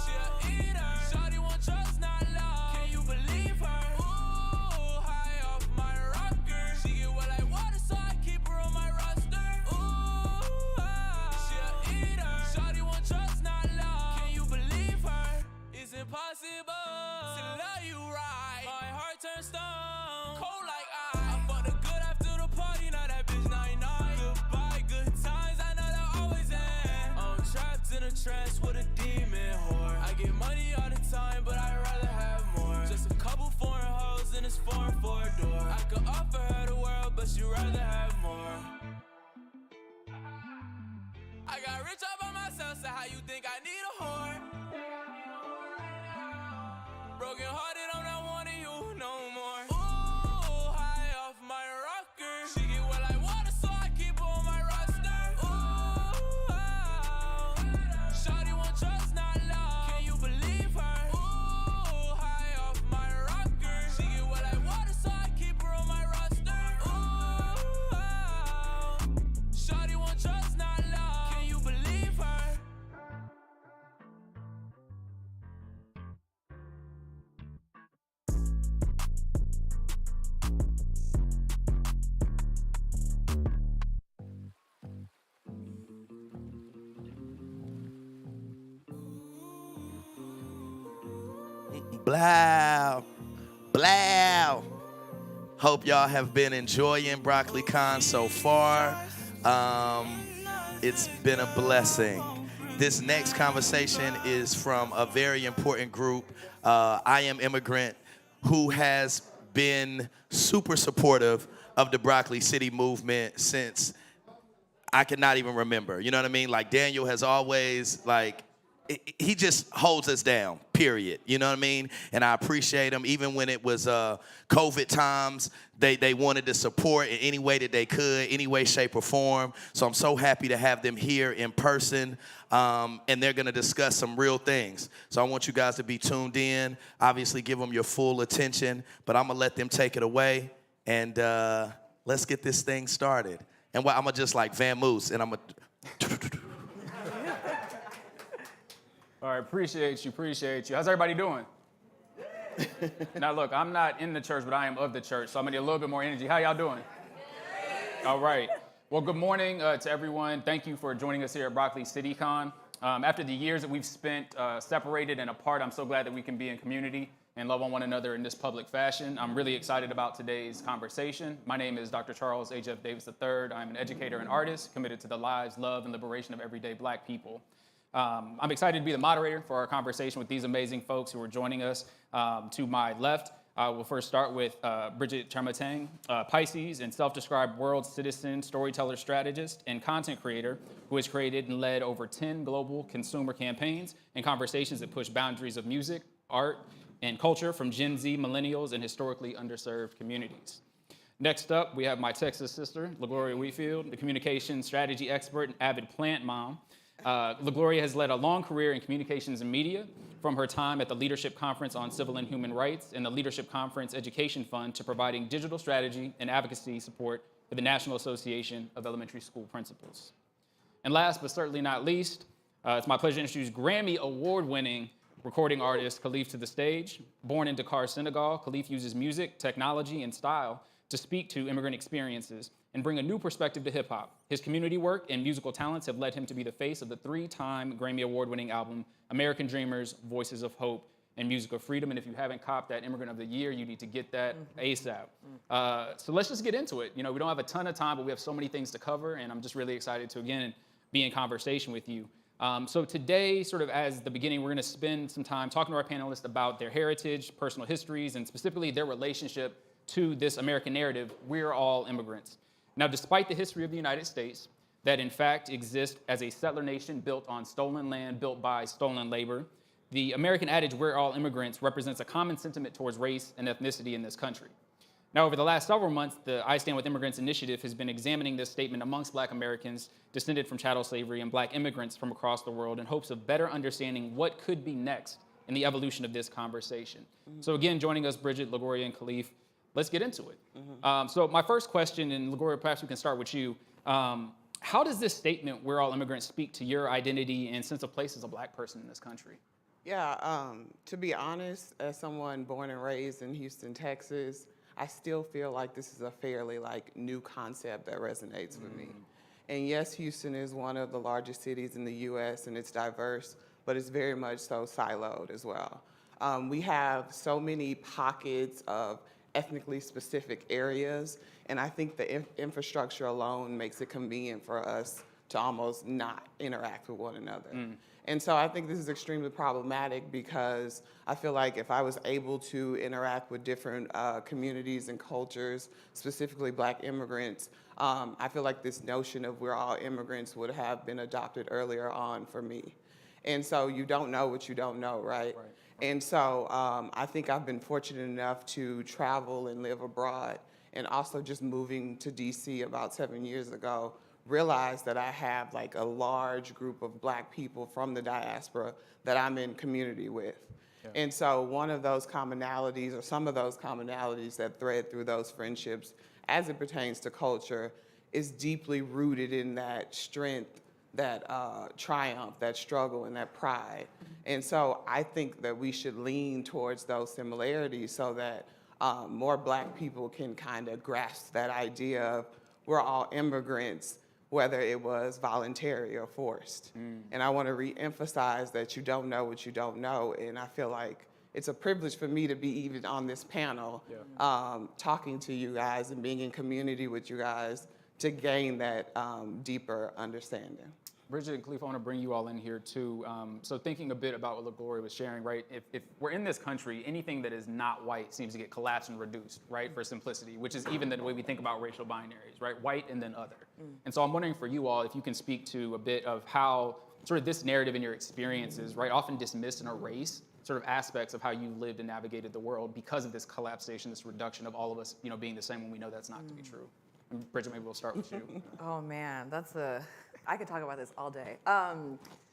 she a eater. Shawty want trust, not love. Can you believe her? Ooh, high off my rocker. She get what I want, so I keep her on my roster. Ooh, she a eater. Shawty want trust, not love. Can you believe her? It's impossible to love you right. My heart turns stone, cold like ice. I fucked her good after the party, now that bitch 99. Goodbye, good times, I know that always end. I'm trapped in a trance with a demon whore. I get money all the time, but I'd rather have more. Just a couple foreign hoes in this foreign four-door. I could offer her the world, but she'd rather have more. I got rich all by myself, so how you think I need a whore? Broken hearted, I'm not wanting you no more. Ooh, high off my rocker. She get what I want, so I keep her on my roster. Ooh, shawty want trust, not love. Can you believe her? Ooh, high off my rocker. She get what I want, so I keep her on my roster. Ooh, shawty want trust, not love. Can you believe her? Blow. Blow. Hope y'all have been enjoying BroccoliCon so far. It's been a blessing. This next conversation is from a very important group, I Am Immigrant, who has been super supportive of the Broccoli City movement since I could not even remember. You know what I mean? Like Daniel has always, like, he just holds us down, period. You know what I mean? And I appreciate him. Even when it was COVID times, they wanted to support in any way that they could, any way, shape, or form. So I'm so happy to have them here in person. And they're going to discuss some real things. So I want you guys to be tuned in. Obviously, give them your full attention. But I'm going to let them take it away. And let's get this thing started. And I'm going to just like Van Moose. And I'm going to... All right, appreciate you. How's everybody doing? Now, look, I'm not in the church, but I am of the church, so I'm gonna need a little bit more energy. How y'all doing? All right. Well, good morning to everyone. Thank you for joining us here at Broccoli CityCon. After the years that we've spent separated and apart, I'm so glad that we can be in community and love on one another in this public fashion. I'm really excited about today's conversation. My name is Dr. Charles H.F. Davis III. I'm an educator and artist committed to the lives, love, and liberation of everyday Black people. I'm excited to be the moderator for our conversation with these amazing folks who are joining us. To my left, we'll first start with Bridget Chamatang, Pisces and self-described world citizen, storyteller, strategist, and content creator who has created and led over 10 global consumer campaigns and conversations that push boundaries of music, art, and culture from Gen Z, millennials, and historically underserved communities. Next up, we have my Texas sister, LaGloria Wheatfield, the communication strategy expert and avid plant mom. LaGloria has led a long career in communications and media, from her time at the Leadership Conference on Civil and Human Rights and the Leadership Conference Education Fund to providing digital strategy and advocacy support for the National Association of Elementary School Principals. And last but certainly not least, it's my pleasure to introduce Grammy Award-winning recording artist Khalif to the stage. Born in Dakar, Senegal, Khalif uses music, technology, and style to speak to immigrant experiences and bring a new perspective to hip-hop. His community work and musical talents have led him to be the face of the 3-time Grammy Award-winning album, American Dreamers, Voices of Hope, and Music of Freedom. And if you haven't copped that Immigrant of the Year, you need to get that ASAP. So let's just get into it. You know, we don't have a ton of time, but we have so many things to cover, and I'm just really excited to, again, be in conversation with you. So today, sort of as the beginning, we're gonna spend some time talking to our panelists about their heritage, personal histories, and specifically their relationship to this American narrative, we're all immigrants. Now, despite the history of the United States, that in fact exists as a settler nation built on stolen land, built by stolen labor, the American adage, we're all immigrants, represents a common sentiment towards race and ethnicity in this country. Now, over the last several months, the I Stand With Immigrants initiative has been examining this statement amongst Black Americans descended from chattel slavery and Black immigrants from across the world in hopes of better understanding what could be next in the evolution of this conversation. So again, joining us, Bridget, LaGoria, and Khalif, let's get into it. So my first question, and LaGoria, perhaps we can start with you. How does this statement, "We're all immigrants," speak to your identity and sense of place as a Black person in this country? Yeah, to be honest, as someone born and raised in Houston, Texas, I still feel like this is a fairly new concept that resonates with me. And yes, Houston is one of the largest cities in the US and it's diverse, but it's very much so siloed as well. We have so many pockets of ethnically specific areas, and I think the infrastructure alone makes it convenient for us to almost not interact with one another. And so I think this is extremely problematic because I feel like if I was able to interact with different communities and cultures, specifically Black immigrants, I feel like this notion of we're all immigrants would have been adopted earlier on for me. And so you don't know what you don't know, right? And so I think I've been fortunate enough to travel and live abroad, and also just moving to DC about 7 years ago, realized that I have a large group of Black people from the diaspora that I'm in community with. And so one of those commonalities, or some of those commonalities that thread through those friendships as it pertains to culture, is deeply rooted in that strength, that triumph, that struggle, and that pride. And so I think that we should lean towards those similarities so that more Black people can kind of grasp that idea of we're all immigrants, whether it was voluntary or forced. And I want to re-emphasize that you don't know what you don't know, and I feel like it's a privilege for me to be even on this panel talking to you guys and being in community with you guys to gain that deeper understanding. Bridget and Khalif, I want to bring you all in here too. So thinking a bit about what LaGloria was sharing, right? If we're in this country, anything that is not white seems to get collapsed and reduced, right? For simplicity, which is even the way we think about racial binaries, right? White and then other. And so I'm wondering for you all, if you can speak to a bit of how sort of this narrative in your experiences, right? Often dismissed and erase sort of aspects of how you lived and navigated the world because of this collapsation, this reduction of all of us, being the same when we know that's not to be true. And Bridget, maybe we'll start with you. Oh man, I could talk about this all day.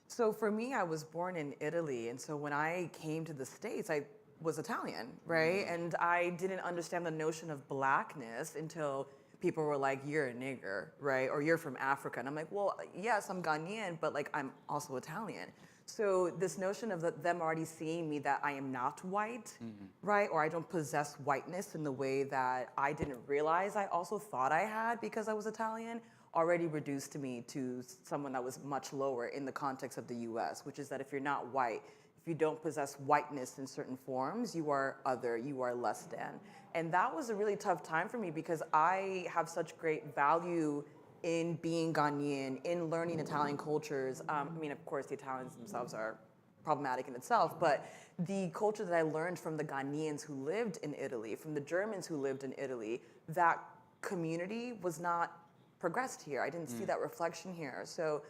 So for me, I was born in Italy, and so when I came to the States, I was Italian, right? And I didn't understand the notion of Blackness until people were like, "You're a nigger," right? Or "You're from Africa." And I'm like, well, yes, I'm Ghanaian, but I'm also Italian. So this notion of them already seeing me that I am not white, right? Or I don't possess whiteness in the way that I didn't realize I also thought I had because I was Italian, already reduced me to someone that was much lower in the context of the US, which is that if you're not white, if you don't possess whiteness in certain forms, you are other, you are less than. And that was a really tough time for me because I have such great value in being Ghanaian, in learning Italian cultures. I mean, of course, the Italians themselves are problematic in itself, but the culture that I learned from the Ghanaians who lived in Italy, from the Germans who lived in Italy, that community was not progressed here. I didn't see that reflection here. So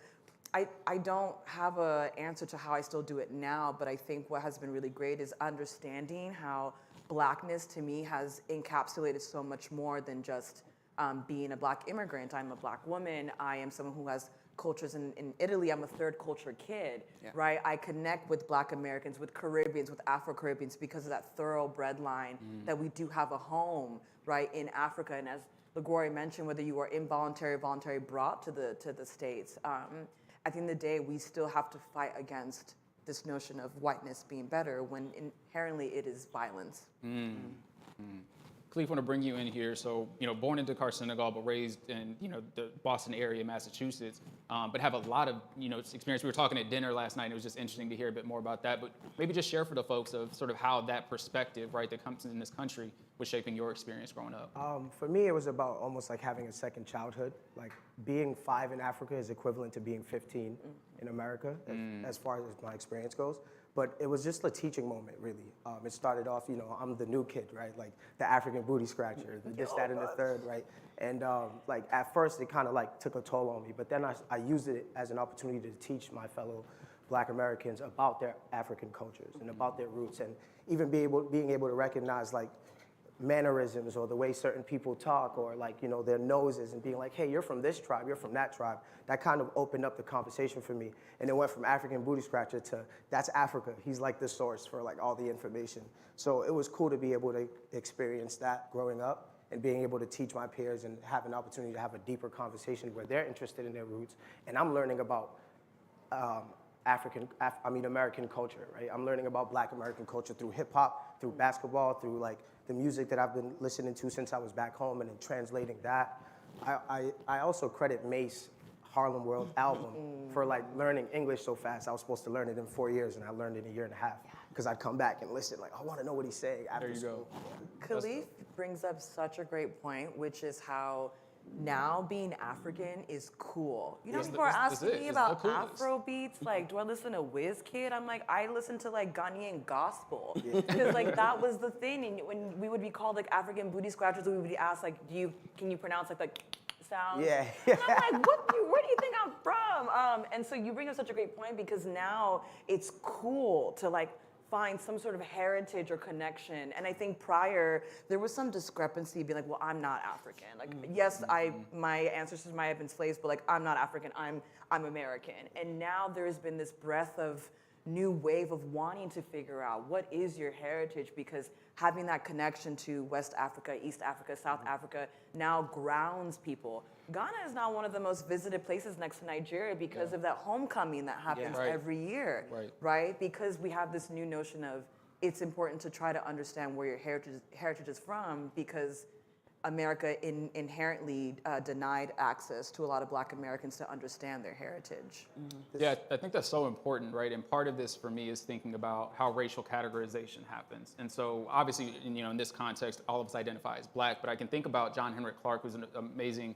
I don't have an answer to how I still do it now, but I think what has been really great is understanding how Blackness to me has encapsulated so much more than just being a Black immigrant. I'm a Black woman. I am someone who has cultures in Italy. I'm a third culture kid, right? I connect with Black Americans, with Caribbeans, with Afro-Caribbeans because of that thoroughbred line that we do have a home, right, in Africa. And as LaGloria mentioned, whether you are involuntary or voluntary brought to the States, at the end of the day, we still have to fight against this notion of whiteness being better when inherently it is violence. Khalif, I want to bring you in here. So, born in Dakar, Senegal, but raised in, the Boston area, Massachusetts, but have a lot of, experience. We were talking at dinner last night, and it was just interesting to hear a bit more about that. But maybe just share for the folks of sort of how that perspective, right, that comes in this country was shaping your experience growing up. For me, it was about almost like having a second childhood. Like being 5 in Africa is equivalent to being 15 in America, as far as my experience goes. But it was just a teaching moment, really. It started off, I'm the new kid, right? Like the African booty scratcher, the this, that, and the third, right? And at first, it kind of took a toll on me. But then I used it as an opportunity to teach my fellow Black Americans about their African cultures and about their roots, and even being able to recognize mannerisms or the way certain people talk or like, you know, their noses and being like, hey, you're from this tribe, you're from that tribe. That kind of opened up the conversation for me. And it went from African booty scratcher to that's Africa. He's like the source for like all the information. So it was cool to be able to experience that growing up and being able to teach my peers and have an opportunity to have a deeper conversation where they're interested in their roots. And I'm learning about American culture, right? I'm learning about Black American culture through hip hop, through basketball, through like the music that I've been listening to since I was back home and then translating that. I also credit Mace Harlem World album for like learning English so fast. I was supposed to learn it in 4 years and I learned it in a year and a half because I'd come back and listen like, I want to know what he's saying after school. Khalif brings up such a great point, which is how now being African is cool. You know, Yes, people are asking me it's about the coolest. Afro beats. Like, do I listen to Wizkid? I'm like, I listen to like Ghanaian gospel because like that was the thing. And when we would be called like African booty scratchers, we would be asked like, can you pronounce like the sound? Yeah. And I'm like, where do you think I'm from? And so you bring up such a great point because now it's cool to like find some sort of heritage or connection. And I think prior, there was some discrepancy, being like, well, I'm not African. Like, yes, my ancestors might have been slaves, but like, I'm not African, I'm American. And now there's been this breath of new wave of wanting to figure out what is your heritage, because having that connection to West Africa, East Africa, South Africa now grounds people. Ghana is now one of the most visited places next to Nigeria because of that homecoming that happens every year, right? Because we have this new notion of it's important to try to understand where your heritage is from, because America inherently denied access to a lot of Black Americans to understand their heritage. Yeah, I think that's so important, right? And part of this for me is thinking about how racial categorization happens. And so obviously, you know, in this context, all of us identify as Black, but I can think about John Henrik Clarke, who's an amazing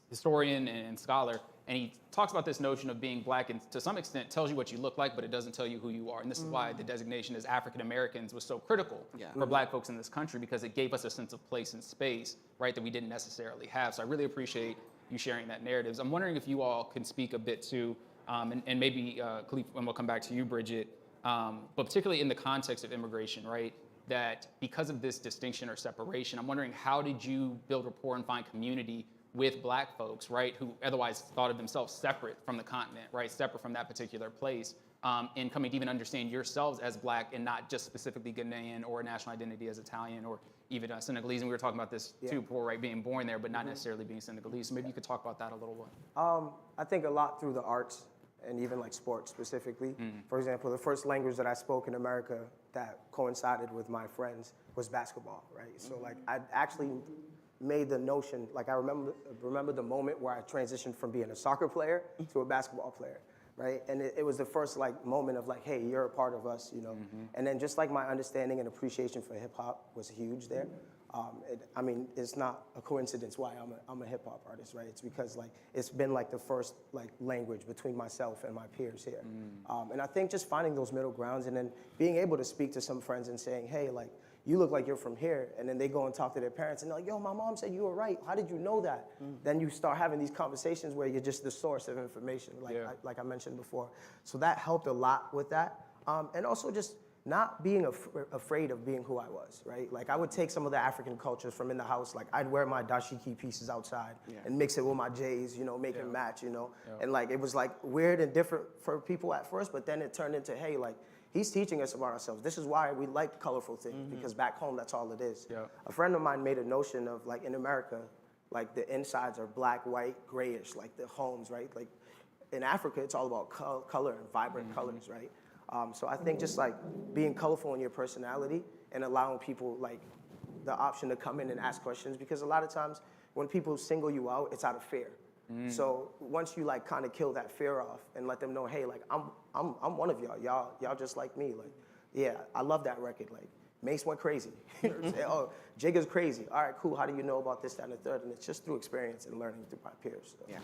historian and scholar, and he talks about this notion of being Black, and to some extent tells you what you look like, but it doesn't tell you who you are. And this is why the designation as African Americans was so critical for Black folks in this country, because it gave us a sense of place and space, right, that we didn't necessarily have. So I really appreciate you sharing that narrative. I'm wondering if you all can speak a bit to, and maybe Khalif, and we'll come back to you, Bridget, but particularly in the context of immigration, right, that because of this distinction or separation, I'm wondering, how did you build rapport and find community with Black folks, right, who otherwise thought of themselves separate from the continent, right, separate from that particular place, and coming to even understand yourselves as Black and not just specifically Ghanaian or a national identity as Italian or even Senegalese. And we were talking about this too before, right, being born there, but not necessarily being Senegalese. So maybe you could talk about that a little bit. I think a lot through the arts and even like sports specifically. For example, the first language that I spoke in America that coincided with my friends was basketball, right? So like I actually made the notion, like I remember the moment where I transitioned from being a soccer player to a basketball player, right? And it was the first like moment of like, hey, you're a part of us, you know? And then just like my understanding and appreciation for hip hop was huge there. I mean, it's not a coincidence why I'm a hip hop artist, right? It's because like it's been like the first like language between myself and my peers here. And I think just finding those middle grounds and then being able to speak to some friends and saying, hey, like, you look like you're from here, and then they go and talk to their parents, and they're like, yo, my mom said you were right. How did you know that? Then you start having these conversations where you're just the source of information, like I mentioned before. So that helped a lot with that. And also just not being afraid of being who I was, right? Like I would take some of the African cultures from in the house, like I'd wear my dashiki pieces outside and mix it with my J's, you know, make it match, you know? And like, it was like weird and different for people at first, but then it turned into, hey, like, he's teaching us about ourselves. This is why we like colorful things, because back home, that's all it is. A friend of mine made a notion of like in America, like the insides are black, white, grayish, like the homes, right? Like in Africa, it's all about color and vibrant colors, right? So I think just like being colorful in your personality and allowing people like the option to come in and ask questions, because a lot of times when people single you out, it's out of fear. So once you like kind of kill that fear off and let them know, hey, like I'm one of y'all. Y'all just like me. Like, yeah, I love that record. Like Mace went crazy. Say, oh, Jigga's crazy. All right, cool. How do you know about this, that, and the third? And it's just through experience and learning through my peers. So. Yeah.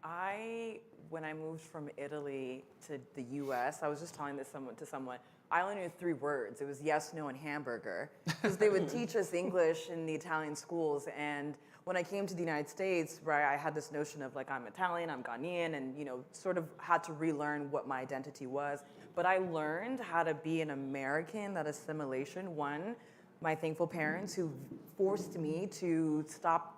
Wow. When I moved from Italy to the U.S., I was just telling this to someone. I only knew 3 words. It was yes, no, and hamburger, because they would teach us English in the Italian schools. And when I came to the United States, right, I had this notion of like, I'm Italian, I'm Ghanaian, and you know, sort of had to relearn what my identity was. But I learned how to be an American, that assimilation, one, my thankful parents who forced me to stop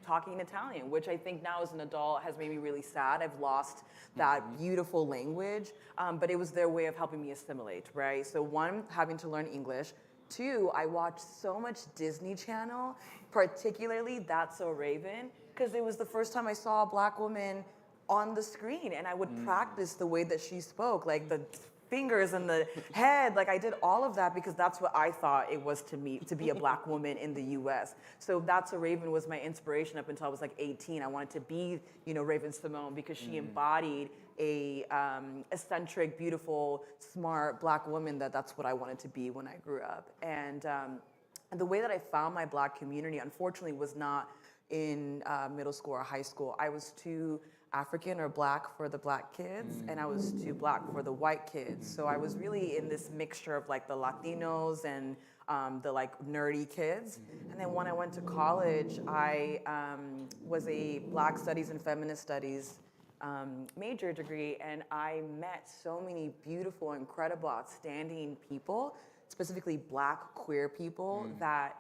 talking Italian, which I think now as an adult has made me really sad. I've lost that beautiful language, but it was their way of helping me assimilate, right? So one, having to learn English. Two, I watched so much Disney Channel, particularly That's So Raven, because it was the first time I saw a Black woman on the screen, and I would practice the way that she spoke, like the fingers and the head. Like I did all of that because that's what I thought it was to me to be a Black woman in the U.S. So That's a Raven was my inspiration up until I was like 18. I wanted to be, Raven Simone because she embodied a eccentric, beautiful, smart Black woman. That's what I wanted to be when I grew up. And the way that I found my Black community, unfortunately, was not in middle school or high school. I was too African or Black for the Black kids, and I was too Black for the white kids. So I was really in this mixture of like the Latinos and the like nerdy kids. And then when I went to college, I was a Black Studies and Feminist Studies major degree, and I met so many beautiful, incredible, outstanding people, specifically Black queer people that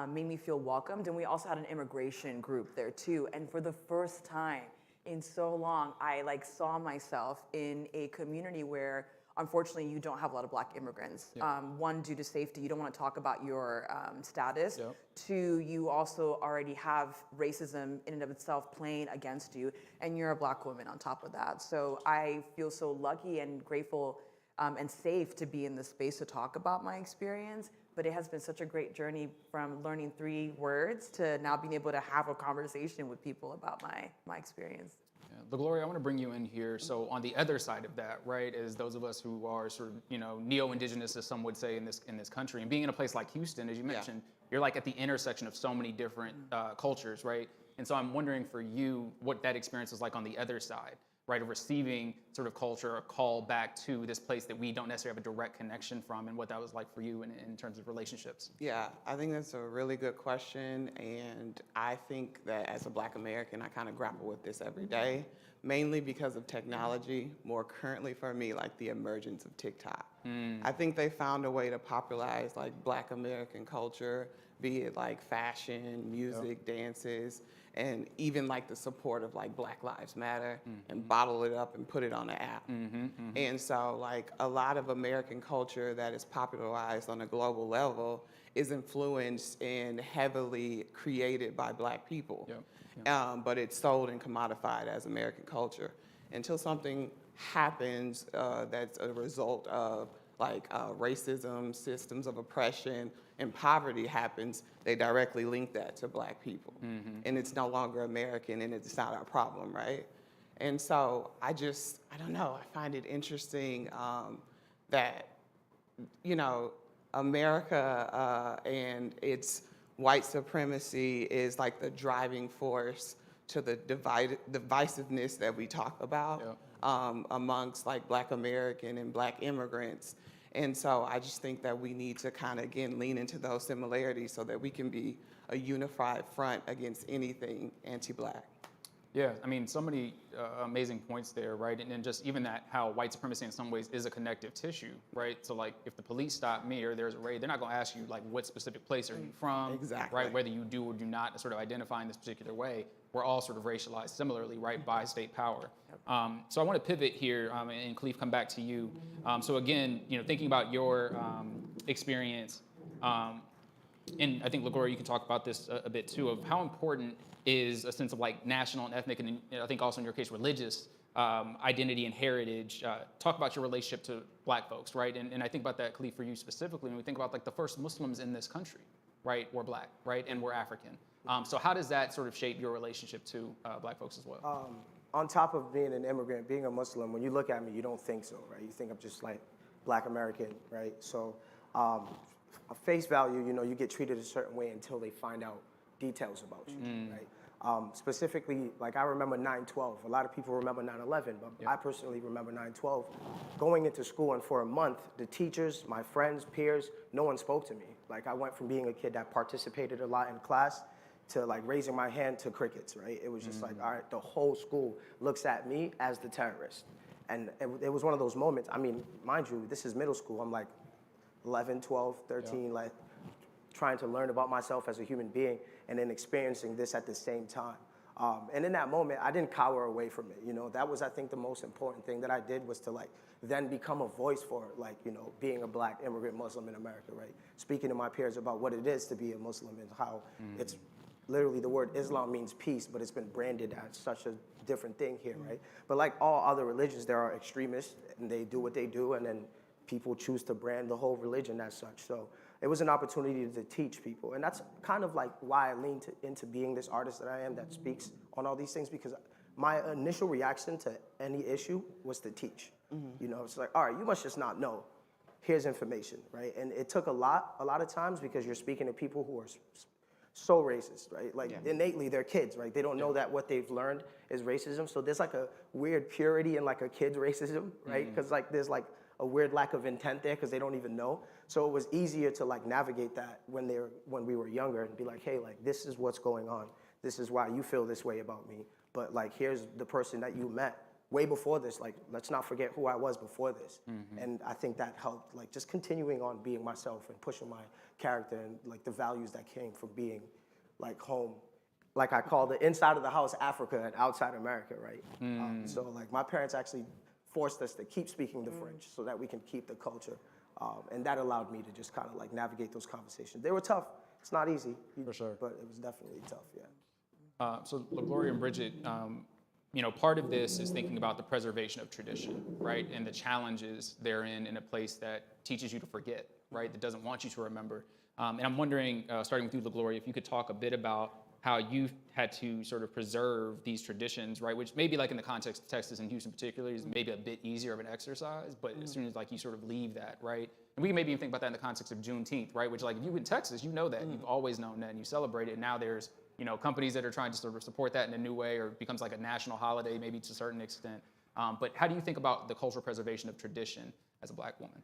made me feel welcomed. And we also had an immigration group there too. And for the first time in so long, I like saw myself in a community where unfortunately you don't have a lot of Black immigrants. One, due to safety, you don't want to talk about your status. Two, you also already have racism in and of itself playing against you, and you're a Black woman on top of that. So I feel so lucky and grateful and safe to be in this space to talk about my experience. But it has been such a great journey from learning 3 words to now being able to have a conversation with people about my experience. Yeah. Gloria, I want to bring you in here. So on the other side of that, right, is those of us who are sort of, neo-indigenous, as some would say in this country, and being in a place like Houston, as you mentioned, you're like at the intersection of so many different cultures, right? And so I'm wondering for you what that experience was like on the other side, right, of receiving sort of culture, a call back to this place that we don't necessarily have a direct connection from, and what that was like for you in terms of relationships. Yeah, I think that's a really good question, and I think that as a Black American, I kind of grapple with this every day, mainly because of technology, more currently for me, like the emergence of TikTok. I think they found a way to popularize like Black American culture, be it like fashion, music, dances, and even like the support of like Black Lives Matter, and bottle it up and put it on an app. And so like a lot of American culture that is popularized on a global level is influenced and heavily created by Black people. But it's sold and commodified as American culture. Until something happens that's a result of like racism, systems of oppression, and poverty happens, they directly link that to Black people. And it's no longer American, and it's not our problem, right? And so I don't know, I find it interesting that, America and its white supremacy is like the driving force to the divisiveness that we talk about amongst like Black American and Black immigrants. And so I just think that we need to kind of, again, lean into those similarities so that we can be a unified front against anything anti-Black. Yeah, I mean, so many amazing points there, right? And then just even that, how white supremacy in some ways is a connective tissue, right? So like, if the police stop me or there's a raid, they're not gonna ask you like, what specific place are you from? Exactly. Right, whether you do or do not sort of identify in this particular way. We're all sort of racialized similarly, right, by state power. So I want to pivot here, and Khalif, come back to you. So again, thinking about your experience, and I think, LaGloria, you can talk about this a bit too, of how important is a sense of like national and ethnic, and I think also in your case, religious identity and heritage. Talk about your relationship to Black folks, right? And I think about that, Khalif, for you specifically, when we think about like the first Muslims in this country, right, were Black, right, and were African. So how does that sort of shape your relationship to Black folks as well? On top of being an immigrant, being a Muslim, when you look at me, you don't think so, right? You think I'm just like Black American, right? So at face value, you get treated a certain way until they find out details about you, right? Specifically, like I remember 9/12. A lot of people remember 9/11, but I personally remember 9/12. Going into school, and for a month, the teachers, my friends, peers, no one spoke to me. Like I went from being a kid that participated a lot in class to like raising my hand to crickets, right? It was just like, all right, the whole school looks at me as the terrorist. And it was one of those moments. I mean, mind you, this is middle school. I'm like 11, 12, 13, like trying to learn about myself as a human being and then experiencing this at the same time. And in that moment, I didn't cower away from it. You know, that was, I think, the most important thing that I did was to like then become a voice for like, you know, being a Black immigrant Muslim in America, right? Speaking to my peers about what it is to be a Muslim and how it's literally the word Islam means peace, but it's been branded as such a different thing here, right? But like all other religions, there are extremists and they do what they do, and then people choose to brand the whole religion as such. So it was an opportunity to teach people. And that's kind of like why I leaned into being this artist that I am that speaks on all these things, because my initial reaction to any issue was to teach. You know, it's like, all right, you must just not know. Here's information, right? And it took a lot of times because you're speaking to people who are so racist, right? Like innately they're kids, right? They don't know that what they've learned is racism. So there's like a weird purity in like a kid's racism, right? Because like there's like a weird lack of intent there because they don't even know. So it was easier to like navigate that when we were younger and be like, hey, like this is what's going on. This is why you feel this way about me. But like here's the person that you met way before this. Like let's not forget who I was before this. And I think that helped, like just continuing on being myself and pushing my character and like the values that came from being like home. Like I call the inside of the house Africa and outside America, right? So like my parents actually forced us to keep speaking the French so that we can keep the culture. And that allowed me to just kind of like navigate those conversations. They were tough. It's not easy. For sure. But it was definitely tough, yeah. So LaGloria and Bridget, you know, part of this is thinking about the preservation of tradition, right? And the challenges therein in a place that teaches you to forget, right? That doesn't want you to remember. And I'm wondering, starting with you, LaGloria, if you could talk a bit about how you've had to sort of preserve these traditions, right? Which maybe like in the context of Texas and Houston particularly is maybe a bit easier of an exercise, but as soon as like you sort of leave that, right? And we can maybe even think about that in the context of Juneteenth, right? Which like if you in Texas, you know that, you've always known that and you celebrate it. And now there's, you know, companies that are trying to sort of support that in a new way, or it becomes like a national holiday maybe to a certain extent. But how do you think about the cultural preservation of tradition as a Black woman?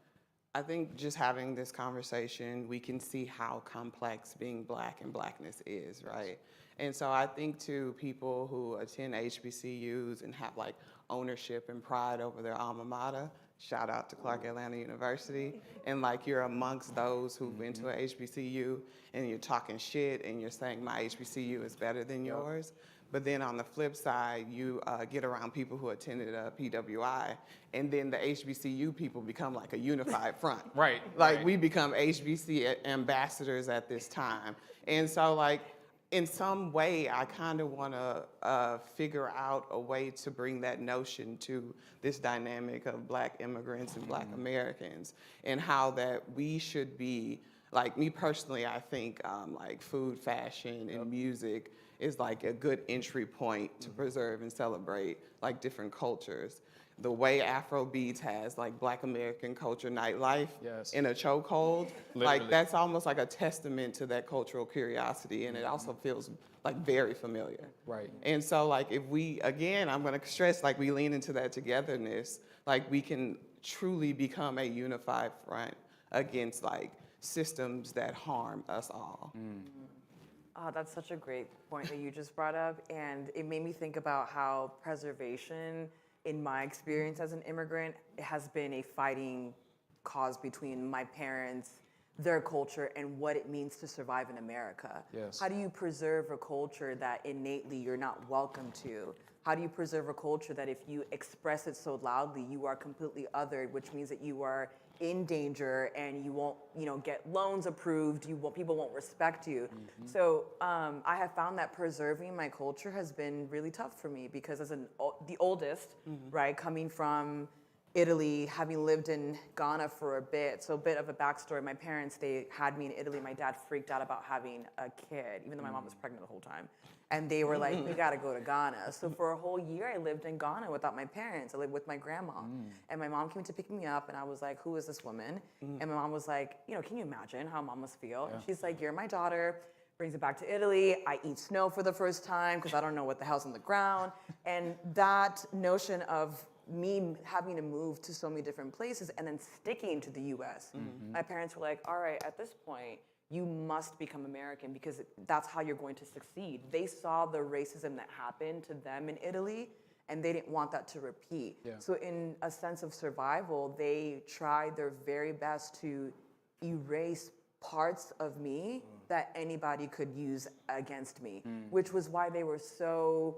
I think just having this conversation, we can see how complex being Black and Blackness is, right? And so I think to people who attend HBCUs and have like ownership and pride over their alma mater, shout out to Clark Atlanta University, and like you're amongst those who've been to a HBCU and you're talking shit and you're saying my HBCU is better than yours. But then on the flip side, you get around people who attended a PWI, and then the HBCU people become like a unified front. Right. Like we become HBC ambassadors at this time. And so like, in some way, I kind of want to figure out a way to bring that notion to this dynamic of Black immigrants and Black Americans, and how that we should be, like me personally, I think like food, fashion, and music is like a good entry point to preserve and celebrate like different cultures. The way Afrobeats has like Black American culture nightlife in a chokehold, like that's almost like a testament to that cultural curiosity, and it also feels like very familiar. Right. And so like if we, again, I'm gonna stress like we lean into that togetherness, like we can truly become a unified front against like systems that harm us all. Oh, that's such a great point that you just brought up, and it made me think about how preservation, in my experience as an immigrant, it has been a fighting cause between my parents, their culture, and what it means to survive in America. Yes. How do you preserve a culture that innately you're not welcome to? How do you preserve a culture that if you express it so loudly, you are completely othered, which means that you are in danger and you won't, get loans approved, people won't respect you. So I have found that preserving my culture has been really tough for me, because as the oldest, right, coming from Italy, having lived in Ghana for a bit, so a bit of a backstory. My parents, they had me in Italy. My dad freaked out about having a kid, even though my mom was pregnant the whole time. And they were like, we gotta go to Ghana. So for a whole year, I lived in Ghana without my parents. I lived with my grandma. And my mom came to pick me up, and I was like, who is this woman? And my mom was like, can you imagine how mom must feel? And she's like, you're my daughter. Brings it back to Italy. I eat snow for the first time because I don't know what the hell's on the ground. And that notion of me having to move to so many different places and then sticking to the US. My parents were like, all right, at this point, you must become American because that's how you're going to succeed. They saw the racism that happened to them in Italy, and they didn't want that to repeat. So in a sense of survival, they tried their very best to erase parts of me that anybody could use against me, which was why they were so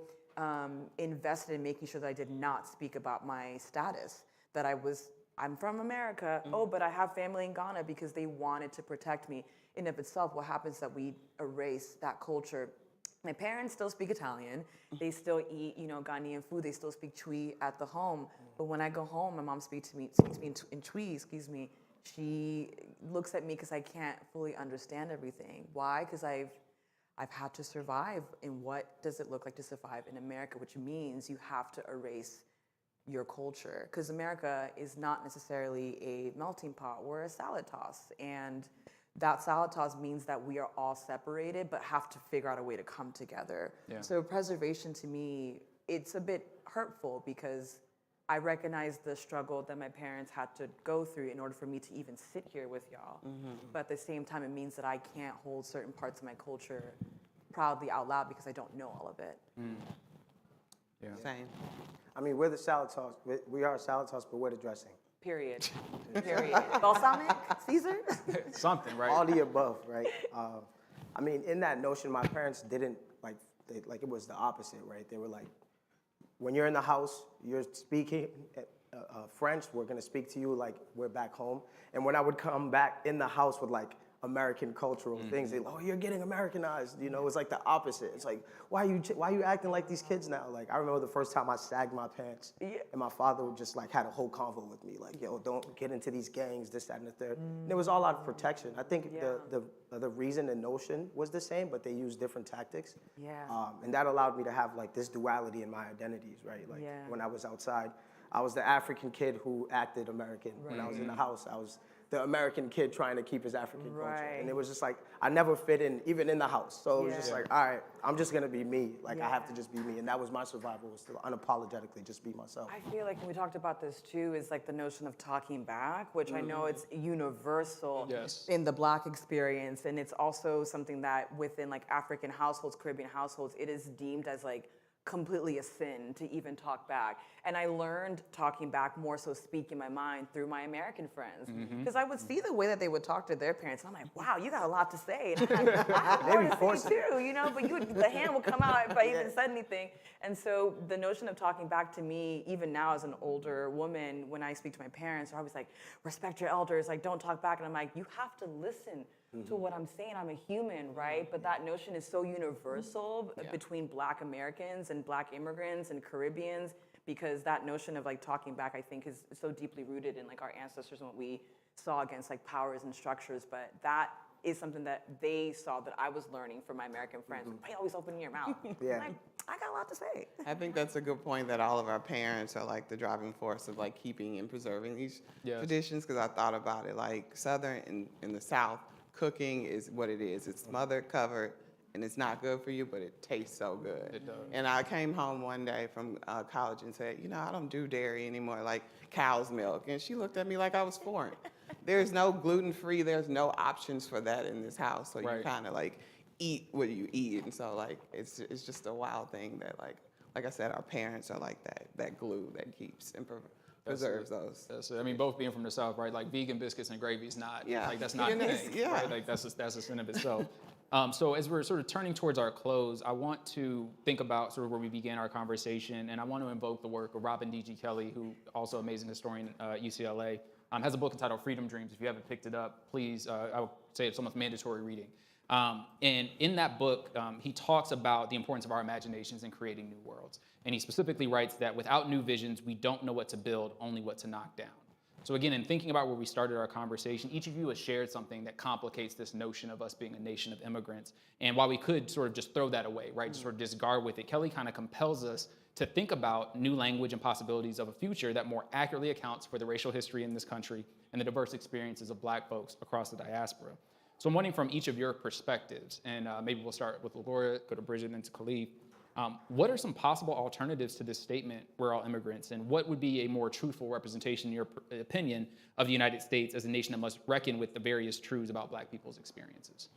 invested in making sure that I did not speak about my status, that I'm from America, but I have family in Ghana, because they wanted to protect me. In and of itself, what happens is that we erase that culture. My parents still speak Italian. They still eat, Ghanaian food. They still speak Twi at the home. But when I go home, my mom speaks to me in Twi, She looks at me because I can't fully understand everything. Why? Because I've had to survive. And what does it look like to survive in America? Which means you have to erase your culture. Because America is not necessarily a melting pot. We're a salad toss. And that salad toss means that we are all separated, but have to figure out a way to come together. Yeah. So preservation, to me, it's a bit hurtful, because I recognize the struggle that my parents had to go through in order for me to even sit here with y'all. But at the same time, it means that I can't hold certain parts of my culture proudly out loud, because I don't know all of it. Yeah. Same. I mean, we're the salad toss. We are a salad toss, but we're the dressing. Period. Period. Balsamic? Caesar? Something, right? All the above, right? I mean, in that notion, my parents didn't, it was the opposite, right? They were like, when you're in the house, you're speaking French, we're gonna speak to you like we're back home. And when I would come back in the house with like American cultural things, they're like, oh, you're getting Americanized. It's like the opposite. It's like, why are you acting like these kids now? Like, I remember the first time I sagged my pants, and my father would just like had a whole convo with me, like, yo, don't get into these gangs, this, that, and the third. And it was all out of protection. I think the reason and notion was the same, but they used different tactics. And that allowed me to have like this duality in my identities, right? Like when I was outside, I was the African kid who acted American. When I was in the house, I was the American kid trying to keep his African culture. And it was just like, I never fit in, even in the house. So it was just like, all right, I'm just gonna be me. Like, I have to just be me. And that was my survival, was to unapologetically just be myself. I feel like when we talked about this too, is like the notion of talking back, which I know it's universal in the Black experience. And it's also something that within like African households, Caribbean households, it is deemed as like completely a sin to even talk back. And I learned talking back, more so speaking my mind, through my American friends. Because I would see the way that they would talk to their parents. And I'm like, wow, you got a lot to say. And I have more to say too, but the hand will come out if I even said anything. And so the notion of talking back, to me, even now as an older woman, when I speak to my parents, they're always like, respect your elders, like don't talk back. And I'm like, you have to listen to what I'm saying. I'm a human, right? But that notion is so universal between Black Americans and Black immigrants and Caribbeans, because that notion of like talking back, I think, is so deeply rooted in like our ancestors and what we saw against like powers and structures. But that is something that they saw that I was learning from my American friends. Why always open your mouth? Like, I got a lot to say. I think that's a good point, that all of our parents are like the driving force of like keeping and preserving these traditions. Because I thought about it, like Southern in the South, cooking is what it is. It's smothered, covered, and it's not good for you, but it tastes so good. It does. And I came home one day from college and said, I don't do dairy anymore, like cow's milk. And she looked at me like I was foreign. There's no gluten-free, there's no options for that in this house. So you kind of like eat what you eat. And so like, it's just a wild thing that like I said, our parents are like that glue that keeps and preserves those. That's it. I mean, both being from the South, right? Like vegan biscuits and gravy is not, like that's not a thing, right? Like that's a sin of itself. So as we're sort of turning towards our close, I want to think about sort of where we began our conversation, and I want to invoke the work of Robin D.G. Kelly, who also amazing historian at UCLA, has a book entitled Freedom Dreams. If you haven't picked it up, please, I would say it's almost mandatory reading. And in that book, he talks about the importance of our imaginations in creating new worlds. And he specifically writes that without new visions, we don't know what to build, only what to knock down. So again, in thinking about where we started our conversation, each of you has shared something that complicates this notion of us being a nation of immigrants. And while we could sort of just throw that away, right, just sort of discard with it, Kelly kind of compels us to think about new language and possibilities of a future that more accurately accounts for the racial history in this country and the diverse experiences of Black folks across the diaspora. So I'm wondering from each of your perspectives, and maybe we'll start with Laura, go to Bridget, and to Khalif. What are some possible alternatives to this statement, we're all immigrants, and what would be a more truthful representation, in your opinion, of the United States as a nation that must reckon with the various truths about Black people's experiences?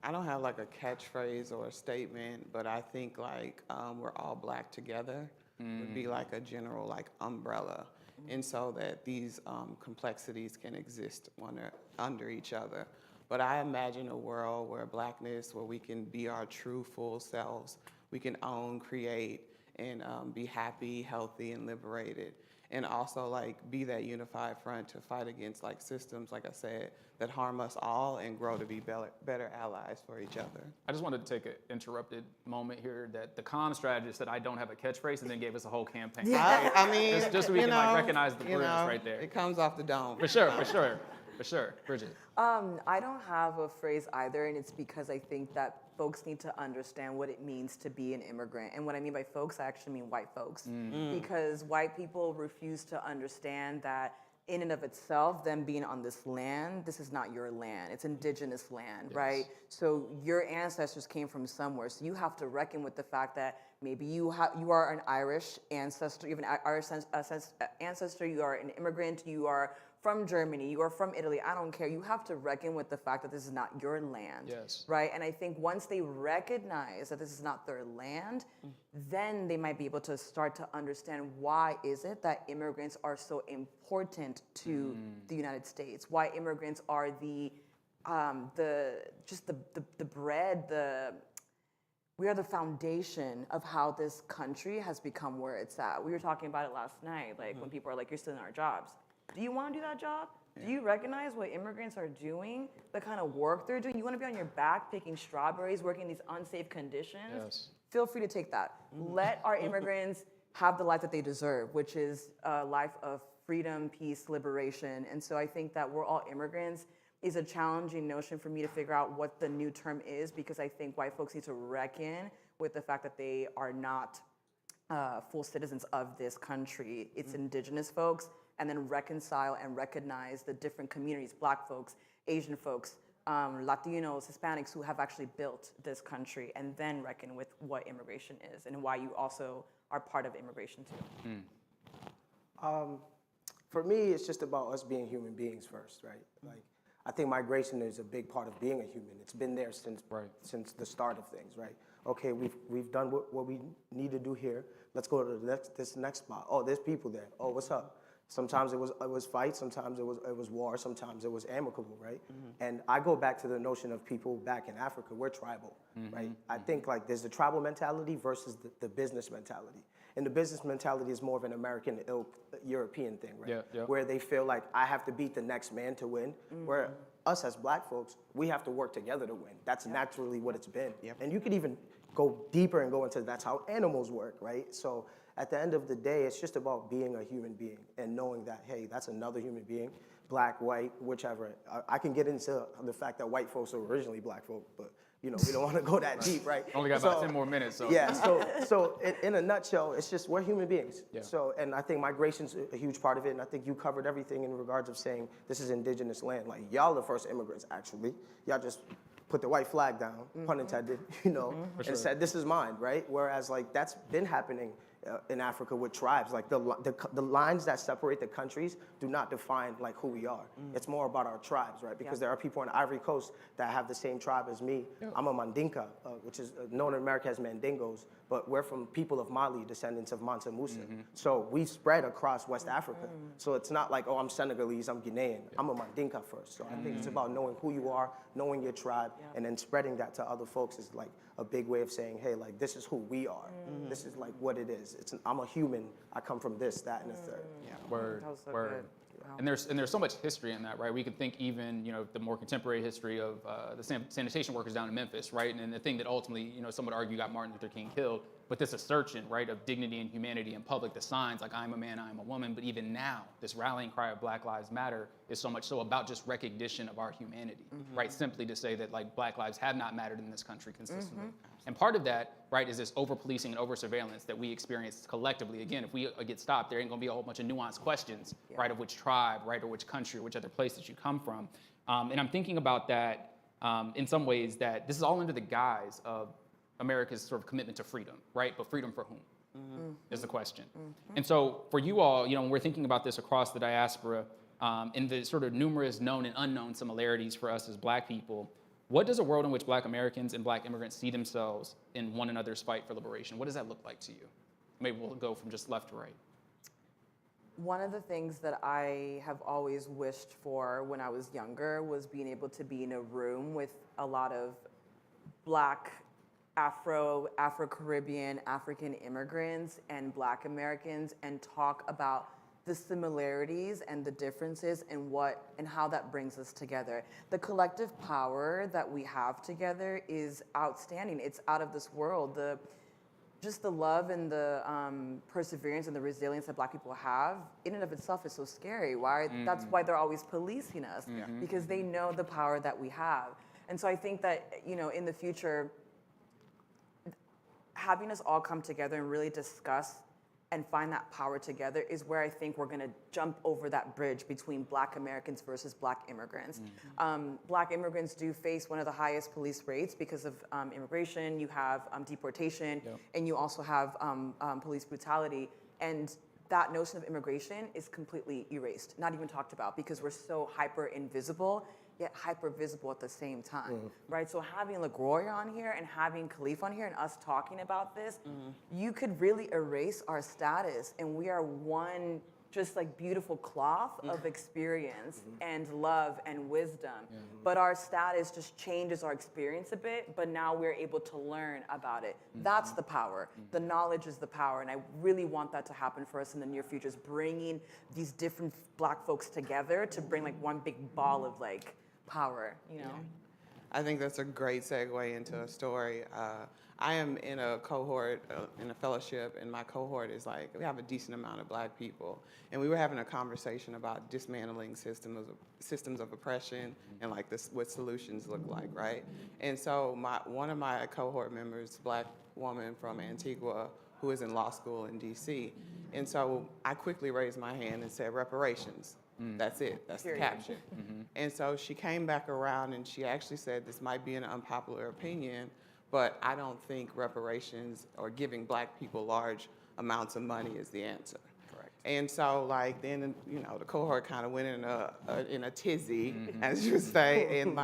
I don't have like a catchphrase or a statement, but I think like we're all Black together would be like a general like umbrella. And so that these complexities can exist under each other. But I imagine a world where Blackness, where we can be our true full selves, we can own, create, and be happy, healthy, and liberated. And also like be that unified front to fight against like systems, like I said, that harm us all and grow to be better allies for each other. I just wanted to take an interrupted moment here that the comm strategist said I don't have a catchphrase and then gave us a whole campaign. Yeah. I mean, just so we can like recognize the brilliance right there. It comes off the dome. For sure. Bridget. I don't have a phrase either, and it's because I think that folks need to understand what it means to be an immigrant. And what I mean by folks, I actually mean white folks. Because white people refuse to understand that in and of itself, them being on this land, this is not your land. It's indigenous land, right? So your ancestors came from somewhere. So you have to reckon with the fact that maybe you are an Irish ancestor, you have an Irish ancestor, you are an immigrant, you are from Germany, you are from Italy, I don't care. You have to reckon with the fact that this is not your land, right? And I think once they recognize that this is not their land, then they might be able to start to understand why is it that immigrants are so important to the United States, why immigrants are the bread, we are the foundation of how this country has become where it's at. We were talking about it last night, like when people are like, you're still in our jobs. Do you want to do that job? Do you recognize what immigrants are doing, the kind of work they're doing? You want to be on your back picking strawberries, working in these unsafe conditions? Feel free to take that. Let our immigrants have the life that they deserve, which is a life of freedom, peace, liberation. And so I think that we're all immigrants is a challenging notion for me to figure out what the new term is, because I think white folks need to reckon with the fact that they are not full citizens of this country. It's indigenous folks, and then reconcile and recognize the different communities, Black folks, Asian folks, Latinos, Hispanics who have actually built this country, and then reckon with what immigration is and why you also are part of immigration too. For me, it's just about us being human beings first, right? Like, I think migration is a big part of being a human. It's been there since the start of things, right? Okay, we've done what we need to do here. Let's go to this next spot. Oh, there's people there. Oh, what's up? Sometimes it was fights, sometimes it was war, sometimes it was amicable, right? And I go back to the notion of people back in Africa. We're tribal, right? I think like there's the tribal mentality versus the business mentality. And the business mentality is more of an American ilk European thing, right? Where they feel like I have to beat the next man to win. Where us as Black folks, we have to work together to win. That's naturally what it's been. And you could even go deeper and go into that's how animals work, right? So at the end of the day, it's just about being a human being and knowing that, hey, that's another human being, Black, white, whichever. I can get into the fact that white folks are originally Black folk, but you know, we don't want to go that deep, right? Only got about 10 more minutes, so. Yeah, so in a nutshell, it's just we're human beings. So, and I think migration's a huge part of it, and I think you covered everything in regards of saying this is indigenous land. Like, y'all the first immigrants, actually. Y'all just put the white flag down, pun intended, you know, and said, this is mine, right? Whereas, like, that's been happening in Africa with tribes. Like, the lines that separate the countries do not define, like, who we are. It's more about our tribes, right? Because there are people on the Ivory Coast that have the same tribe as me. I'm a Mandinka, which is known in America as Mandingos, but we're from people of Mali, descendants of Mansa Musa. So we spread across West Africa. So it's not like, oh, I'm Senegalese, I'm Guinean. I'm a Mandinka first. So I think it's about knowing who you are, knowing your tribe, and then spreading that to other folks is like a big way of saying, hey, like, this is who we are. This is like what it is. I'm a human. I come from this, that, and the third. Word. And there's so much history in that, right? We could think even, you know, the more contemporary history of the sanitation workers down in Memphis, right? And the thing that ultimately, you know, some would argue got Martin Luther King killed, but this assertion, right, of dignity and humanity in public, the signs like I'm a man, I'm a woman, but even now, this rallying cry of Black Lives Matter is so much so about just recognition of our humanity, right? Simply to say that like Black lives have not mattered in this country consistently. And part of that, right, is this over-policing and over-surveillance that we experience collectively. Again, if we get stopped, there ain't gonna be a whole bunch of nuanced questions, right, of which tribe, right, or which country, or which other place that you come from. And I'm thinking about that in some ways that this is all under the guise of America's sort of commitment to freedom, right? But freedom for whom is the question. And so for you all, you know, when we're thinking about this across the diaspora and the sort of numerous known and unknown similarities for us as Black people, what does a world in which Black Americans and Black immigrants see themselves in one another's fight for liberation? What does that look like to you? Maybe we'll go from just left to right. One of the things that I have always wished for when I was younger was being able to be in a room with a lot of Black, Afro-Caribbean, African immigrants and Black Americans and talk about the similarities and the differences and how that brings us together. The collective power that we have together is outstanding. It's out of this world. Just the love and the perseverance and the resilience that Black people have in and of itself is so scary. That's why they're always policing us, because they know the power that we have. And so I think that, in the future, having us all come together and really discuss and find that power together is where I think we're gonna jump over that bridge between Black Americans versus Black immigrants. Black immigrants do face one of the highest police rates because of immigration. You have deportation, and you also have police brutality. And that notion of immigration is completely erased, not even talked about, because we're so hyper invisible, yet hyper visible at the same time, right? So having LaGroya on here and having Khalif on here and us talking about this, you could really erase our status, and we are one just like beautiful cloth of experience and love and wisdom. But our status just changes our experience a bit, but now we're able to learn about it. That's the power. The knowledge is the power, and I really want that to happen for us in the near future, is bringing these different Black folks together to bring like one big ball of like power, I think that's a great segue into a story. I am in a cohort, in a fellowship, and my cohort is like, we have a decent amount of Black people. And we were having a conversation about dismantling systems of oppression and like what solutions look like, right? And so one of my cohort members, Black woman from Antigua, who is in law school in DC. And so I quickly raised my hand and said, reparations. That's it. That's the caption. And so she came back around and she actually said, this might be an unpopular opinion, but I don't think reparations or giving Black people large amounts of money is the answer. Correct. And so then, the cohort kind of went in a tizzy, as you would say, and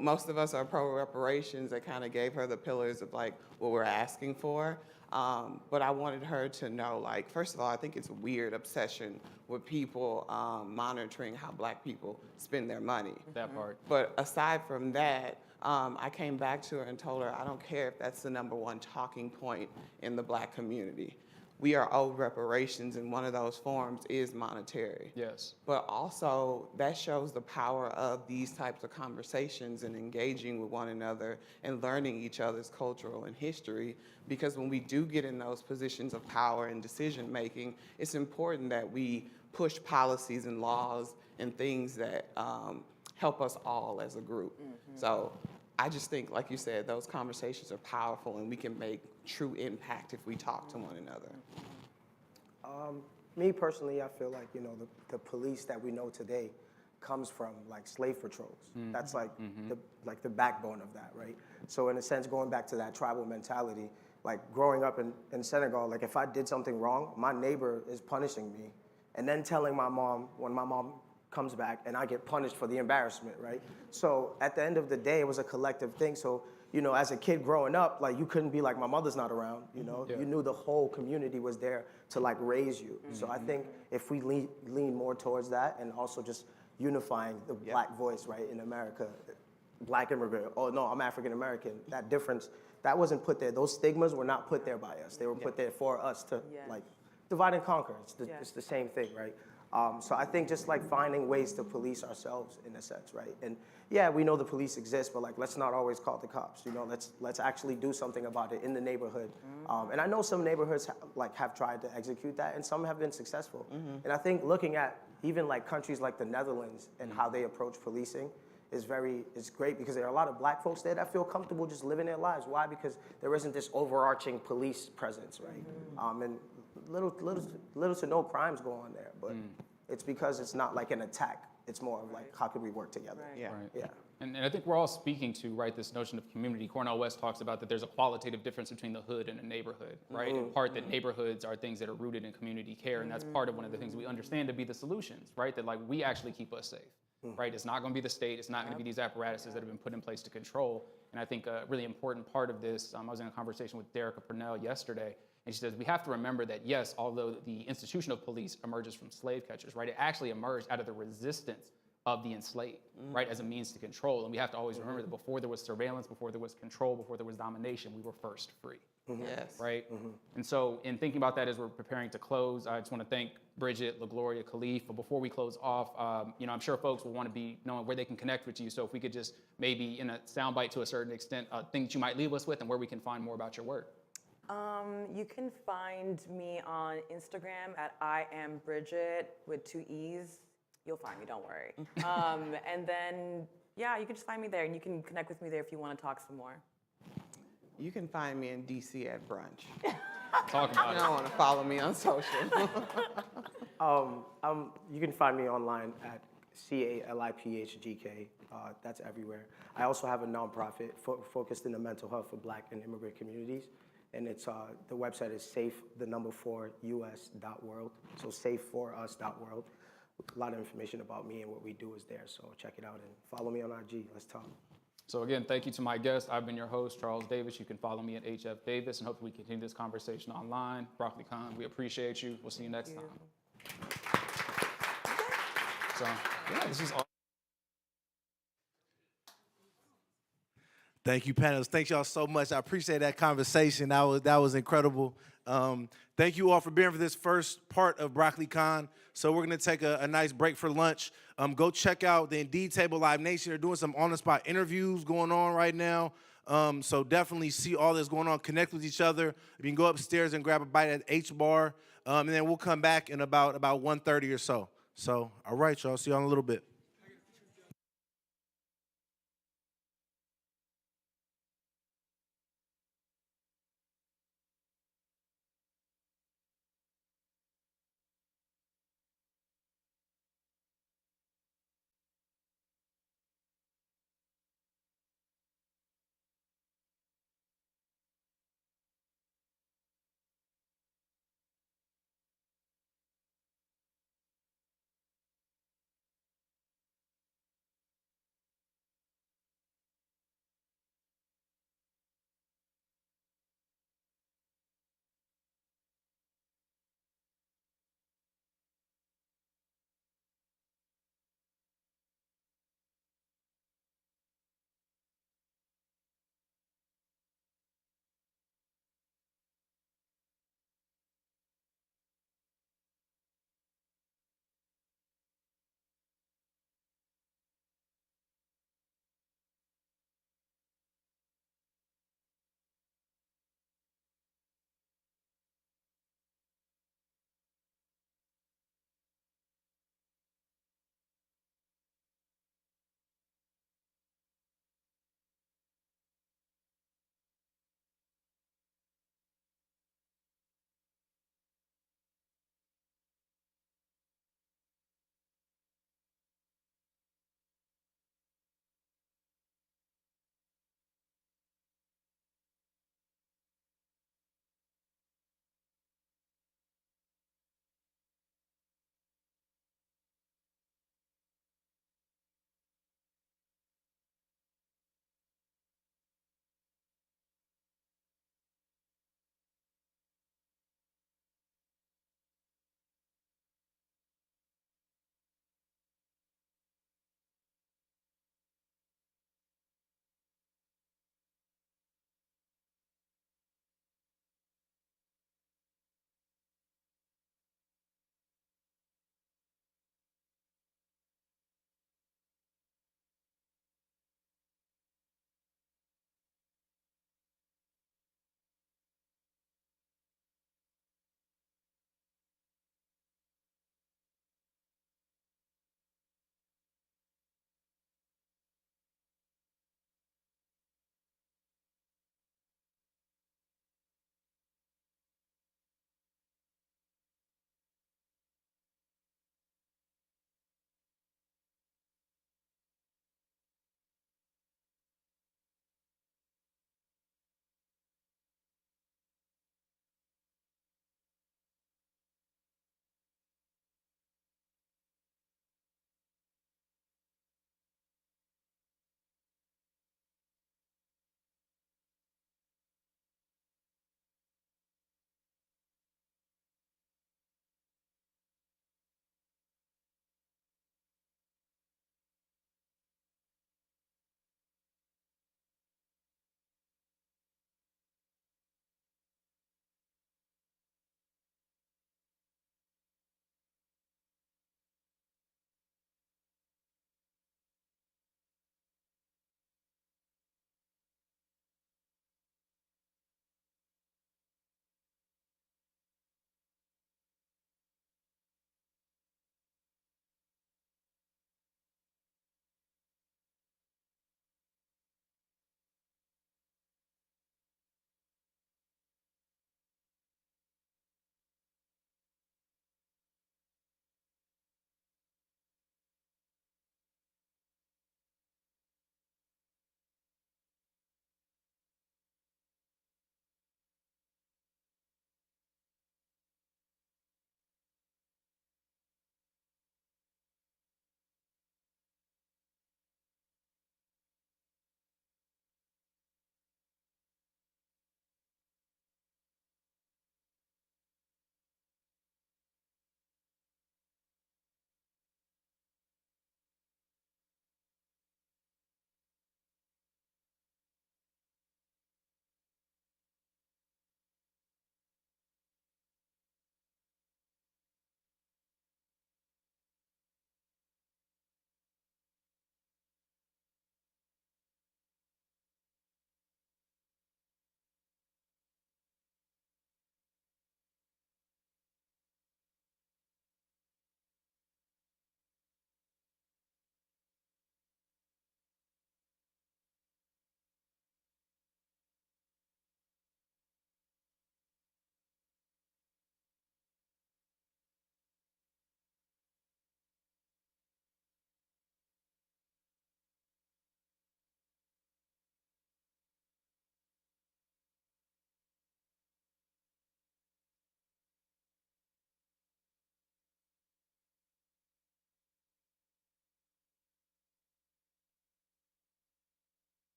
most of us are pro reparations. That kind of gave her the pillars of what we're asking for. But I wanted her to know, first of all, I think it's a weird obsession with people monitoring how Black people spend their money. That part. But aside from that, I came back to her and told her, I don't care if that's the #1 talking point in the Black community. We are owed reparations, and one of those forms is monetary. Yes. But also, that shows the power of these types of conversations and engaging with one another and learning each other's cultural and history, because when we do get in those positions of power and decision making, it's important that we push policies and laws and things that help us all as a group. So I just think, like you said, those conversations are powerful, and we can make true impact if we talk to one another. Me personally, I feel like, the police that we know today comes from slave patrols. That's the backbone of that, right? So in a sense, going back to that tribal mentality, growing up in Senegal, if I did something wrong, my neighbor is punishing me and then telling my mom when my mom comes back, and I get punished for the embarrassment, right? So at the end of the day, it was a collective thing. So, as a kid growing up, you couldn't be like, my mother's not around, You knew the whole community was there to raise you. So I think if we lean more towards that, and also just unifying the Black voice, right, in America, Black immigrant, oh no, I'm African American, that difference, that wasn't put there. Those stigmas were not put there by us. They were put there for us to divide and conquer. It's the same thing, right? So I think just finding ways to police ourselves in a sense, right? And yeah, we know the police exist, but let's not always call the cops. Let's actually do something about it in the neighborhood. And I know some neighborhoods have tried to execute that, and some have been successful. And I think looking at even countries like the Netherlands and how they approach policing is great, because there are a lot of Black folks there that feel comfortable just living their lives. Why? Because there isn't this overarching police presence, right? And little to no crimes go on there, but it's because it's not an attack. It's more of how can we work together? Yeah. Right. Yeah. And I think we're all speaking to, this notion of community. Cornel West talks about that there's a qualitative difference between the hood and a neighborhood, right? In part that neighborhoods are things that are rooted in community care, and that's part of one of the things we understand to be the solutions, right? That we actually keep us safe, right? It's not gonna be the state, it's not gonna be these apparatuses that have been put in place to control. And I think a really important part of this, I was in a conversation with Derek Purnell yesterday, And she says, we have to remember that, yes, although the institution of police emerges from slave catchers, right, it actually emerged out of the resistance of the enslaved, right, as a means to control. And we have to always remember that before there was surveillance, before there was control, before there was domination, we were first free. Yes. Right? And so in thinking about that as we're preparing to close, I just want to thank Bridget, LaGloria, Khalif. But before we close off, I'm sure folks will want to be knowing where they can connect with you. So if we could just maybe in a soundbite to a certain extent, things you might leave us with and where we can find more about your work. You can find me on Instagram at I am Bridget with 2 E's. You'll find me, don't worry. And then, yeah, you can just find me there, and you can connect with me there if you want to talk some more. You can find me in DC at brunch. Talk about You don't want to follow me on social. You can find me online at CALIPHGK. That's everywhere. I also have a nonprofit focused in the mental health for Black and immigrant communities. And it's the website is safe4us.world. So safe4us.world. A lot of information about me and what we do is there. So check it out and follow me on IG. Let's talk. So again, thank you to my guest. I've been your host, Charles Davis. You can follow me at HF Davis, and hopefully we continue this conversation online. BroccoliCon, we appreciate you. We'll see you next time. So, yeah, this is all. Thank you, panelists. Thank y'all so much. I appreciate that conversation. That was incredible. Thank you all for being for this first part of BroccoliCon. So we're gonna take a nice break for lunch. Go check out the Indeed Table Live Nation. They're doing some on-the-spot interviews going on right now. So definitely see all that's going on. Connect with each other. You can go upstairs and grab a bite at H Bar, and then we'll come back in about 1:30 or so. So all right, y'all. See y'all in a little bit.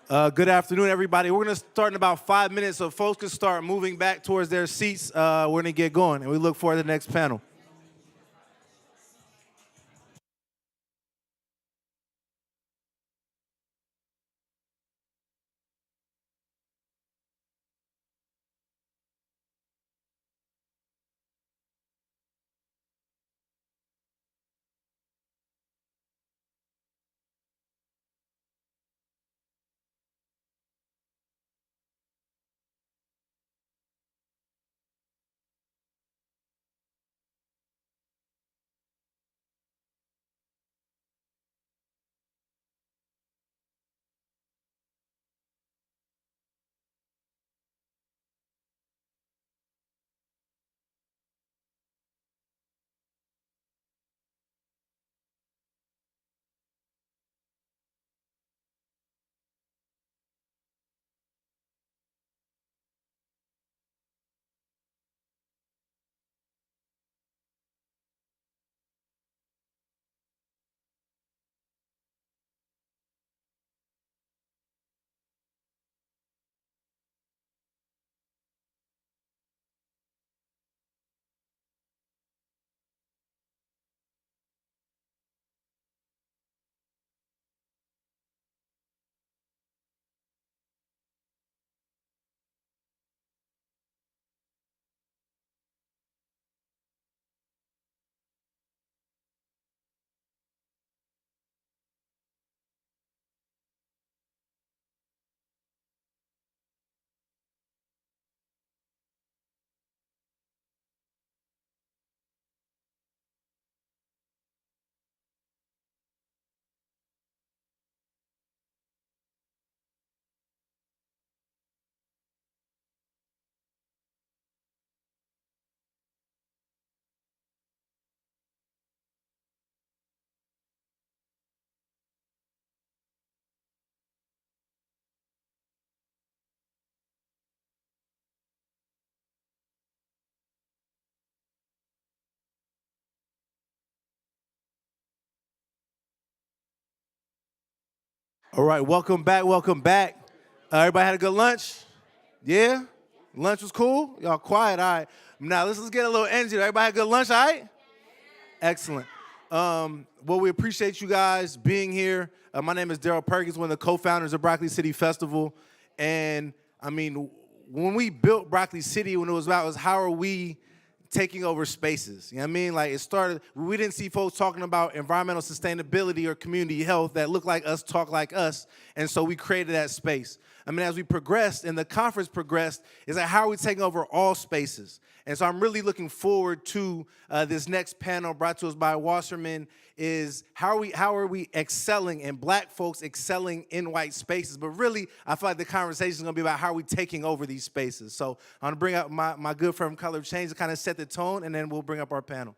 Good afternoon, everybody. We're going to start in about 5 minutes, so folks can start moving back towards their seats. We're going to get going, and we look forward to the next panel. All right, welcome back, welcome back. Everybody had a good lunch? Yeah? Lunch was cool? Y'all quiet, all right. Now, let's get a little energy. Everybody had a good lunch, all right? Excellent. Well, we appreciate you guys being here. My name is Daryl Perkins, one of the co-founders of Broccoli City Festival. And, I mean, when we built Broccoli City, when it was about how are we taking over spaces. You know what I mean? Like, it started, we didn't see folks talking about environmental sustainability or community health that look like us, talk like us, and so we created that space. I mean, as we progressed and the conference progressed, is like, how are we taking over all spaces? And so I'm really looking forward to this next panel brought to us by Wasserman, is how are we excelling and black folks excelling in white spaces? But really, I feel like the conversation is going to be about how are we taking over these spaces. So I'm going to bring up my good friend from Color of Change to kind of set the tone, and then we'll bring up our panel.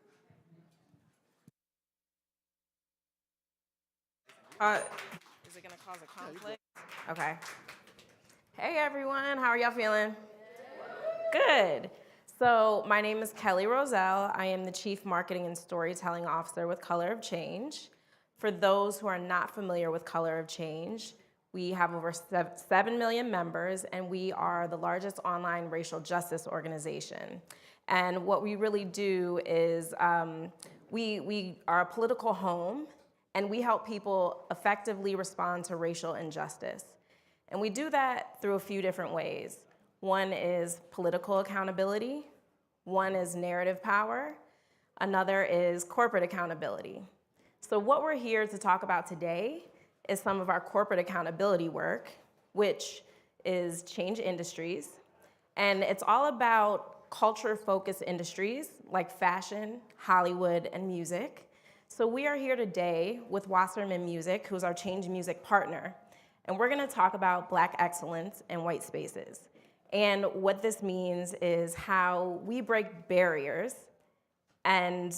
Is it going to cause a conflict? Okay. Hey, everyone. How are y'all feeling? Good. So my name is Kelly Roselle. I am the Chief Marketing and Storytelling Officer with Color of Change. For those who are not familiar with Color of Change, we have over 7 million members, and we are the largest online racial justice organization. And what we really do is we are a political home, and we help people effectively respond to racial injustice. And we do that through a few different ways. One is political accountability, one is narrative power, another is corporate accountability. So what we're here to talk about today is some of our corporate accountability work, which is Change Industries. And it's all about culture-focused industries like fashion, Hollywood, and music. So we are here today with Wasserman Music, who's our Change Music partner. And we're gonna talk about Black excellence in white spaces. And what this means is how we break barriers and,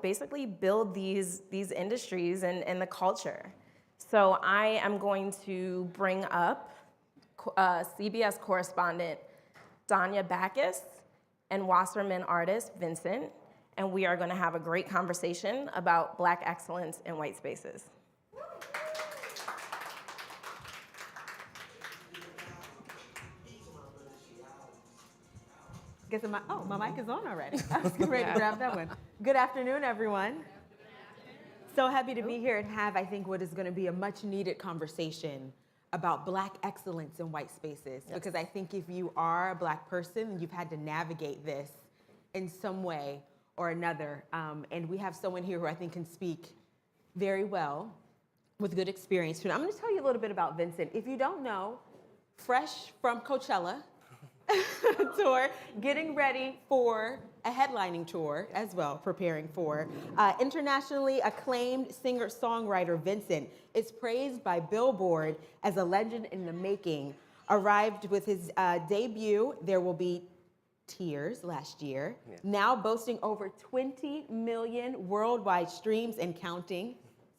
basically build these industries and the culture. So I am going to bring up CBS correspondent Danya Backus and Wasserman artist Vincent, and we are gonna have a great conversation about Black excellence in white spaces. Guess my mic is on already. I was getting ready to grab that one. Good afternoon, everyone. So happy to be here and have, I think, what is going to be a much needed conversation about Black excellence in white spaces. Yes. Because I think if you are a Black person, you've had to navigate this in some way or another. And we have someone here who I think can speak very well with good experience. I'm going to tell you a little bit about Vincent. If you don't know, fresh from Coachella tour, getting ready for a headlining tour as well, preparing for. Internationally acclaimed singer-songwriter Vincent is praised by Billboard as a legend in the making. Arrived with his debut, There Will Be Tears, last year. Yeah. Now boasting over 20 million worldwide streams and counting.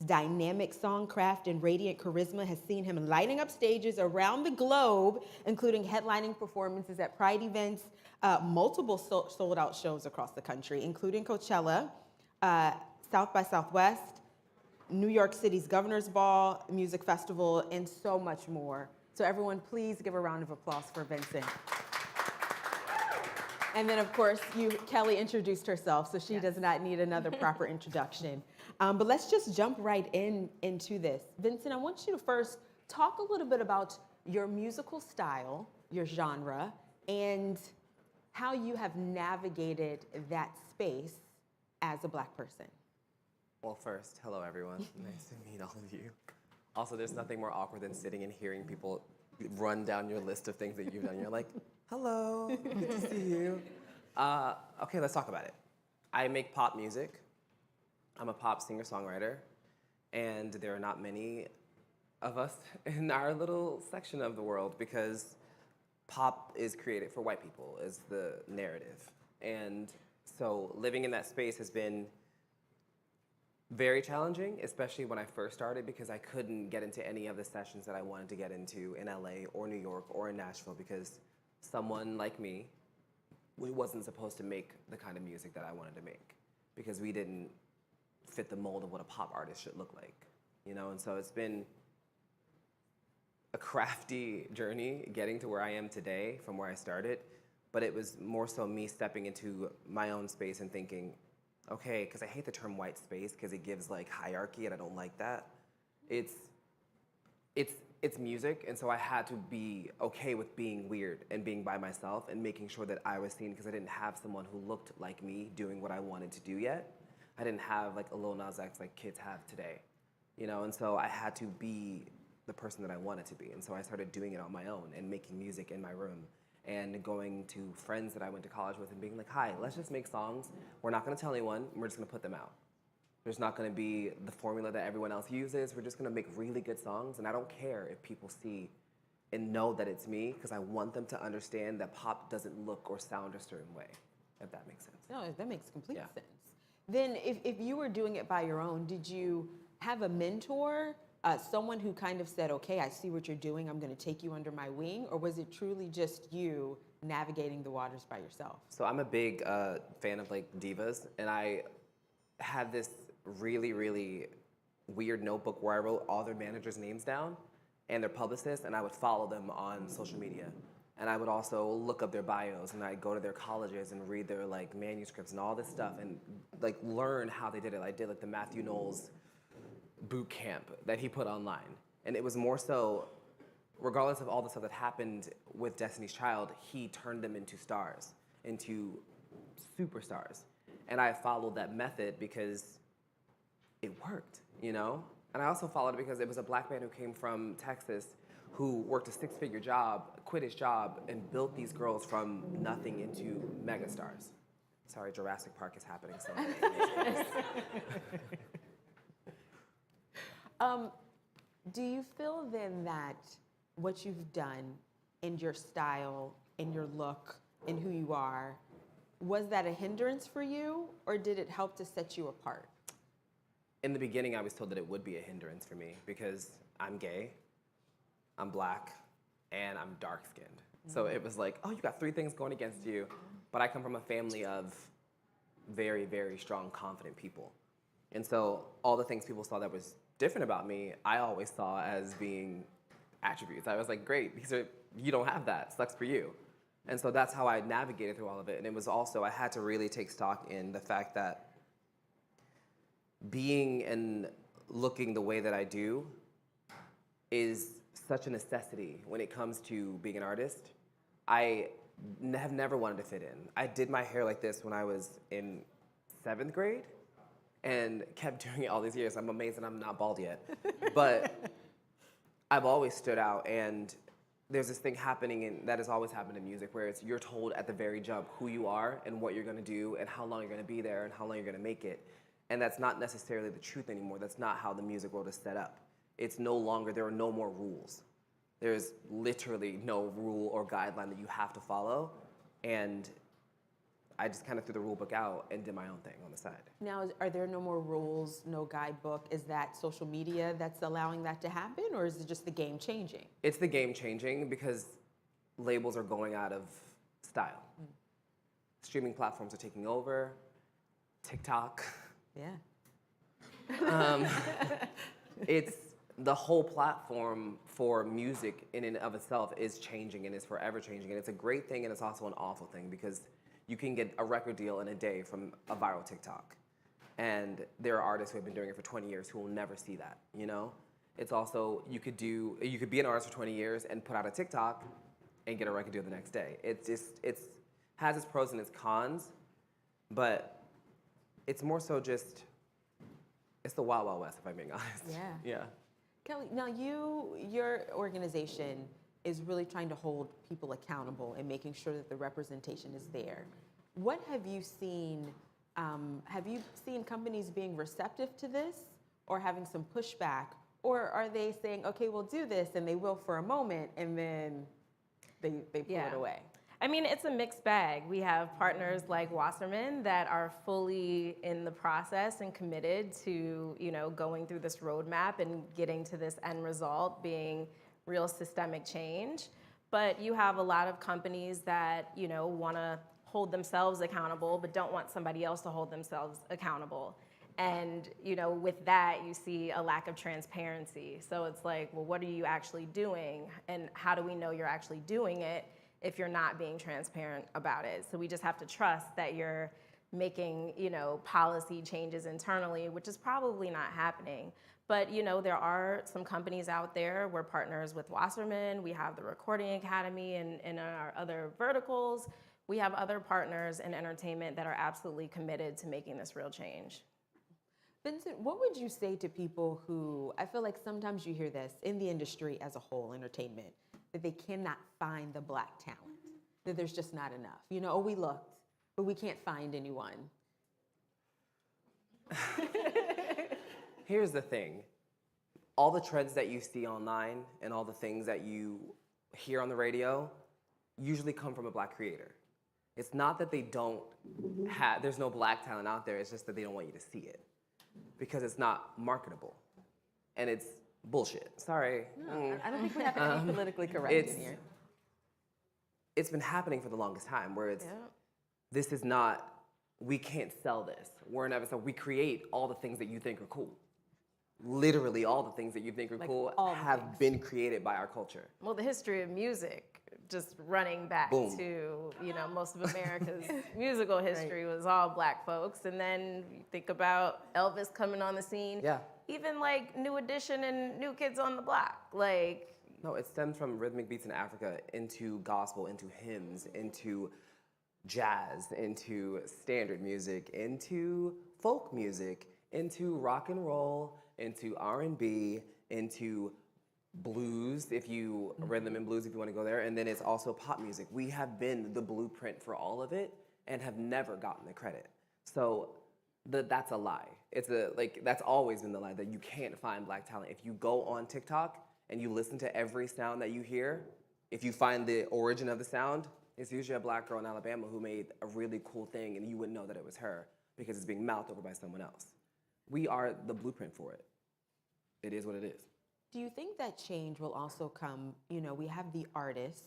Dynamic songcraft and radiant charisma has seen him lighting up stages around the globe, including headlining performances at Pride events, multiple sold-out shows across the country, including Coachella, South by Southwest, New York City's Governor's Ball, Music Festival, and so much more. So everyone, please give a round of applause for Vincent. And then, of course, Kelly introduced herself, so she does not need another proper introduction. But let's just jump right into this. Vincent, I want you to first talk a little bit about your musical style, your genre, and how you have navigated that space as a Black person. Well, first, hello everyone. Nice to meet all of you. Also, there's nothing more awkward than sitting and hearing people run down your list of things that you've done. You're like, hello, good to see you. Okay, let's talk about it. I make pop music. I'm a pop singer-songwriter, and there are not many of us in our little section of the world because pop is created for white people, is the narrative. And so living in that space has been very challenging, especially when I first started, because I couldn't get into any of the sessions that I wanted to get into in LA or New York or in Nashville because someone like me wasn't supposed to make the kind of music that I wanted to make because we didn't fit the mold of what a pop artist should look like, you know? And so it's been a crafty journey getting to where I am today from where I started, but it was more so me stepping into my own space and thinking, okay, because I hate the term white space because it gives like hierarchy and I don't like that. It's music, and so I had to be okay with being weird and being by myself and making sure that I was seen because I didn't have someone who looked like me doing what I wanted to do yet. I didn't have like a Lil Nas X like kids have today, you know, and so I had to be the person that I wanted to be. And so I started doing it on my own and making music in my room and going to friends that I went to college with and being like, hi, let's just make songs. We're not gonna tell anyone, we're just gonna put them out. There's not gonna be the formula that everyone else uses. We're just gonna make really good songs, and I don't care if people see and know that it's me, because I want them to understand that pop doesn't look or sound a certain way, if that makes sense. No, that makes complete sense. Then if you were doing it by your own, did you have a mentor, someone who kind of said, okay, I see what you're doing, I'm gonna take you under my wing, or was it truly just you navigating the waters by yourself? So I'm a big fan of like divas, and I had this really, really weird notebook where I wrote all their managers' names down and their publicists, and I would follow them on social media. And I would also look up their bios, and I'd go to their colleges and read their like manuscripts and all this stuff and like learn how they did it. I did like the Matthew Knowles boot camp that he put online. And it was more so, regardless of all the stuff that happened with Destiny's Child, he turned them into stars, into superstars. And I followed that method because it worked, you know? And I also followed it because it was a Black man who came from Texas who worked a 6-figure job, quit his job, and built these girls from nothing into megastars. Sorry, Jurassic Park is happening somewhere. Do you feel then that what you've done in your style, in your look, in who you are, was that a hindrance for you, or did it help to set you apart? In the beginning, I was told that it would be a hindrance for me because I'm gay, I'm Black, and I'm dark-skinned. So it was like, oh, you got 3 things going against you. But I come from a family of very, very strong, confident people. And so all the things people saw that was different about me, I always saw as being attributes. I was like, great, you don't have that, sucks for you. And so that's how I navigated through all of it. And it was also, I had to really take stock in the fact that being and looking the way that I do is such a necessity when it comes to being an artist. I have never wanted to fit in. I did my hair like this when I was in 7th grade and kept doing it all these years. I'm amazed that I'm not bald yet. But I've always stood out, and there's this thing happening that has always happened in music where you're told at the very jump who you are and what you're gonna do and how long you're gonna be there and how long you're gonna make it. And that's not necessarily the truth anymore. That's not how the music world is set up. It's no longer, there are no more rules. There's literally no rule or guideline that you have to follow. And I just kind of threw the rule book out and did my own thing on the side. Now, are there no more rules, no guidebook? Is that social media that's allowing that to happen, or is it just the game changing? It's the game changing because labels are going out of style. Streaming platforms are taking over. TikTok. Yeah. It's the whole platform for music in and of itself is changing and is forever changing. And it's a great thing and it's also an awful thing because you can get a record deal in a day from a viral TikTok. And there are artists who have been doing it for 20 years who will never see that, you know? It's also, you could be an artist for 20 years and put out a TikTok and get a record deal the next day. It's has its pros and its cons, but it's more so just, it's the Wild Wild West, if I'm being honest. Yeah. Yeah. Kelly, now your organization is really trying to hold people accountable and making sure that the representation is there. What have you seen? Have you seen companies being receptive to this or having some pushback? Or are they saying, okay, we'll do this, and they will for a moment, and then they pull it away? I mean, it's a mixed bag. We have partners like Wasserman that are fully in the process and committed to, going through this roadmap and getting to this end result being real systemic change. But you have a lot of companies that, want to hold themselves accountable but don't want somebody else to hold themselves accountable. And, with that, you see a lack of transparency. So it's like, well, what are you actually doing? And how do we know you're actually doing it if you're not being transparent about it? So we just have to trust that you're making, policy changes internally, which is probably not happening. But, there are some companies out there. We're partners with Wasserman. We have the Recording Academy and in our other verticals. We have other partners in entertainment that are absolutely committed to making this real change. Vincent, what would you say to people who, I feel like sometimes you hear this in the industry as a whole, entertainment, that they cannot find the Black talent, that there's just not enough. Oh, we looked, but we can't find anyone. Here's the thing. All the trends that you see online and all the things that you hear on the radio usually come from a Black creator. It's not that they don't have, there's no Black talent out there, it's just that they don't want you to see it because it's not marketable. And it's bullshit. Sorry. No, I don't think we have to be politically correct in here. It's been happening for the longest time where it's, this is not, we can't sell this. We're never, so we create all the things that you think are cool. Literally all the things that you think are cool have been created by our culture. Well, the history of music, just running back Boom. to, most of America's musical history was all Black folks. And then you think about Elvis coming on the scene. Yeah. Even like New Edition and New Kids on the Block. No, it stems from rhythmic beats in Africa into gospel, into hymns, into jazz, into standard music, into folk music, into rock and roll, into R&B, into blues, rhythm and blues if you want to go there, and then it's also pop music. We have been the blueprint for all of it and have never gotten the credit. So that's a lie. That's always been the lie, that you can't find Black talent. If you go on TikTok and you listen to every sound that you hear, if you find the origin of the sound, it's usually a Black girl in Alabama who made a really cool thing and you wouldn't know that it was her because it's being mouthed over by someone else. We are the blueprint for it. It is what it is. Do you think that change will also come, we have the artist,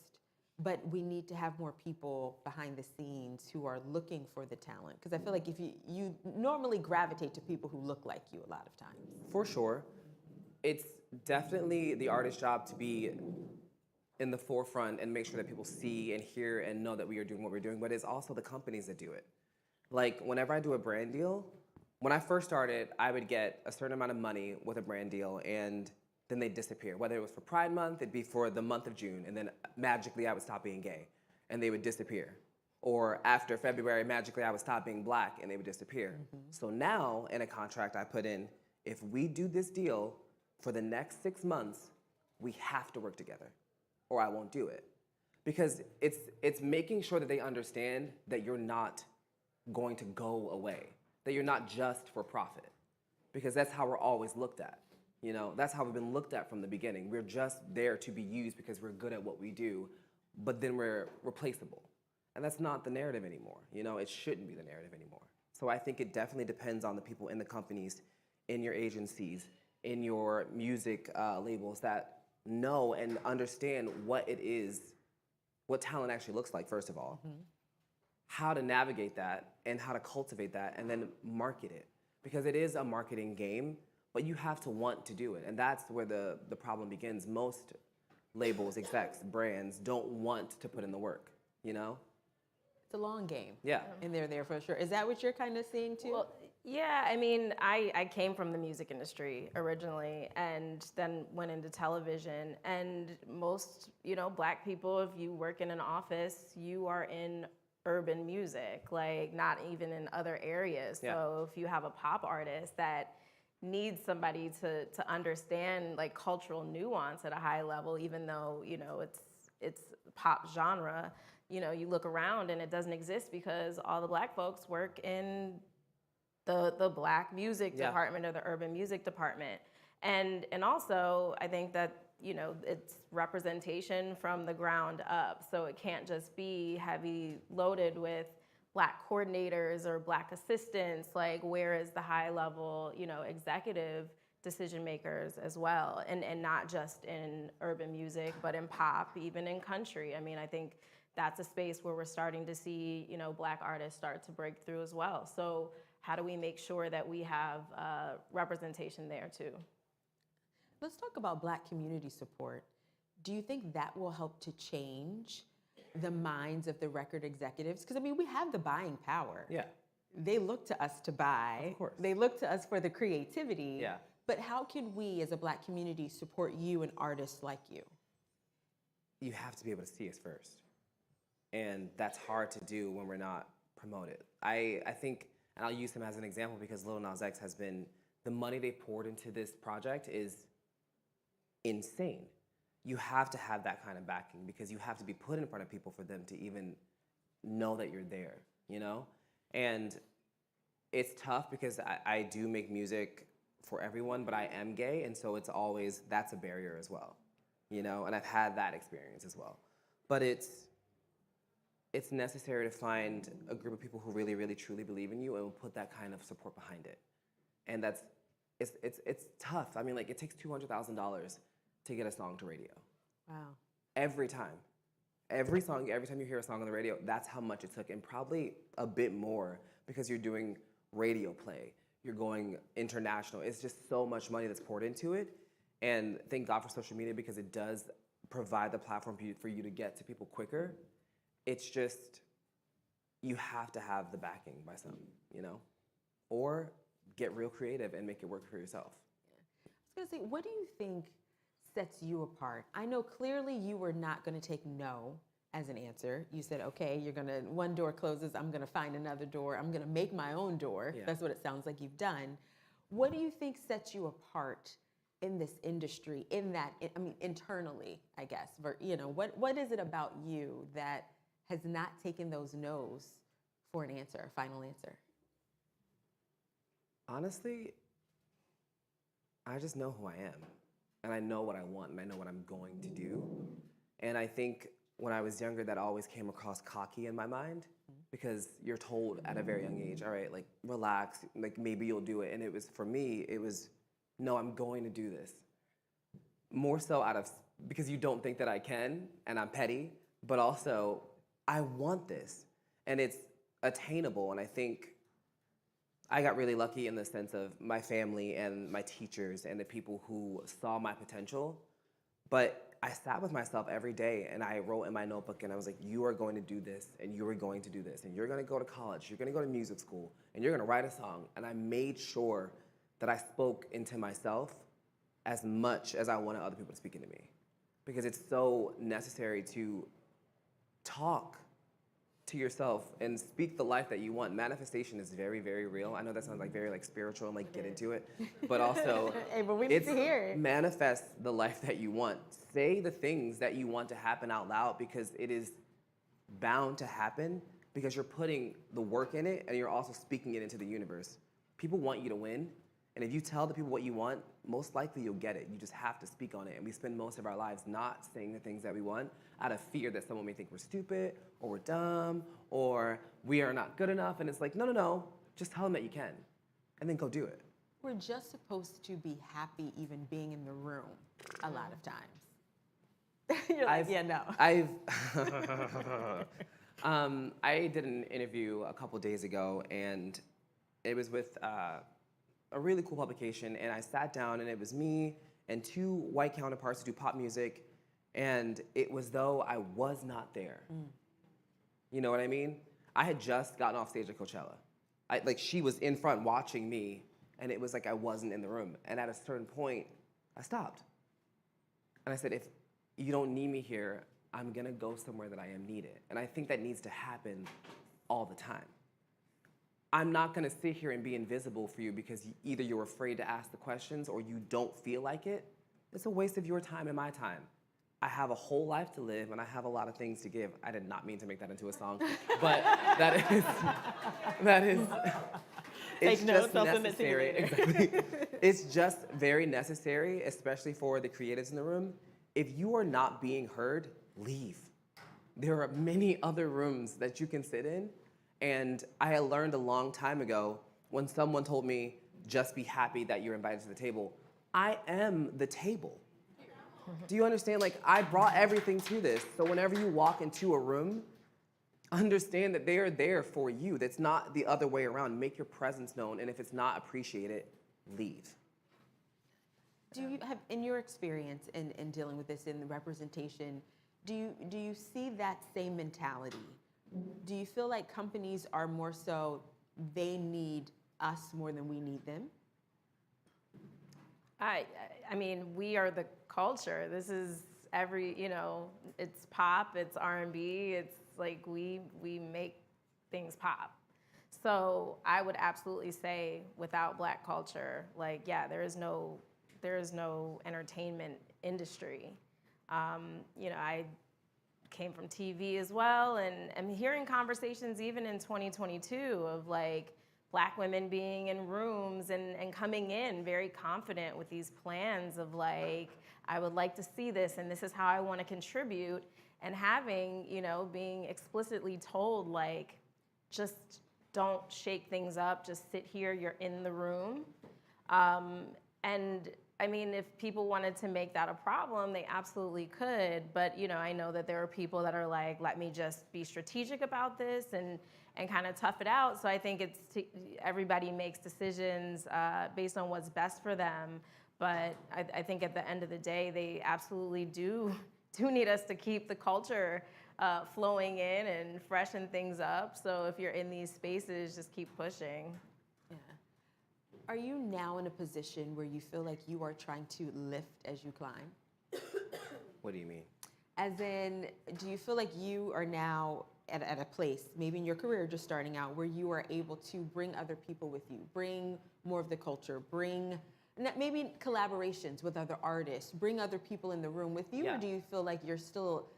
but we need to have more people behind the scenes who are looking for the talent? Because I feel like if you normally gravitate to people who look like you a lot of times. For sure. It's definitely the artist's job to be in the forefront and make sure that people see and hear and know that we are doing what we're doing, but it's also the companies that do it. Like, whenever I do a brand deal, when I first started, I would get a certain amount of money with a brand deal, and then they'd disappear. Whether it was for Pride Month, it'd be for the month of June, and then magically I would stop being gay, and they would disappear. Or after February, magically I would stop being black, and they would disappear. So now, in a contract I put in, if we do this deal for the next 6 months, we have to work together, or I won't do it. Because it's making sure that they understand that you're not going to go away, that you're not just for profit. Because that's how we're always looked at. You know, that's how we've been looked at from the beginning. We're just there to be used because we're good at what we do, but then we're replaceable. And that's not the narrative anymore. You know, it shouldn't be the narrative anymore. So I think it definitely depends on the people in the companies, in your agencies, in your music labels that know and understand what it is, what talent actually looks like, first of all, how to navigate that and how to cultivate that and then market it. Because it is a marketing game, but you have to want to do it. And that's where the problem begins. Most labels, execs, brands don't want to put in the work, you know? It's a long game. Yeah. And they're there for sure. Is that what you're kind of seeing too? Well, yeah, I mean, I came from the music industry originally and then went into television. And most, you know, black people, if you work in an office, you are in urban music, like not even in other areas. Yeah. So if you have a pop artist that needs somebody to understand like cultural nuance at a high level, even though, you know, it's pop genre, you know, you look around and it doesn't exist because all the black folks work in the black music department or the urban music department. And also I think that, you know, it's representation from the ground up. So it can't just be heavy loaded with black coordinators or black assistants, like where is the high level, you know, executive decision makers as well. And not just in urban music, but in pop, even in country. I mean, I think that's a space where we're starting to see, you know, black artists start to break through as well. So how do we make sure that we have representation there too? Let's talk about Black community support. Do you think that will help to change the minds of the record executives? Because I mean, we have the buying power. Yeah. They look to us to buy. Of course. They look to us for the creativity. Yeah. But how can we as a Black community support you and artists like you? You have to be able to see us first. And that's hard to do when we're not promoted. I think, and I'll use him as an example because Lil Nas X has been, the money they poured into this project is insane. You have to have that kind of backing because you have to be put in front of people for them to even know that you're there, you know? And it's tough because I do make music for everyone, but I am gay, and so it's always, that's a barrier as well, you know? And I've had that experience as well. But it's necessary to find a group of people who really, really, truly believe in you and will put that kind of support behind it. And it's tough. I mean, like, it takes $200,000 to get a song to radio. Wow. Every time. Every time you hear a song on the radio, that's how much it took, and probably a bit more because you're doing radio play. You're going international. It's just so much money that's poured into it. And thank God for social media because it does provide the platform for you to get to people quicker. It's just, you have to have the backing by some, you know? Or get real creative and make it work for yourself. I was gonna say, what do you think sets you apart? I know clearly you were not gonna take no as an answer. You said, okay, one door closes, I'm gonna find another door, I'm gonna make my own door. Yeah. That's what it sounds like you've done. What do you think sets you apart in this industry, internally, I guess? You know, what is it about you that has not taken those no's for an answer, a final answer? Honestly, I just know who I am. And I know what I want, and I know what I'm going to do. And I think when I was younger, that always came across cocky in my mind because you're told at a very young age, all right, like, relax, like, maybe you'll do it. And it was, for me, it was, no, I'm going to do this. More so because you don't think that I can, and I'm petty, but also, I want this. And it's attainable, and I think I got really lucky in the sense of my family and my teachers and the people who saw my potential. But I sat with myself every day and I wrote in my notebook and I was like, you are going to do this and you are going to do this and you're going to go to college, you're going to go to music school and you're going to write a song. And I made sure that I spoke into myself as much as I wanted other people to speak into me, because it's so necessary to talk to yourself and speak the life that you want. Manifestation is very, very real. I know that sounds like very like spiritual and like get into it, but also Hey, but we need to hear it. Manifest the life that you want. Say the things that you want to happen out loud, because it is bound to happen, because you're putting the work in it and you're also speaking it into the universe. People want you to win. And if you tell the people what you want, most likely you'll get it. You just have to speak on it. And we spend most of our lives not saying the things that we want out of fear that someone may think we're stupid or we're dumb or we are not good enough. And it's like, no. Just tell them that you can and then go do it. We're just supposed to be happy even being in the room a lot of times. You're like, yeah, no. I did an interview a couple days ago, and it was with a really cool publication, and I sat down and it was me and two white counterparts who do pop music, and it was though I was not there. You know what I mean? I had just gotten off stage at Coachella. She was in front watching me, and it was like I wasn't in the room. And at a certain point, I stopped. And I said, if you don't need me here, I'm gonna go somewhere that I am needed. And I think that needs to happen all the time. I'm not gonna sit here and be invisible for you because either you're afraid to ask the questions or you don't feel like it. It's a waste of your time and my time. I have a whole life to live and I have a lot of things to give. I did not mean to make that into a song, but that is, it's just necessary. Exactly. It's just very necessary, especially for the creatives in the room. If you are not being heard, leave. There are many other rooms that you can sit in. And I learned a long time ago when someone told me, just be happy that you're invited to the table. I am the table. Do you understand? Like, I brought everything to this. So whenever you walk into a room, understand that they are there for you. That's not the other way around. Make your presence known. And if it's not appreciated, leave. Do you have, in your experience in dealing with this in the representation, do you see that same mentality? Do you feel like companies are more so they need us more than we need them? I mean, we are the culture. This is it's pop, it's R&B, it's like we make things pop. So I would absolutely say without Black culture, there is no entertainment industry. I came from TV as well, and I'm hearing conversations even in 2022 of Black women being in rooms and coming in very confident with these plans of I would like to see this and this is how I want to contribute, and having, being explicitly told just don't shake things up, just sit here, you're in the room. And I mean, if people wanted to make that a problem, they absolutely could. But, I know that there are people that are let me just be strategic about this and kind of tough it out. So I think everybody makes decisions based on what's best for them. But I think at the end of the day, they absolutely do need us to keep the culture flowing in and freshen things up. So if you're in these spaces, just keep pushing. Are you now in a position where you feel like you are trying to lift as you climb? What do you mean? As in, do you feel like you are now at a place, maybe in your career just starting out, where you are able to bring other people with you, bring more of the culture, bring maybe collaborations with other artists, bring other people in the room with you? Yeah. Or do you feel like you're still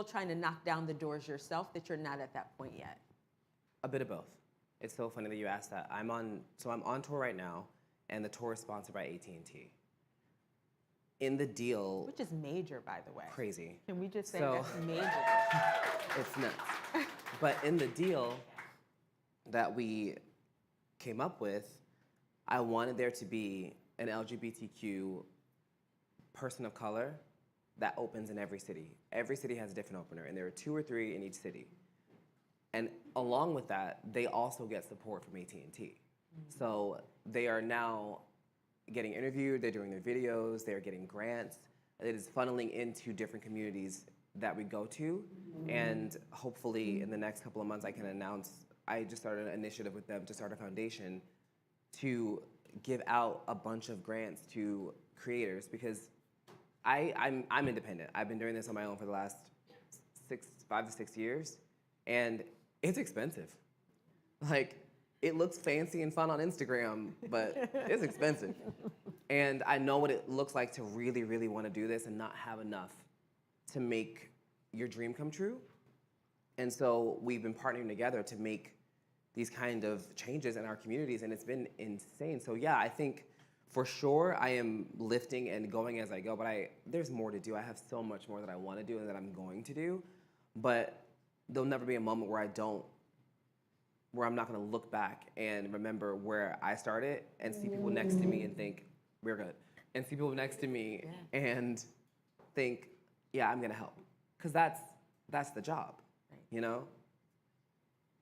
trying to knock down the doors yourself, that you're not at that point yet? A bit of both. It's so funny that you asked that. I'm on tour right now, and the tour is sponsored by AT&T. In the deal, which is major, by the way. Crazy. Can we just say that's major? It's nuts. But in the deal that we came up with, I wanted there to be an LGBTQ person of color that opens in every city. Every city has a different opener, and there are 2 or 3 in each city. And along with that, they also get support from AT&T. Mm-hmm. So they are now getting interviewed, they're doing their videos, they're getting grants. it is funneling into different communities that we go to. And hopefully in the next couple of months I can announce, I just started an initiative with them to start a foundation to give out a bunch of grants to creators, because I'm independent. I've been doing this on my own for the last 5 to 6 years, and it's expensive. Like, it looks fancy and fun on Instagram, but it's expensive. And I know what it looks like to really, really want to do this and not have enough to make your dream come true. And so we've been partnering together to make these kind of changes in our communities, and it's been insane. So yeah, I think for sure I am lifting and going as I go, but there's more to do. I have so much more that I want to do and that I'm going to do, but there'll never be a moment where I'm not going to look back and remember where I started and see people next to me and think, we're good. And see people next to me and think, yeah, I'm going to help. Because that's the job, you know?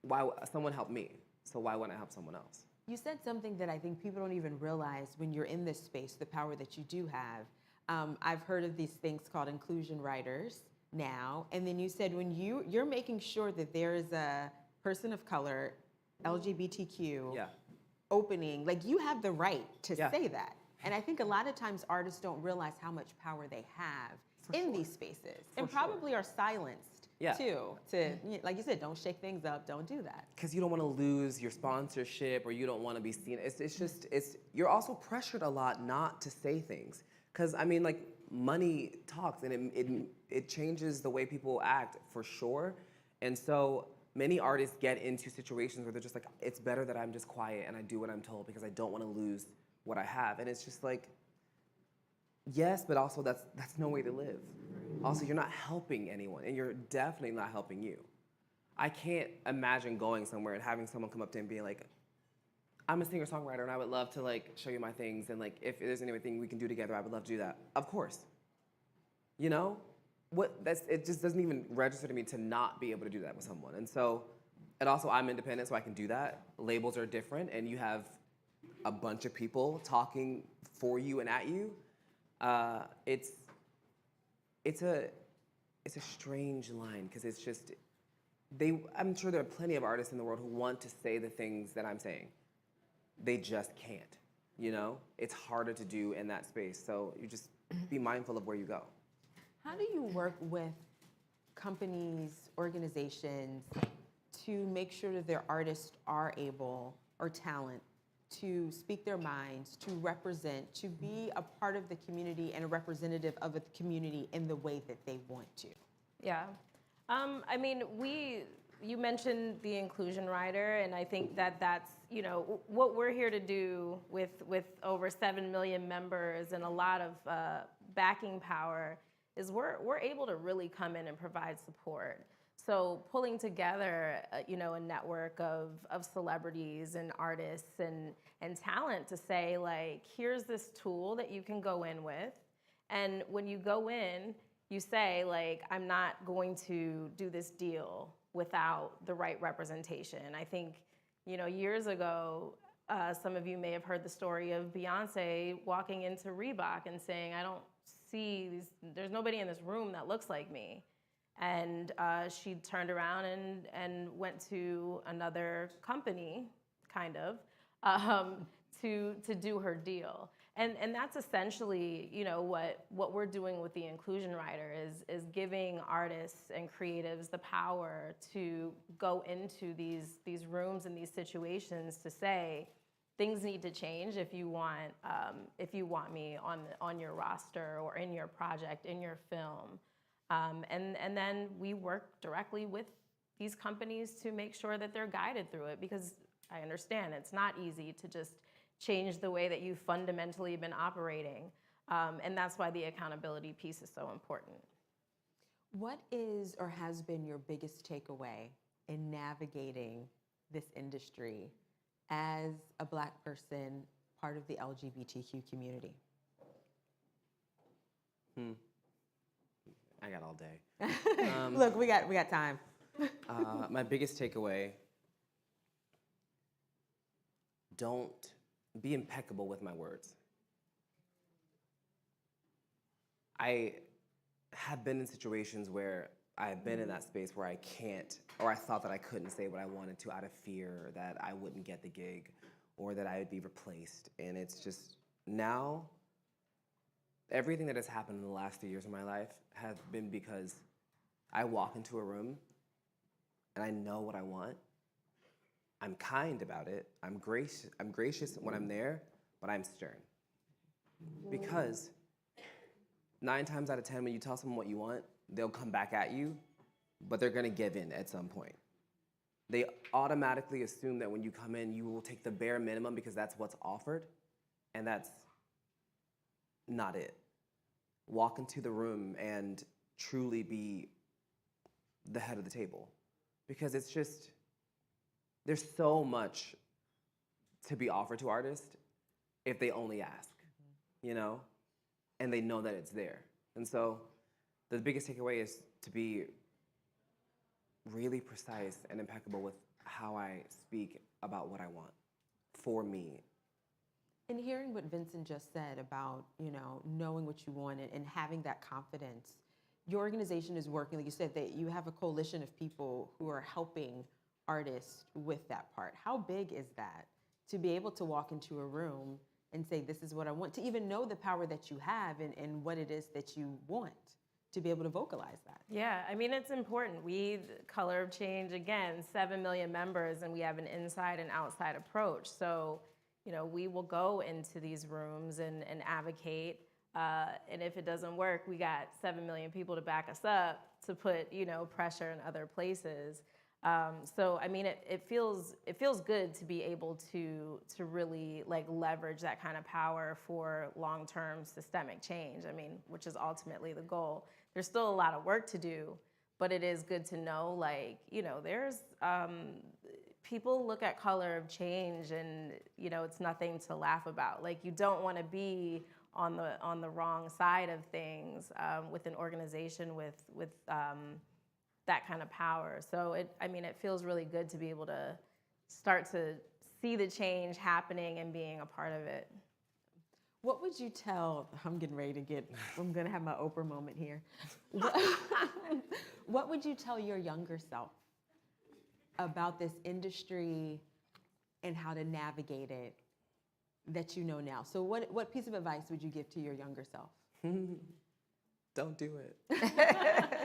Why someone helped me, so why wouldn't I help someone else? You said something that I think people don't even realize when you're in this space, the power that you do have. I've heard of these things called inclusion writers now, and then you said when you're making sure that there is a person of color, LGBTQ opening, like you have the right to say that. And I think a lot of times artists don't realize how much power they have in these spaces, and probably are silenced too. To, like you said, don't shake things up, don't do that. Because you don't want to lose your sponsorship, or you don't want to be seen. You're also pressured a lot not to say things. Because I mean, like, money talks, and it changes the way people act for sure. And so many artists get into situations where they're just like, it's better that I'm just quiet and I do what I'm told because I don't want to lose what I have. And it's just like, yes, but also that's no way to live. Also, you're not helping anyone, and you're definitely not helping you. I can't imagine going somewhere and having someone come up to me and be like, I'm a singer-songwriter and I would love to like show you my things, and like if there's anything we can do together, I would love to do that. Of course. You know? It just doesn't even register to me to not be able to do that with someone. And so, and also I'm independent, so I can do that. Labels are different, and you have a bunch of people talking for you and at you. It's a strange line, because it's just, I'm sure there are plenty of artists in the world who want to say the things that I'm saying. They just can't, you know? It's harder to do in that space, so you just be mindful of where you go. How do you work with companies, organizations, to make sure that their artists are able, or talent, to speak their minds, to represent, to be a part of the community and a representative of the community in the way that they want to? Yeah. I mean, you mentioned the inclusion rider, and I think that's, you know, what we're here to do with over 7 million members and a lot of backing power is we're able to really come in and provide support. So pulling together, you know, a network of celebrities and artists and talent to say, like, here's this tool that you can go in with. And when you go in, you say, like, I'm not going to do this deal without the right representation. I think, you know, years ago, some of you may have heard the story of Beyonce walking into Reebok and saying, I don't see there's nobody in this room that looks like me. And she turned around and went to another company, kind of, to do her deal. And that's essentially, you know, what we're doing with the inclusion rider is giving artists and creatives the power to go into these rooms and these situations to say, things need to change if you want me on your roster or in your project, in your film. And then we work directly with these companies to make sure that they're guided through it, because I understand it's not easy to just change the way that you've fundamentally been operating. And that's why the accountability piece is so important. What is or has been your biggest takeaway in navigating this industry as a Black person, part of the LGBTQ community? I got all day. Look, we got time. My biggest takeaway: don't be impeccable with my words. I have been in situations where I've been in that space where I can't, or I thought that I couldn't say what I wanted to out of fear that I wouldn't get the gig or that I would be replaced. And it's just now, everything that has happened in the last 3 years of my life has been because I walk into a room and I know what I want. I'm kind about it. I'm gracious when I'm there, but I'm stern. Because 9 times out of 10, when you tell someone what you want, they'll come back at you, but they're gonna give in at some point. They automatically assume that when you come in, you will take the bare minimum because that's what's offered, and that's not it. Walk into the room and truly be the head of the table. Because it's just, there's so much to be offered to artists if they only ask, you know? And they know that it's there. And so the biggest takeaway is to be really precise and impeccable with how I speak about what I want for me. And hearing what Vincent just said about, knowing what you want and having that confidence, your organization is working, like you said, that you have a coalition of people who are helping artists with that part. How big is that to be able to walk into a room and say, this is what I want, to even know the power that you have and what it is that you want, to be able to vocalize that? Yeah, I mean, it's important. We, Color of Change, again, 7 million members, and we have an inside and outside approach. So, we will go into these rooms and advocate. And if it doesn't work, we got 7 million people to back us up to put, pressure in other places. So I mean, it feels good to be able to really leverage that kind of power for long-term systemic change. I mean, which is ultimately the goal. There's still a lot of work to do, but it is good to know, there's people look at Color of Change and it's nothing to laugh about. You don't want to be on the wrong side of things with an organization with that kind of power. So it feels really good to be able to start to see the change happening and being a part of it. What would you tell, I'm going to have my Oprah moment here. What would you tell your younger self about this industry and how to navigate it that you know now? So what piece of advice would you give to your younger self? Don't do it.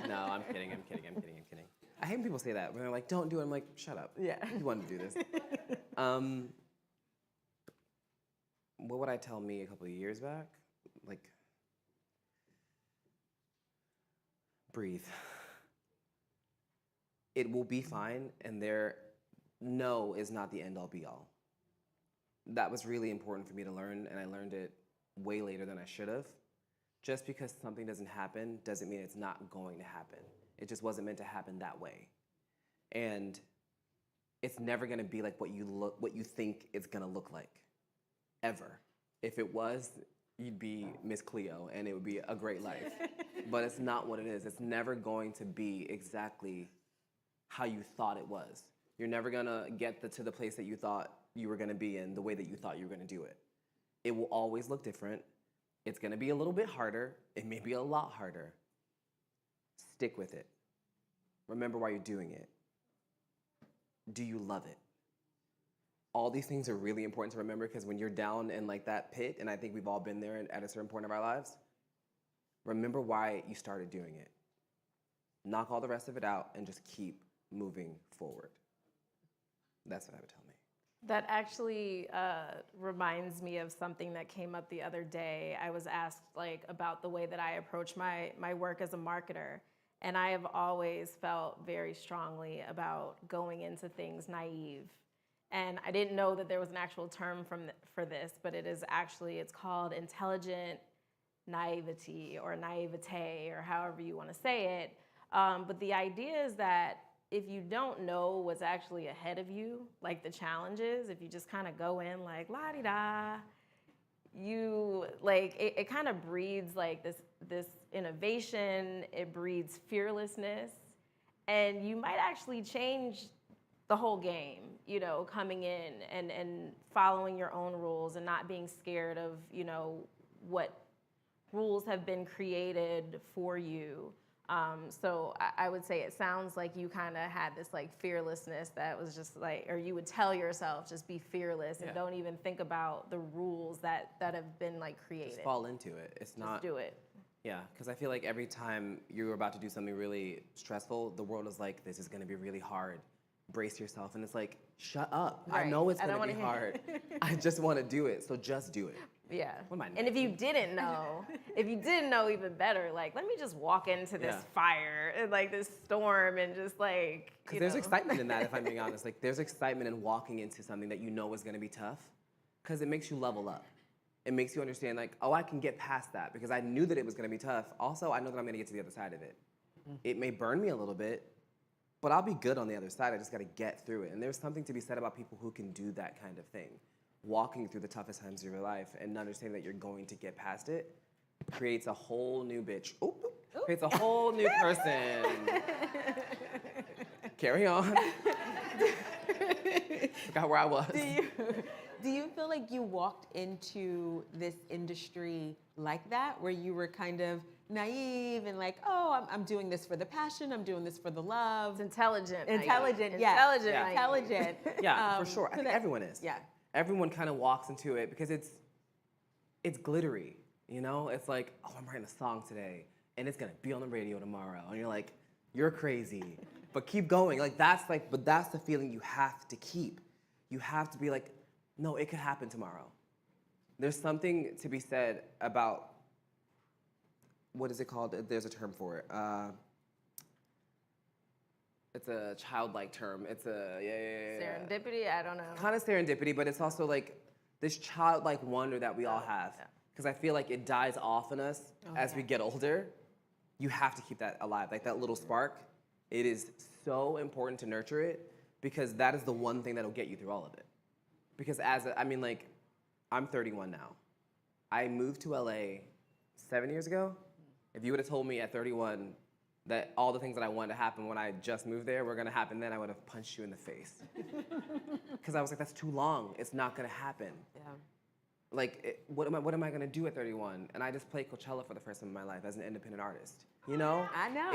No, I'm kidding. I hate when people say that. When they're like, don't do it. I'm like, shut up. Yeah. You wanted to do this. What would I tell me a couple of years back? Breathe. It will be fine, and no is not the end-all be-all. That was really important for me to learn, and I learned it way later than I should have. Just because something doesn't happen doesn't mean it's not going to happen. It just wasn't meant to happen that way. And it's never gonna be like what you think it's gonna look like, ever. If it was, you'd be Miss Cleo and it would be a great life. But it's not what it is. It's never going to be exactly how you thought it was. You're never gonna get to the place that you thought you were gonna be in the way that you thought you were gonna do it. It will always look different. It's gonna be a little bit harder. It may be a lot harder. Stick with it. Remember why you're doing it. Do you love it? All these things are really important to remember because when you're down in that pit, and I think we've all been there at a certain point of our lives, remember why you started doing it. Knock all the rest of it out and just keep moving forward. That's what I would tell me. That actually reminds me of something that came up the other day. I was asked about the way that I approach my work as a marketer. And I have always felt very strongly about going into things naive. And I didn't know that there was an actual term for this, but it's called intelligent naivety or naivete or however you want to say it. But the idea is that if you don't know what's actually ahead of you, the challenges, if you just kind of go in la-di-da, it kind of breeds this innovation, it breeds fearlessness, and you might actually change the whole game, coming in and following your own rules and not being scared of, what rules have been created for you. So I would say it sounds like you kind of had this like fearlessness that was just like, or you would tell yourself, just be fearless and don't even think about the rules that have been like created. Just fall into it. It's not. Just do it. Yeah, because I feel like every time you're about to do something really stressful, the world is like, this is going to be really hard. Brace yourself. And it's like, shut up. I Right. know it's I going don't to be wanna hard. I just want to do it. So just do it. Yeah. What am I, And if you didn't know, even better, like, let me just walk into this fire and like this storm and just like, Because there's excitement in that, if I'm being honest. Like, there's excitement in walking into something that you know is going to be tough because it makes you level up. It makes you understand, like, oh, I can get past that because I knew that it was going to be tough. Also, I know that I'm going to get to the other side of it. It may burn me a little bit, but I'll be good on the other side. I just got to get through it. And there's something to be said about people who can do that kind of thing. Walking through the toughest times of your life and understanding that you're going to get past it creates a whole new bitch. Creates a whole new person. Carry on. Forgot where I was. Do you feel like you walked into this industry like that, where you were kind of naive and like, oh, I'm doing this for the passion, I'm doing this for the love? It's intelligent. Intelligent, yeah. Intelligent. Intelligent. Yeah, for sure. I think everyone is. Yeah. Everyone kind of walks into it because it's glittery, you know? It's like, oh, I'm writing a song today, and it's gonna be on the radio tomorrow. And you're like, you're crazy, but keep going. Like, but that's the feeling you have to keep. You have to be like, no, it could happen tomorrow. There's something to be said about, what is it called? There's a term for it. It's a childlike term. It's a, Serendipity, I don't know. Kind of serendipity, but it's also like this childlike wonder that we all have. Because I feel like it dies off in us as we get older. You have to keep that alive, like that little spark. It is so important to nurture it because that is the one thing that'll get you through all of it. Because I'm 31 now. I moved to LA 7 years ago. If you would have told me at 31 that all the things that I wanted to happen when I just moved there were gonna happen, then I would have punched you in the face. Because I was like, that's too long. It's not gonna happen. Yeah. Like, what am I gonna do at 31? And I just played Coachella for the first time in my life as an independent artist. You know? I know.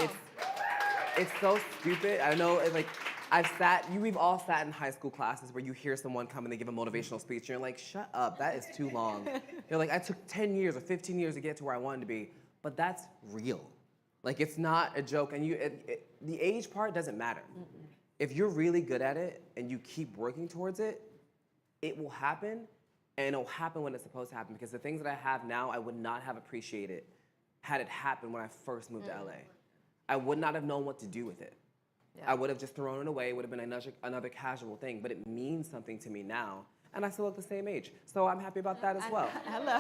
It's so stupid. I know, we've all sat in high school classes where you hear someone come and they give a motivational speech and you're like, shut up, that is too long. You're like, I took 10 years or 15 years to get to where I wanted to be, but that's real. Like, it's not a joke, and the age part doesn't matter. Mm-mm. If you're really good at it and you keep working towards it, it will happen, and it'll happen when it's supposed to happen, because the things that I have now, I would not have appreciated had it happened when I first moved to LA. I would not have known what to do with it. Yeah. I would have just thrown it away. It would have been another casual thing, but it means something to me now, and I still look the same age. So I'm happy about that as well. Hello.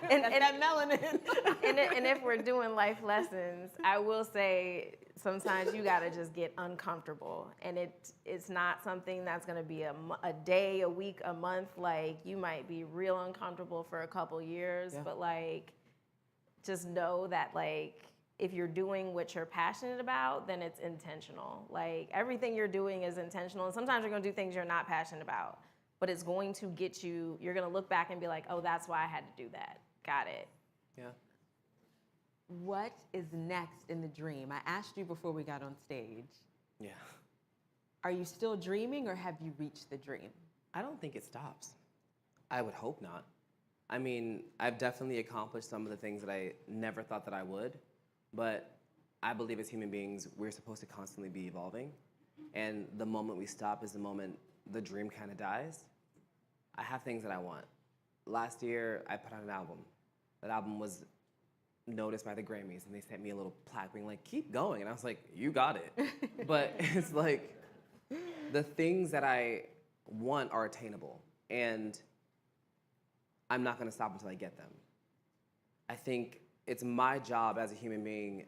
and that melanin. and if we're doing life lessons, I will say sometimes you gotta just get uncomfortable, and it's not something that's gonna be a day, a week, a month. Like, you might be real uncomfortable for a couple years, but like, just know that like, if you're doing what you're passionate about, then it's intentional. Like, everything you're doing is intentional, and sometimes you're gonna do things you're not passionate about, but it's going to get you, you're gonna look back and be like, oh, that's why I had to do that. Got it. Yeah. What is next in the dream? I asked you before we got on stage. Yeah. Are you still dreaming, or have you reached the dream? I don't think it stops. I would hope not. I mean, I've definitely accomplished some of the things that I never thought that I would, but I believe as human beings, we're supposed to constantly be evolving. And the moment we stop is the moment the dream kind of dies. I have things that I want. Last year, I put out an album. That album was noticed by the Grammys, and they sent me a little plaque being like, keep going. And I was like, you got it. But it's like, the things that I want are attainable, and I'm not gonna stop until I get them. I think it's my job as a human being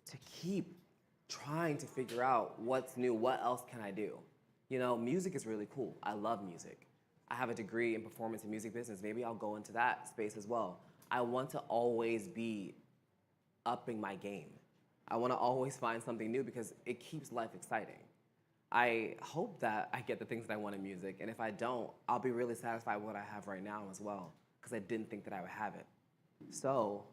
to keep trying to figure out what's new, what else can I do? You know, music is really cool. I love music. I have a degree in performance and music business. Maybe I'll go into that space as well. I want to always be upping my game. I want to always find something new because it keeps life exciting. I hope that I get the things that I want in music, and if I don't, I'll be really satisfied with what I have right now as well, because I didn't think that I would have it. So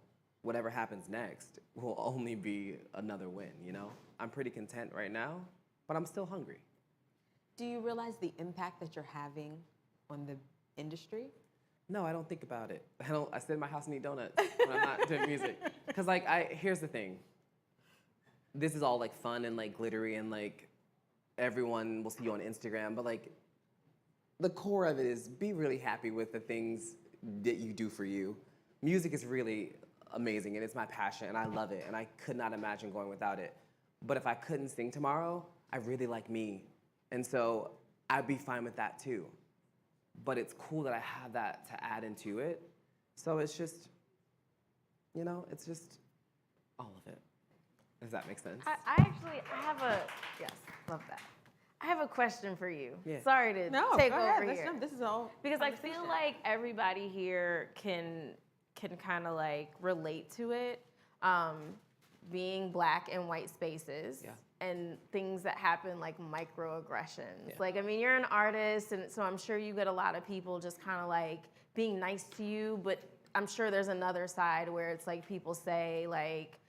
whatever happens next will only be another win, you know? I'm pretty content right now, but I'm still hungry. Do you realize the impact that you're having on the industry? No, I don't think about it. I sit in my house and eat donuts when I'm not doing music. Cause like, here's the thing. This is all like fun and like glittery and like everyone will see you on Instagram, but like the core of it is be really happy with the things that you do for you. Music is really amazing and it's my passion and I love it and I could not imagine going without it. But if I couldn't sing tomorrow, I really like me. And so I'd be fine with that too. But it's cool that I have that to add into it. So it's just, you know, it's just all of it. Does that make sense? I have a, yes, love that. I have a question for you. Yeah. Sorry to No, take go over ahead. here. This is all Because I feel like everybody here can kind of like relate to it. Being Black in white spaces and things that happen like microaggressions. Yeah. Like, I mean, you're an artist, and so I'm sure you get a lot of people just kind of like being nice to you, but I'm sure there's another side where it's like people say like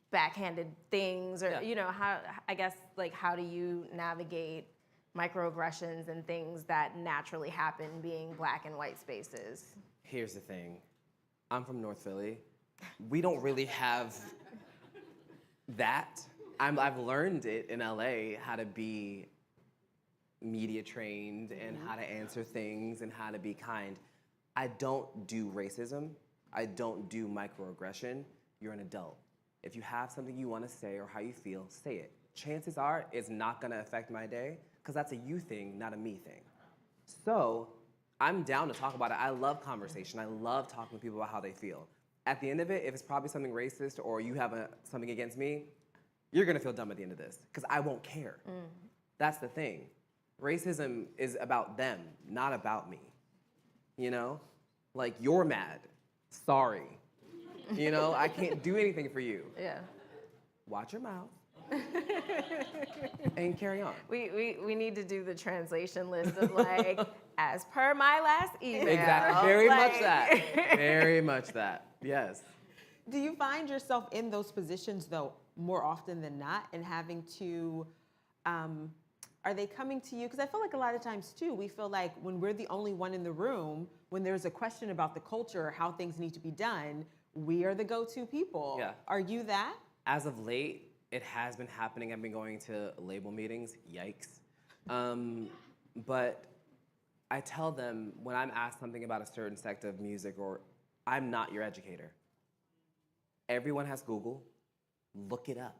backhanded things or, you know, how do you navigate microaggressions and things that naturally happen being Black in white spaces? Here's the thing. I'm from North Philly. We don't really have that. I've learned it in LA, how to be media trained and how to answer things and how to be kind. I don't do racism. I don't do microaggression. You're an adult. If you have something you want to say or how you feel, say it. Chances are it's not going to affect my day because that's a you thing, not a me thing. So I'm down to talk about it. I love conversation. I love talking to people about how they feel. At the end of it, if it's probably something racist or you have something against me, you're gonna feel dumb at the end of this, because I won't care. That's the thing. Racism is about them, not about me. You know? Like, you're mad. Sorry. You know, I can't do anything for you. Yeah. Watch your mouth. And carry on. We need to do the translation list of like, as per my last email. Exactly. Very like, much that. Very much that. Yes. Do you find yourself in those positions though more often than not and having to, are they coming to you? Because I feel like a lot of times too, we feel like when we're the only one in the room, when there's a question about the culture, how things need to be done, we are the go-to people. Yeah. Are you that? As of late, it has been happening. I've been going to label meetings. Yikes. But I tell them when I'm asked something about a certain sector of music, or I'm not your educator. Everyone has Google. Look it up.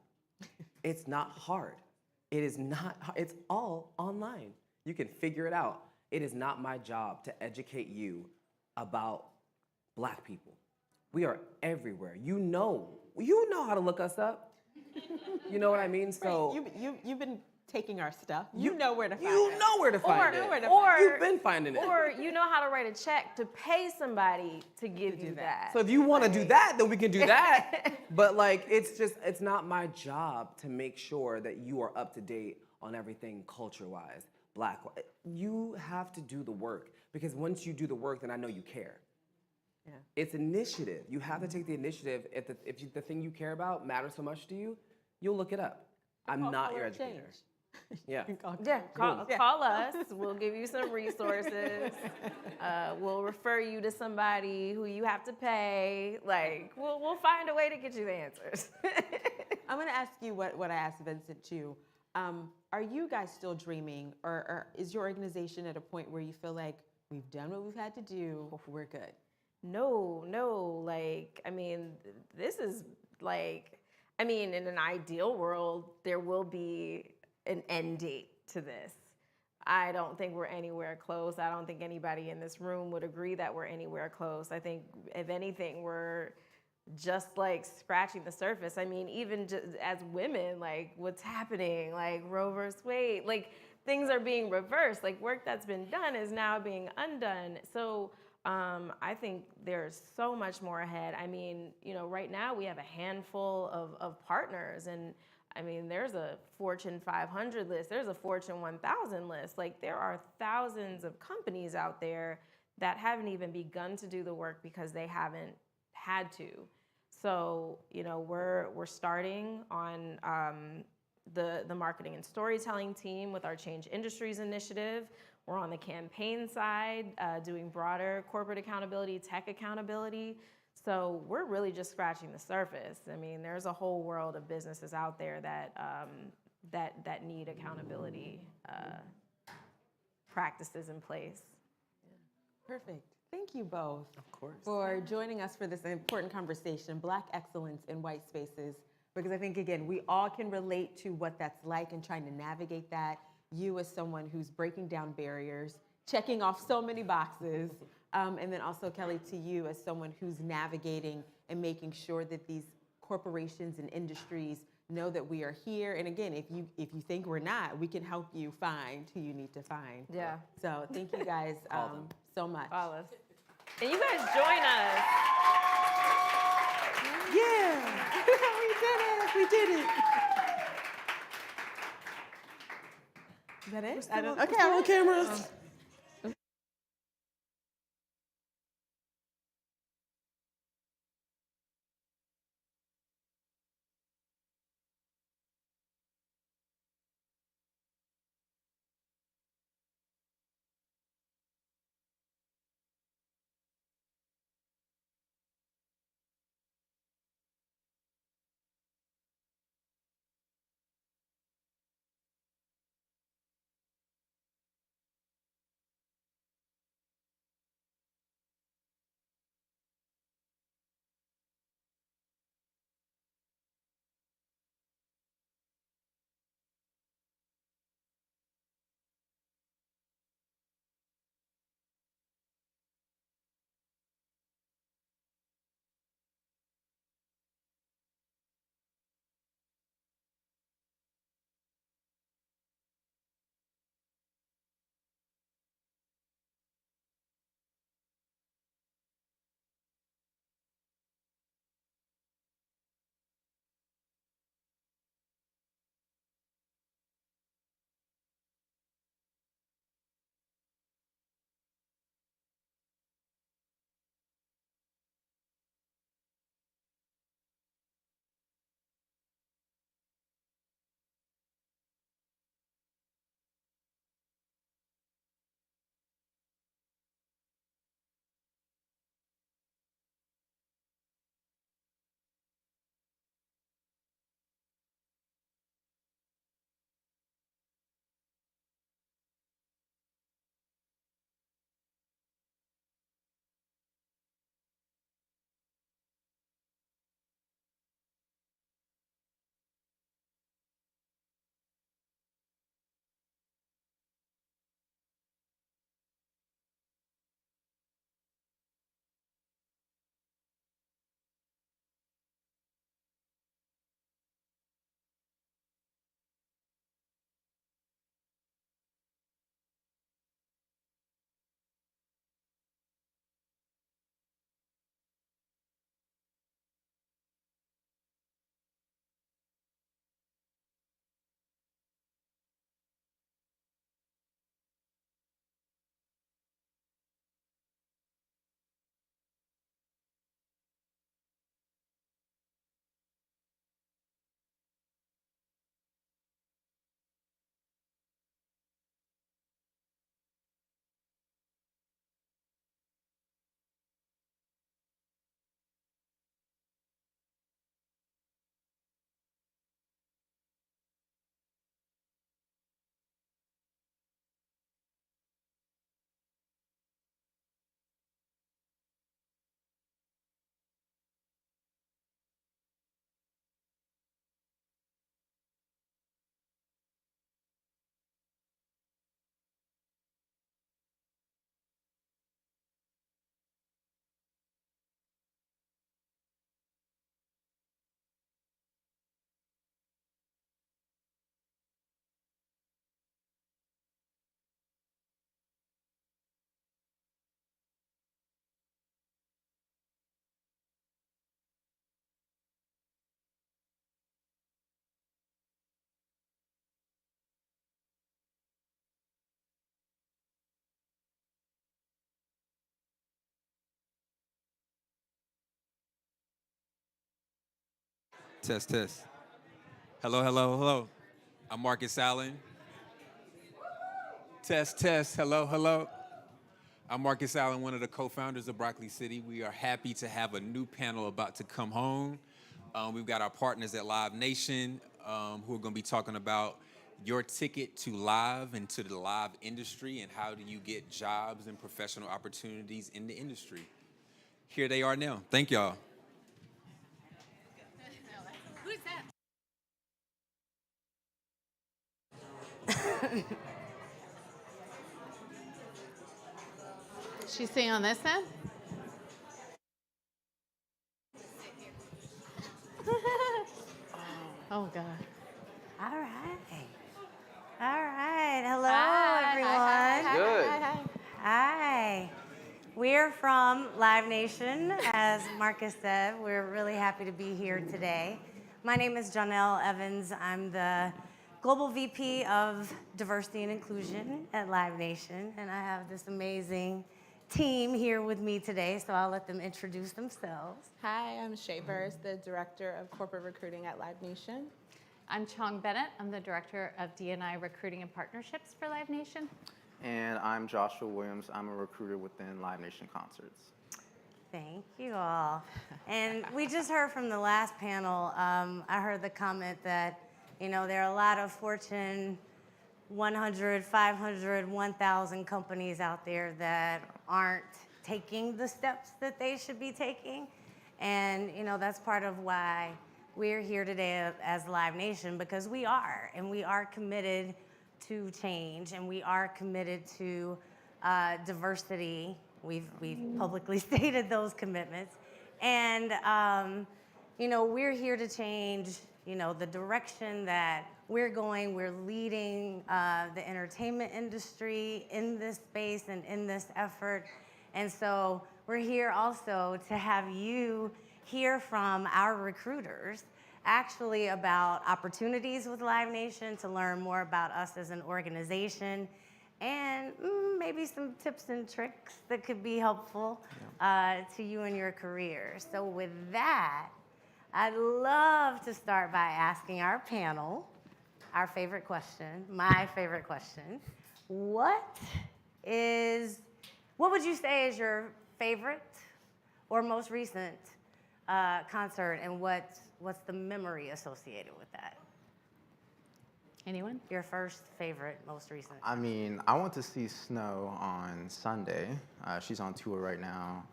It's not hard. It is not, it's all online. You can figure it out. It is not my job to educate you about Black people. We are everywhere. You know how to look us up. You know what I mean? So Right. You've been taking our stuff. You know where to find it. you know where to find it. You've been finding it. Or you know how to write a check to pay somebody to give you that. So if you want to do that, then we can do that. But like, it's not my job to make sure that you are up to date on everything culture-wise, Black. You have to do the work, because once you do the work, then I know you care. Yeah. It's initiative. You have to take the initiative. If the thing you care about matters so much to you, you'll look it up. I'm not your educator. Yeah. Call us. We'll give you some resources. We'll refer you to somebody who you have to pay. Like, we'll find a way to get you the answers. I'm going to ask you what I asked Vincent too. Are you guys still dreaming, or is your organization at a point where you feel like we've done what we've had to do, we're good? No. Like, I mean, this is like, I mean, in an ideal world, there will be an end date to this. I don't think we're anywhere close. I don't think anybody in this room would agree that we're anywhere close. I think, if anything, we're just like scratching the surface. I mean, even just as women, like, what's happening? Like, Roe versus Wade, like, things are being reversed. Like, work that's been done is now being undone. So I think there's so much more ahead. I mean, right now we have a handful of partners, and I mean, there's a Fortune 500 list, there's a Fortune 1000 list. Like, there are thousands of companies out there that haven't even begun to do the work because they haven't had to. So, you know, we're starting on the marketing and storytelling team with our Change Industries initiative. We're on the campaign side, doing broader corporate accountability, tech accountability. So we're really just scratching the surface. I mean, there's a whole world of businesses out there that need accountability practices in place. Perfect. Thank you both. Of course. For joining us for this important conversation, Black excellence in white spaces. Because I think, again, we all can relate to what that's like and trying to navigate that. You as someone who's breaking down barriers, checking off so many boxes, and then also, Kelly, to you as someone who's navigating and making sure that these corporations and industries know that we are here. And again, if you think we're not, we can help you find who you need to find. Yeah. So thank you guys so much. Call us. And you guys join us. Yeah, we did it. Is that it? Okay, I'm on camera. Test, test. Hello, hello, hello. I'm Marcus Allen. Test, test. Hello, hello. I'm Marcus Allen, one of the co-founders of Broccoli City. We are happy to have a new panel about to come home. We've got our partners at Live Nation who are going to be talking about your ticket to live and to the live industry and how do you get jobs and professional opportunities in the industry. Here they are now. Thank y'all. Who's that? She's sitting on this end? Oh, God. All right. All right. Hello, Hi, everyone. hi, hi, Good. Hi. Hi. We're from Live Nation, as Marcus said. We're really happy to be here today. My name is Janelle Evans. I'm the Global VP of Diversity and Inclusion at Live Nation, and I have this amazing team here with me today, so I'll let them introduce themselves. Hi, I'm Shay Burris, the Director of Corporate Recruiting at Live Nation. I'm Chong Bennett. I'm the Director of D&I Recruiting and Partnerships for Live Nation. And I'm Joshua Williams. I'm a recruiter within Live Nation Concerts. Thank you all. And we just heard from the last panel, I heard the comment that, you know, there are a lot of Fortune 100, 500, 1,000 companies out there that aren't taking the steps that they should be taking. And, you know, that's part of why we're here today as Live Nation, because we are, and we are committed to change, and we are committed to diversity. We've publicly stated those commitments. And, you know, we're here to change, you know, the direction that we're going. We're leading the entertainment industry in this space and in this effort. And so we're here also to have you hear from our recruiters actually about opportunities with Live Nation, to learn more about us as an organization, and maybe some tips and tricks that could be helpful to you in your career. So with that, I'd love to start by asking our panel our favorite question, my favorite question. What would you say is your favorite or most recent concert, and what's the memory associated with that? Anyone? Your first favorite, most recent. I mean, I went to see Snow on Sunday. She's on tour right now.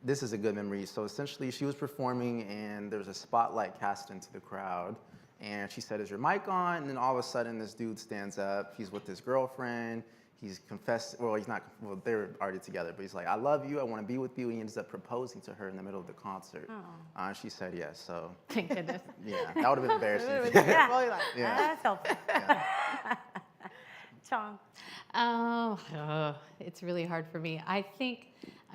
This is a good memory. So essentially, she was performing, and there was a spotlight cast into the crowd. And she said, "Is your mic on?" And then all of a sudden, this dude stands up. He's with his girlfriend. He's confessed, well, he's not, well, they're already together, but he's like, "I love you, I want to be with you." And he ends up proposing to her in the middle of the concert. And she said yes, so. Thank goodness. Yeah, that would have been embarrassing. That's helpful. Chong. It's really hard for me. I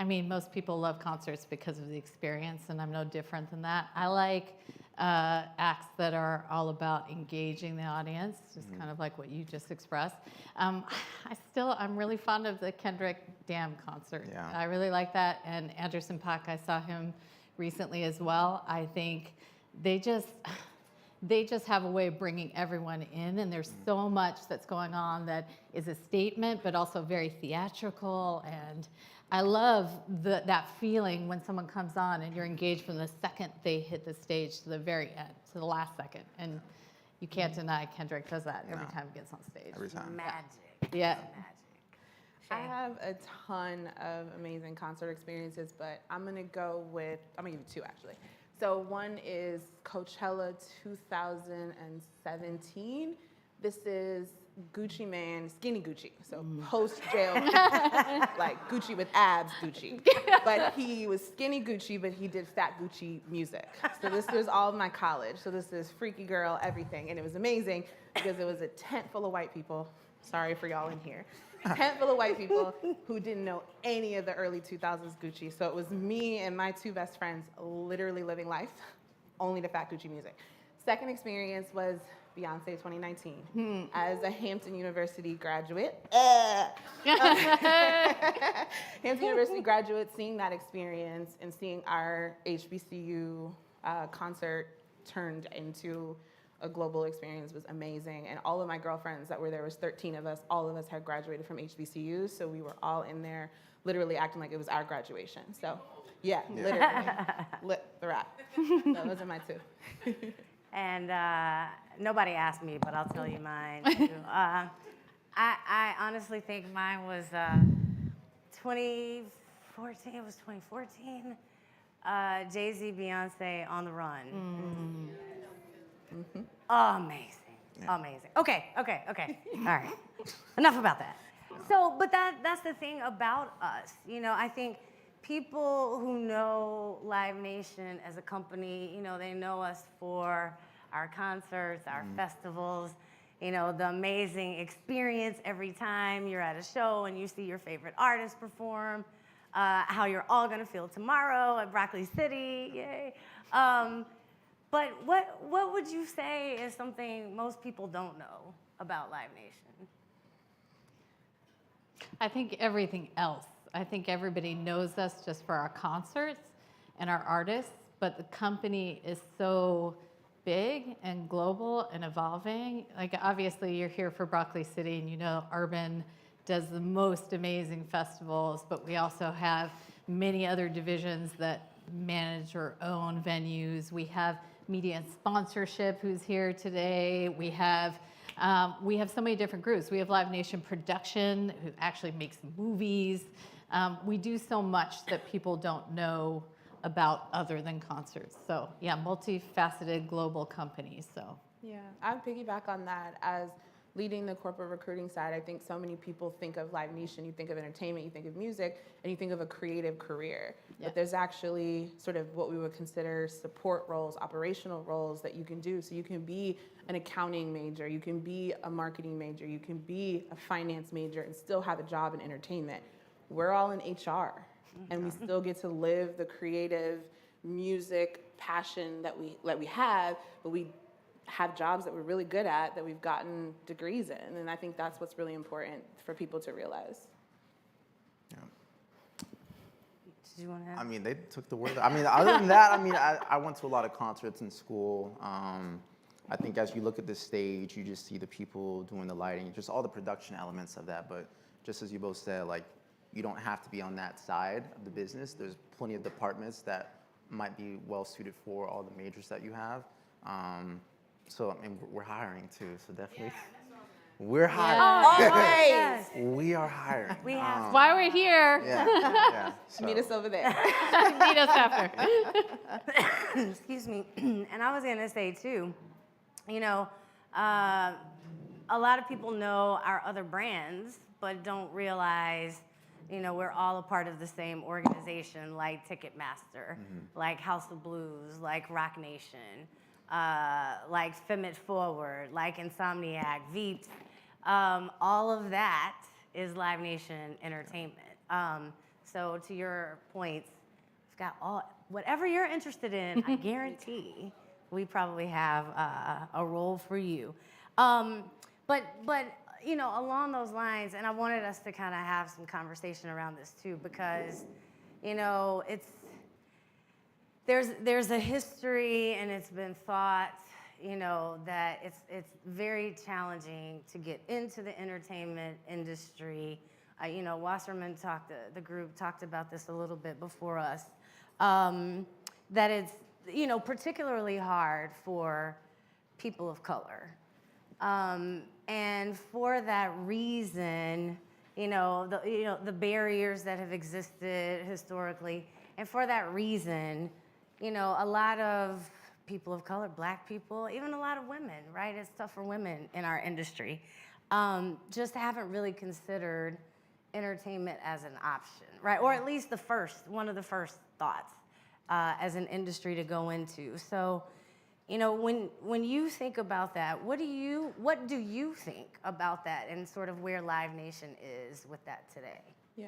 mean, most people love concerts because of the experience, and I'm no different than that. I like acts that are all about engaging the audience, just kind of like what you just expressed. I'm really fond of the Kendrick Damn concert. Yeah. I really like that, and Anderson .Paak, I saw him recently as well. I think they just have a way of bringing everyone in, and there's so much that's going on that is a statement, but also very theatrical. And I love that feeling when someone comes on and you're engaged from the second they hit the stage to the very end, to the last second. And you can't deny Kendrick does that every time he gets on stage. Every time. Magic. Yeah. I have a ton of amazing concert experiences, but I'm gonna give you two actually. So one is Coachella 2017. This is Gucci Mane, skinny Gucci, so post-jail, like Gucci with abs Gucci. But he was skinny Gucci, but he did fat Gucci music. So this was all of my college. So this is Freaky Girl, everything. And it was amazing because it was a tent full of white people. Sorry for y'all in here. Tent full of white people who didn't know any of the early 2000s Gucci. So it was me and my two best friends literally living life only to fat Gucci music. Second experience was Beyonce 2019 as a Hampton University graduate. Hampton University graduate, seeing that experience and seeing our HBCU concert turned into a global experience was amazing. And all of my girlfriends that were there, was 13 of us, all of us had graduated from HBCUs, so we were all in there literally acting like it was our graduation. So yeah, literally, lit the rap. So those are my two. And nobody asked me, but I'll tell you mine too. I honestly think mine was 2014, it was 2014. Jay-Z, Beyonce, On the Run. Amazing, amazing. Okay. All right, enough about that. So, but that's the thing about us. You know, I think people who know Live Nation as a company, you know, they know us for our concerts, our festivals, you know, the amazing experience every time you're at a show and you see your favorite artist perform, how you're all gonna feel tomorrow at Broccoli City, yay. But what would you say is something most people don't know about Live Nation? I think everything else. I think everybody knows us just for our concerts and our artists, but the company is so big and global and evolving. Like, obviously you're here for Broccoli City, and you know Urban does the most amazing festivals, but we also have many other divisions that manage or own venues. We have media and sponsorship, who's here today. We have so many different groups. We have Live Nation Production, who actually makes movies. We do so much that people don't know about other than concerts. So yeah, multifaceted global company. So Yeah, I would piggyback on that. As leading the corporate recruiting side, I think so many people think of Live Nation, you think of entertainment, you think of music, and you think of a creative career. Yeah. But there's actually sort of what we would consider support roles, operational roles that you can do. So you can be an accounting major, you can be a marketing major, you can be a finance major and still have a job in entertainment. We're all in HR, and we still get to live the creative music passion that we have, but we have jobs that we're really good at, that we've gotten degrees in. And I think that's what's really important for people to realize. Did you want to add? I mean, they took the word. I mean, other than that, I mean, I went to a lot of concerts in school. I think as you look at the stage, you just see the people doing the lighting, just all the production elements of that. But just as you both said, like, you don't have to be on that side of the business. There's plenty of departments that might be well suited for all the majors that you have. So I mean, we're hiring too. So definitely, we're hiring. Yes. We are hiring. We have. that's why we're here. Yeah. So. Meet us over there. Meet us after. Excuse me. And I was gonna say too, you know, a lot of people know our other brands, but don't realize, you know, we're all a part of the same organization, like Ticketmaster, like House of Blues, like Rock Nation, like Feminine Forward, like Insomniac, Veeps. All of that is Live Nation Entertainment. So to your points, we've got whatever you're interested in, I guarantee we probably have a role for you. But you know, along those lines, and I wanted us to kind of have some conversation around this too, because, you know, there's a history, and it's been thought, you know, that it's very challenging to get into the entertainment industry. You know, Wasserman the group talked about this a little bit before us, that it's, you know, particularly hard for people of color. And for that reason, you know, the barriers that have existed historically, and for that reason, you know, a lot of people of color, Black people, even a lot of women, right? It's tough for women in our industry. Just haven't really considered entertainment as an option, right? Or at least one of the first thoughts as an industry to go into. So, you know, when you think about that, what do you think about that, and sort of where Live Nation is with that today? Yeah.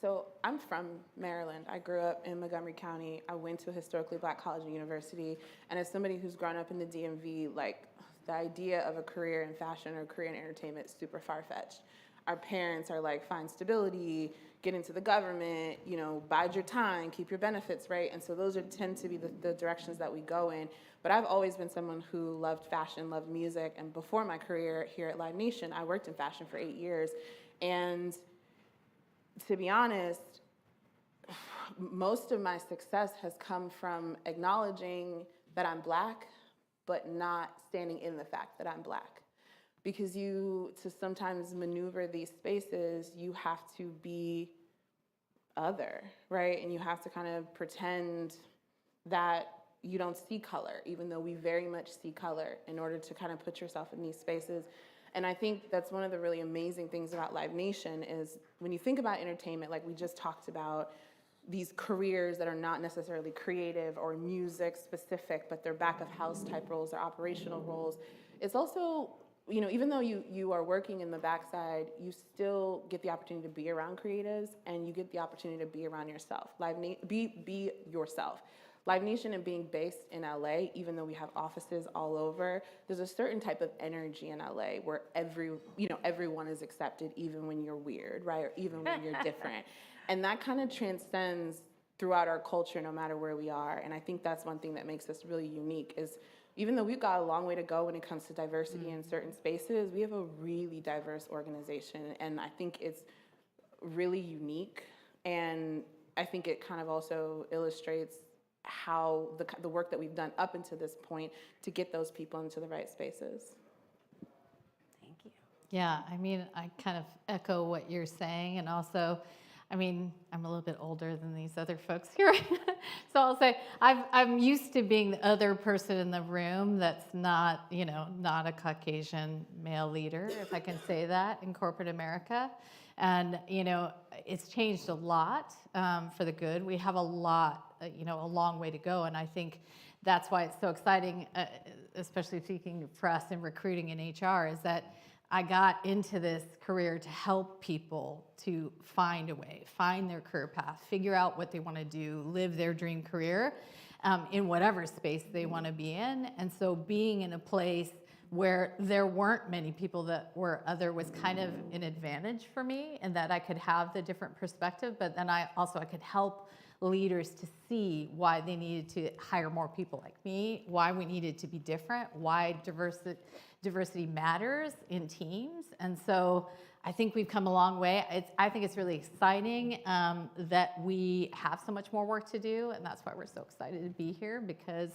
So I'm from Maryland. I grew up in Montgomery County. I went to a historically Black college and university. And as somebody who's grown up in the DMV, like, the idea of a career in fashion or a career in entertainment is super far-fetched. our parents are like, find stability, get into the government, you know, bide your time, keep your benefits, right? And so those tend to be the directions that we go in. But I've always been someone who loved fashion, loved music, and before my career here at Live Nation, I worked in fashion for 8 years. And to be honest, most of my success has come from acknowledging that I'm Black, but not standing in the fact that I'm Black. Because to sometimes maneuver these spaces, you have to be other, right? And you have to kind of pretend that you don't see color, even though we very much see color, in order to kind of put yourself in these spaces. And I think that's one of the really amazing things about Live Nation is when you think about entertainment, like we just talked about, these careers that are not necessarily creative or music specific, but they're back of house type roles or operational roles. It's also, you know, even though you are working in the backside, you still get the opportunity to be around creatives, and you get the opportunity to be around yourself. Be yourself. Live Nation and being based in LA, even though we have offices all over, there's a certain type of energy in LA where everyone is accepted, even when you're weird, right? Or even when you're different. And that kind of transcends throughout our culture, no matter where we are. And I think that's one thing that makes us really unique is even though we've got a long way to go when it comes to diversity in certain spaces, we have a really diverse organization. And I think it's really unique. And I think it kind of also illustrates how the work that we've done up until this point to get those people into the right spaces. Thank you. Yeah, I mean, I kind of echo what you're saying, and also, I mean, I'm a little bit older than these other folks here, so I'll say I'm used to being the other person in the room that's not, you know, not a Caucasian male leader, if I can say that, in corporate America. And, you know, it's changed a lot for the good. We have a lot, you know, a long way to go. And I think that's why it's so exciting, especially speaking for us in recruiting in HR, is that I got into this career to help people to find a way, find their career path, figure out what they want to do, live their dream career in whatever space they want to be in. And so being in a place where there weren't many people that were other was kind of an advantage for me, and that I could have the different perspective, but then I could help leaders to see why they needed to hire more people like me, why we needed to be different, why diversity matters in teams. And so I think we've come a long way. I think it's really exciting that we have so much more work to do, and that's why we're so excited to be here, because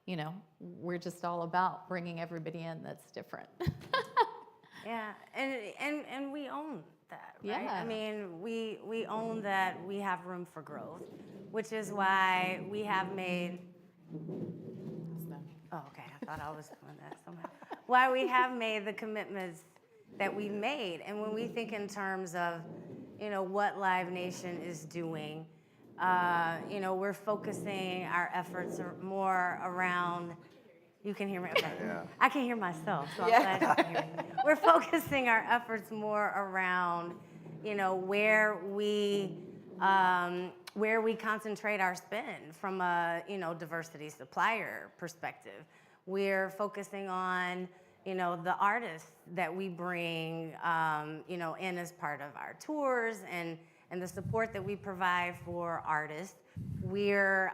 you know, we're just all about bringing everybody in that's different. Yeah, and we own that, right? Yeah. I mean, we own that we have room for growth, which is why we have made. Oh, okay. I thought I was doing that somehow. Why we have made the commitments that we made, and when we think in terms of, you know, what Live Nation is doing. You know, we're focusing our efforts more around. You can hear me? Okay. Yeah. I can hear myself, so I'm glad you can hear me. We're focusing our efforts more around, you know, where we concentrate our spend from a, you know, diversity supplier perspective. We're focusing on, you know, the artists that we bring, you know, in as part of our tours and the support that we provide for artists. We're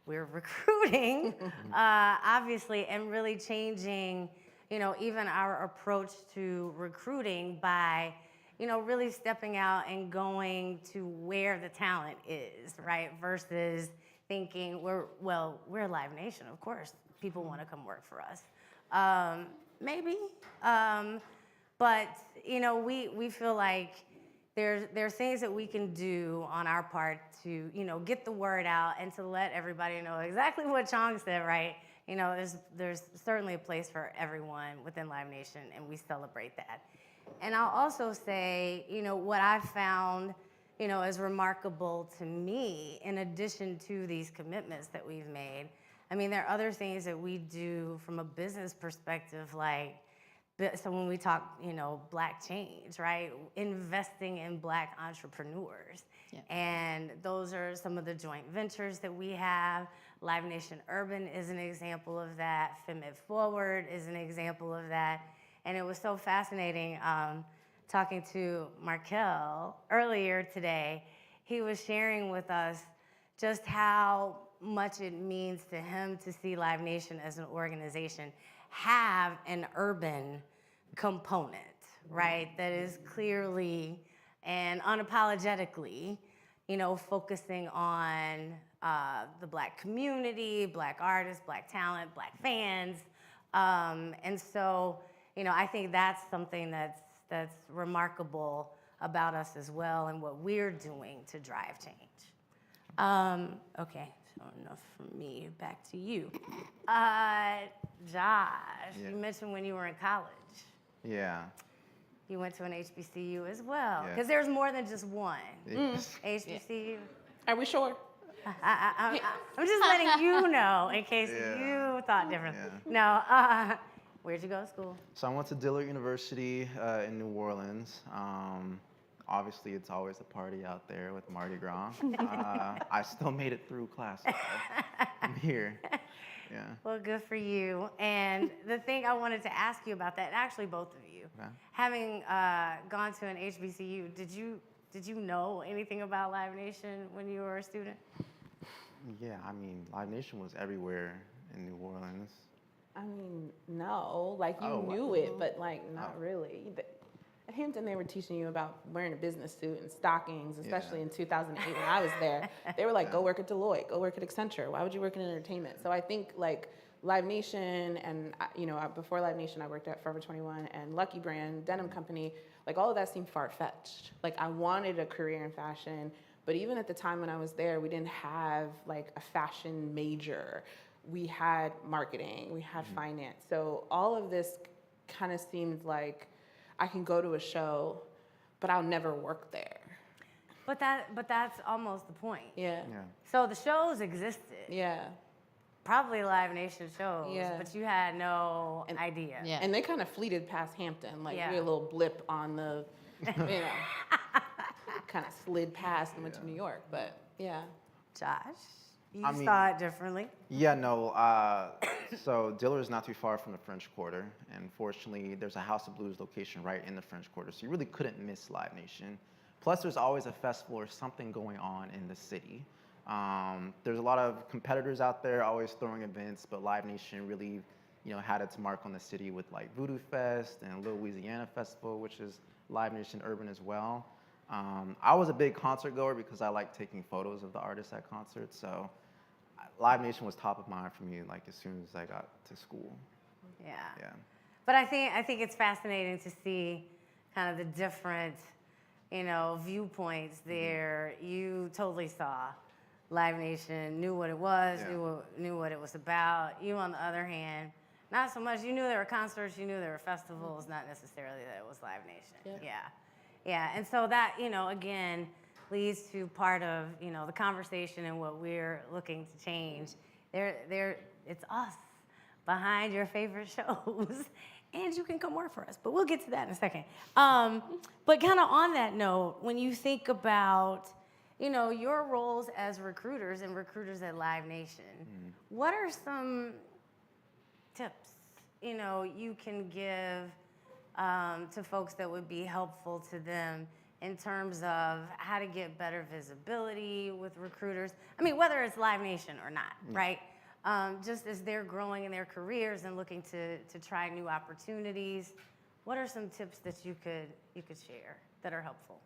recruiting, obviously, and really changing, you know, even our approach to recruiting by, you know, really stepping out and going to where the talent is, right? Versus thinking we're Live Nation, of course. People want to come work for us. Maybe, but, you know, we feel like there are things that we can do on our part to, you know, get the word out and to let everybody know exactly what Chong said, right? You know, there's certainly a place for everyone within Live Nation, and we celebrate that. And I'll also say, you know, what I've found, you know, is remarkable to me, in addition to these commitments that we've made. I mean, there are other things that we do from a business perspective, like, so when we talk, you know, Black change, right? Investing in Black entrepreneurs. Yeah. And those are some of the joint ventures that we have. Live Nation Urban is an example of that. FemIt Forward is an example of that. And it was so fascinating talking to Markel earlier today, he was sharing with us just how much it means to him to see Live Nation as an organization have an urban component, right? That is clearly and unapologetically, focusing on the Black community, Black artists, Black talent, Black fans. And so, I think that's something that's remarkable about us as well and what we're doing to drive change. Okay, so enough from me, back to you. Josh, you mentioned when you were in college. Yeah. You went to an HBCU as well, Yeah. because there's more than just one. Yes. HBCU. Are we sure? I'm just letting you know in case you thought differently. Yeah. No, where'd you go to school? So I went to Dillard University in New Orleans. Obviously, it's always a party out there with Mardi Gras. I still made it through class. So I'm here. Yeah. Well, good for you. And the thing I wanted to ask you about that, actually both of you, having gone to an HBCU, did you know anything about Live Nation when you were a student? Yeah, I mean, Live Nation was everywhere in New Orleans. I mean, no, like you Oh, knew it, but like not really. At Hampton, they were teaching you about wearing a business suit and stockings, especially in 2008 when I was there. They were like, go work at Deloitte, go work at Accenture. Why would you work in entertainment? So I think like Live Nation and, before Live Nation, I worked at Forever 21 and Lucky Brand, Denim Company. Like all of that seemed far-fetched. Like I wanted a career in fashion, but even at the time when I was there, we didn't have like a fashion major. We had marketing, we had finance. So all of this kind of seemed like I can go to a show, but I'll never work there. But that's almost the point. Yeah. So the shows existed. Yeah. Probably Live Nation shows, Yeah. but you had no idea. And they kind of fleeted past Hampton, like Yeah. we had a little blip on the, kind of slid past and went to New York, but yeah. Josh, you I mean- saw it differently. Yeah, no. So Dillard is not too far from the French Quarter, and fortunately, there's a House of Blues location right in the French Quarter, so you really couldn't miss Live Nation. Plus, there's always a festival or something going on in the city. There's a lot of competitors out there always throwing events, but Live Nation really, had its mark on the city with like Voodoo Fest and Louisiana Festival, which is Live Nation Urban as well. I was a big concert goer because I like taking photos of the artists at concerts, so Live Nation was top of mind for me, like as soon as I got to school. Yeah. Yeah. But I think it's fascinating to see kind of the different, viewpoints there. You totally saw Live Nation, knew what it was, knew what it was about. You, on the other hand, not so much. You knew there were concerts, you knew there were festivals, not necessarily that it was Live Nation. Yeah. And so that, again, leads to part of, the conversation and what we're looking to change. It's us behind your favorite shows. And you can come work for us, but we'll get to that in a second. But kind of on that note, when you think about, your roles as recruiters and recruiters at Live Nation, what are some tips, you can give to folks that would be helpful to them in terms of how to get better visibility with recruiters? I mean, whether it's Live Nation or not, right? Just as they're growing in their careers and looking to try new opportunities, what are some tips that you could share that are helpful?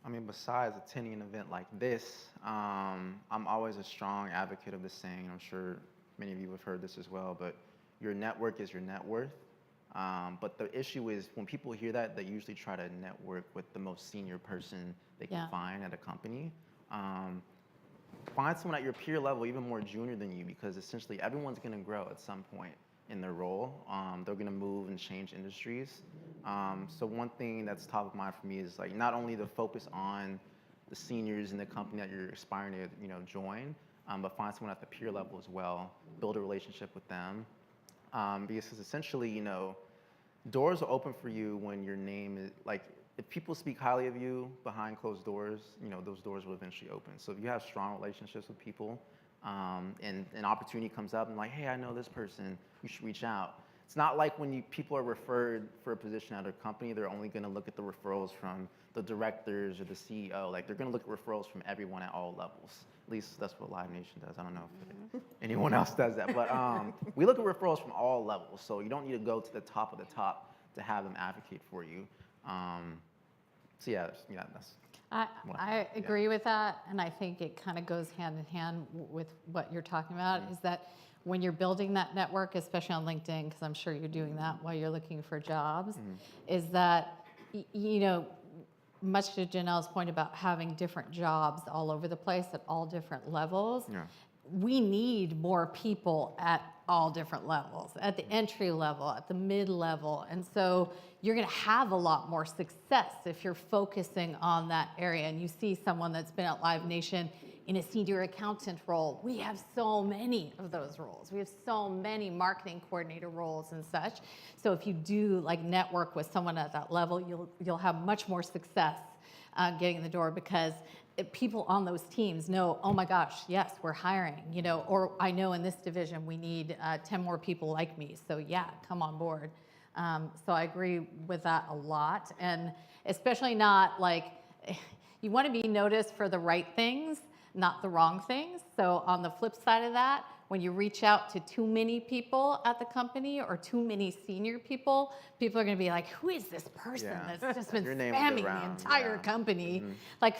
I mean, besides attending an event like this, I'm always a strong advocate of this saying. I'm sure many of you have heard this as well, but your network is your net worth. But the issue is when people hear that, they usually try to network with the most senior person they can find at a company. Find someone at your peer level, even more junior than you, because essentially everyone's going to grow at some point in their role. They're going to move and change industries. So one thing that's top of mind for me is like not only to focus on the seniors in the company that you're aspiring to join, but find someone at the peer level as well. Build a relationship with them. Because essentially, doors are open for you when your name is, like, if people speak highly of you behind closed doors, those doors will eventually open. So if you have strong relationships with people and an opportunity comes up and like, hey, I know this person, you should reach out. It's not like when people are referred for a position at a company, they're only going to look at the referrals from the directors or the CEO. Like they're going to look at referrals from everyone at all levels. At least that's what Live Nation does. I don't know if anyone else does that, but we look at referrals from all levels. So you don't need to go to the top of the top to have them advocate for you. So that's. I agree with that, and I think it kind of goes hand in hand with what you're talking about, is that when you're building that network, especially on LinkedIn, because I'm sure you're doing that while you're looking for jobs, is that, much to Janelle's point about having different jobs all over the place at all different levels, we need more people at all different levels, at the entry level, at the mid-level. And so you're going to have a lot more success if you're focusing on that area. And you see someone that's been at Live Nation in a senior accountant role. We have so many of those roles. We have so many marketing coordinator roles and such. So if you do network with someone at that level, you'll have much more success getting in the door, because people on those teams know, oh my gosh, yes, we're hiring, or I know in this division we need 10 more people like me. So yeah, come on board. So I agree with that a lot. And especially not you want to be noticed for the right things, not the wrong things. So on the flip side of that, when you reach out to too many people at the company or too many senior people, people are going to be like, who is this person that's just been spamming the entire company?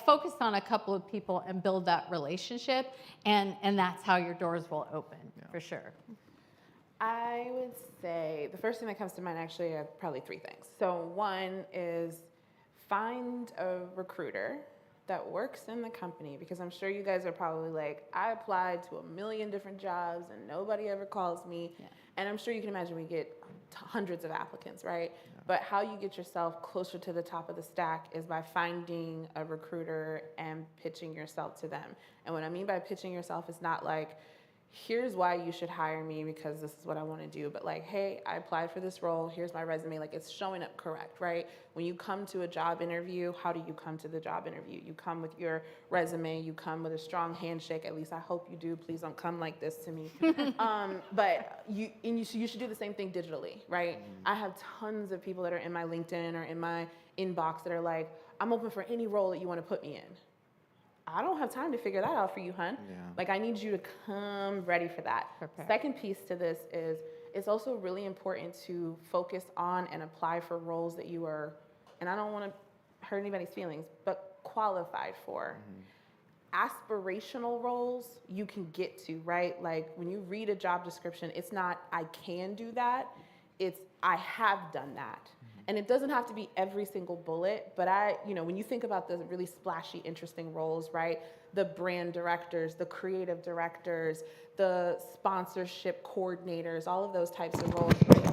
Focus on a couple of people and build that relationship, and that's how your doors will open, for sure. I would say the first thing that comes to mind actually are probably three things. So one is find a recruiter that works in the company, because I'm sure you guys are probably like, I applied to 1 million different jobs and nobody ever calls me. And I'm sure you can imagine we get hundreds of applicants, right? But how you get yourself closer to the top of the stack is by finding a recruiter and pitching yourself to them. And what I mean by pitching yourself is not like, here's why you should hire me because this is what I want to do, but hey, I applied for this role, here's my resume, it's showing up correct, right? When you come to a job interview, how do you come to the job interview? You come with your resume, you come with a strong handshake, at least I hope you do, please don't come like this to me. But you should do the same thing digitally, right? I have tons of people that are in my LinkedIn or in my inbox that are like, I'm open for any role that you want to put me in. I don't have time to figure that out for you, hun. I need you to come ready for that. Second piece to this is it's also really important to focus on and apply for roles that you are, and I don't want to hurt anybody's feelings, but qualified for. Aspirational roles you can get to, right? When you read a job description, it's not I can do that, it's I have done that. And it doesn't have to be every single bullet, but when you think about the really splashy, interesting roles, right? The brand directors, the creative directors, the sponsorship coordinators, all of those types of roles. Right?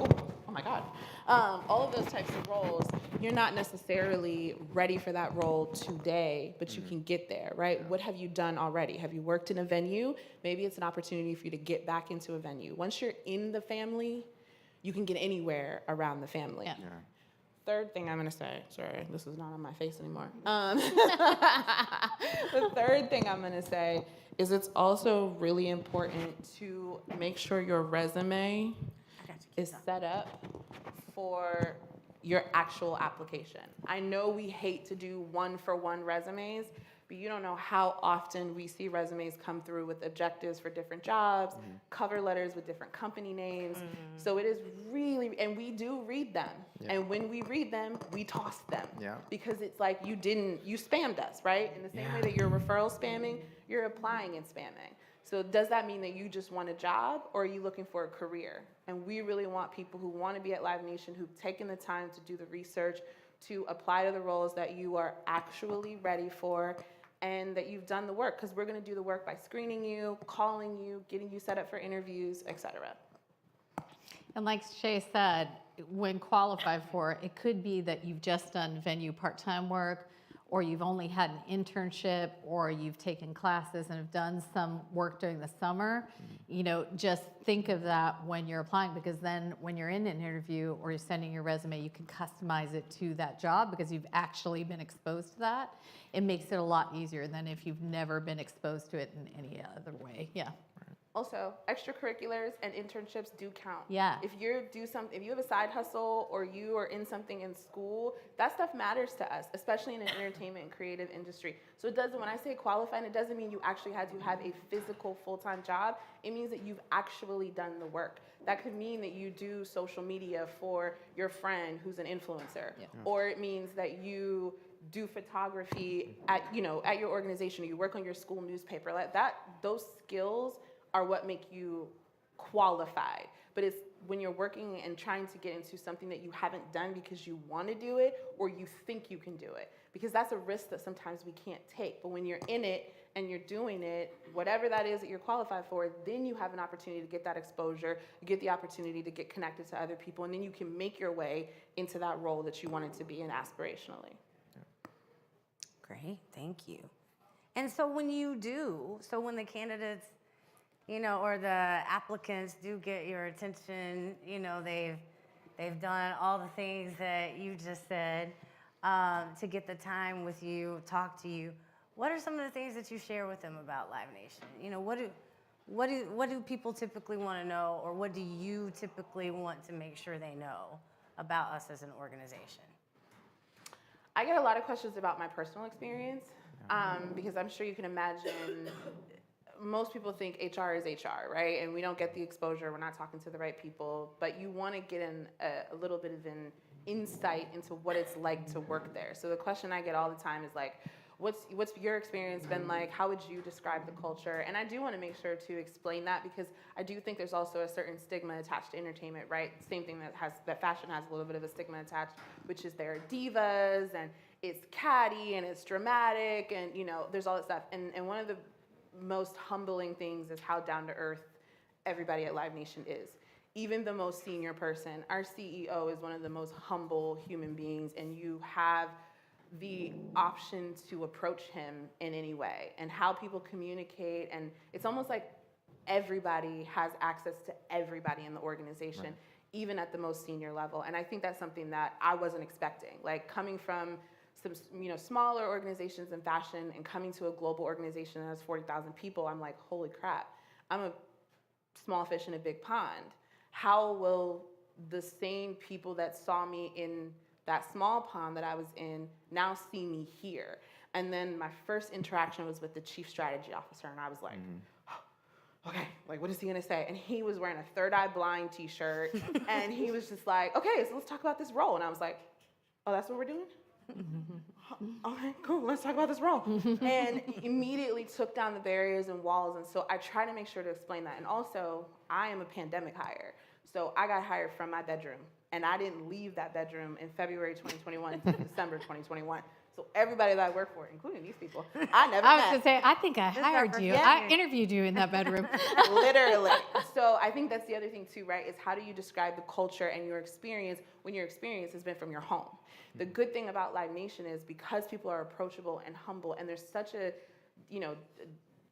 Oh my God. All of those types of roles, you're not necessarily ready for that role today, but you can get there, right? What have you done already? Have you worked in a venue? Maybe it's an opportunity for you to get back into a venue. Once you're in the family, you can get anywhere around the family. Third thing I'm gonna say, sorry, this is not on my face anymore. The third thing I'm gonna say is it's also really important to make sure your resume is set up for your actual application. I know we hate to do one-for-one resumes, but you don't know how often we see resumes come through with objectives for different jobs, cover letters with different company names. So it is really, and we do read them. And when we read them, we toss them. Because it's like you spammed us, right? In the same way that you're referral spamming, you're applying and spamming. So does that mean that you just want a job, or are you looking for a career? And we really want people who want to be at Live Nation, who've taken the time to do the research, to apply to the roles that you are actually ready for, and that you've done the work, because we're going to do the work by screening you, calling you, getting you set up for interviews, etc. And like Shay said, when qualified for, it could be that you've just done venue part-time work, or you've only had an internship, or you've taken classes and have done some work during the summer. Just think of that when you're applying, because then when you're in an interview or you're sending your resume, you can customize it to that job because you've actually been exposed to that. It makes it a lot easier than if you've never been exposed to it in any other way. Also, extracurriculars and internships do count. Yeah. If you have a side hustle or you are in something in school, that stuff matters to us, especially in an entertainment and creative industry. So when I say qualified, it doesn't mean you actually had to have a physical full-time job. It means that you've actually done the work. That could mean that you do social media for your friend who's an influencer, or it means that you do photography at your organization, or you work on your school newspaper. Like that, those skills are what make you qualified. But it's when you're working and trying to get into something that you haven't done because you want to do it or you think you can do it. Because that's a risk that sometimes we can't take. But when you're in it and you're doing it, whatever that is that you're qualified for, then you have an opportunity to get that exposure, you get the opportunity to get connected to other people, and then you can make your way into that role that you wanted to be in aspirationally. Great, thank you. And so when when the candidates, or the applicants do get your attention, they've done all the things that you just said to get the time with you, talk to you. What are some of the things that you share with them about Live Nation? What do people typically want to know, or what do you typically want to make sure they know about us as an organization? I get a lot of questions about my personal experience because I'm sure you can imagine most people think HR is HR, right? And we don't get the exposure, we're not talking to the right people, but you want to get in a little bit of an insight into what it's like to work there. So the question I get all the time is like, what's your experience been like? How would you describe the culture? And I do want to make sure to explain that because I do think there's also a certain stigma attached to entertainment, right? Same thing that fashion has a little bit of a stigma attached, which is there are divas and it's catty and it's dramatic and there's all that stuff. And one of the most humbling things is how down to earth everybody at Live Nation is. Even the most senior person, our CEO is one of the most humble human beings, and you have the option to approach him in any way. And how people communicate, and it's almost like everybody has access to everybody in the organization, right, even at the most senior level. And I think that's something that I wasn't expecting. Like coming from some smaller organizations in fashion and coming to a global organization that has 40,000 people, I'm like, holy crap, I'm a small fish in a big pond. How will the same people that saw me in that small pond that I was in now see me here? And then my first interaction was with the chief strategy officer, and I was like, okay, like what is he gonna say? And he was wearing a Third Eye Blind t-shirt, and he was just like, okay, so let's talk about this role. And I was like, oh, that's what we're doing? Okay, cool, let's talk about this role. And immediately took down the barriers and walls. And so I try to make sure to explain that. And also, I am a pandemic hire. So I got hired from my bedroom. And I didn't leave that bedroom in February 2021 to December 2021. So everybody that I work for, including these people, I never met. I was going to say, I think I hired you. I interviewed you in that bedroom. Literally. So I think that's the other thing too, right, is how do you describe the culture and your experience when your experience has been from your home? The good thing about Live Nation is because people are approachable and humble, and there's such a,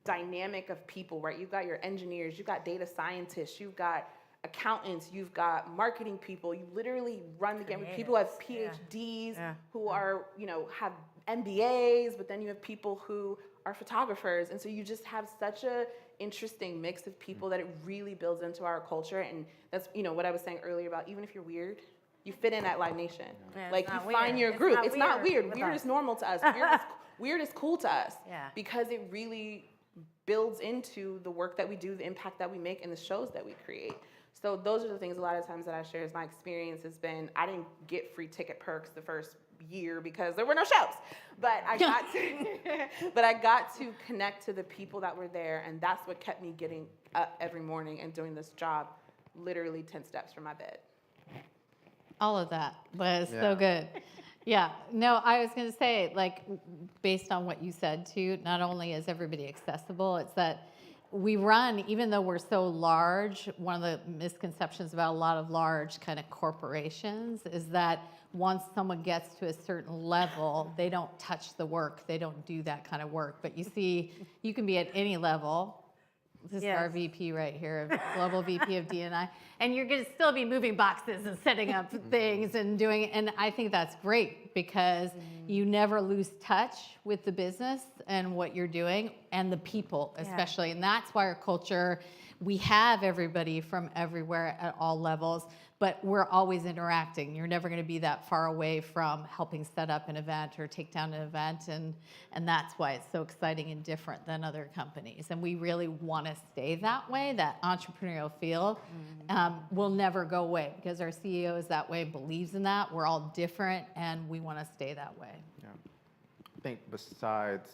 dynamic of people, right? You've got your engineers, you've got data scientists, you've got accountants, you've got marketing people. You literally run the gamut. People who have PhDs, who are, have MBAs, but then you have people who are photographers. And so you just have such a interesting mix of people that it really builds into our culture. And that's, what I was saying earlier about even if you're weird, you fit in at Live Nation. Yeah, like you find your group. It's not weird. Weird is normal to us. Weird is cool to us. Yeah. Because it really builds into the work that we do, the impact that we make, and the shows that we create. So those are the things a lot of times that I share as my experience has been. I didn't get free ticket perks the first year because there were no shows, but I got to connect to the people that were there, and that's what kept me getting up every morning and doing this job literally 10 steps from my bed. All of that was so good. Yeah, no, I was going to say, like, based on what you said too, not only is everybody accessible, it's that we run, even though we're so large, one of the misconceptions about a lot of large kind of corporations is that once someone gets to a certain level, they don't touch the work, they don't do that kind of work. But you see, you can be at any level, This is Yes. our VP right here, Global VP of D&I. And you're going to still be moving boxes and setting up things and doing, and I think that's great because you never lose touch with the business and what you're doing and the people especially. And that's why our culture, we have everybody from everywhere at all levels, but we're always interacting. You're never going to be that far away from helping set up an event or take down an event, and that's why it's so exciting and different than other companies. And we really want to stay that way. That entrepreneurial feel will never go away because our CEO is that way, believes in that. We're all different, and we want to stay that way. Yeah. I think besides,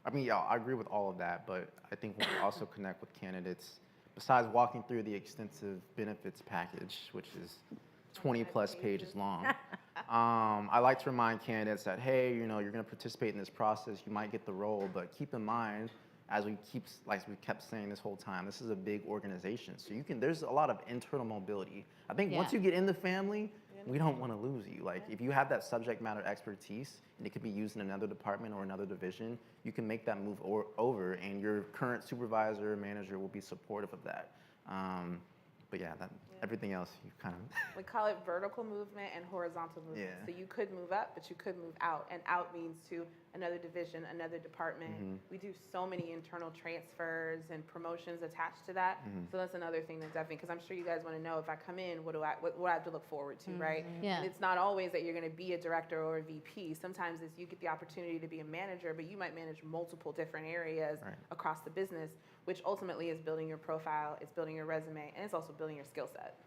I mean, yeah, I agree with all of that, but I think when we also connect with candidates, besides walking through the extensive benefits package, which is 20 plus pages long, I like to remind candidates that, hey, you know, you're going to participate in this process, you might get the role, but keep in mind, as we kept saying this whole time, this is a big organization, so there's a lot of internal mobility. I think once you get in the family, we don't want to lose you. Like, if you have that subject matter expertise and it could be used in another department or another division, you can make that move over, and your current supervisor or manager will be supportive of that. But yeah, everything else, you kind of... We call it vertical movement and horizontal movement. Yeah. So you could move up, but you could move out. And out means to another division, another department. We do so many internal transfers and promotions attached to that. So that's another thing that definitely, because I'm sure you guys want to know, if I come in, what do I have to look forward to, right? Yeah. And it's not always that you're going to be a director or a VP. Sometimes it's you get the opportunity to be a manager, but you might manage multiple different areas across the business, which ultimately is building your profile, it's building your resume, and it's also building your skill set.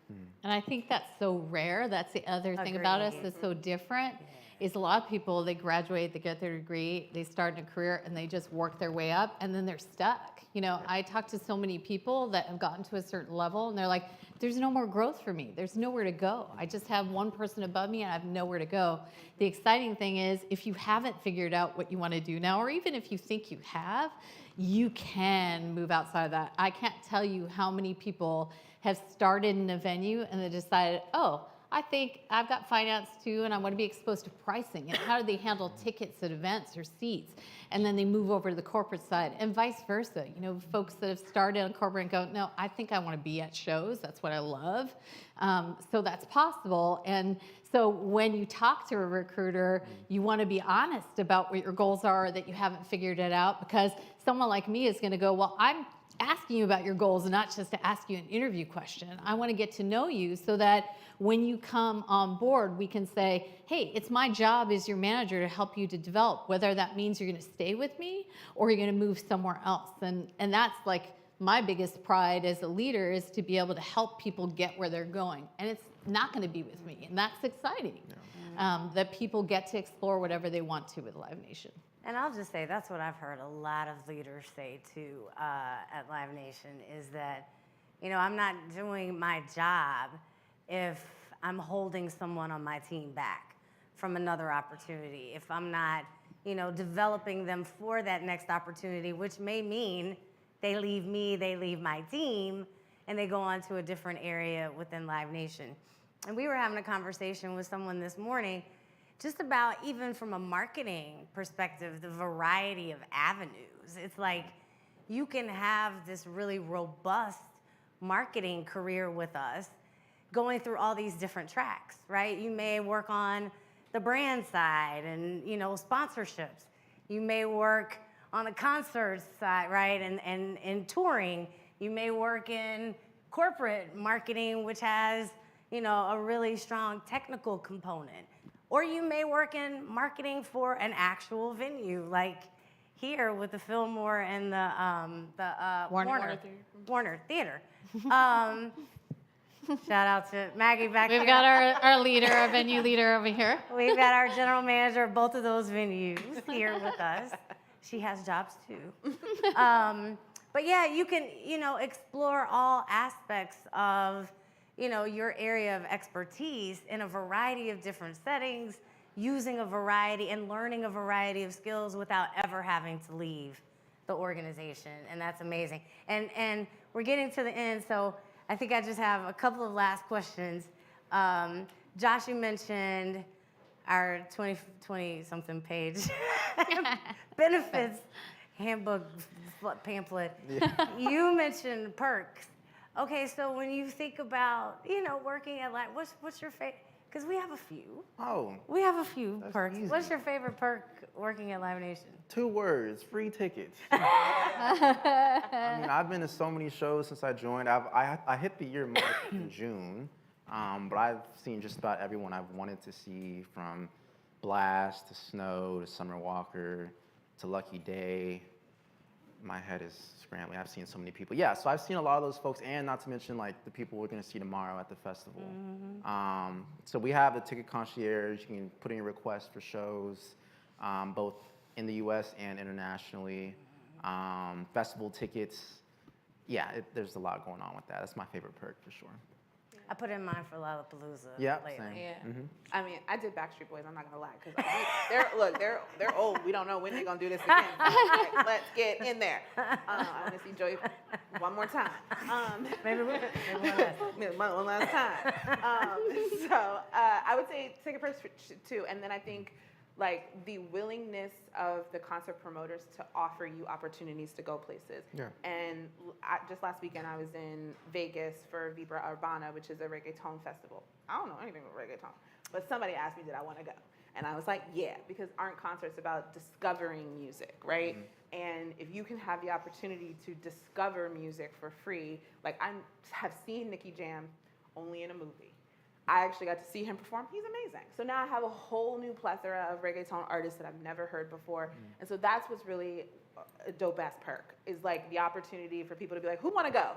And I think that's so rare. That's the other thing about us that's so different, is a lot of people, they graduate, they get their degree, they start in a career, and they just work their way up, and then they're stuck. You know, I talk to so many people that have gotten to a certain level, and they're like, there's no more growth for me. There's nowhere to go. I just have one person above me, and I have nowhere to go. The exciting thing is, if you haven't figured out what you want to do now, or even if you think you have, you can move outside of that. I can't tell you how many people have started in a venue and they decided, oh, I think I've got finance too, and I want to be exposed to pricing and how do they handle tickets at events or seats, and then they move over to the corporate side, and vice versa. You know, folks that have started on corporate and go, no, I think I want to be at shows. That's what I love. So that's possible. And so when you talk to a recruiter, you want to be honest about what your goals are, that you haven't figured it out, because someone like me is going to go, well, I'm asking you about your goals and not just to ask you an interview question. I want to get to know you so that when you come on board, we can say, hey, it's my job as your manager to help you to develop, whether that means you're going to stay with me or you're going to move somewhere else. And that's like my biggest pride as a leader, is to be able to help people get where they're going. And it's not going to be with me. And that's exciting, that people get to explore whatever they want to with Live Nation. And I'll just say, that's what I've heard a lot of leaders say too at Live Nation, is that, you know, I'm not doing my job if I'm holding someone on my team back from another opportunity, if I'm not, you know, developing them for that next opportunity, which may mean they leave me, they leave my team, and they go on to a different area within Live Nation. And we were having a conversation with someone this morning just about, even from a marketing perspective, the variety of avenues. It's like you can have this really robust marketing career with us going through all these different tracks, right? You may work on the brand side and, you know, sponsorships. You may work on the concert side, right, and touring. You may work in corporate marketing, which has, you know, a really strong technical component. Or you may work in marketing for an actual venue, like here with the Fillmore and the Warner Theater. Shout out to Maggie back We've there. got our leader, our venue leader over here. We've got our general manager of both of those venues here with us. She has jobs too. But yeah, you can, you know, explore all aspects of, you know, your area of expertise in a variety of different settings, using a variety and learning a variety of skills without ever having to leave the organization. And that's amazing. And we're getting to the end, so I think I just have a couple of last questions. Josh, you mentioned our 20-something page benefits handbook pamphlet, you mentioned perks. Okay, so when you think about, working at what's your favorite? Because we have a few. Oh. We have a few That's perks. easy. What's your favorite perk working at Live Nation? 2 words, free tickets. I mean, I've been to so many shows since I joined. I hit the year mark in June, but I've seen just about everyone I've wanted to see, from Blast to Snow to Summer Walker to Lucky Day. My head is scrambling. I've seen so many people. Yeah, so I've seen a lot of those folks, and not to mention like the people we're going to see tomorrow at the festival. So we have the ticket concierge. You can put in your request for shows, both in the U.S. and internationally. Festival tickets. Yeah, there's a lot going on with that. That's my favorite perk for sure. I put in mine for Lollapalooza Yep, lately. same. Yeah. I mean, I did Backstreet Boys. I'm not gonna lie, because they're old. We don't know when they're gonna do this again. Like, let's get in there. I want to see Joy one more time. Maybe one last time. So I would say take a person too, and then I think like the willingness of the concert promoters to offer you opportunities to go places. Yeah. And just last weekend I was in Vegas for Vibra Urbana, which is a reggaeton festival. I don't know anything about reggaeton, but somebody asked me, did I want to go? And I was like, yeah, because aren't concerts about discovering music, right? Mm-hmm. And if you can have the opportunity to discover music for free, like I have seen Nicky Jam only in a movie. I actually got to see him perform. He's amazing. So now I have a whole new plethora of reggaeton artists that I've never heard before. And so that's what's really a dope-ass perk, is like the opportunity for people to be like, who want to go?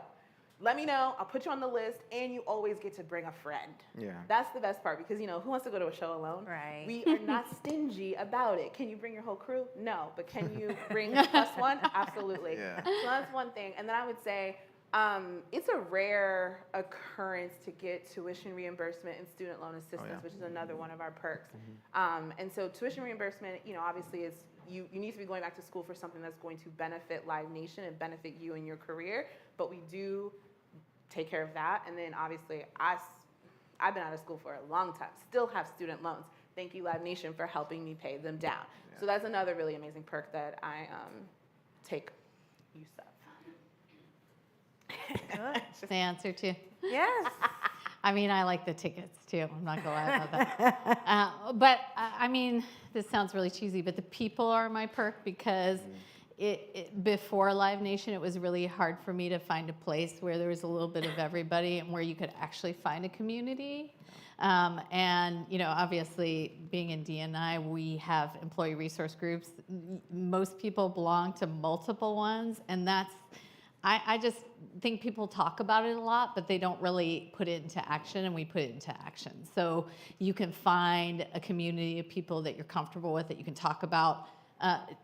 Let me know. I'll put you on the list, and you always get to bring a friend. Yeah. That's the best part, because, who wants to go to a show alone? Right. We are not stingy about it. Can you bring your whole crew? No. But can you bring plus one? Absolutely. Yeah. So that's one thing. And then I would say, it's a rare occurrence to get tuition reimbursement and student loan assistance, which is another one of our perks. And so tuition reimbursement, obviously is you need to be going back to school for something that's going to benefit Live Nation and benefit you in your career. But we do take care of that. And then obviously I've been out of school for a long time, still have student loans. Thank you, Live Nation, for helping me pay them down. Yeah. So that's another really amazing perk that I take use of. That's the answer too. Yes. I mean, I like the tickets too. I'm not gonna lie about that. But I mean, this sounds really cheesy, but the people are my perk, because before Live Nation, it was really hard for me to find a place where there was a little bit of everybody and where you could actually find a community. And obviously, being in D&I, we have employee resource groups. Most people belong to multiple ones, and that's. I just think people talk about it a lot, but they don't really put it into action, and we put it into action. So you can find a community of people that you're comfortable with, that you can talk about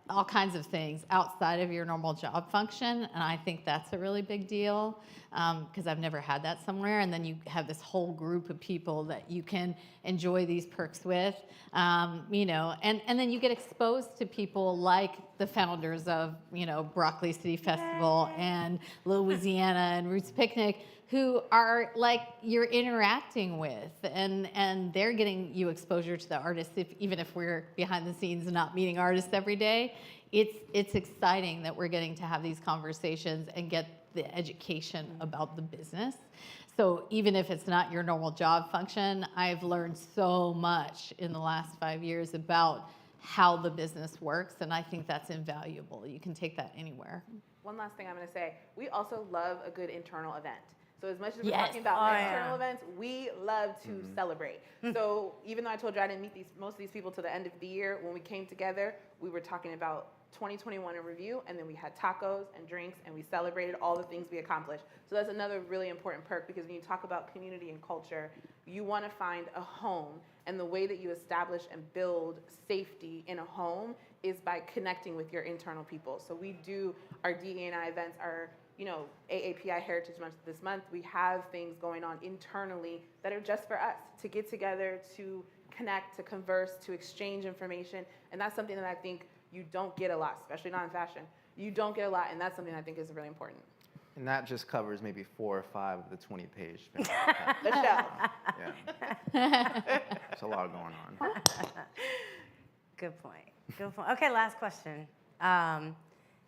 all kinds of things outside of your normal job function, and I think that's a really big deal, because I've never had that somewhere. And then you have this whole group of people that you can enjoy these perks with, and then you get exposed to people like the founders of Broccoli City Festival and Louisiana and Roots Picnic, who are like you're interacting with, and they're getting you exposure to the artists. Even if we're behind the scenes and not meeting artists every day, it's exciting that we're getting to have these conversations and get the education about the business. So even if it's not your normal job function, I've learned so much in the last 5 years about how the business works, and I think that's invaluable. You can take that anywhere. One last thing I'm going to say, we also love a good internal event. So as much as we're talking about external events, we love to celebrate. So even though I told you I didn't meet most of these people till the end of the year, when we came together, we were talking about 2021 in review, and then we had tacos and drinks, and we celebrated all the things we accomplished. So that's another really important perk, because when you talk about community and culture, you want to find a home, and the way that you establish and build safety in a home is by connecting with your internal people. So we do our DE&I events, our AAPI Heritage Month this month. We have things going on internally that are just for us, to get together, to connect, to converse, to exchange information. And that's something that I think you don't get a lot, especially not in fashion. You don't get a lot, and that's something I think is really important. And that just covers maybe 4 or 5 of the 20-page. The show. Yeah. There's a lot going on. Good point. Good point. Okay, last question.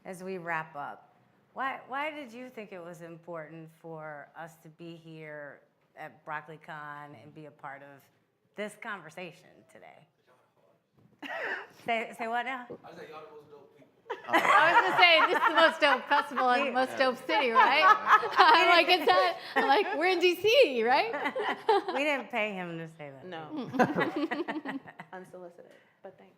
as we wrap up, why did you think it was important for us to be here at BroccoliCon and be a part of this conversation today? Say what now? I was gonna say this is the most dope festival in the most dope city, right? I'm like, it's that. I'm like, we're in DC, right? We didn't pay him to say that. No. Unsolicited, but thank you.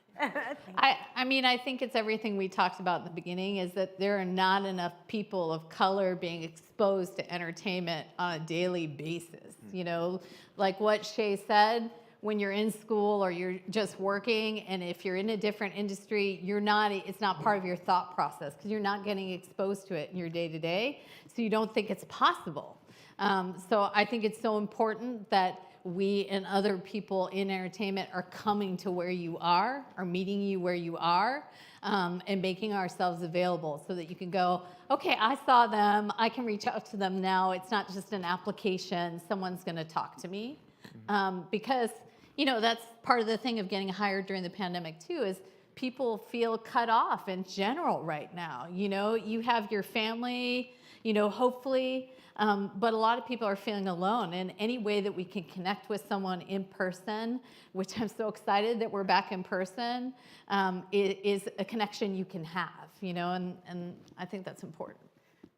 I mean, I think it's everything we talked about in the beginning is that there are not enough people of color being exposed to entertainment on a daily basis. You know, like what Shay said, when you're in school or you're just working, and if you're in a different industry, it's not part of your thought process because you're not getting exposed to it in your day-to-day, so you don't think it's possible. So I think it's so important that we and other people in entertainment are coming to where you are meeting you where you are, and making ourselves available so that you can go, okay, I saw them, I can reach out to them now. It's not just an application, someone's gonna talk to me. Because, you know, that's part of the thing of getting hired during the pandemic too, is people feel cut off in general right now. You know, you have your family, you know, hopefully, but a lot of people are feeling alone, and any way that we can connect with someone in person, which I'm so excited that we're back in person, is a connection you can have, you know, and I think that's important.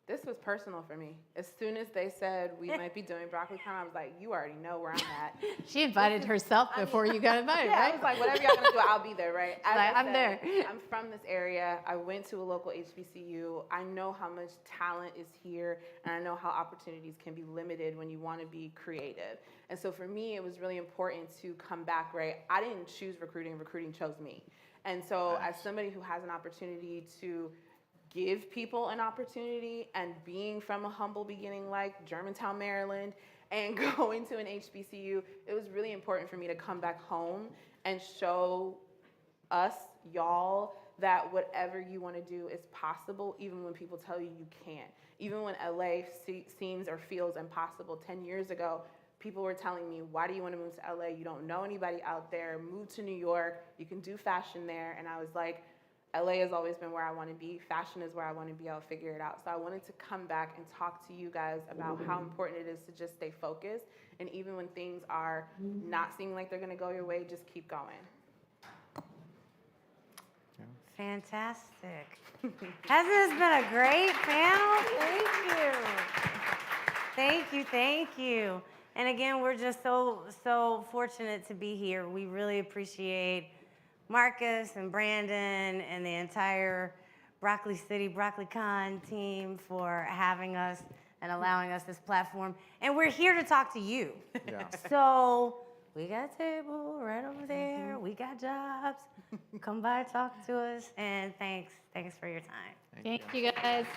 This was personal for me. As soon as they said we might be doing BroccoliCon, I was like, you already know where I'm at. She invited herself before you got invited, yeah, right? I was like, whatever y'all gonna do, I'll be there, right? As Like, I I'm said, there. I'm from this area. I went to a local HBCU. I know how much talent is here, and I know how opportunities can be limited when you want to be creative. And so for me, it was really important to come back, right? I didn't choose recruiting, recruiting chose me. And so as somebody who has an opportunity to give people an opportunity, and being from a humble beginning like Germantown, Maryland, and going to an HBCU, it was really important for me to come back home and show us, y'all, that whatever you want to do is possible, even when people tell you you can't. Even when LA seems or feels impossible. 10 years ago, people were telling me, why do you want to move to LA? You don't know anybody out there. Move to New York. You can do fashion there. And I was like, LA has always been where I want to be. Fashion is where I want to be. I'll figure it out. So I wanted to come back and talk to you guys about how important it is to just stay focused. And even when things are not seeming like they're going to go your way, just keep going. Fantastic. Hasn't this been a great panel? Thank you. Thank you. And again, we're just so fortunate to be here. We really appreciate Marcus and Brandon and the entire Broccoli City, BroccoliCon team for having us and allowing us this platform. And we're here to talk to you. Yeah. So we got a table right over there. We got jobs. Come by, talk to us. And thanks for your time. Thank you guys.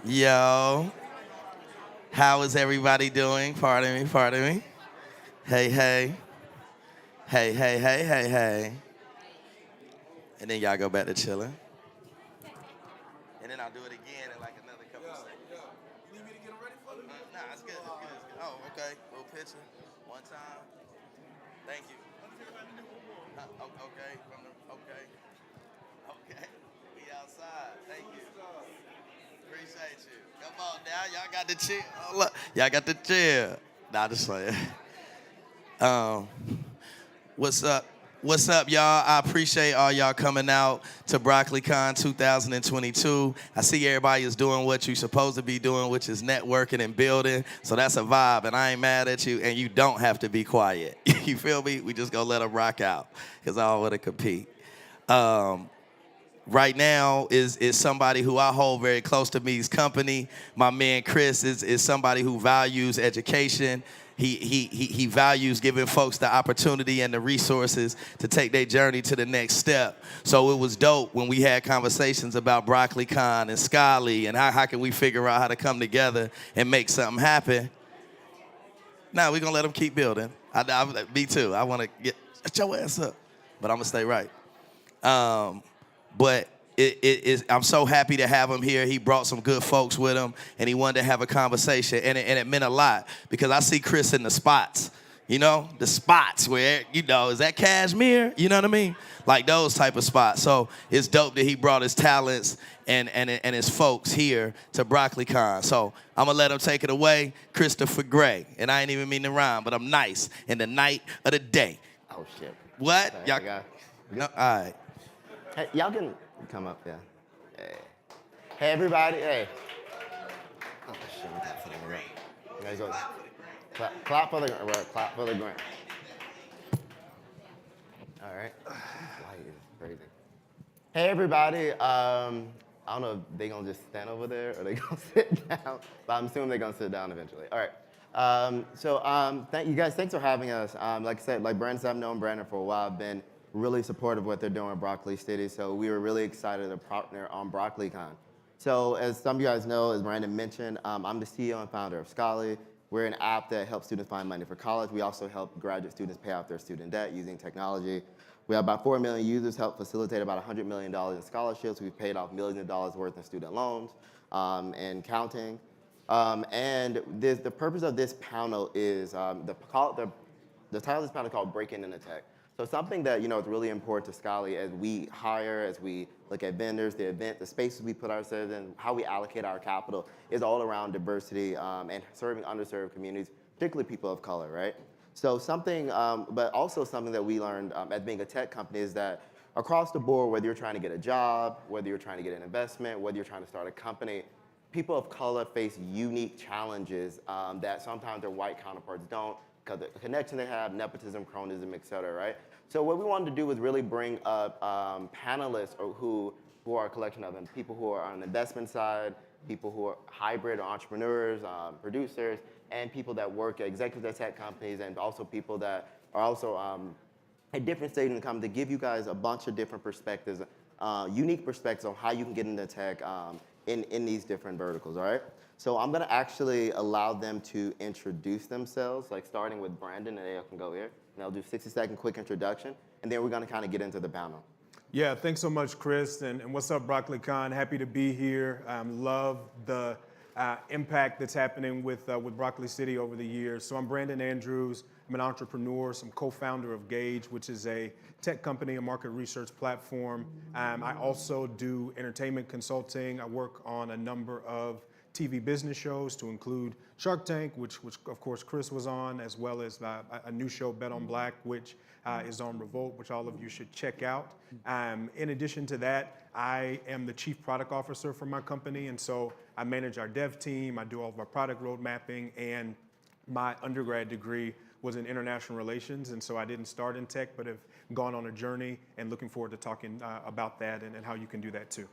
Yo. How is everybody doing? Pardon me, pardon me. Hey, hey. Hey, hey, hey, hey, hey. And then y'all go back to chilling. And then I'll do it again in like another couple seconds. You need me to get them ready for you? Nah, it's good, it's good, it's good. Oh, okay. Little picture. One time. Thank you. Okay, okay. Okay. We outside. Thank you. Appreciate you. Come on now. Y'all got the chill. Oh, look. Y'all got the chill. Nah, just playing. What's up? What's up, y'all? I appreciate all y'all coming out to BroccoliCon 2022. I see everybody is doing what you're supposed to be doing, which is networking and building. So that's a vibe, and I ain't mad at you, and you don't have to be quiet. You feel me? We just gonna let them rock out, because I don't want to compete. Right now is somebody who I hold very close to me's company. My man Chris is somebody who values education. He values giving folks the opportunity and the resources to take their journey to the next step. So it was dope when we had conversations about BroccoliCon and Skyly and how can we figure out how to come together and make something happen. Now we're gonna let them keep building. Me too. I want to shut your ass up, but I'm gonna stay right. But I'm so happy to have him here. He brought some good folks with him, and he wanted to have a conversation, and it meant a lot because I see Chris in the spots, the spots where, is that Cashmere? You know what I mean? Like those type of spots. So it's dope that he brought his talents and his folks here to BroccoliCon. So I'm going to let him take it away, Christopher Gray. And I ain't even mean to rhyme, but I'm nice. In the night of the day. Oh, shit. What? Sorry, Y'all, no, all right. Hey, y'all can come up, yeah. Hey, everybody, hey. Oh, shit, we got something right. You guys go. Clap for the ground, clap for the ground. All right. Light is crazy. Hey, everybody. I don't know if they're going to just stand over there or they're going to sit down, but I'm assuming they're going to sit down eventually. All right. Thank you guys. Thanks for having us. Like I said, like Brandon said, I've known Brandon for a while. I've been really supportive of what they're doing at Broccoli City, so we were really excited to partner on BroccoliCon. So as some of you guys know, as Brandon mentioned, I'm the CEO and founder of Skyly. We're an app that helps students find money for college. We also help graduate students pay off their student debt using technology. We have about 4 million users, help facilitate about $100 million in scholarships. We've paid off millions of dollars worth in student loans and counting. The purpose of this panel is, the title of this panel is called Breaking into Tech. So something that is really important to Skyly as we hire, as we look at vendors, the event, the spaces we put ourselves in, how we allocate our capital is all around diversity and serving underserved communities, particularly people of color, right? So but also something that we learned as being a tech company is that across the board, whether you're trying to get a job, whether you're trying to get an investment, whether you're trying to start a company, people of color face unique challenges that sometimes their white counterparts don't, because the connection they have, nepotism, cronyism, et cetera, right? So what we wanted to do was really bring up panelists who are a collection of them, people who are on the investment side, people who are hybrid or entrepreneurs, producers, and people that work at executives at tech companies, and also people that are also at different stages in the company to give you guys a bunch of different perspectives, unique perspectives on how you can get into tech in these different verticals, all right? So I'm gonna actually allow them to introduce themselves, like starting with Brandon, and they can go here. And I'll do 60-second quick introduction, and then we're gonna kind of get into the panel. Yeah, thanks so much, Chris, and what's up, BroccoliCon? Happy to be here. Love the impact that's happening with Broccoli City over the years. So I'm Brandon Andrews. I'm an entrepreneur. I'm co-founder of Gauge, which is a tech company, a market research platform. I also do entertainment consulting. I work on a number of TV business shows to include Shark Tank, which of course Chris was on, as well as a new show, Bet on Black, which is on Revolt, which all of you should check out. In addition to that, I am the chief product officer for my company, and so I manage our dev team, I do all of our product road mapping, and my undergrad degree was in international relations, and so I didn't start in tech, but have gone on a journey and looking forward to talking about that and how you can do that too.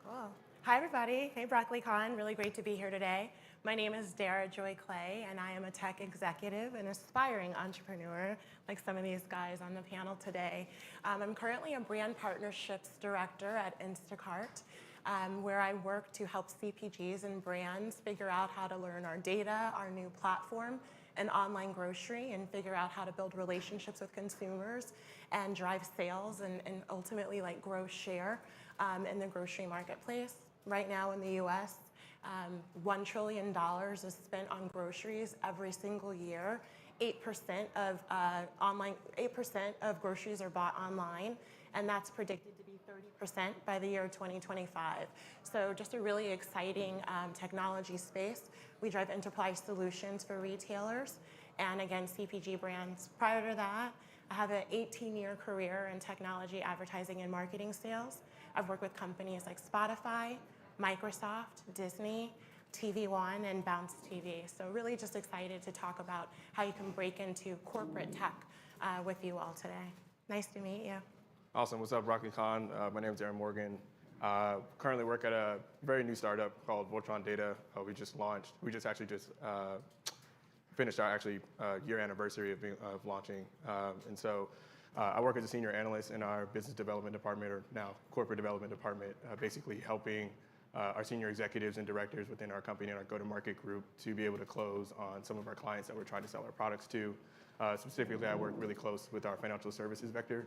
Cool. Hi, everybody. Hey, BroccoliCon. Really great to be here today. My name is Dara Joy Clay, and I am a tech executive and aspiring entrepreneur, like some of these guys on the panel today. I'm currently a brand partnerships director at Instacart. where I work to help CPGs and brands figure out how to learn our data, our new platform, and online grocery, and figure out how to build relationships with consumers and drive sales and ultimately like grow share in the grocery marketplace. Right now in the US, $1 trillion is spent on groceries every single year. 8% of groceries are bought online, and that's predicted to be 30% by the year 2025. So just a really exciting technology space. We drive enterprise solutions for retailers and again, CPG brands. Prior to that, I have an 18-year career in technology, advertising, and marketing sales. I've worked with companies like Spotify, Microsoft, Disney, TV One, and Bounce TV. So really just excited to talk about how you can break into corporate tech with you all today. Nice to meet you. Awesome. What's up, BroccoliCon? My name is Aaron Morgan. Currently work at a very new startup called Voltron Data. We just launched. We just finished our year anniversary of launching. And so I work as a senior analyst in our business development department, or now corporate development department, basically helping our senior executives and directors within our company and our go-to-market group to be able to close on some of our clients that we're trying to sell our products to. Specifically, I work really close with our financial services vector.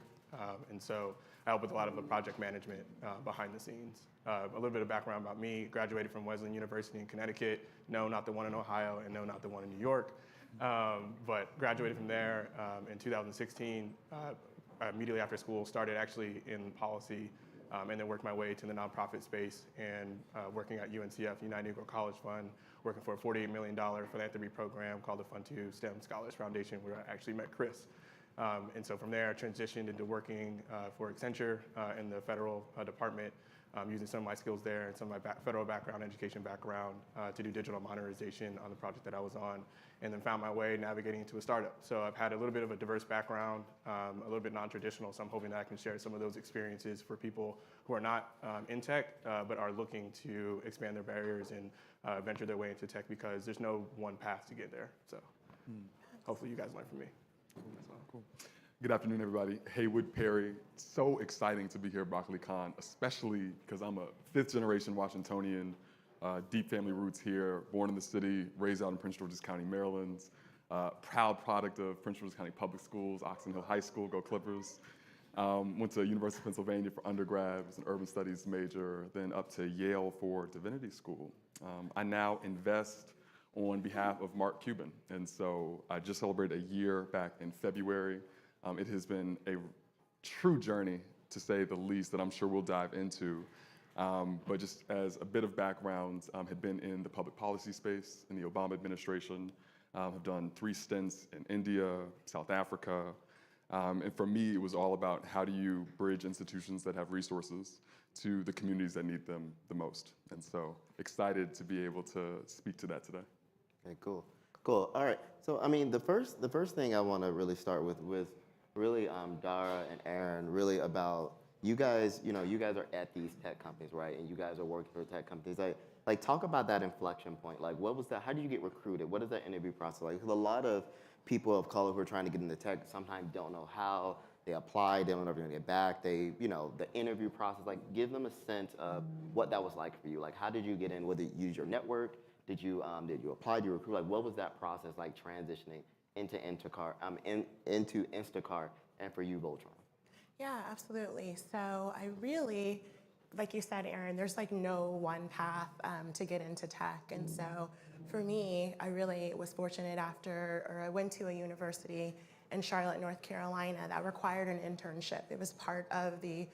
And so I help with a lot of the project management behind the scenes. A little bit of background about me: graduated from Wesleyan University in Connecticut. No, not the one in Ohio, and no, not the one in New York. But graduated from there in 2016. Immediately after school, started actually in policy, and then worked my way to the nonprofit space and working at UNCF, United Negro College Fund, working for a $48 million philanthropy program called the Fund to STEM Scholars Foundation, where I actually met Chris. And so from there, I transitioned into working for Accenture in the federal department, using some of my skills there and some of my federal background, education background, to do digital modernization on the project that I was on, and then found my way navigating into a startup. So I've had a little bit of a diverse background, a little bit non-traditional, so I'm hoping that I can share some of those experiences for people who are not in tech, but are looking to expand their barriers and venture their way into tech, because there's no one path to get there. So hopefully you guys learn from me. Cool. Good afternoon, everybody. Haywood Perry. So exciting to be here at BroccoliCon, especially because I'm a fifth-generation Washingtonian, deep family roots here, born in the city, raised out in Prince George's County, Maryland. Proud product of Prince George's County Public Schools, Oxon Hill High School, go Clippers. Went to University of Pennsylvania for undergrad, was an urban studies major, then up to Yale for divinity school. I now invest on behalf of Mark Cuban. And so I just celebrated a year back in February. It has been a true journey, to say the least, that I'm sure we'll dive into. But just as a bit of background, had been in the public policy space in the Obama administration, have done 3 stints in India, South Africa. And for me, it was all about how do you bridge institutions that have resources to the communities that need them the most. And so excited to be able to speak to that today. Okay, cool. Cool. All right. So, I mean, the first thing I want to really start with really Dara and Aaron, really about you guys. You know, you guys are at these tech companies, right? And you guys are working for tech companies. Like talk about that inflection point. Like, what was that? How did you get recruited? What is that interview process like? Because a lot of people of color who are trying to get into tech sometimes don't know how. They apply, they don't know if they're gonna get back. The interview process. Like, give them a sense of what that was like for you. Like, how did you get in? Whether you use your network. Did you apply? Did you recruit? Like, what was that process like transitioning into Instacart and for you, Voltron? Yeah, absolutely. So I really, like you said, Aaron, there's like no one path to get into tech. And so for me, I really was fortunate I went to a university in Charlotte, North Carolina that required an internship. It was part of the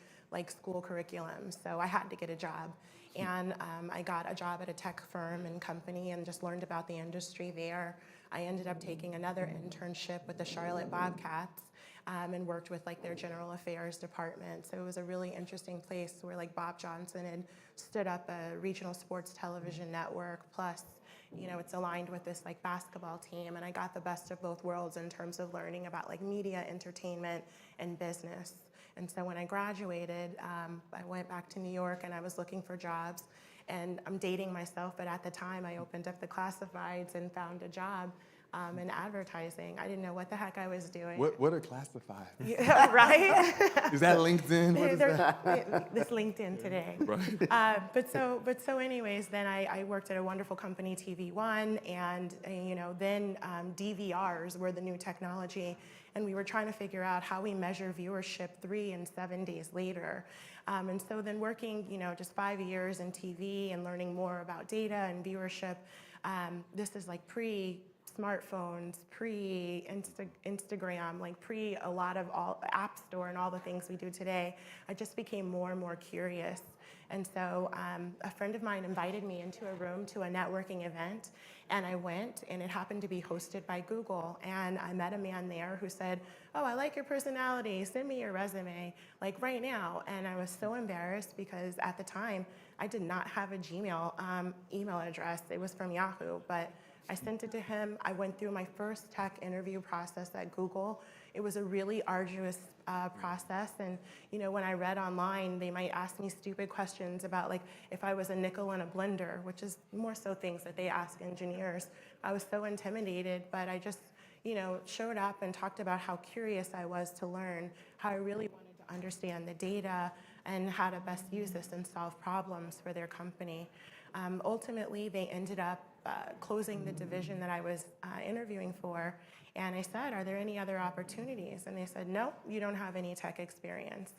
school curriculum. So I had to get a job. And I got a job at a tech firm and company and just learned about the industry there. I ended up taking another internship with the Charlotte Bobcats and worked with their general affairs department. So it was a really interesting place where Bob Johnson had stood up a regional sports television network. Plus, it's aligned with this basketball team. And I got the best of both worlds in terms of learning about media, entertainment, and business. And so when I graduated, I went back to New York and I was looking for jobs. And I'm dating myself, but at the time I opened up the classifieds and found a job in advertising. I didn't know what the heck I was doing. What are classifieds? Yeah, right? Is that LinkedIn? What is that? This LinkedIn today. Right. But so anyways, then I worked at a wonderful company, TV One, and then DVRs were the new technology, and we were trying to figure out how we measure viewership 3 and 7 days later. And so then working, just 5 years in TV and learning more about data and viewership. This is like pre-smartphones, pre-Instagram, like pre a lot of all App Store and all the things we do today. I just became more and more curious. And so a friend of mine invited me into a room to a networking event, and I went, and it happened to be hosted by Google. And I met a man there who said, "Oh, I like your personality, send me your resume, like right now." And I was so embarrassed because at the time, I did not have a Gmail email address. It was from Yahoo, but I sent it to him. I went through my first tech interview process at Google. It was a really arduous process. And when I read online, they might ask me stupid questions about like if I was a nickel in a blender, which is more so things that they ask engineers. I was so intimidated, but I just showed up and talked about how curious I was to learn, how I really wanted to understand the data and how to best use this and solve problems for their company. Ultimately, they ended up closing the division that I was interviewing for. And I said, "Are there any other opportunities?" And they said, "No, you don't have any tech experience."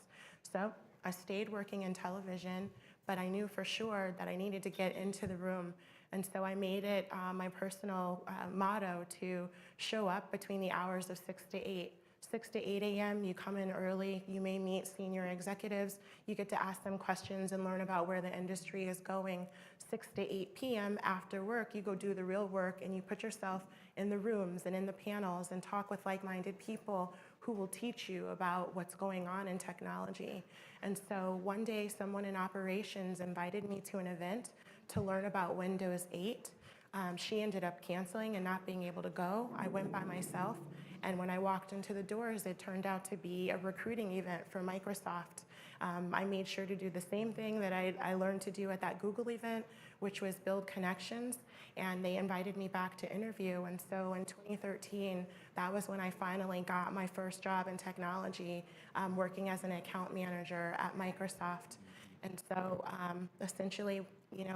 So I stayed working in television, but I knew for sure that I needed to get into the room. And so I made it my personal motto to show up between the hours of 6 to 8. 6 to 8 a.m., you come in early, you may meet senior executives, you get to ask them questions and learn about where the industry is going. 6 to 8 p.m. after work, you go do the real work and you put yourself in the rooms and in the panels and talk with like-minded people who will teach you about what's going on in technology. And so one day, someone in operations invited me to an event to learn about Windows 8. She ended up canceling and not being able to go. I went by myself. And when I walked into the doors, it turned out to be a recruiting event for Microsoft. I made sure to do the same thing that I learned to do at that Google event, which was build connections. And they invited me back to interview. And so in 2013, that was when I finally got my first job in technology, working as an account manager at Microsoft. And so essentially,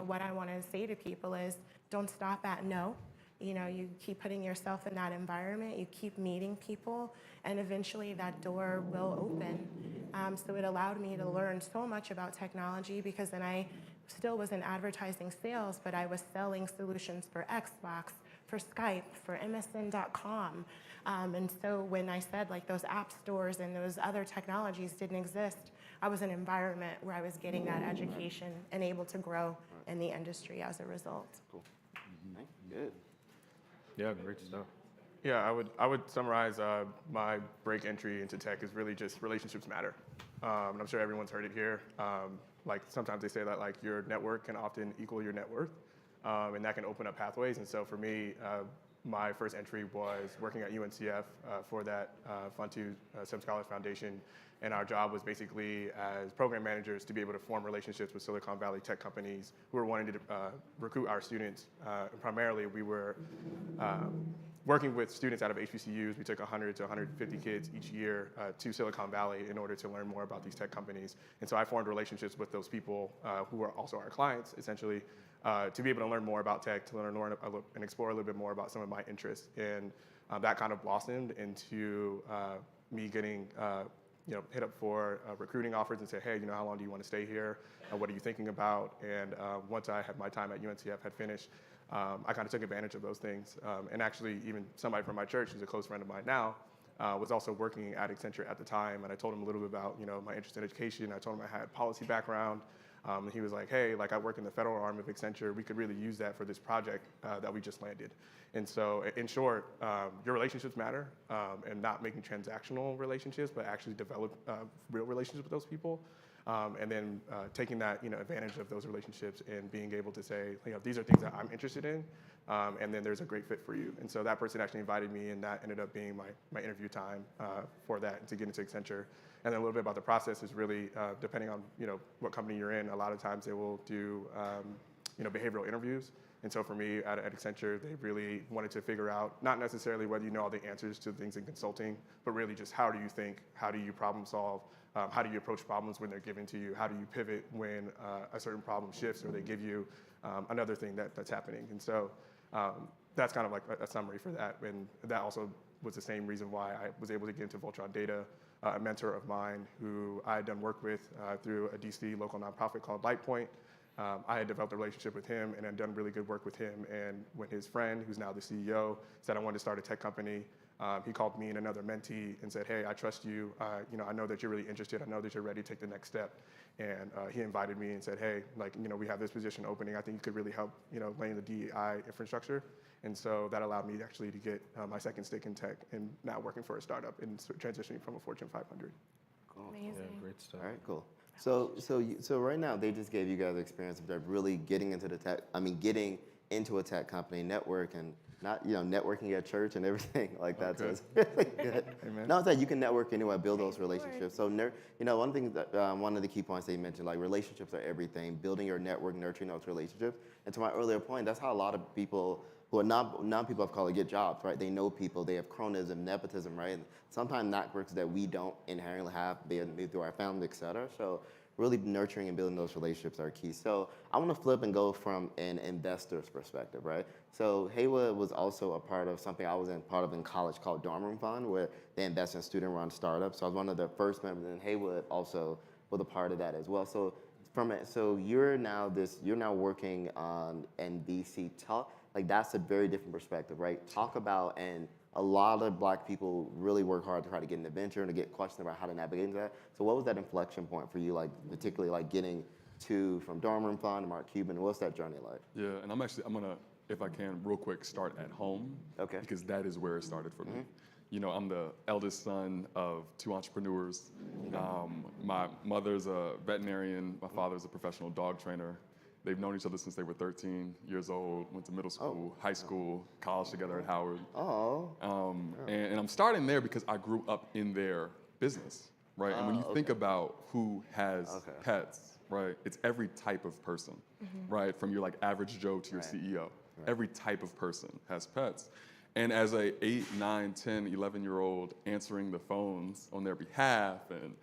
what I want to say to people is don't stop at no. You keep putting yourself in that environment, you keep meeting people, and eventually that door will open. So it allowed me to learn so much about technology because then I still was in advertising sales, but I was selling solutions for Xbox, for Skype, for MSN.com. And so when I said like those app stores and those other technologies didn't exist, I was in an environment where I was getting that education and able to grow in the industry as a result. Cool. Good. Yeah, great stuff. Yeah, I would summarize my break entry into tech is really just relationships matter. And I'm sure everyone's heard it here. Like sometimes they say that like your network can often equal your net worth, and that can open up pathways. And so for me, my first entry was working at UNCF for that Fund 2 STEM Scholars Foundation. And our job was basically as program managers to be able to form relationships with Silicon Valley tech companies who were wanting to recruit our students. And primarily, we were working with students out of HBCUs. We took 100 to 150 kids each year to Silicon Valley in order to learn more about these tech companies. And so I formed relationships with those people who are also our clients, essentially, to be able to learn more about tech, to learn and explore a little bit more about some of my interests. And that kind of blossomed into me getting hit up for recruiting offers and say, hey, how long do you want to stay here? What are you thinking about? And once I had my time at UNCF had finished, I kind of took advantage of those things. And actually, even somebody from my church, who's a close friend of mine now, was also working at Accenture at the time. And I told him a little bit about my interest in education. I told him I had policy background. And he was like, hey, like I work in the federal arm of Accenture. We could really use that for this project that we just landed. And so in short, your relationships matter, and not making transactional relationships, but actually develop real relationships with those people. And then taking that advantage of those relationships and being able to say, these are things that I'm interested in, and then there's a great fit for you. And so that person actually invited me, and that ended up being my interview time for that to get into Accenture. And then a little bit about the process is really depending on what company you're in. A lot of times they will do behavioral interviews. And so for me at Accenture, they really wanted to figure out not necessarily whether you know all the answers to things in consulting, but really just how do you think, how do you problem solve, how do you approach problems when they're given to you, how do you pivot when a certain problem shifts or they give you another thing that's happening. And so that's kind of like a summary for that. And that also was the same reason why I was able to get into Voltron Data. A mentor of mine who I had done work with through a DC local nonprofit called LightPoint. I had developed a relationship with him and had done really good work with him. And when his friend, who's now the CEO, said I wanted to start a tech company, he called me and another mentee and said, hey, I trust you. I know that you're really interested. I know that you're ready to take the next step. And he invited me and said, hey, we have this position opening. I think you could really help, laying the DEI infrastructure. And so that allowed me actually to get my second stake in tech and now working for a startup and transitioning from a Fortune 500. Cool. Amazing. Yeah, great stuff. All right, cool. So right now they just gave you guys the experience of really getting into getting into a tech company, networking, not networking at church and everything like that. So it's really good. Amen. Not that you can network anywhere, build those relationships. So one thing that one of the key points that you mentioned, like relationships are everything. Building your network, nurturing those relationships. And to my earlier point, that's how a lot of people who are non-people of color get jobs, right? They know people, they have cronyism, nepotism, right? And sometimes networks that we don't inherently have, maybe through our family, et cetera. So really nurturing and building those relationships are key. So I want to flip and go from an investor's perspective, right? So Haywood was also a part of something I was part of in college called Dorm Room Fund, where they invest in student-run startups. So I was one of the first members, and Haywood also was a part of that as well. So you're now working on NBC Talk. Like that's a very different perspective, right? Talk about, and a lot of Black people really work hard to try to get into venture and to get questions about how to navigate into that. So what was that inflection point for you, like particularly like getting from Dorm Room Fund to Mark Cuban? What's that journey like? Yeah, and I'm gonna, if I can, real quick, start at home. Okay. Because that is where it started for me. I'm the eldest son of two entrepreneurs. My mother's a veterinarian. My father's a professional dog trainer. They've known each other since they were 13 years old, went to middle school, high school, college together at Howard. And I'm starting there because I grew up in their business, right? And when you think about who has pets, right, it's every type of person, right? From your average Joe to your CEO. Every type of person has pets. And as a 8, 9, 10, 11-year-old answering the phones on their behalf and,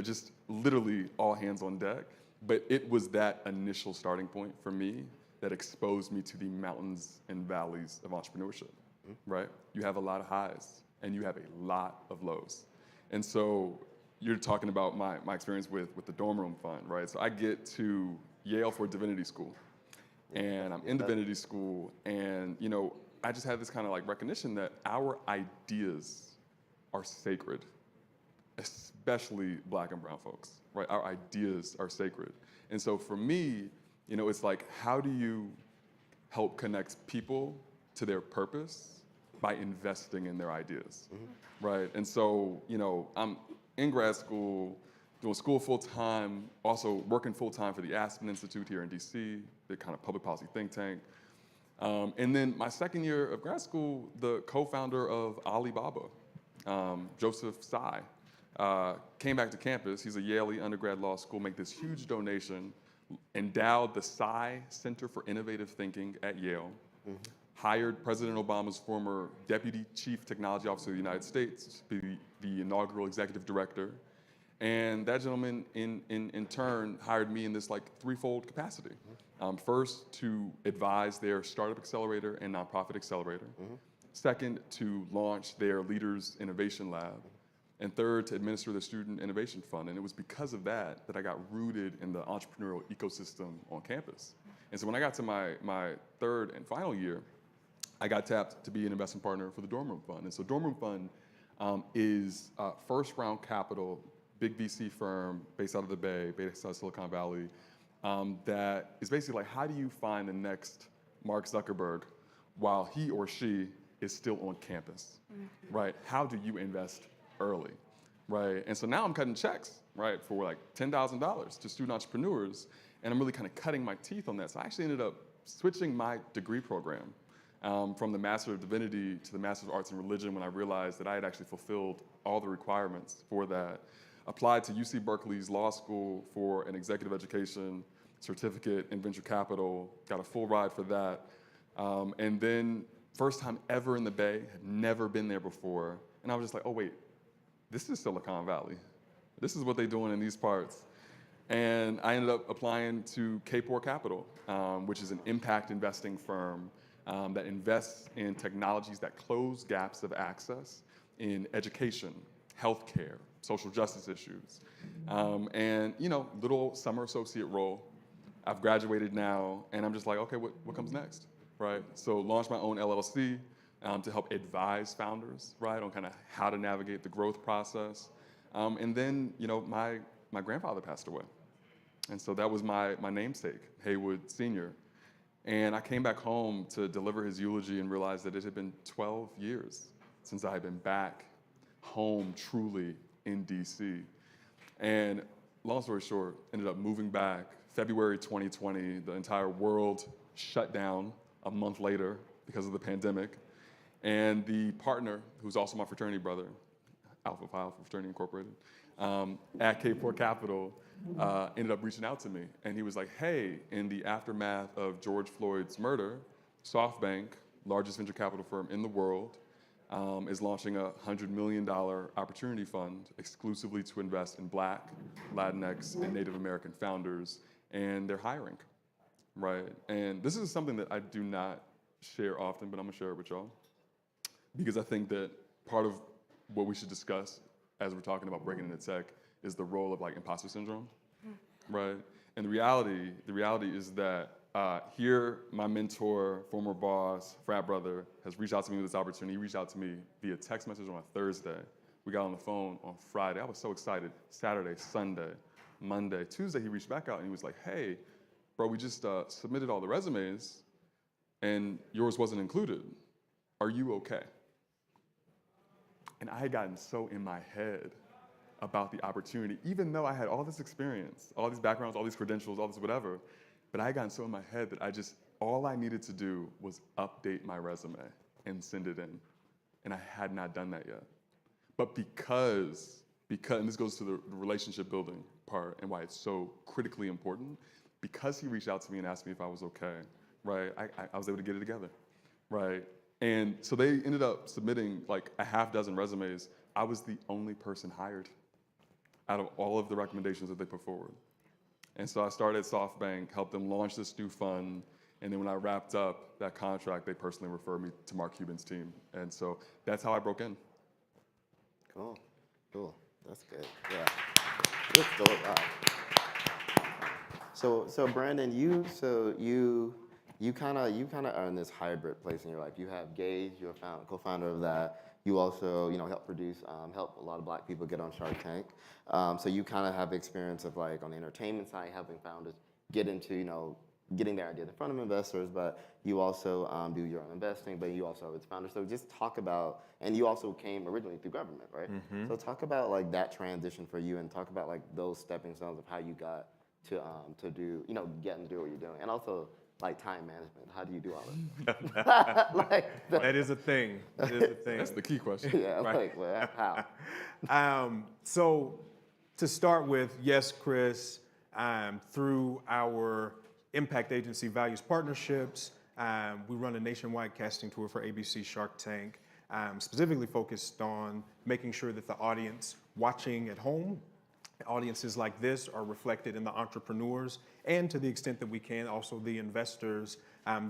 just literally all hands on deck. But it was that initial starting point for me that exposed me to the mountains and valleys of entrepreneurship, right? You have a lot of highs and you have a lot of lows. And so you're talking about my experience with the Dorm Room Fund, right? So I get to Yale for divinity school and I'm in divinity school and, I just had this kind of recognition that our ideas are sacred, especially Black and brown folks, right? Our ideas are sacred. And so for me, it's how do you help connect people to their purpose by investing in their ideas, right? And so, I'm in grad school, doing school full-time, also working full-time for the Aspen Institute here in DC, the kind of public policy think tank. And then my second year of grad school, the co-founder of Alibaba, Joseph Tsai, came back to campus. He's a Yale undergrad law school, made this huge donation, endowed the Tsai Center for Innovative Thinking at Yale, hired President Obama's former Deputy Chief Technology Officer of the United States to be the inaugural executive director. And that gentleman, in turn, hired me in this threefold capacity. First, to advise their startup accelerator and nonprofit accelerator. Second, to launch their Leaders Innovation Lab. And third, to administer the Student Innovation Fund. And it was because of that I got rooted in the entrepreneurial ecosystem on campus. And so when I got to my third and final year, I got tapped to be an investment partner for the Dorm Room Fund. And so Dorm Room Fund is first round capital, big VC firm based out of the Bay, based out of Silicon Valley, that is basically how do you find the next Mark Zuckerberg while he or she is still on campus, right? How do you invest early, right? And so now I'm cutting checks, right, for $10,000 to student entrepreneurs, and I'm really kind of cutting my teeth on that. So I actually ended up switching my degree program from the Master of Divinity to the Master of Arts and Religion when I realized that I had actually fulfilled all the requirements for that. Applied to UC Berkeley's law school for an executive education, certificate in venture capital, got a full ride for that. And then first time ever in the Bay, had never been there before. And I was just like, oh wait, this is Silicon Valley. This is what they're doing in these parts. And I ended up applying to K4 Capital, which is an impact investing firm that invests in technologies that close gaps of access in education, healthcare, social justice issues. And little summer associate role. I've graduated now, and I'm just like, okay, what comes next, right? So launched my own LLC to help advise founders, right, on kind of how to navigate the growth process. And then, my grandfather passed away. And so that was my namesake, Haywood Sr. And I came back home to deliver his eulogy and realized that it had been 12 years since I had been back home truly in DC. And long story short, ended up moving back February 2020. The entire world shut down a month later because of the pandemic. And the partner, who's also my fraternity brother, Alpha Phi Alpha Fraternity Incorporated, at K4 Capital, ended up reaching out to me. And he was like, hey, in the aftermath of George Floyd's murder, SoftBank, largest venture capital firm in the world, is launching a $100 million opportunity fund exclusively to invest in Black, Latinx, and Native American founders, and they're hiring, right? And this is something that I do not share often, but I'm gonna share it with y'all, because I think that part of what we should discuss as we're talking about breaking into tech is the role of imposter syndrome, right? And the reality is that here, my mentor, former boss, frat brother, has reached out to me with this opportunity. He reached out to me via text message on a Thursday. We got on the phone on Friday. I was so excited. Saturday, Sunday, Monday, Tuesday, he reached back out and he was like, hey, bro, we just submitted all the resumes and yours wasn't included. Are you okay? And I had gotten so in my head about the opportunity, even though I had all this experience, all these backgrounds, all these credentials, all this whatever, but I had gotten so in my head that all I needed to do was update my resume and send it in. And I had not done that yet. But because, and this goes to the relationship building part and why it's so critically important, because he reached out to me and asked me if I was okay, right, I was able to get it together, right? And so they ended up submitting a half dozen resumes. I was the only person hired out of all of the recommendations that they put forward. And so I started SoftBank, helped them launch this new fund, and then when I wrapped up that contract, they personally referred me to Mark Cuban's team. And so that's how I broke in. Cool, that's good, yeah. Good story. So Brandon, you kind of are in this hybrid place in your life. You have Gage, you're a co-founder of that. You also, help a lot of Black people get on Shark Tank. So you kind of have experience of on the entertainment side, helping founders get into, getting their idea in front of investors, but you also do your own investing, but you also have its founder. So just talk about, and you also came originally through government, right? Mm-hmm. So talk about that transition for you and talk about those stepping stones of how you got to do, getting to do what you're doing. And also, time management. How do you do all of it? That is a thing. That is a thing. That's the key question. Yeah, right. How? So to start with, yes, Chris, through our impact agency Values Partnerships, we run a nationwide casting tour for ABC Shark Tank, specifically focused on making sure that the audience watching at home, audiences like this, are reflected in the entrepreneurs and, to the extent that we can, also the investors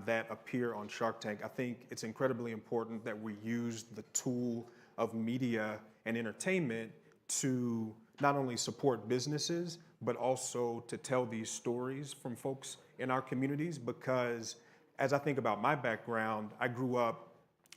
that appear on Shark Tank. I think it's incredibly important that we use the tool of media and entertainment to not only support businesses, but also to tell these stories from folks in our communities, because as I think about my background, I grew up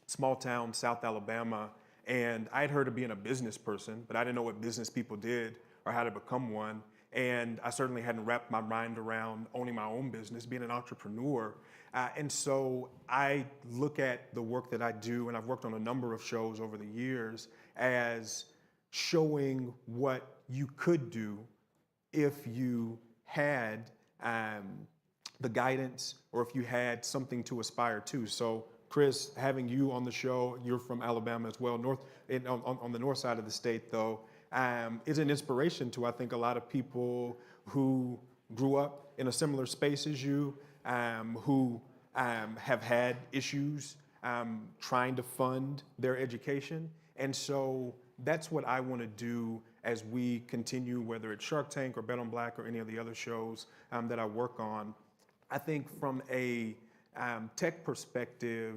small town, South Alabama, and I had heard of being a business person, but I didn't know what business people did or how to become one. And I certainly hadn't wrapped my mind around owning my own business, being an entrepreneur. And so I look at the work that I do, and I've worked on a number of shows over the years, as showing what you could do if you had the guidance or if you had something to aspire to. So Chris, having you on the show, you're from Alabama as well, on the north side of the state though, is an inspiration to, I think, a lot of people who grew up in a similar space as you, who have had issues trying to fund their education. And so that's what I want to do as we continue, whether it's Shark Tank or Bet on Black or any of the other shows that I work on. I think from a tech perspective,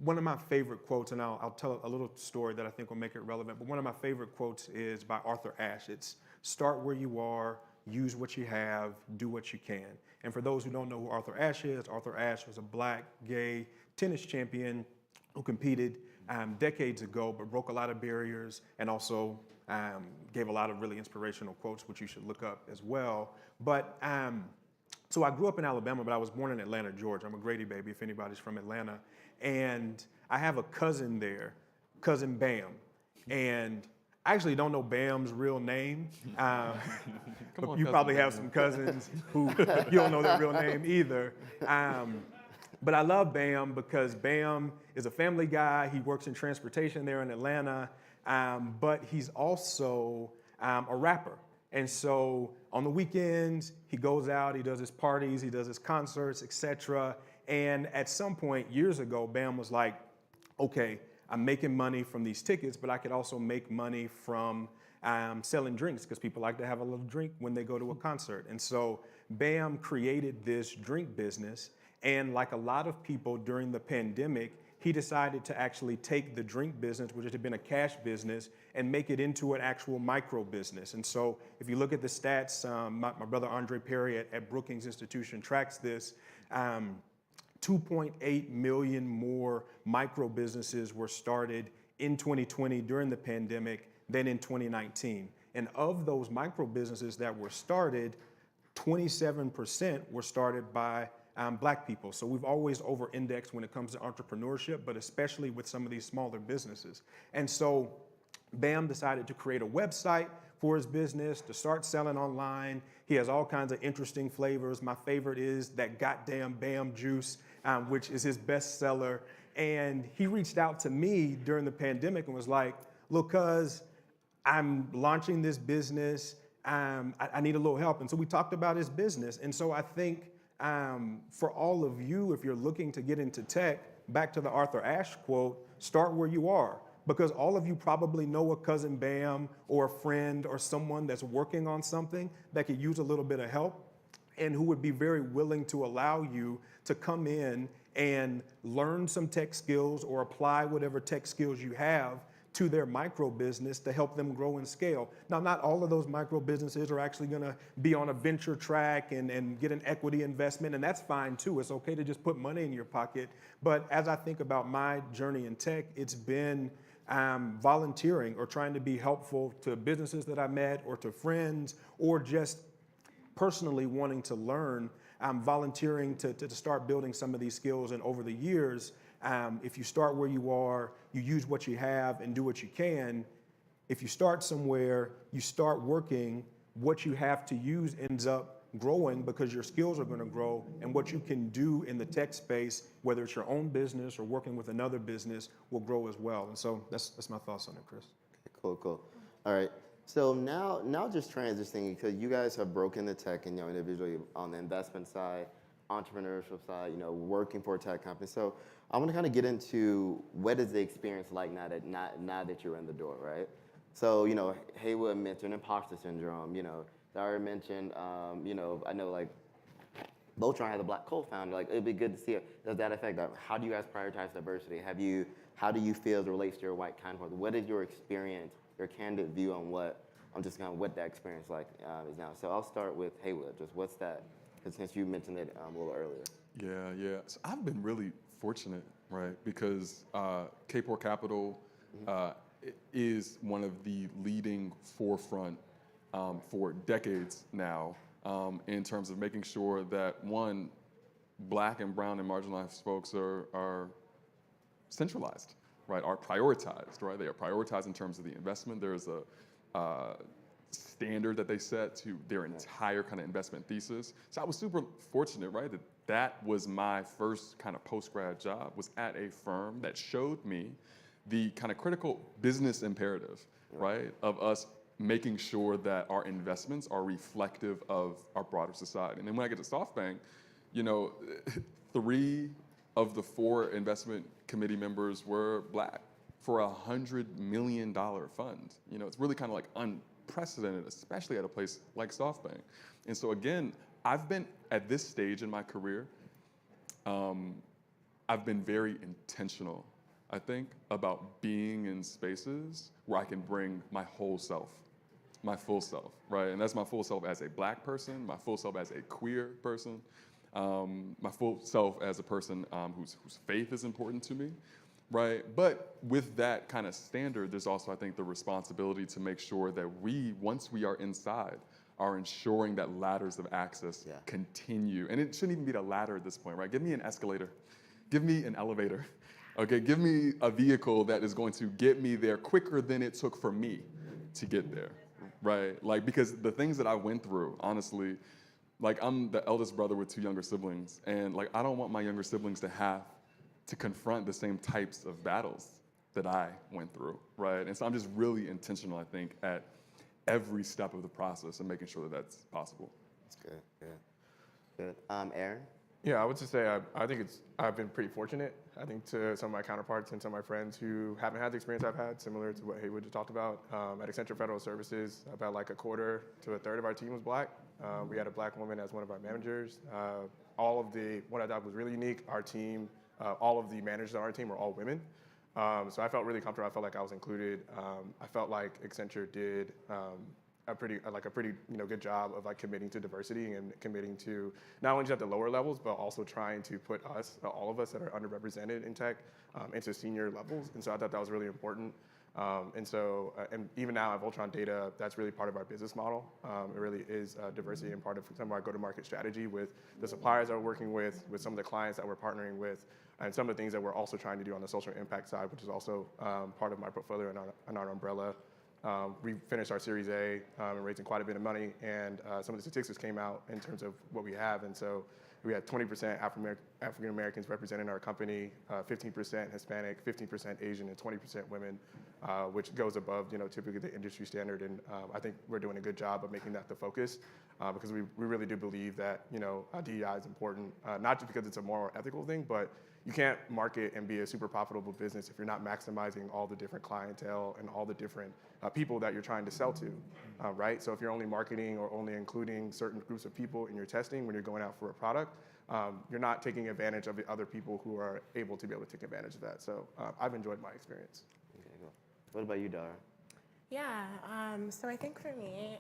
one of my favorite quotes, and I'll tell a little story that I think will make it relevant, but one of my favorite quotes is by Arthur Ashe. It's start where you are, use what you have, do what you can. And for those who don't know who Arthur Ashe is, Arthur Ashe was a black, gay tennis champion who competed decades ago, but broke a lot of barriers and also gave a lot of really inspirational quotes, which you should look up as well. But so I grew up in Alabama, but I was born in Atlanta, Georgia. I'm a Grady baby, if anybody's from Atlanta. And I have a cousin there, cousin Bam. And I actually don't know Bam's real name. But you probably have some cousins who you don't know their real name either. But I love Bam because Bam is a family guy. He works in transportation there in Atlanta, but he's also a rapper. And so on the weekends, he goes out, he does his parties, he does his concerts, etc. And at some point years ago, Bam was like, okay, I'm making money from these tickets, but I could also make money from selling drinks because people like to have a little drink when they go to a concert. And so Bam created this drink business. And like a lot of people during the pandemic, he decided to actually take the drink business, which had been a cash business, and make it into an actual micro business. And so if you look at the stats, my brother Andre Perry at Brookings Institution tracks this, 2.8 million more micro businesses were started in 2020 during the pandemic than in 2019. And of those micro businesses that were started, 27% were started by Black people. So we've always over-indexed when it comes to entrepreneurship, but especially with some of these smaller businesses. And so Bam decided to create a website for his business, to start selling online. He has all kinds of interesting flavors. My favorite is that goddamn Bam juice, which is his best seller. And he reached out to me during the pandemic and was like, look, cuz I'm launching this business. I need a little help. And so we talked about his business. And so I think for all of you, if you're looking to get into tech, back to the Arthur Ashe quote, start where you are. Because all of you probably know a cousin Bam or a friend or someone that's working on something that could use a little bit of help and who would be very willing to allow you to come in and learn some tech skills or apply whatever tech skills you have to their micro business to help them grow and scale. Now, not all of those micro businesses are actually gonna be on a venture track and get an equity investment, and that's fine too. It's okay to just put money in your pocket. But as I think about my journey in tech, it's been volunteering or trying to be helpful to businesses that I met or to friends or just personally wanting to learn, volunteering to start building some of these skills. And over the years, if you start where you are, you use what you have and do what you can. If you start somewhere, you start working, what you have to use ends up growing because your skills are going to grow, and what you can do in the tech space, whether it's your own business or working with another business, will grow as well. And so that's my thoughts on it, Chris. Cool, cool. All right. So now just transitioning, because you guys have broken the tech and individually on the investment side, entrepreneurship side, working for a tech company. So I want to kind of get into what is the experience like now that you're in the door, right? So Haywood mentioned imposter syndrome. Dara mentioned, I know like Voltron has a Black co-founder. Like it'd be good to see it. Does that affect that? How do you guys prioritize diversity? How do you feel as it relates to your white counterparts? What is your experience, your candid view on what that experience like is now? So I'll start with Haywood. Just what's that? Because since you mentioned it a little earlier. Yeah. So I've been really fortunate, right? Because K-Port Capital is one of the leading forefront for decades now in terms of making sure that, one, Black and brown and marginalized folks are centralized, right? Are prioritized, right? They are prioritized in terms of the investment. There's a standard that they set to their entire kind of investment thesis. So I was super fortunate, right? That was my first kind of post-grad job, was at a firm that showed me the kind of critical business imperative, right? Of us making sure that our investments are reflective of our broader society. And then when I get to SoftBank, you know, 3 of the 4 investment committee members were Black for a $100 million fund. You know, it's really kind of like unprecedented, especially at a place like SoftBank. And so again, I've been at this stage in my career, I've been very intentional, I think, about being in spaces where I can bring my whole self, my full self, right? And that's my full self as a Black person, my full self as a queer person, my full self as a person whose faith is important to me, right? But with that kind of standard, there's also, I think, the responsibility to make sure that we, once we are inside, are ensuring that ladders of access continue. And it shouldn't even be the ladder at this point, right? Give me an escalator. Give me an elevator. Okay, give me a vehicle that is going to get me there quicker than it took for me to get there, right? Like, because the things that I went through, honestly, like I'm the eldest brother with 2 younger siblings, and like I don't want my younger siblings to have to confront the same types of battles that I went through, right? And so I'm just really intentional, I think, at every step of the process and making sure that that's possible. That's good, good. Aaron? Yeah, I would just say I think I've been pretty fortunate. I think to some of my counterparts and some of my friends who haven't had the experience I've had, similar to what Haywood just talked about. At Accenture Federal Services, about like 1/4 to 1/3 of our team was Black. We had a Black woman as one of our managers. What I thought was really unique, our team, all of the managers on our team were all women. So I felt really comfortable. I felt like I was included. I felt like Accenture did a pretty good job of like committing to diversity and committing to not only just at the lower levels, but also trying to put us, all of us that are underrepresented in tech, into senior levels. And so I thought that was really important. And even now at Voltron Data, that's really part of our business model. It really is diversity and part of some of our go-to-market strategy with the suppliers that we're working with some of the clients that we're partnering with, and some of the things that we're also trying to do on the social impact side, which is also part of my portfolio and our umbrella. We finished our Series A and raising quite a bit of money, and some of the statistics came out in terms of what we have. And so we had 20% African Americans represented in our company, 15% Hispanic, 15% Asian, and 20% women, which goes above, typically the industry standard. And I think we're doing a good job of making that the focus, because we really do believe that, DEI is important, not just because it's a moral or ethical thing, but you can't market and be a super profitable business if you're not maximizing all the different clientele and all the different people that you're trying to sell to, right? So if you're only marketing or only including certain groups of people in your testing when you're going out for a product, you're not taking advantage of the other people who are able to be able to take advantage of that. So I've enjoyed my experience. Okay, cool. What about you, Dara? Yeah, so I think for me,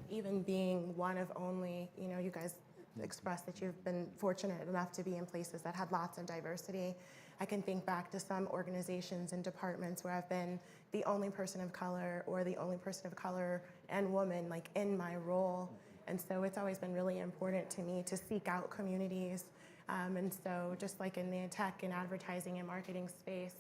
even being one of only, you guys expressed that you've been fortunate enough to be in places that had lots of diversity. I can think back to some organizations and departments where I've been the only person of color or the only person of color and woman like in my role. And so it's always been really important to me to seek out communities. And so just like in the tech and advertising and marketing space,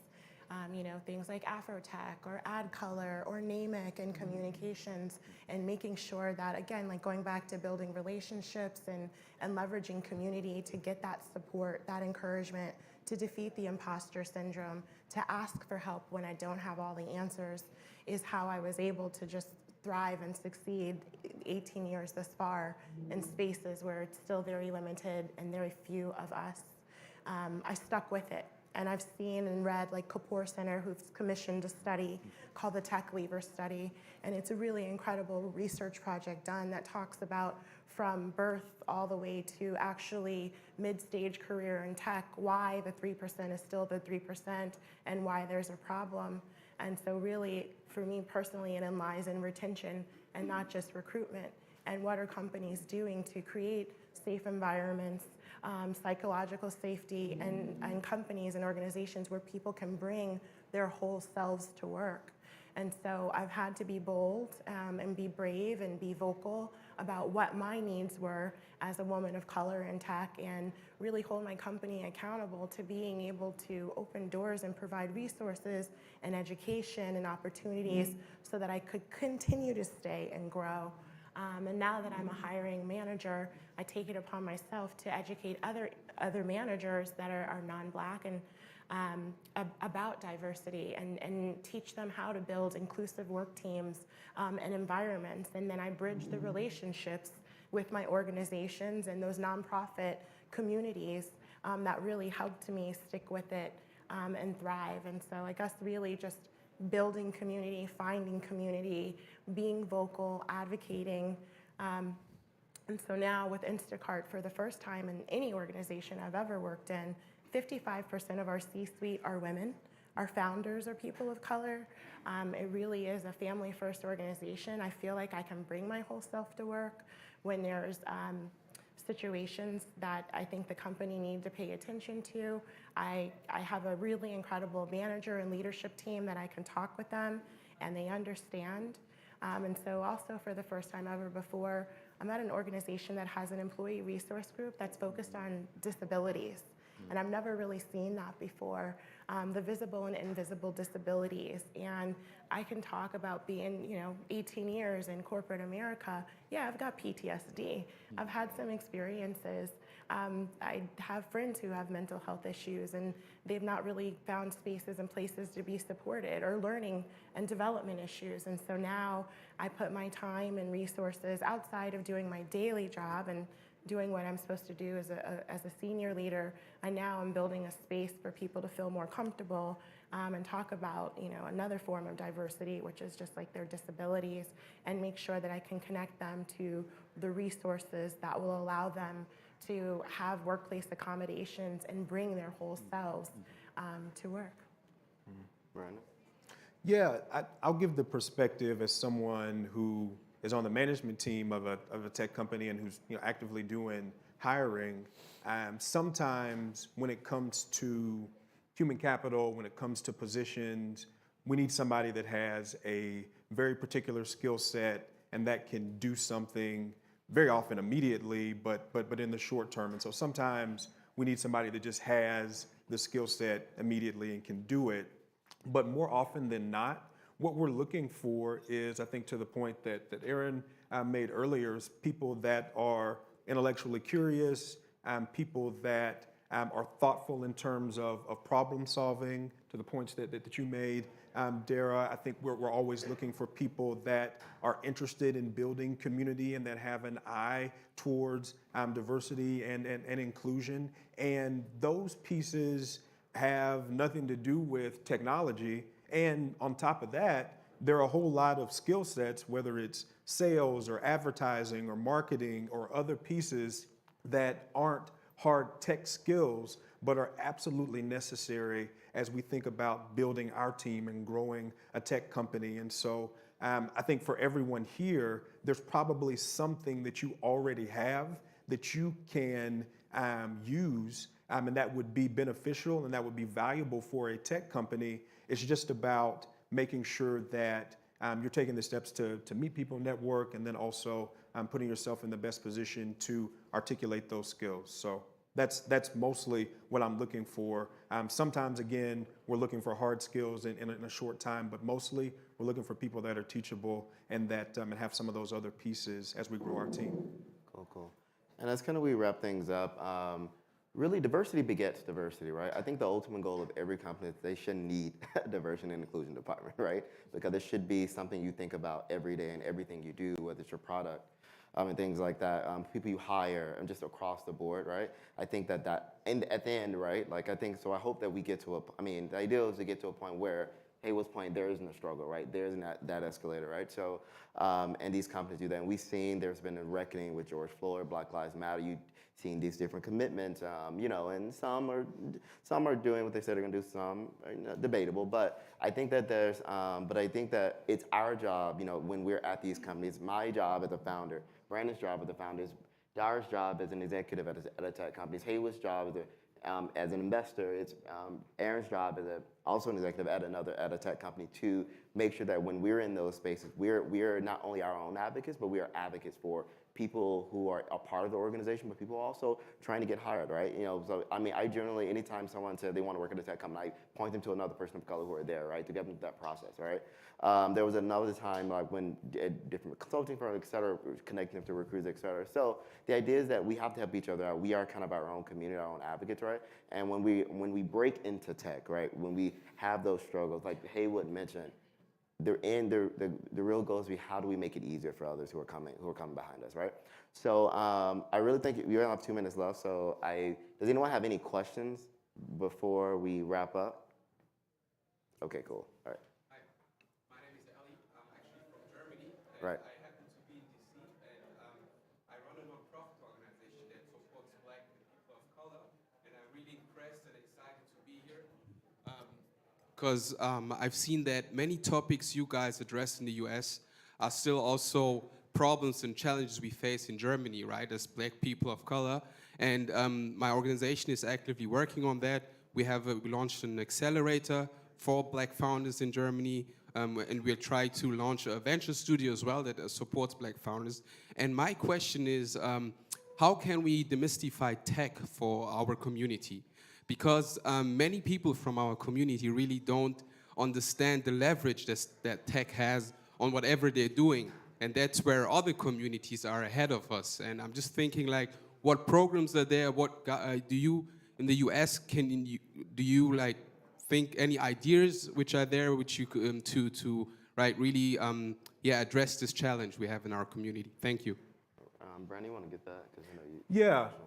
things like Afrotech or Ad Color or NAMIC and communications, and making sure that, again, like going back to building relationships and leveraging community to get that support, that encouragement, to defeat the imposter syndrome, to ask for help when I don't have all the answers, is how I was able to just thrive and succeed 18 years this far in spaces where it's still very limited and very few of us. I stuck with it. And I've seen and read like Kapoor Center, who's commissioned a study called the Tech Leaver Study. And it's a really incredible research project done that talks about from birth all the way to actually mid-stage career in tech, why the 3% is still the 3% and why there's a problem. And so really, for me personally, it lies in retention and not just recruitment. And what are companies doing to create safe environments, psychological safety, and companies and organizations where people can bring their whole selves to work. And so I've had to be bold and be brave and be vocal about what my needs were as a woman of color in tech, and really hold my company accountable to being able to open doors and provide resources and education and opportunities so that I could continue to stay and grow. And now that I'm a hiring manager, I take it upon myself to educate other managers that are non-Black. And about diversity and teach them how to build inclusive work teams and environments. And then I bridge the relationships with my organizations and those nonprofit communities that really helped me stick with it and thrive. And so I guess really just building community, finding community, being vocal, advocating. And so now with Instacart, for the first time in any organization I've ever worked in, 55% of our C-suite are women. Our founders are people of color. It really is a family-first organization. I feel like I can bring my whole self to work when there's situations that I think the company needs to pay attention to. I have a really incredible manager and leadership team that I can talk with them and they understand. And so also for the first time ever before, I'm at an organization that has an employee resource group that's focused on disabilities. And I've never really seen that before, the visible and invisible disabilities. And I can talk about being, 18 years in corporate America. Yeah, I've got PTSD. I've had some experiences. I have friends who have mental health issues, and they've not really found spaces and places to be supported, or learning and development issues. And so now I put my time and resources outside of doing my daily job and doing what I'm supposed to do as a senior leader. I now am building a space for people to feel more comfortable and talk about another form of diversity, which is just like their disabilities, and make sure that I can connect them to the resources that will allow them to have workplace accommodations and bring their whole selves to work. Brandon? Yeah, I'll give the perspective as someone who is on the management team of a tech company and who's actively doing hiring. Sometimes when it comes to human capital, when it comes to positions, we need somebody that has a very particular skill set and that can do something very often immediately, but in the short term. And so sometimes we need somebody that just has the skill set immediately and can do it. But more often than not, what we're looking for is, I think to the point that Aaron made earlier, is people that are intellectually curious, people that are thoughtful in terms of problem solving, to the points that you made. Dara, I think we're always looking for people that are interested in building community and that have an eye towards diversity and inclusion. And those pieces have nothing to do with technology. And on top of that, there are a whole lot of skill sets, whether it's sales or advertising or marketing or other pieces that aren't hard tech skills, but are absolutely necessary as we think about building our team and growing a tech company. And so I think for everyone here, there's probably something that you already have that you can use and that would be beneficial and that would be valuable for a tech company. It's just about making sure that you're taking the steps to meet people, network, and then also putting yourself in the best position to articulate those skills. So that's mostly what I'm looking for. Sometimes, again, we're looking for hard skills in a short time, but mostly we're looking for people that are teachable and that and have some of those other pieces as we grow our team. Cool. And as kind of we wrap things up, really, diversity begets diversity, right? I think the ultimate goal of every company is they should need a diversity and inclusion department, right? Because it should be something you think about every day in everything you do, whether it's your product and things like that, people you hire, and just across the board, right? I think and at the end, right? Like I think, so I hope that we get to the ideal is to get to a point where, Haywood's point, there isn't a struggle, right? There isn't that escalator, right? So, and these companies do that. And we've seen there's been a reckoning with George Floyd, Black Lives Matter. You've seen these different commitments, and some are doing what they said they're gonna do, some are debatable. But I think that it's our job, when we're at these companies, my job as a founder, Brandon's job as a founder, Dara's job as an executive at a tech company, Haywood's job as an investor, it's Aaron's job as also an executive at a tech company, to make sure that when we're in those spaces, we are not only our own advocates, but we are advocates for people who are a part of the organization, but people also trying to get hired, right? So I mean, I generally, anytime someone said they want to work at a tech company, I point them to another person of color who are there, right, to get them through that process, right? There was another time like when different consulting firms, et cetera, connecting them to recruiters, et cetera. So the idea is that we have to help each other out. We are kind of our own community, our own advocates, right? And when we break into tech, right, when we have those struggles, like Haywood mentioned, the real goal is how do we make it easier for others who are coming behind us, right? So I really think we only have 2 minutes left. So does anyone have any questions before we wrap up? Okay, cool. All right. Hi, my name is Ali. I'm actually from Germany. Right. I happen to be in DC, and I run a non-profit organization that supports Black and people of color. And I'm really impressed and excited to be here. Because I've seen that many topics you guys address in the US are still also problems and challenges we face in Germany, right, as Black people of color. And my organization is actively working on that. We launched an accelerator for Black founders in Germany, and we'll try to launch a venture studio as well that supports Black founders. And my question is, how can we demystify tech for our community? Because many people from our community really don't understand the leverage that tech has on whatever they're doing. And that's where other communities are ahead of us. And I'm just thinking, like, what programs are there? What do you, in the US, do you like think any ideas which are there which you could, to right, really address this challenge we have in our community? Thank you. Brandon, you want to get that? Because I know you.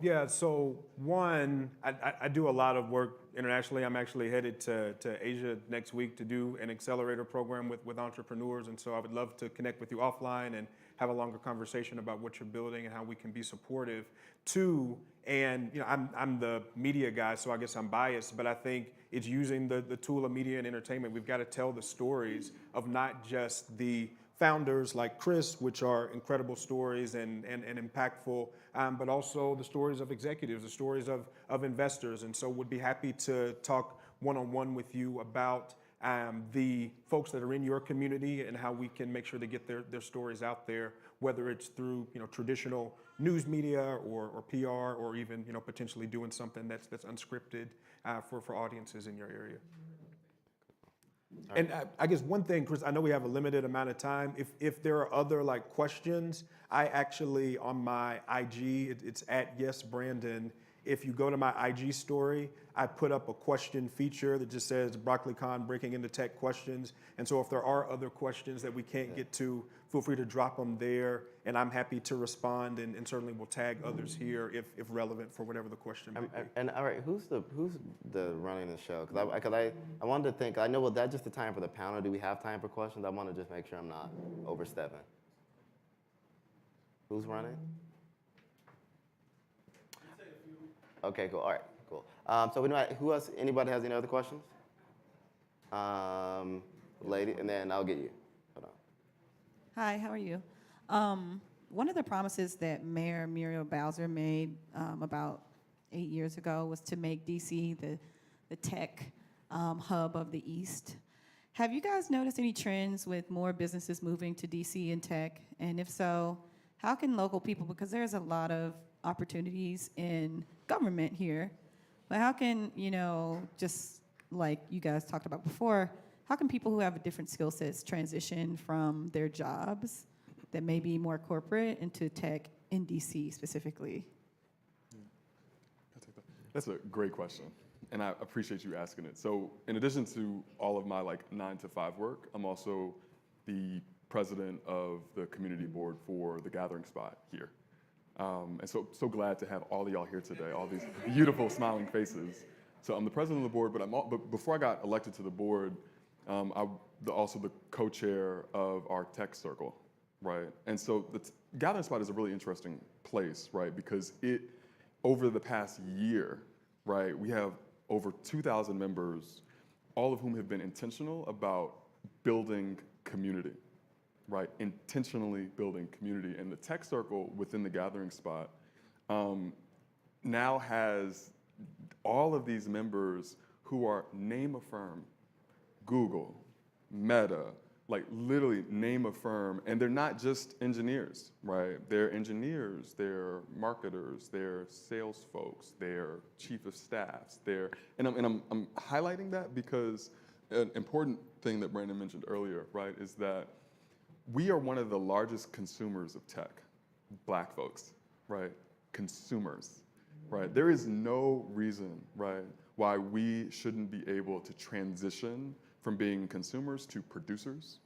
Yeah. So one, I do a lot of work internationally. I'm actually headed to Asia next week to do an accelerator program with entrepreneurs, and so I would love to connect with you offline and have a longer conversation about what you're building and how we can be supportive. Two, and I'm the media guy, so I guess I'm biased, but I think it's using the tool of media and entertainment. We've got to tell the stories of not just the founders like Chris, which are incredible stories and impactful, but also the stories of executives, the stories of investors. And so would be happy to talk one-on-one with you about the folks that are in your community and how we can make sure to get their stories out there, whether it's through traditional news media or PR, or even potentially doing something that's unscripted for audiences in your area. And I guess one thing, Chris, I know we have a limited amount of time. If there are other questions, I actually, on my IG, it's at YesBrandon. If you go to my IG story, I put up a question feature that just says BroccoliCon breaking into tech questions. And so if there are other questions that we can't get to, feel free to drop them there, and I'm happy to respond, and certainly we'll tag others here if relevant for whatever the question may be. And all right, who's the running the show? Because I wanted to think, I know, was that just the time for the panel? Do we have time for questions? I want to just make sure I'm not overstepping. Who's running? Okay, cool. All right, cool. So who else? Anybody has any other questions? Lady, and then I'll get you. Hold on. Hi, how are you? One of the promises that Mayor Muriel Bowser made about 8 years ago was to make DC the tech hub of the East. Have you guys noticed any trends with more businesses moving to DC in tech? And if so, how can local people, because there's a lot of opportunities in government here, but how can, just like you guys talked about before, how can people who have different skill sets transition from their jobs that may be more corporate into tech in DC specifically? That's a great question, and I appreciate you asking it. So in addition to all of my 9-to-5 work, I'm also the president of the community board for the Gathering Spot here. And so glad to have all of y'all here today, all these beautiful smiling faces. So I'm the president of the board, but before I got elected to the board, I'm also the co-chair of our tech circle, right? And so the Gathering Spot is a really interesting place, right? Because over the past year, right, we have over 2,000 members, all of whom have been intentional about building community, right? Intentionally building community. And the tech circle within the Gathering Spot now has all of these members who are name affirm, Google, Meta, like literally name a firm, and they're not just engineers, right? They're engineers, they're marketers, they're sales folks, they're chief of staffs, and I'm highlighting that because an important thing that Brandon mentioned earlier, right, is that we are one of the largest consumers of tech, Black folks, right? Consumers, right? There is no reason, right, why we shouldn't be able to transition from being consumers to producers,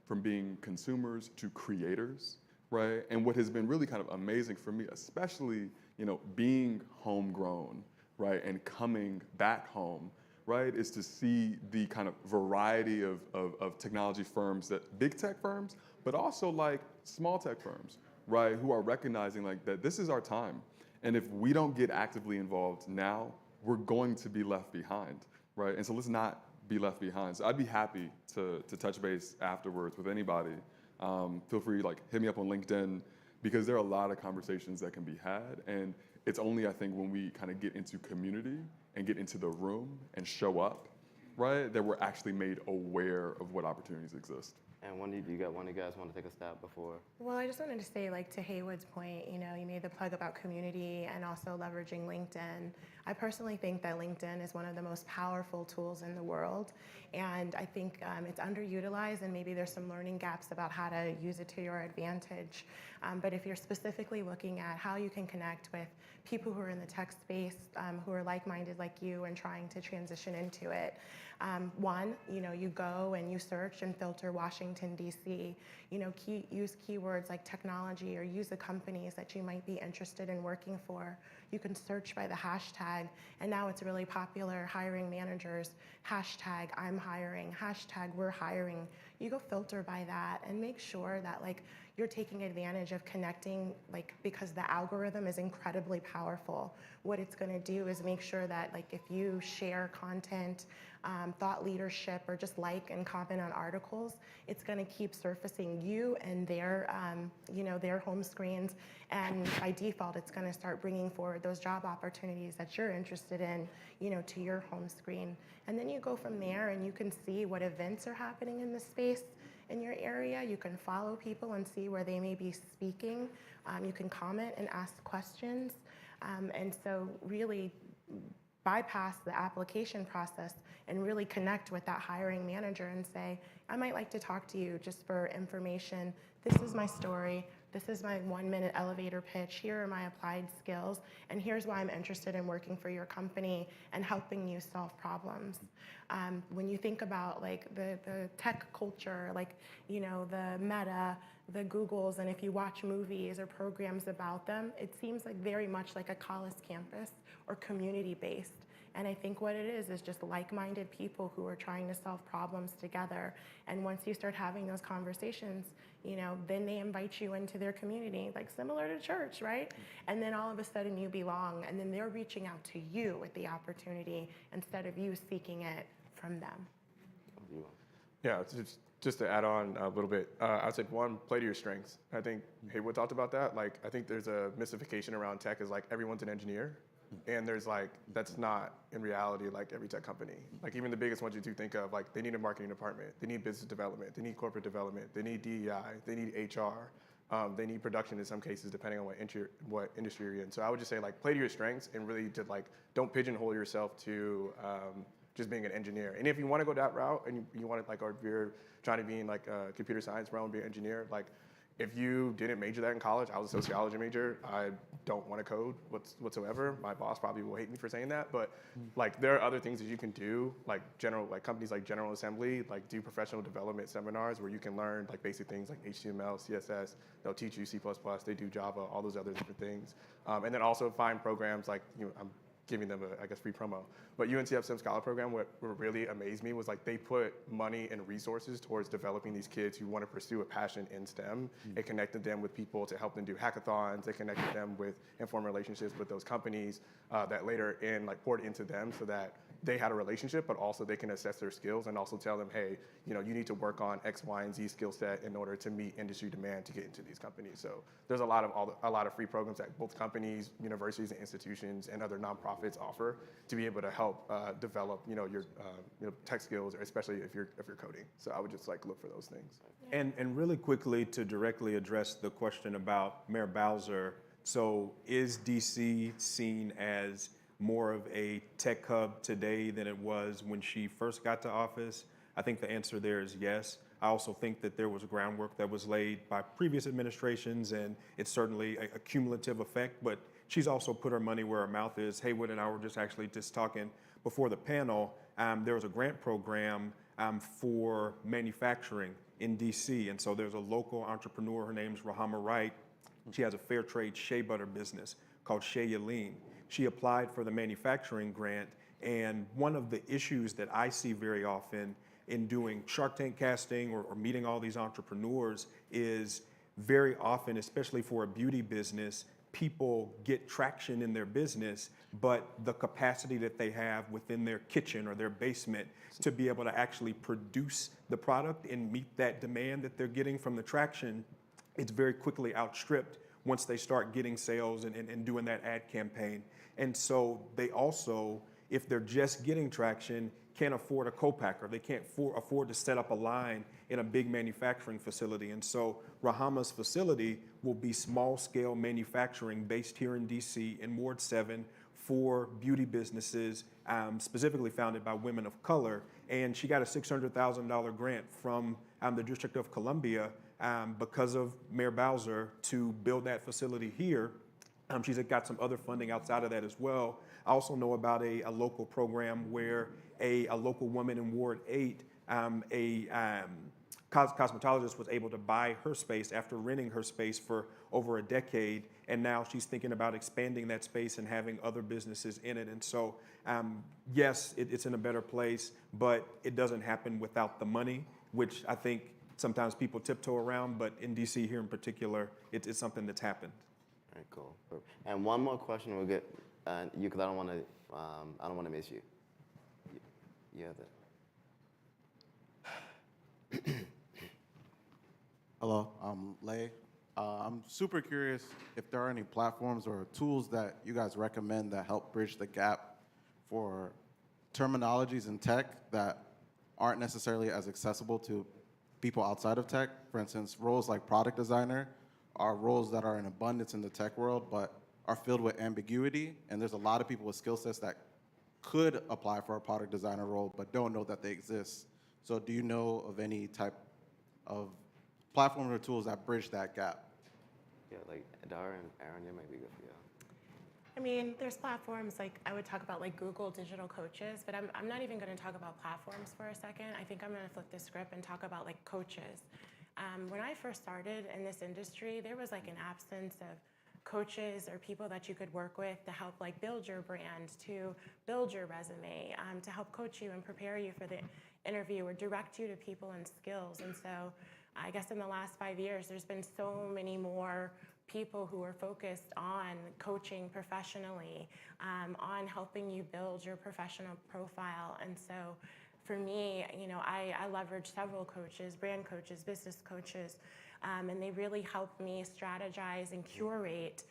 from being consumers to creators, right? And what has been really kind of amazing for me, especially, being homegrown, right, and coming back home, right, is to see the kind of variety of technology firms, that big tech firms, but also like small tech firms, right, who are recognizing like that this is our time. And if we don't get actively involved now, we're going to be left behind, right? And so let's not be left behind. So I'd be happy to touch base afterwards with anybody. Feel free, like, hit me up on LinkedIn, because there are a lot of conversations that can be had. And it's only, I think, when we kind of get into community and get into the room and show up, right, that we're actually made aware of what opportunities exist. And one of you guys want to take a stab before? Well, I just wanted to say, like, to Haywood's point, you made the plug about community and also leveraging LinkedIn. I personally think that LinkedIn is one of the most powerful tools in the world. And I think it's underutilized, and maybe there's some learning gaps about how to use it to your advantage. But if you're specifically looking at how you can connect with people who are in the tech space, who are like-minded like you and trying to transition into it, one, you go and you search and filter Washington, D.C., use keywords like technology, or use the companies that you might be interested in working for. You can search by the hashtag, and now it's really popular, hiring managers, hashtag I'm hiring, hashtag we're hiring. You go filter by that and make sure that like you're taking advantage of connecting, like, because the algorithm is incredibly powerful. What it's gonna do is make sure that, like, if you share content, thought leadership, or just like and comment on articles, it's gonna keep surfacing you and their, their home screens. And by default, it's gonna start bringing forward those job opportunities that you're interested in, to your home screen. And then you go from there, and you can see what events are happening in the space in your area. You can follow people and see where they may be speaking. You can comment and ask questions. And so really bypass the application process and really connect with that hiring manager and say, I might like to talk to you just for information. This is my story. This is my 1-minute elevator pitch. Here are my applied skills. And here's why I'm interested in working for your company and helping you solve problems. When you think about like the tech culture, like, the Meta, the Googles, and if you watch movies or programs about them, it seems like very much like a college campus or community-based. And I think what it is just like-minded people who are trying to solve problems together. And once you start having those conversations, then they invite you into their community, like similar to church, right? And then all of a sudden you belong, and then they're reaching out to you with the opportunity instead of you seeking it from them. Yeah, just to add on a little bit, I'd say one, play to your strengths. I think Haywood talked about that. Like, I think there's a mystification around tech is like everyone's an engineer. And there's like, that's not in reality like every tech company. Like even the biggest ones you do think of, like they need a marketing department, they need business development, they need corporate development, they need DEI, they need HR, they need production in some cases depending on what industry you're in. So I would just say like play to your strengths and really to like, don't pigeonhole yourself to just being an engineer. And if you want to go that route and you want to like, or if you're trying to be in like a computer science realm, be an engineer, like if you didn't major that in college, I was a sociology major. I don't want to code whatsoever. My boss probably will hate me for saying that, but like there are other things that you can do, like companies like General Assembly, like do professional development seminars where you can learn like basic things like HTML, CSS. They'll teach you C++. They do Java, all those other different things, and then also find programs like I'm giving them a free promo. But UNCF STEM Scholar Program, what really amazed me was like they put money and resources towards developing these kids who want to pursue a passion in STEM. It connected them with people to help them do hackathons. They connected them with and form relationships with those companies that later like poured into them so that they had a relationship, but also they can assess their skills and also tell them, hey, you know, you need to work on X, Y, and Z skill set in order to meet industry demand to get into these companies. So there's a lot of free programs that both companies, universities, and institutions and other nonprofits offer to be able to help develop, you know, your tech skills, especially if you're coding. So I would just like look for those things. And really quickly to directly address the question about Mayor Bowser, so is DC seen as more of a tech hub today than it was when she first got to office? I think the answer there is yes. I also think that there was groundwork that was laid by previous administrations, and it's certainly a cumulative effect, but she's also put her money where her mouth is. Haywood and I were just talking before the panel. There was a grant program for manufacturing in DC, and so there's a local entrepreneur, her name's Rahama Wright. She has a fair trade shea butter business called Shea Yaleen. She applied for the manufacturing grant, and one of the issues that I see very often in doing Shark Tank casting or meeting all these entrepreneurs is very often, especially for a beauty business, people get traction in their business, but the capacity that they have within their kitchen or their basement to be able to actually produce the product and meet that demand that they're getting from the traction, it's very quickly outstripped once they start getting sales and doing that ad campaign. And so they also, if they're just getting traction, can't afford a co-packer. They can't afford to set up a line in a big manufacturing facility. And so Rahama's facility will be small-scale manufacturing based here in DC in Ward 7 for beauty businesses, specifically founded by women of color. And she got a $600,000 grant from the District of Columbia because of Mayor Bowser to build that facility here. She's got some other funding outside of that as well. I also know about a local program where a local woman in Ward 8, cosmetologist was able to buy her space after renting her space for over a decade, and now she's thinking about expanding that space and having other businesses in it. And so, yes, it's in a better place, but it doesn't happen without the money, which I think sometimes people tiptoe around, but in DC here in particular, it's something that's happened. All right, cool. And one more question we'll get you, because I don't want to miss you. You have that. Hello, I'm Lay. I'm super curious if there are any platforms or tools that you guys recommend that help bridge the gap for terminologies in tech that aren't necessarily as accessible to people outside of tech. For instance, roles like product designer are roles that are in abundance in the tech world, but are filled with ambiguity. And there's a lot of people with skill sets that could apply for a product designer role, but don't know that they exist. So do you know of any type of platform or tools that bridge that gap? Yeah, like Dara and Aaron, it might be good for you. I mean, there's platforms like, I would talk about like Google Digital Coaches, but I'm not even gonna talk about platforms for a second. I think I'm gonna flip the script and talk about like coaches. When I first started in this industry, there was like an absence of coaches or people that you could work with to help like build your brand, to build your resume, to help coach you and prepare you for the interview or direct you to people and skills. And so I guess in the last 5 years, there's been so many more people who are focused on coaching professionally, on helping you build your professional profile. And so for me, you know, I leverage several coaches, brand coaches, business coaches, and they really help me strategize and curate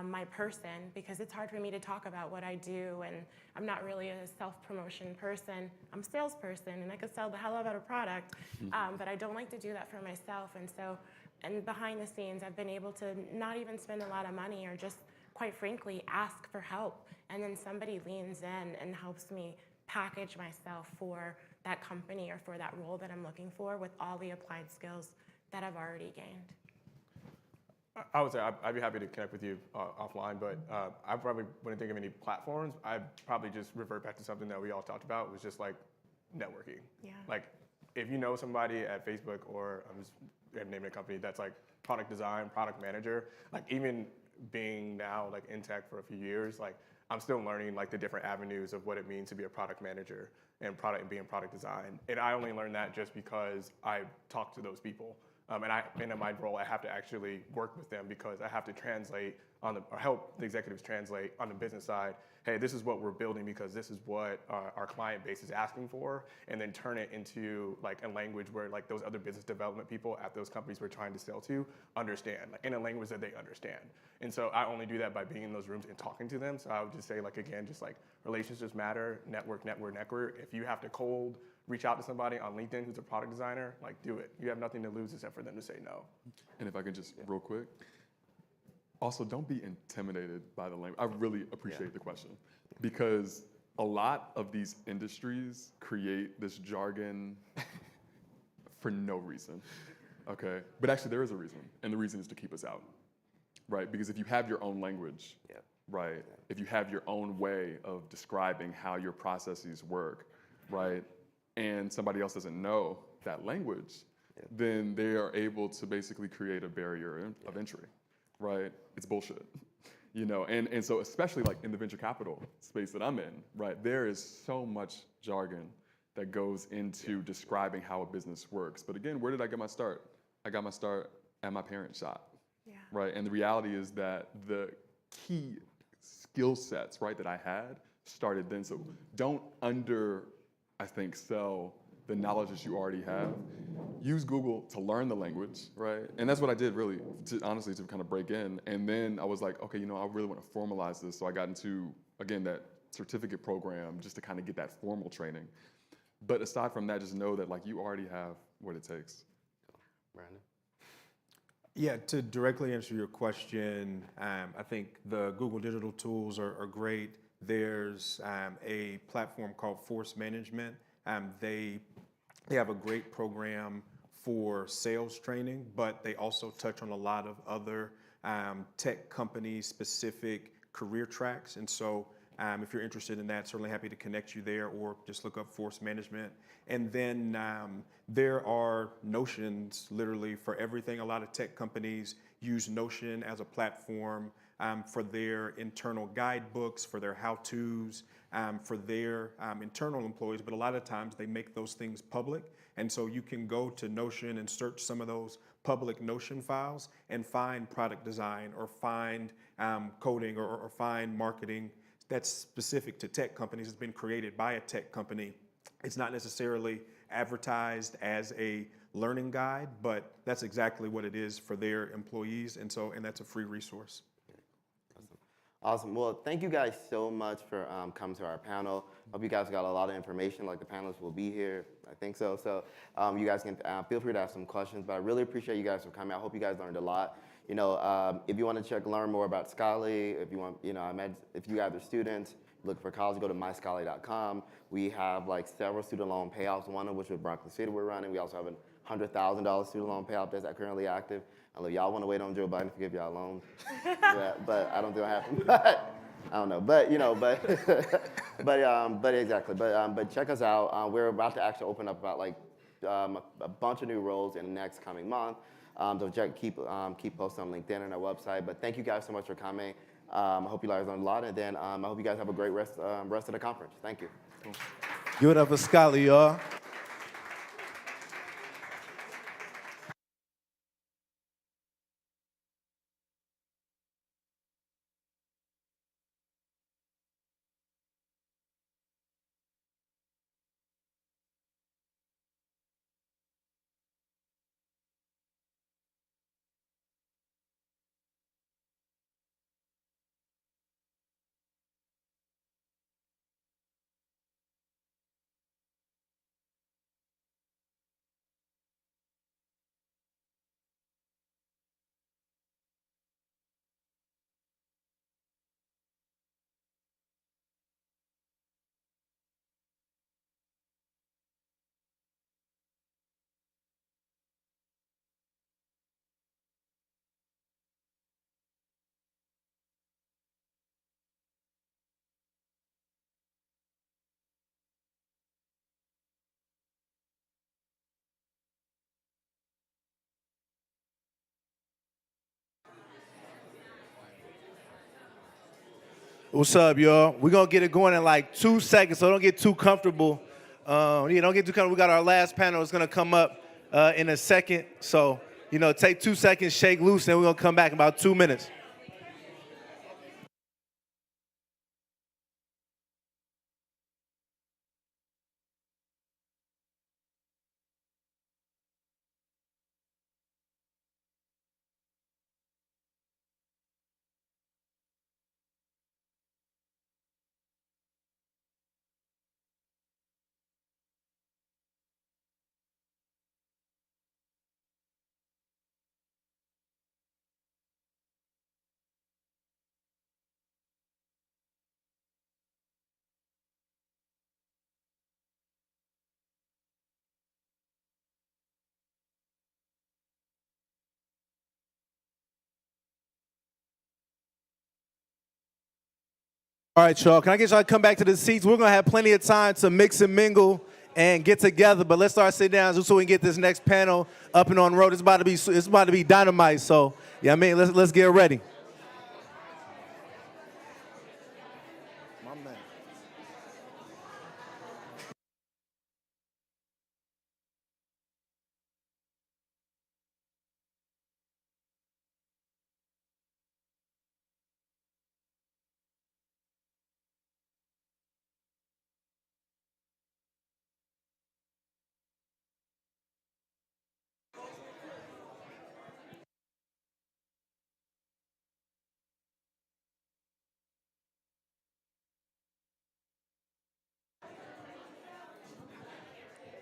my person, because it's hard for me to talk about what I do, and I'm not really a self-promotion person. I'm a salesperson, and I could sell the hell out of a product, but I don't like to do that for myself. And so, and behind the scenes, I've been able to not even spend a lot of money, or just, quite frankly, ask for help, and then somebody leans in and helps me package myself for that company or for that role that I'm looking for with all the applied skills that I've already gained. I would say I'd be happy to connect with you offline, but I probably wouldn't think of any platforms. I'd probably just revert back to something that we all talked about, was just like networking. Yeah. Like, if you know somebody at Facebook, or I'm just naming a company that's like product design, product manager, like even being now like in tech for a few years, like I'm still learning like the different avenues of what it means to be a product manager and being product design. And I only learned that just because I talked to those people. And in my role, I have to actually work with them because I have to translate or help the executives translate on the business side. Hey, this is what we're building because this is what our client base is asking for, and then turn it into like a language where like those other business development people at those companies we're trying to sell to understand, like in a language that they understand. And so I only do that by being in those rooms and talking to them. So I would just say, like, again, just like relationships matter, network. If you have to cold reach out to somebody on LinkedIn who's a product designer, like, do it. You have nothing to lose except for them to say no. And if I could just real quick, also don't be intimidated by the language. I really appreciate the question because a lot of these industries create this jargon for no reason, okay? But actually there is a reason, and the reason is to keep us out, right? Because if you have your own language, right? If you have your own way of describing how your processes work, right? And somebody else doesn't know that language, then they are able to basically create a barrier of entry, right? It's bullshit, you know? And so especially like in the venture capital space that I'm in, right? There is so much jargon that goes into describing how a business works. But again, where did I get my start? I got my start at my parents' shop, right? And the reality is that the key skill sets, right, that I had started then. So don't sell the knowledge that you already have. Use Google to learn the language, right? And that's what I did really, honestly, to kind of break in. And then I was like, okay, you know, I really want to formalize this. So I got into, again, that certificate program just to kind of get that formal training. But aside from that, just know that like you already have what it takes. Brandon? Yeah, to directly answer your question, I think the Google digital tools are great. There's a platform called Force Management. They have a great program for sales training, but they also touch on a lot of other tech company specific career tracks. And so if you're interested in that, certainly happy to connect you there or just look up Force Management. And then there are Notions literally for everything. A lot of tech companies use Notion as a platform for their internal guidebooks, for their how-tos, for their internal employees, but a lot of times they make those things public. And so you can go to Notion and search some of those public Notion files and find product design or find coding or find marketing that's specific to tech companies. It's been created by a tech company. It's not necessarily advertised as a learning guide, but that's exactly what it is for their employees. And that's a free resource. Awesome. Well, thank you guys so much for coming to our panel. Hope you guys got a lot of information. Like the panelists will be here. I think so. So you guys can feel free to ask some questions. But I really appreciate you guys for coming. I hope you guys learned a lot. You know, if you want to learn more about Scholly, if you want, you know, if you guys are students looking for college, go to myscholly.com. We have like several student loan payoffs. One of which is Broccoli City we're running. We also have a $100,000 student loan payoff that's currently active. I know y'all want to wait on Joe Biden to give y'all loans, but I don't think it'll happen. But I don't know. But you know, but exactly. But check us out. We're about to actually open up about like a bunch of new roles in the next coming month. So keep posting on LinkedIn and our website. But thank you guys so much for coming. I hope you guys learned a lot, and then I hope you guys have a great rest of the conference. Thank you. Give it up for Scholly, y'all. What's up, y'all? We're going to get it going in like 2 seconds, so don't get too comfortable. Don't get too comfortable. We got our last panel. It's going to come up in a second. So take 2 seconds, shake loose, and we're going to come back in about 2 minutes. All right, y'all. Can I get y'all to come back to the seats? We're gonna have plenty of time to mix and mingle and get together. But let's start sitting down so we can get this next panel up and on the road. It's about to be dynamite. So yeah, let's get ready.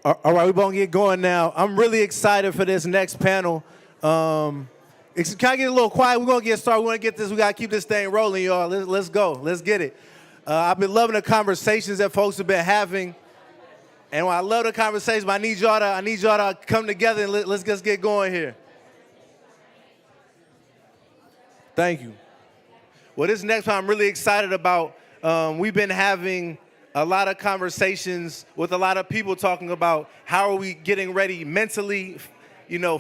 All right, we're going to get going now. I'm really excited for this next panel. Can I get a little quiet? We're going to get started. We want to get this. We got to keep this thing rolling, y'all. Let's go. Let's get it. I've been loving the conversations that folks have been having. And I love the conversations, but I need y'all to come together and let's just get going here. Thank you. Well, this next one I'm really excited about. We've been having a lot of conversations with a lot of people talking about how are we getting ready mentally,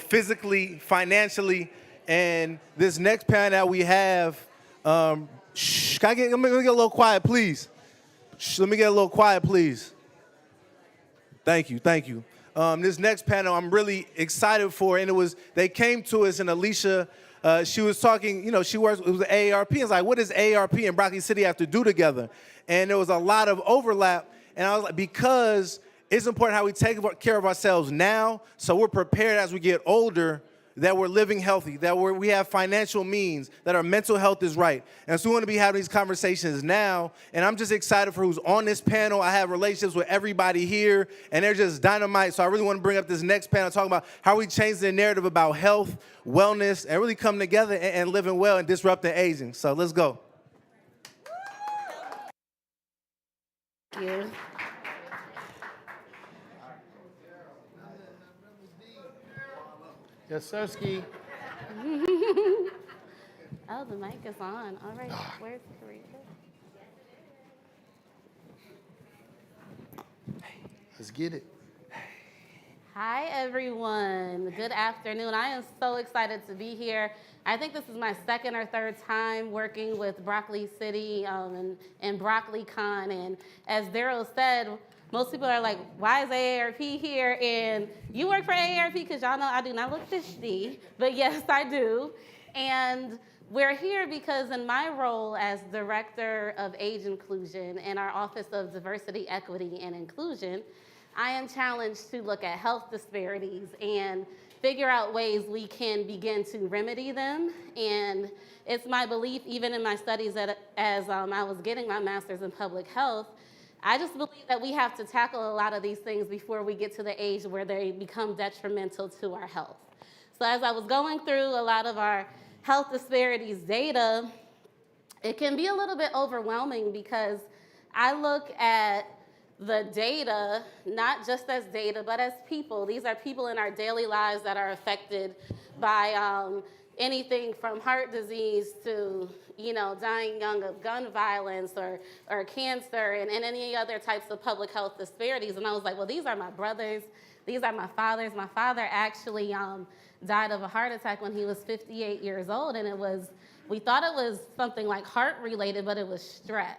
physically, financially. And this next panel that we have, let me get a little quiet, please. Let me get a little quiet, please. Thank you. This next panel I'm really excited for, and they came to us, and Alicia, she was talking, she works, it was AARP, and it's like, what does AARP and Broccoli City have to do together? And there was a lot of overlap, and I was like, because it's important how we take care of ourselves now, so we're prepared as we get older, that we're living healthy, that we have financial means, that our mental health is right. And so we want to be having these conversations now, and I'm just excited for who's on this panel. I have relationships with everybody here, and they're just dynamite, so I really want to bring up this next panel, talking about how we change the narrative about health, wellness, and really come together and living well and disrupting aging. So let's go. Thank you. Yes, Sirski. Oh, the mic is on. All right, where's Teresa? Let's get it. Hi, everyone. Good afternoon. I am so excited to be here. I think this is my second or third time working with Broccoli City and BroccoliCon. And as Daryl said, most people are like, why is AARP here? And you work for AARP because y'all know I do not look 50, but yes, I do. And we're here because in my role as Director of Age Inclusion in our Office of Diversity, Equity, and Inclusion, I am challenged to look at health disparities and figure out ways we can begin to remedy them. And it's my belief, even in my studies that as I was getting my master's in public health, I just believe that we have to tackle a lot of these things before we get to the age where they become detrimental to our health. So as I was going through a lot of our health disparities data, it can be a little bit overwhelming because I look at the data, not just as data, but as people. These are people in our daily lives that are affected by anything from heart disease to, dying young of gun violence or cancer and any other types of public health disparities. And I was like, well, these are my brothers. These are my fathers. My father actually died of a heart attack when he was 58 years old. And we thought it was something like heart related, but it was stress.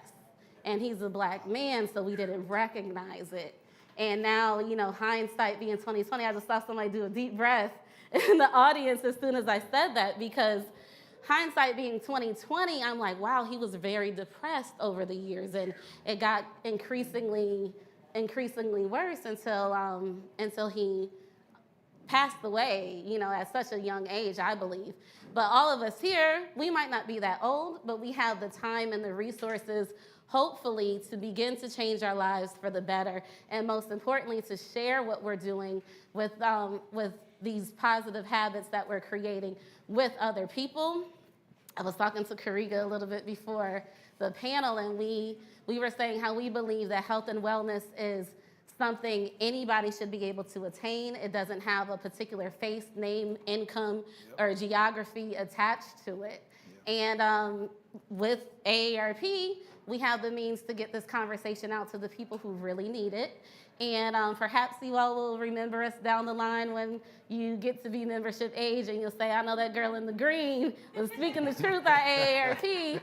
And he's a Black man, so we didn't recognize it. And now, hindsight being 2020, I just saw somebody do a deep breath in the audience as soon as I said that, because hindsight being 2020, I'm like, wow, he was very depressed over the years, and it got increasingly worse until he passed away, at such a young age, I believe. But all of us here, we might not be that old, but we have the time and the resources, hopefully, to begin to change our lives for the better, and most importantly, to share what we're doing with these positive habits that we're creating with other people. I was talking to Kariga a little bit before the panel, and we were saying how we believe that health and wellness is something anybody should be able to attain. It doesn't have a particular face, name, income, or geography attached to it. And with AARP, we have the means to get this conversation out to the people who really need it. And perhaps you all will remember us down the line when you get to be membership age, and you'll say, I know that girl in the green was speaking the truth at AARP.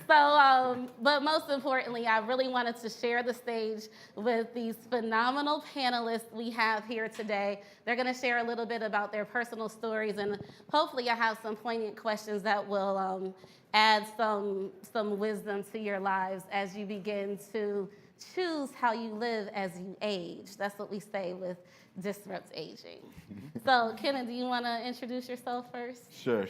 So, but most importantly, I really wanted to share the stage with these phenomenal panelists we have here today. They're gonna share a little bit about their personal stories, and hopefully I have some poignant questions that will add some wisdom to your lives as you begin to choose how you live as you age. That's what we say with Disrupt Aging. So, Kenna, do you want to introduce yourself first? Sure.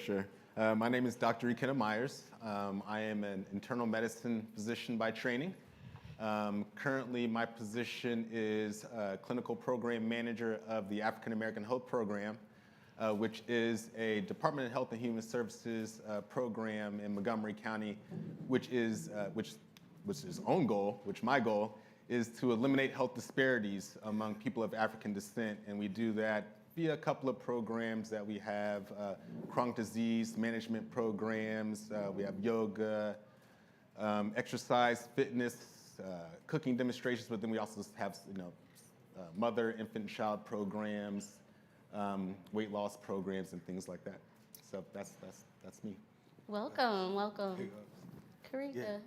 My name is Dr. E. Kenna Myers. I am an internal medicine physician by training. Currently, my position is clinical program manager of the African American Health Program, which is a Department of Health and Human Services program in Montgomery County, which is his own goal, my goal, is to eliminate health disparities among people of African descent. And we do that via a couple of programs that we have, chronic disease management programs, we have yoga, exercise, fitness, cooking demonstrations, but then we also have mother, infant, child programs, weight loss programs, and things like that. So that's me. Welcome. Kariga.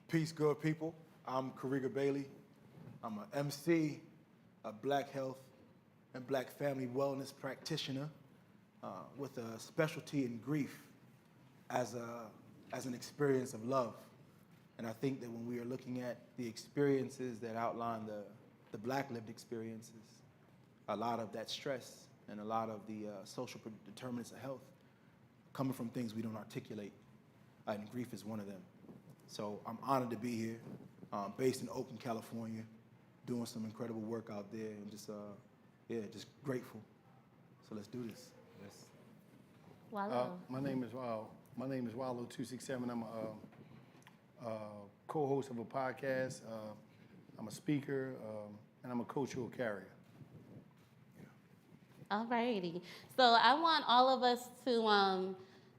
Peace, good people. I'm Kariga Bailey. I'm an MC, a Black health and Black family wellness practitioner with a specialty in grief as an experience of love. And I think that when we are looking at the experiences that outline the Black lived experiences, a lot of that stress and a lot of the social determinants of health coming from things we don't articulate, and grief is one of them. So I'm honored to be here, based in Oakland, California, doing some incredible work out there, and just grateful. So let's do this. Yes. Wallow. My name is Wallow 267. I'm a co-host of a podcast. I'm a speaker, and I'm a cultural carrier. All righty. So I want all of us to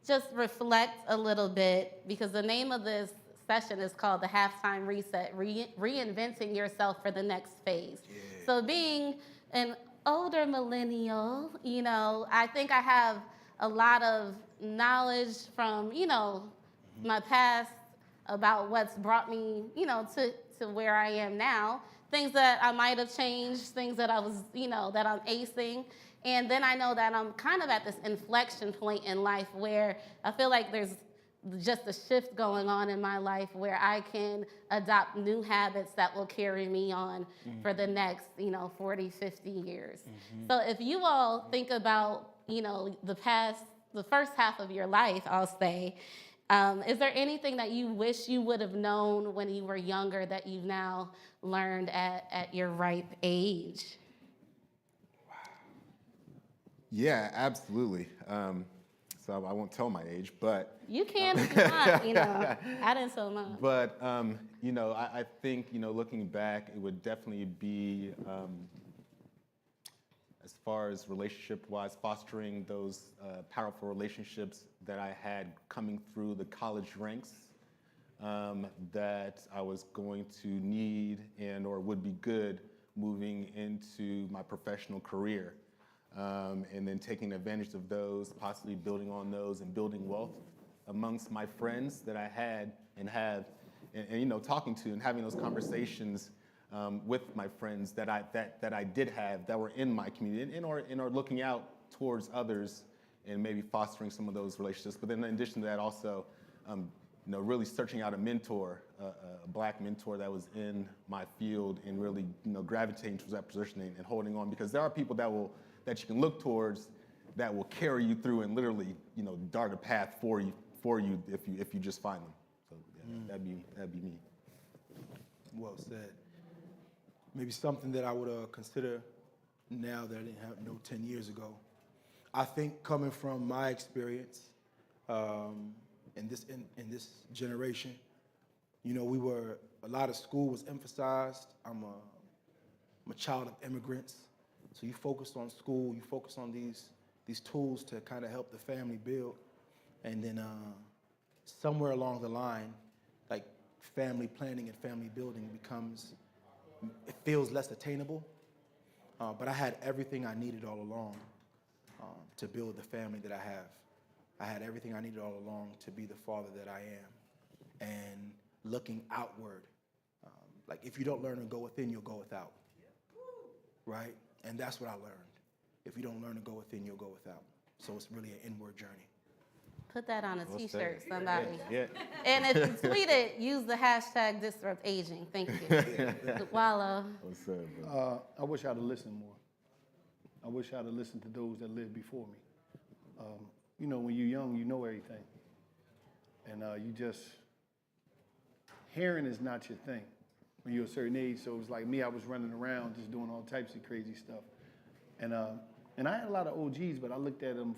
just reflect a little bit, because the name of this session is called the Halftime Reset, reinventing yourself for the next phase. Yeah. So being an older millennial, I think I have a lot of knowledge from, my past about what's brought me, to where I am now. Things that I might have changed, things that I was, that I'm acing. And then I know that I'm kind of at this inflection point in life where I feel like there's just a shift going on in my life where I can adopt new habits that will carry me on for the next, 40, 50 years. So if you all think about, the first half of your life, I'll say, is there anything that you wish you would have known when you were younger that you've now learned at your ripe age? Yeah, absolutely. So I won't tell my age, but you can if you want, I didn't tell mine. But I think looking back, it would definitely be as far as relationship-wise, fostering those powerful relationships that I had coming through the college ranks that I was going to need and or would be good moving into my professional career. And then taking advantage of those, possibly building on those and building wealth amongst my friends that I had and have, and talking to and having those conversations with my friends that I did have that were in my community and or looking out towards others and maybe fostering some of those relationships. But then in addition to that, also, really searching out a mentor, a black mentor that was in my field, and really, gravitating towards that positioning and holding on, because there are people that you can look towards that will carry you through and literally, dart a path for you if you just find them. So yeah, that'd be me. Well said. Maybe something that I would consider now that I didn't have 10 years ago. I think coming from my experience in this generation, a lot of school was emphasized. I'm a child of immigrants, so you focused on school, you focused on these tools to kind of help the family build, and then somewhere along the line, like family planning and family building it feels less attainable. But I had everything I needed all along to build the family that I have. I had everything I needed all along to be the father that I am. And looking outward, like if you don't learn to go within, you'll go without. Right? And that's what I learned. If you don't learn to go within, you'll go without. So it's really an inward journey. Put that on a Well t-shirt, said. somebody. Yeah. And if you tweet it, use the hashtag #DisruptAging. Thank you. Wallow. Well said, bro. I wish I'd have listened more. I wish I'd have listened to those that lived before me. When you're young, you know everything. And hearing is not your thing when you're a certain age. So it was like me, I was running around just doing all types of crazy stuff. And I had a lot of OGs, but I looked at them.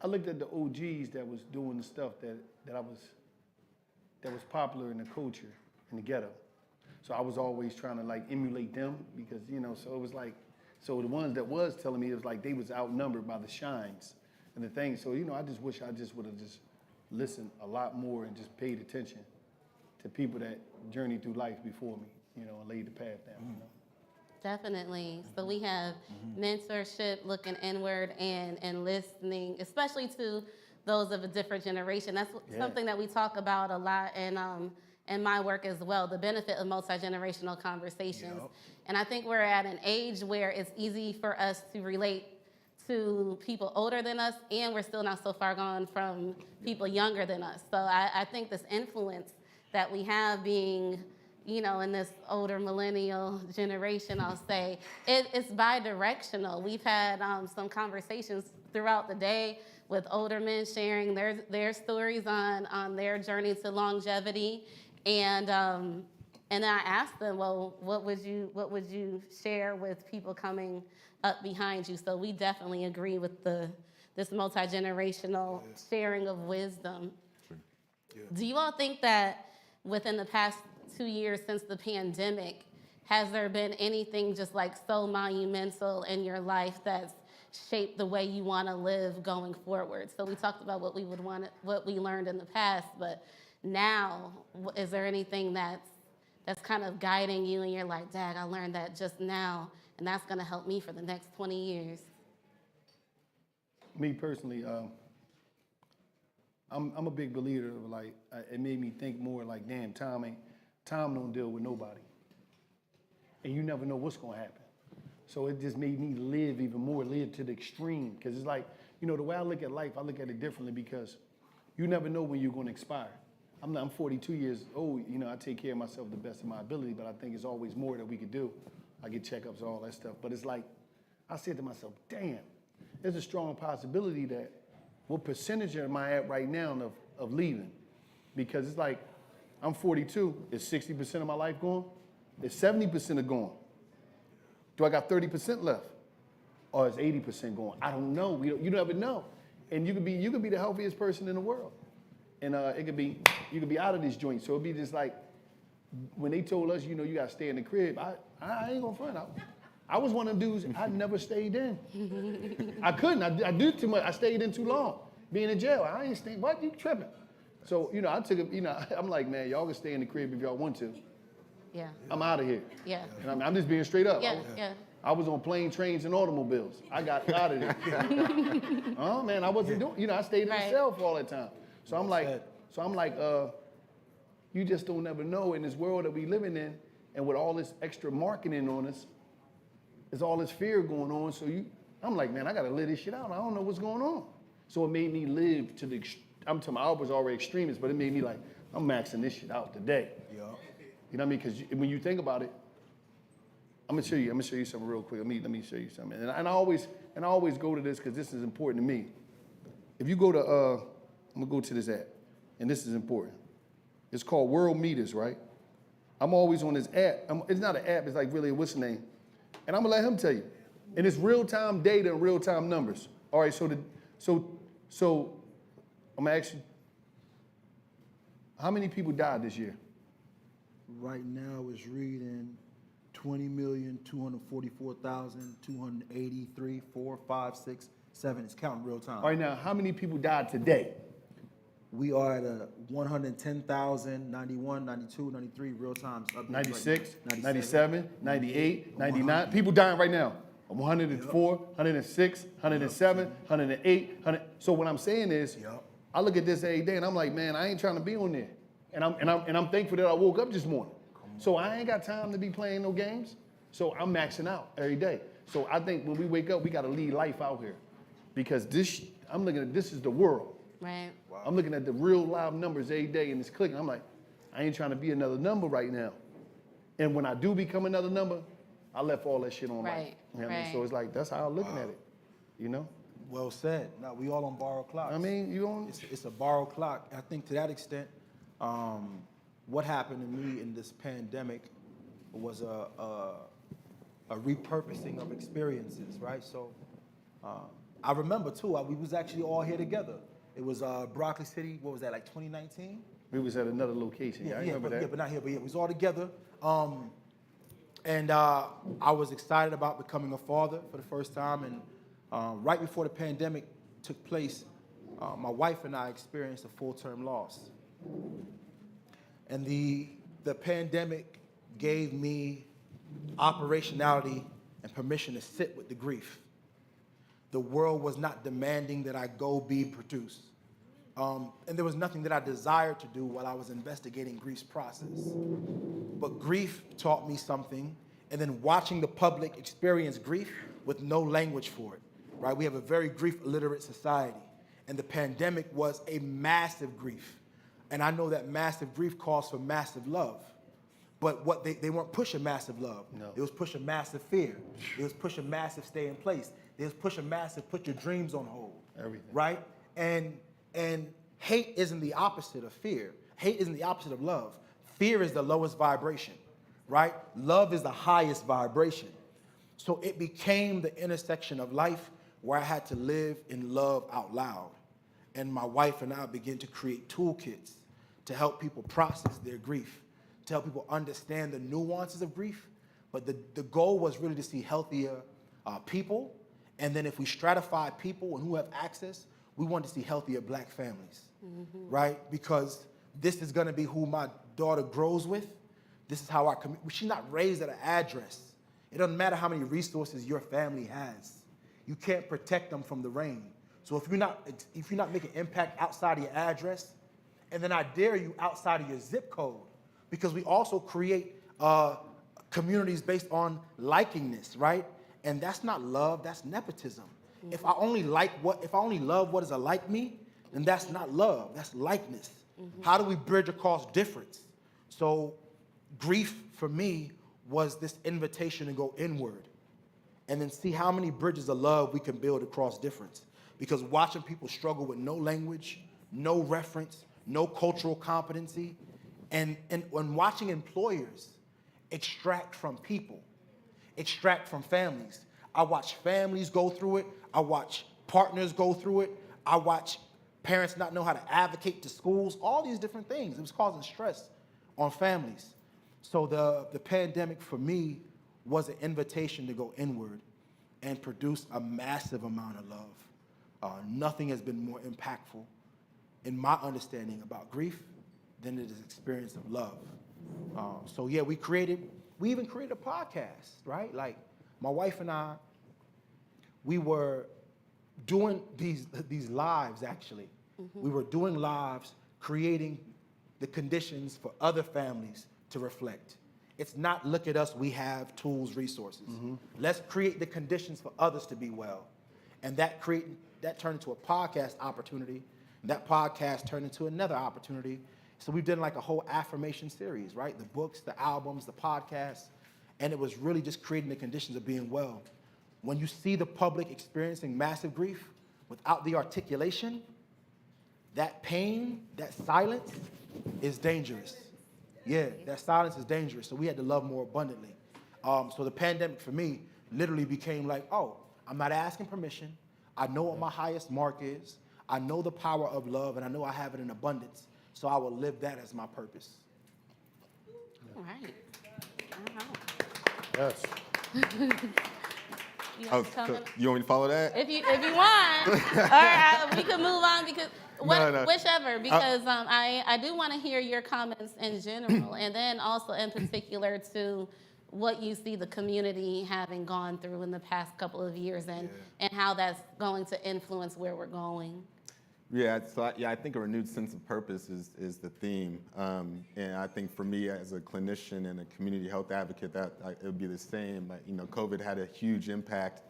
I looked at the OGs that was doing the stuff that was popular in the culture in the ghetto. So I was always trying to like emulate them because, so it was like, so the ones that was telling me, it was like they was outnumbered by the shines and the things. So, I just wish I just would have just listened a lot more and just paid attention to people that journeyed through life before me, and laid the path down, Definitely. So we have mentorship, looking inward, and listening, especially to those of a different generation. That's something that we talk about a lot in my work as well, the benefit of multi-generational conversations. Yep. And I think we're at an age where it's easy for us to relate to people older than us, and we're still not so far gone from people younger than us. So I think this influence that we have being in this older millennial generation, I'll say, it's bi-directional. We've had some conversations throughout the day with older men sharing their stories on their journey to longevity, and then I asked them, well, what would you share with people coming up behind you? So we definitely agree with this multi-generational sharing of wisdom. Yeah. Do you all think that within the past 2 years since the pandemic, has there been anything just like so monumental in your life that's shaped the way you want to live going forward? So we talked about what we learned in the past, but now, is there anything that's kind of guiding you and you're like, Dad, I learned that just now, and that's going to help me for the next 20 years? Me personally, I'm a big believer of like, it made me think more like, damn, Tom don't deal with nobody. And you never know what's gonna happen. So it just made me live even more, live to the extreme. Because it's like, the way I look at life, I look at it differently because you never know when you're gonna expire. I'm 42 years old, I take care of myself the best of my ability, but I think there's always more that we could do. I get checkups, all that stuff. But it's like, I said to myself, damn, there's a strong possibility that what percentage am I at right now of leaving? Because it's like, I'm 42, is 60% of my life gone? Is 70% of gone? Do I got 30% left? Or is 80% gone? I don't know, you never know. And you could be the healthiest person in the world. And you could be out of this joint. So it'd be just like, when they told us, you gotta stay in the crib, I ain't gonna front. I was one of them dudes, I never stayed in. I couldn't, I do too much, I stayed in too long. Being in jail, I ain't staying, what, you tripping? So, I took it, I'm like, man, y'all can stay in the crib if y'all want to. Yeah. I'm out of here. Yeah. And I'm just being straight up. Yeah. I was on plane, trains, and automobiles. I got out of there. Oh man, I wasn't doing, I stayed in the cell for all that time. So I'm like, you just don't never know in this world that we living in, and with all this extra marketing on us, there's all this fear going on. So I'm like, man, I gotta live this shit out. I don't know what's going on. So it made me live to the, I'm telling you, I was already extremist, but it made me like, I'm maxing this shit out today. Yeah. You know what I mean? Because when you think about it, I'm gonna show you something real quick. Let me show you something. And I always go to this because this is important to me. If you go to, I'm gonna go to this app, and this is important. It's called World Meters, right? I'm always on this app. It's not an app, it's like really, what's the name? And I'm gonna let him tell you. And it's real-time data and real-time numbers. All right, so I'm gonna ask you, how many people died this year? Right now it's reading 20,244,283, 4, 5, 6, 7. It's counting real time. All right, now, how many people died today? We are at 110,000, 91, 92, 93 real time. 96, 97, 98, 99. People dying right now. 104, 106, 107, 108, 100. So what I'm saying is, I look at this every day and I'm like, man, I ain't trying to be on there. And I'm thankful that I woke up this morning. So I ain't got time to be playing no games. So I'm maxing out every day. So I think when we wake up, we got to lead life out here, because I'm looking at this is the world. Right. Wow. I'm looking at the real live numbers every day and it's clicking. I'm like, I ain't trying to be another number right now. And when I do become another number, I left all that shit on Right. You know what I mean? So it's like, that's how I'm looking at it, you know? Well said. Now, we all on borrowed clocks. I mean, you don't... It's a borrowed clock. I think to that extent, what happened to me in this pandemic was a repurposing of experiences, right? So I remember, too, we was actually all here together. It was Broccoli City, what was that, like 2019? We was at another location, I remember that. Yeah, but not here, but yeah, we was all together. And I was excited about becoming a father for the first time. And right before the pandemic took place, my wife and I experienced a full-term loss. And the pandemic gave me operationality and permission to sit with the grief. The world was not demanding that I go be produced. And there was nothing that I desired to do while I was investigating grief's process. But grief taught me something, and then watching the public experience grief with no language for it, right? We have a very grief-illiterate society, and the pandemic was a massive grief. And I know that massive grief calls for massive love. But what they weren't pushing massive love. No. It was pushing massive fear. It was pushing massive stay in place. It was pushing massive put your dreams on hold. Everything. Right? And hate isn't the opposite of fear. Hate isn't the opposite of love. Fear is the lowest vibration, right? Love is the highest vibration. So it became the intersection of life where I had to live in love out loud. And my wife and I began to create toolkits to help people process their grief, to help people understand the nuances of grief. But the goal was really to see healthier people. And then if we stratify people and who have access, we want to see healthier black families, right? Because this is gonna be who my daughter grows with. This is how she's not raised at an address. It doesn't matter how many resources your family has. You can't protect them from the rain. So if you're not making impact outside of your address, and then I dare you outside of your zip code, because we also create communities based on likingness, right? And that's not love, that's nepotism. If I only love what is alike me, then that's not love, that's likeness. How do we bridge across difference? So grief for me was this invitation to go inward and then see how many bridges of love we can build across difference. Because watching people struggle with no language, no reference, no cultural competency, and when watching employers extract from people, extract from families. I watch families go through it. I watch partners go through it. I watch parents not know how to advocate to schools, all these different things. It was causing stress on families. So the pandemic for me was an invitation to go inward and produce a massive amount of love. Nothing has been more impactful in my understanding about grief than it is experience of love. So yeah, we even created a podcast, right? Like my wife and I, we were doing these lives actually. We were doing lives, creating the conditions for other families to reflect. It's not look at us, we have tools, resources. Let's create the conditions for others to be well. And that turned into a podcast opportunity. And that podcast turned into another opportunity. So we've done like a whole affirmation series, right? The books, the albums, the podcasts. And it was really just creating the conditions of being well. When you see the public experiencing massive grief without the articulation, that pain, that silence is dangerous. Yeah, that silence is dangerous. So we had to love more abundantly. So the pandemic for me literally became like, oh, I'm not asking permission. I know what my highest mark is. I know the power of love, and I know I have it in abundance. So I will live that as my purpose. All right. Yes. You Oh, want to comment? you want me to follow that? If you want, or we can move on because No. whichever. Because I do want to hear your comments in general, and then also in particular to what you see the community having gone through in the past couple of years, and how that's going to influence where we're going. Yeah, I think a renewed sense of purpose is the theme, and I think for me as a clinician and a community health advocate, that it would be the same. COVID had a huge impact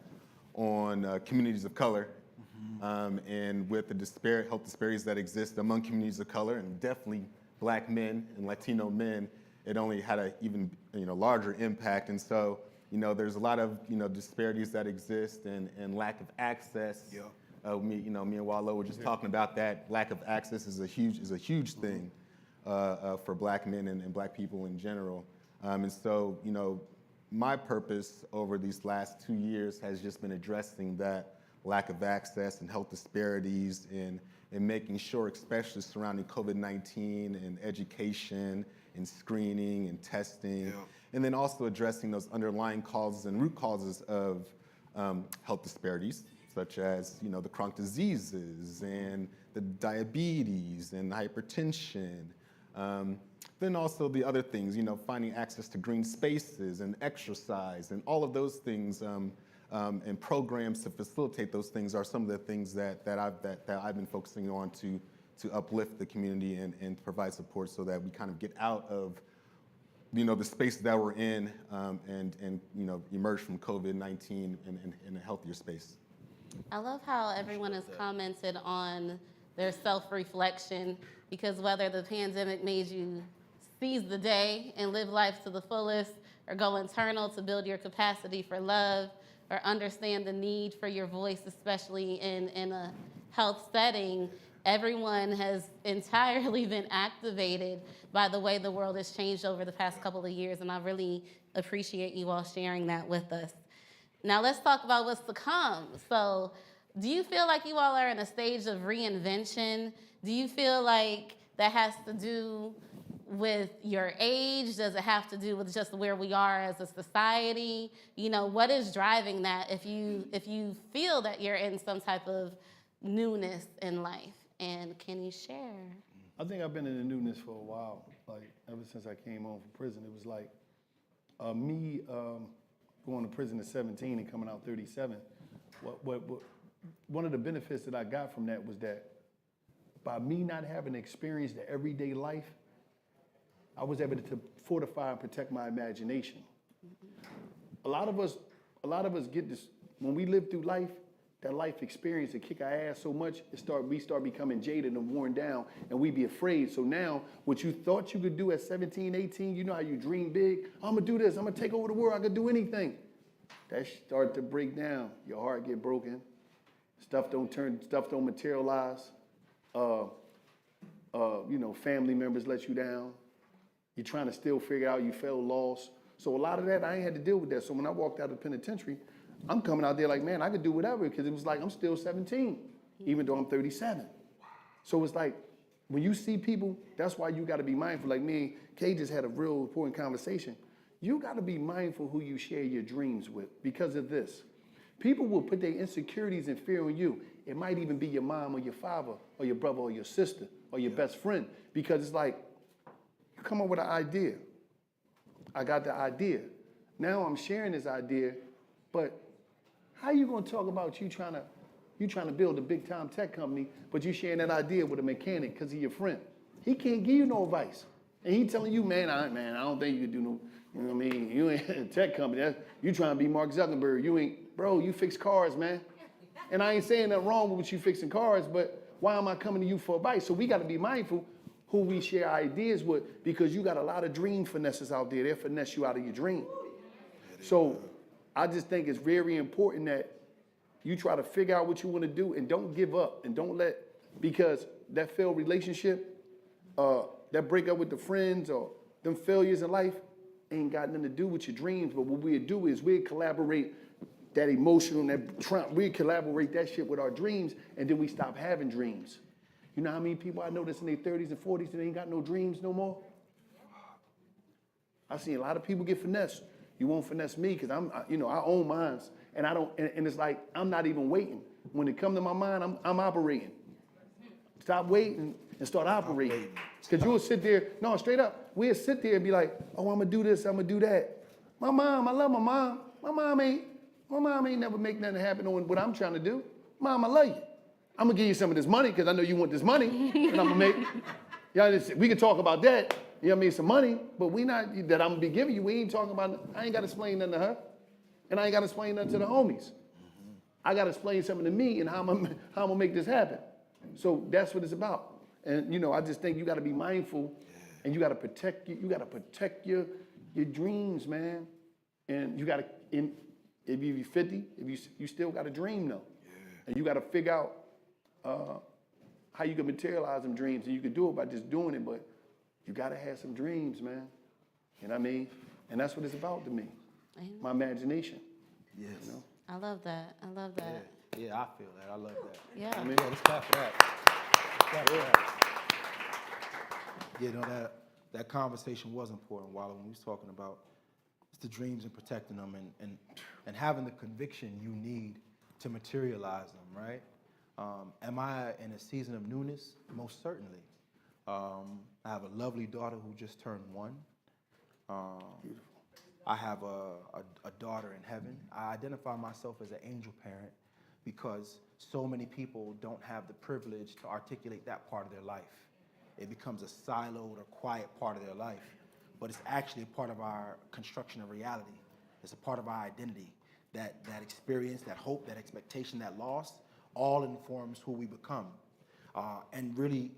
on communities of color, and with the health disparities that exist among communities of color, and definitely Black men and Latino men, it only had an even larger impact. And so there's a lot of disparities that exist and lack of access. Yeah. Me and Wallo were just talking about that. Lack of access is a huge thing for Black men and Black people in general. And so, my purpose over these last 2 years has just been addressing that lack of access and health disparities and making sure, especially surrounding COVID-19 and education and screening and testing, and then also addressing those underlying causes and root causes of health disparities, such as the chronic diseases and the diabetes and hypertension. Then also the other things, finding access to green spaces and exercise and all of those things and programs to facilitate those things are some of the things that I've been focusing on to uplift the community and provide support so that we kind of get out of the space that we're in and emerge from COVID-19 in a healthier space. I love how everyone has commented on their self-reflection, because whether the pandemic made you seize the day and live life to the fullest, or go internal to build your capacity for love, or understand the need for your voice, especially in a health setting, everyone has entirely been activated by the way the world has changed over the past couple of years, and I really appreciate you all sharing that with us. Now let's talk about what's to come. So do you feel like you all are in a stage of reinvention? Do you feel like that has to do with your age? Does it have to do with just where we are as a society? What is driving that if you feel that you're in some type of newness in life? And can you share? I think I've been in the newness for a while. Like ever since I came home from prison, it was like me going to prison at 17 and coming out 37. One of the benefits that I got from that was that by me not having experienced the everyday life, I was able to fortify and protect my imagination. A lot of us get this, when we live through life, that life experience to kick our ass so much, we start becoming jaded and worn down, and we be afraid. So now, what you thought you could do at 17, 18, how you dream big, I'm gonna do this, I'm gonna take over the world, I could do anything. That start to break down. Your heart get broken. Stuff don't materialize. Family members let you down. You're trying to still figure out you felt lost. So a lot of that, I ain't had to deal with that. So when I walked out of the penitentiary, I'm coming out there like, man, I could do whatever, because it was like I'm still 17, even though I'm 37. So it's like, when you see people, that's why you got to be mindful. Like me and Kay just had a real important conversation. You got to be mindful who you share your dreams with because of this. People will put their insecurities and fear on you. It might even be your mom or your father or your brother or your sister or your best friend, because it's like, you come up with an idea. I got the idea. Now I'm sharing this idea, but how you gonna talk about you trying to build a big time tech company, but you sharing that idea with a mechanic because he's your friend? He can't give you no advice. And he telling you, man, I don't think you could do no, you know what I mean? You ain't a tech company. You trying to be Mark Zuckerberg. You ain't, bro, you fix cars, man. And I ain't saying nothing wrong with you fixing cars, but why am I coming to you for advice? So we got to be mindful who we share ideas with, because you got a lot of dream finesses out there. They'll finesse you out of your dream. So I just think it's very important that you try to figure out what you want to do and don't give up and don't let, because that failed relationship, that breakup with the friends or them failures in life ain't got nothing to do with your dreams. But what we'd do is we'd collaborate that emotional, we'd collaborate that shit with our dreams, and then we stop having dreams. You know how many people I know that's in their 30s and 40s and they ain't got no dreams no more? I've seen a lot of people get finessed. You won't finesse me because I own mines, and I don't. And it's like I'm not even waiting. When it comes to my mind, I'm operating. Stop waiting and start operating. Because you'll sit there. No, straight up. We'll sit there and be like, oh, I'm gonna do this. I'm gonna do that. My mom, I love my mom. My mom ain't never make nothing happen on what I'm trying to do. Mom, I love you. I'm gonna give you some of this money because I know you want this money, and I'm gonna make. We can talk about that. You know what I mean? Some money, but we not, that I'm gonna be giving you, we ain't talking about, I ain't gotta explain nothing to her. And I ain't gotta explain nothing to the homies. I gotta explain something to me and how I'm gonna make this happen. So that's what it's about. And I just think you gotta be mindful and you gotta protect your dreams, man. And you gotta, if you're 50, if you still got a dream though. And you gotta figure out how you can materialize them dreams. And you can do it by just doing it, but you gotta have some dreams, man. You know what I mean? And that's what it's about to me. My imagination. Yes. I love that. I love that. Yeah, I feel that. I love that. Yeah. I mean, let's clap for that. That conversation was important, Walla, when we was talking about the dreams and protecting them and having the conviction you need to materialize them, right? Am I in a season of newness? Most certainly. I have a lovely daughter who just turned 1. I have a daughter in heaven. I identify myself as an angel parent because so many people don't have the privilege to articulate that part of their life. It becomes a siloed or quiet part of their life, but it's actually a part of our construction of reality. It's a part of our identity. That experience, that hope, that expectation, that loss, all informs who we become. And really,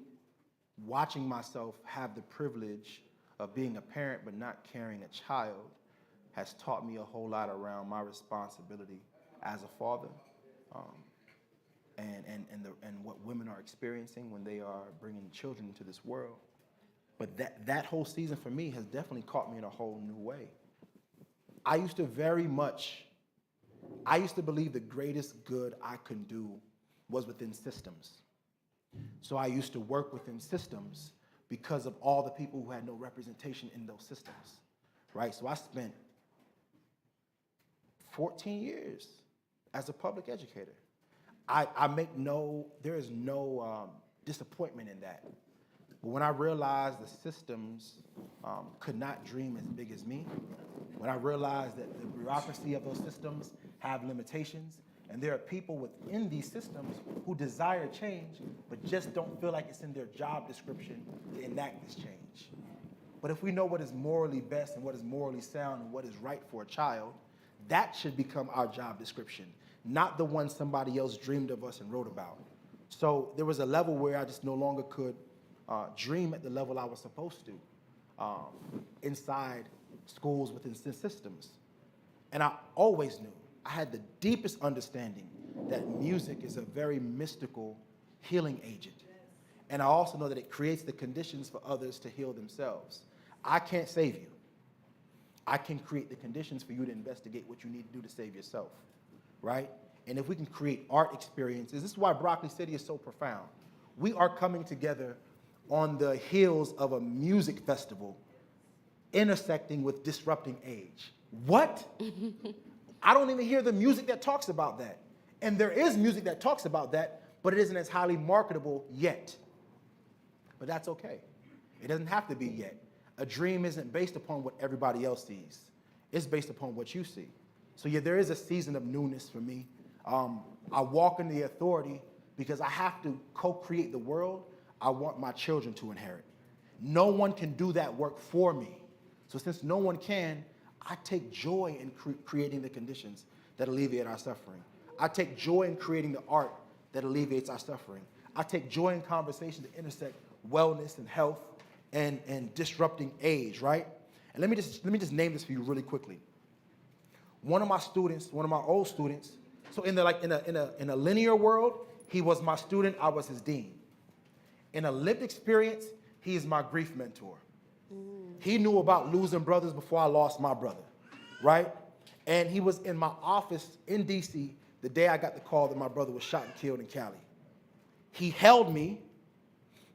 watching myself have the privilege of being a parent but not carrying a child has taught me a whole lot around my responsibility as a father, and what women are experiencing when they are bringing children into this world. But that whole season for me has definitely caught me in a whole new way. I used to believe the greatest good I could do was within systems. So I used to work within systems because of all the people who had no representation in those systems, right? So I spent 14 years as a public educator. There is no disappointment in that. But when I realized the systems could not dream as big as me, when I realized that the bureaucracy of those systems have limitations, and there are people within these systems who desire change, but just don't feel like it's in their job description to enact this change. But if we know what is morally best and what is morally sound and what is right for a child, that should become our job description, not the one somebody else dreamed of us and wrote about. So there was a level where I just no longer could dream at the level I was supposed to inside schools within systems. And I always knew, I had the deepest understanding that music is a very mystical healing agent. And I also know that it creates the conditions for others to heal themselves. I can't save you. I can create the conditions for you to investigate what you need to do to save yourself, right? And if we can create art experiences, this is why Broccoli City is so profound. We are coming together on the heels of a music festival intersecting with disrupting age. What? I don't even hear the music that talks about that. And there is music that talks about that, but it isn't as highly marketable yet. But that's okay. It doesn't have to be yet. A dream isn't based upon what everybody else sees. It's based upon what you see. So yeah, there is a season of newness for me. I walk in the authority because I have to co-create the world I want my children to inherit. No one can do that work for me. So since no one can, I take joy in creating the conditions that alleviate our suffering. I take joy in creating the art that alleviates our suffering. I take joy in conversations that intersect wellness and health and disrupting age, right? And let me just name this for you really quickly. One of my students, one of my old students, so in a linear world, he was my student, I was his dean. In a lived experience, he is my grief mentor. He knew about losing brothers before I lost my brother, right? And he was in my office in DC the day I got the call that my brother was shot and killed in Cali. He held me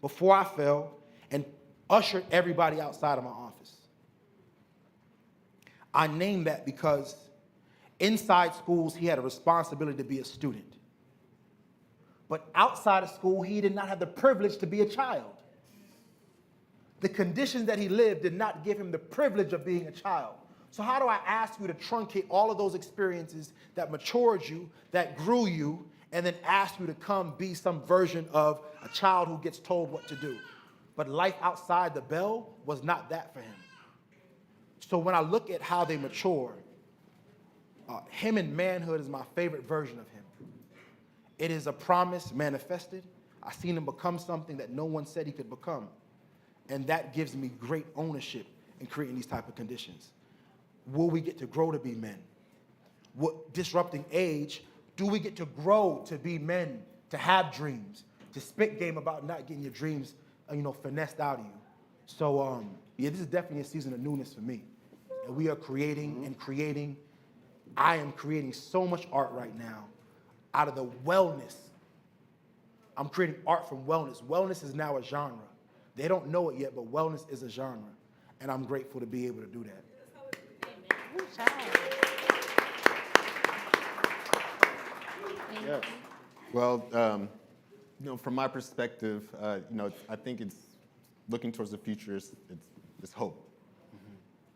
before I fell and ushered everybody outside of my office. I named that because inside schools, he had a responsibility to be a student. But outside of school, he did not have the privilege to be a child. The conditions that he lived did not give him the privilege of being a child. So how do I ask you to truncate all of those experiences that matured you, that grew you, and then ask you to come be some version of a child who gets told what to do? But life outside the bell was not that for him. So when I look at how they mature, him in manhood is my favorite version of him. It is a promise manifested. I've seen him become something that no one said he could become. And that gives me great ownership in creating these type of conditions. Will we get to grow to be men? Disrupting age, do we get to grow to be men, to have dreams, to spit game about not getting your dreams, finessed out of you? So, this is definitely a season of newness for me. And we are creating and creating. I am creating so much art right now out of the wellness. I'm creating art from wellness. Wellness is now a genre. They don't know it yet, but wellness is a genre. And I'm grateful to be able to do that. Yeah. Well, from my perspective, I think it's looking towards the future. It's hope.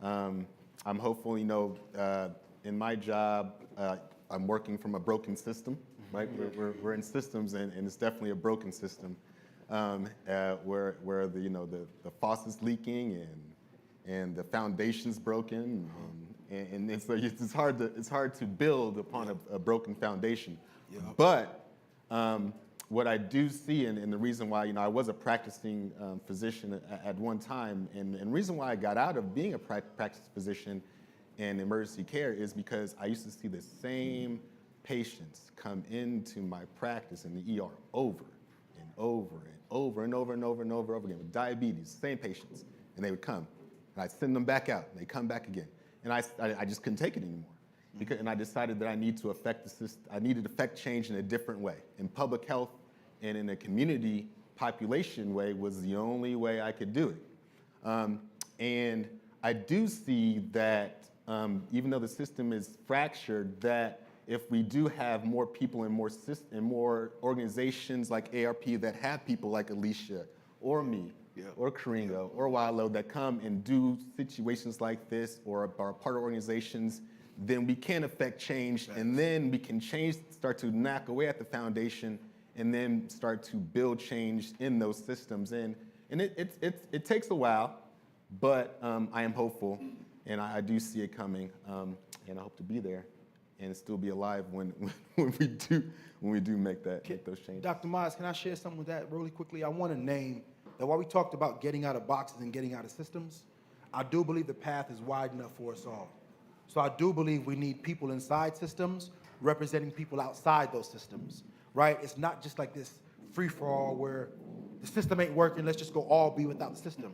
I'm hopeful. In my job, I'm working from a broken system. Right? We're in systems, and it's definitely a broken system, where the faucet's leaking and the foundation's broken, and it's hard to build upon a broken foundation. Yeah. But what I do see, and the reason why I was a practicing physician at one time, and the reason why I got out of being a practice physician in emergency care is because I used to see the same patients come into my practice in the ER over and over and over and over and over and over again with diabetes, same patients, and they would come, and I'd send them back out, and they come back again, and I just couldn't take it anymore. And I decided that I needed to affect change in a different way. In public health and in a community population way was the only way I could do it. And I do see that even though the system is fractured, that if we do have more people and more organizations like ARP that have people like Alicia or me, or Karingo or Wilo that come and do situations like this or are part of organizations, then we can affect change, and then we can start to knock away at the foundation, and then start to build change in those systems. And it takes a while, but I am hopeful, and I do see it coming, and I hope to be there and still be alive when we do make those changes. Dr. Myers, can I share something with that really quickly? I want to name that while we talked about getting out of boxes and getting out of systems, I do believe the path is wide enough for us all. So I do believe we need people inside systems representing people outside those systems, right? It's not just like this free-for-all where the system ain't working, let's just go all be without the system.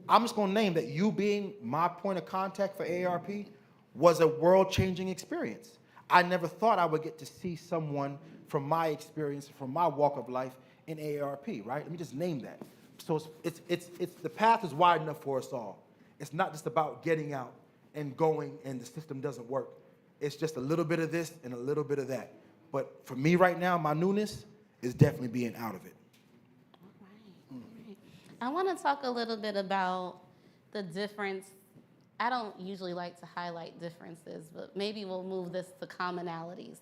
I'm just gonna name that you being my point of contact for AARP was a world-changing experience. I never thought I would get to see someone from my experience, from my walk of life in AARP, right? Let me just name that. So it's the path is wide enough for us all. It's not just about getting out and going and the system doesn't work. It's just a little bit of this and a little bit of that. But for me right now, my newness is definitely being out of it. I want to talk a little bit about the difference I don't usually like to highlight differences, but maybe we'll move this to commonalities.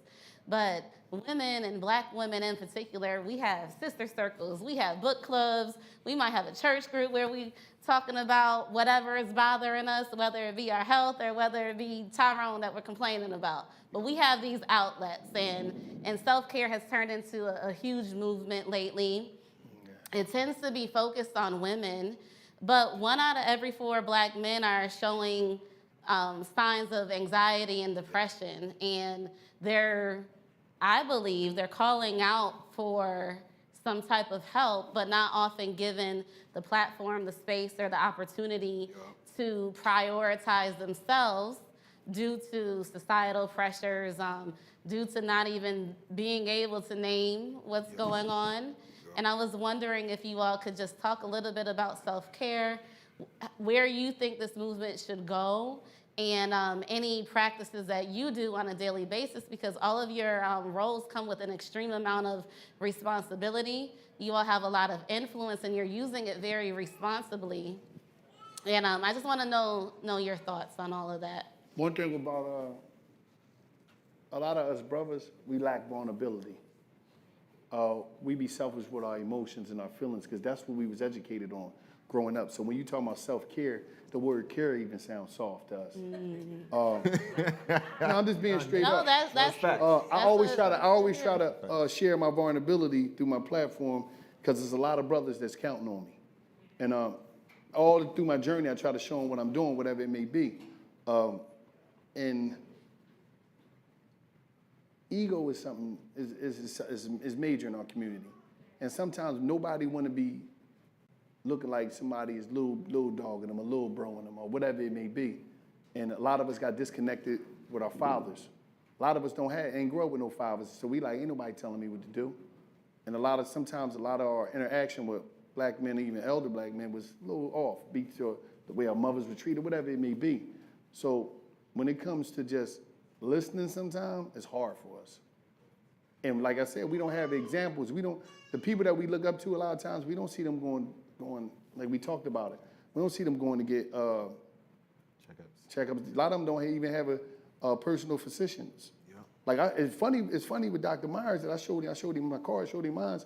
But women and Black women in particular, we have sister circles, we have book clubs, we might have a church group where we talking about whatever is bothering us, whether it be our health or whether it be Tyrone that we're complaining about. But we have these outlets, and self-care has turned into a huge movement lately. It tends to be focused on women, but 1 out of every 4 Black men are showing signs of anxiety and depression, and I believe they're calling out for some type of help, but not often given the platform, the space, or the opportunity to prioritize themselves due to societal pressures, due to not even being able to name what's going on. And I was wondering if you all could just talk a little bit about self-care, where you think this movement should go, and any practices that you do on a daily basis, because all of your roles come with an extreme amount of responsibility. You all have a lot of influence, and you're using it very responsibly. And I just want to know your thoughts on all of that. One thing about a lot of us brothers, we lack vulnerability. We be selfish with our emotions and our feelings because that's what we was educated on growing up. So when you talk about self-care, the word care even sounds soft to us. No, I'm just being straight up. That's I always try to share my vulnerability through my platform because there's a lot of brothers that's counting on me. And all through my journey, I try to show them what I'm doing, whatever it may be. And ego is something is major in our community, and sometimes nobody want to be looking like somebody is little dogging them, or little broing them, or whatever it may be. And a lot of us got disconnected with our fathers. A lot of us ain't grow up with no fathers, so we like ain't nobody telling me what to do. And sometimes a lot of our interaction with Black men, even elder Black men, was a little off, beat to the way our mothers were treated, whatever it may be. So when it comes to just listening sometimes, it's hard for us. And like I said, we don't have examples. The people that we look up to a lot of times, we don't see them going like we talked about it. We don't see them going to get checkups. A lot of them don't even have a personal physicians. Yeah. Like it's funny with Dr. Myers that I showed him my card, showed him mine.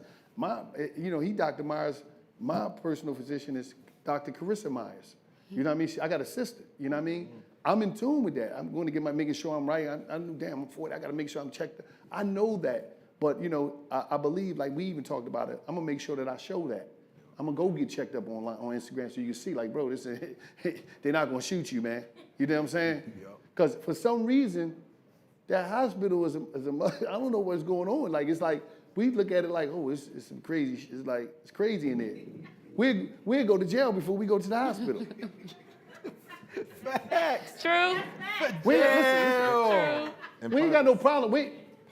He Dr. Myers. My personal physician is Dr. Carissa Myers. You know what I mean? I got a sister. You know what I mean? I'm in tune with that. I'm going to making sure I'm right. I know, damn, I'm 40. I got to make sure I'm checked. I know that. But, I believe, like we even talked about it, I'm going to make sure that I show that. I'm going to go get checked up online on Instagram so you can see, like, bro, they're not going to shoot you, man. You know what I'm saying? Because for some reason, that hospital is a I don't know what's going on. Like, it's like, we look at it like, oh, it's some crazy shit. It's like, it's crazy in there. We'll go to jail before we go to the hospital. Facts. True. Listen. We ain't got no problem.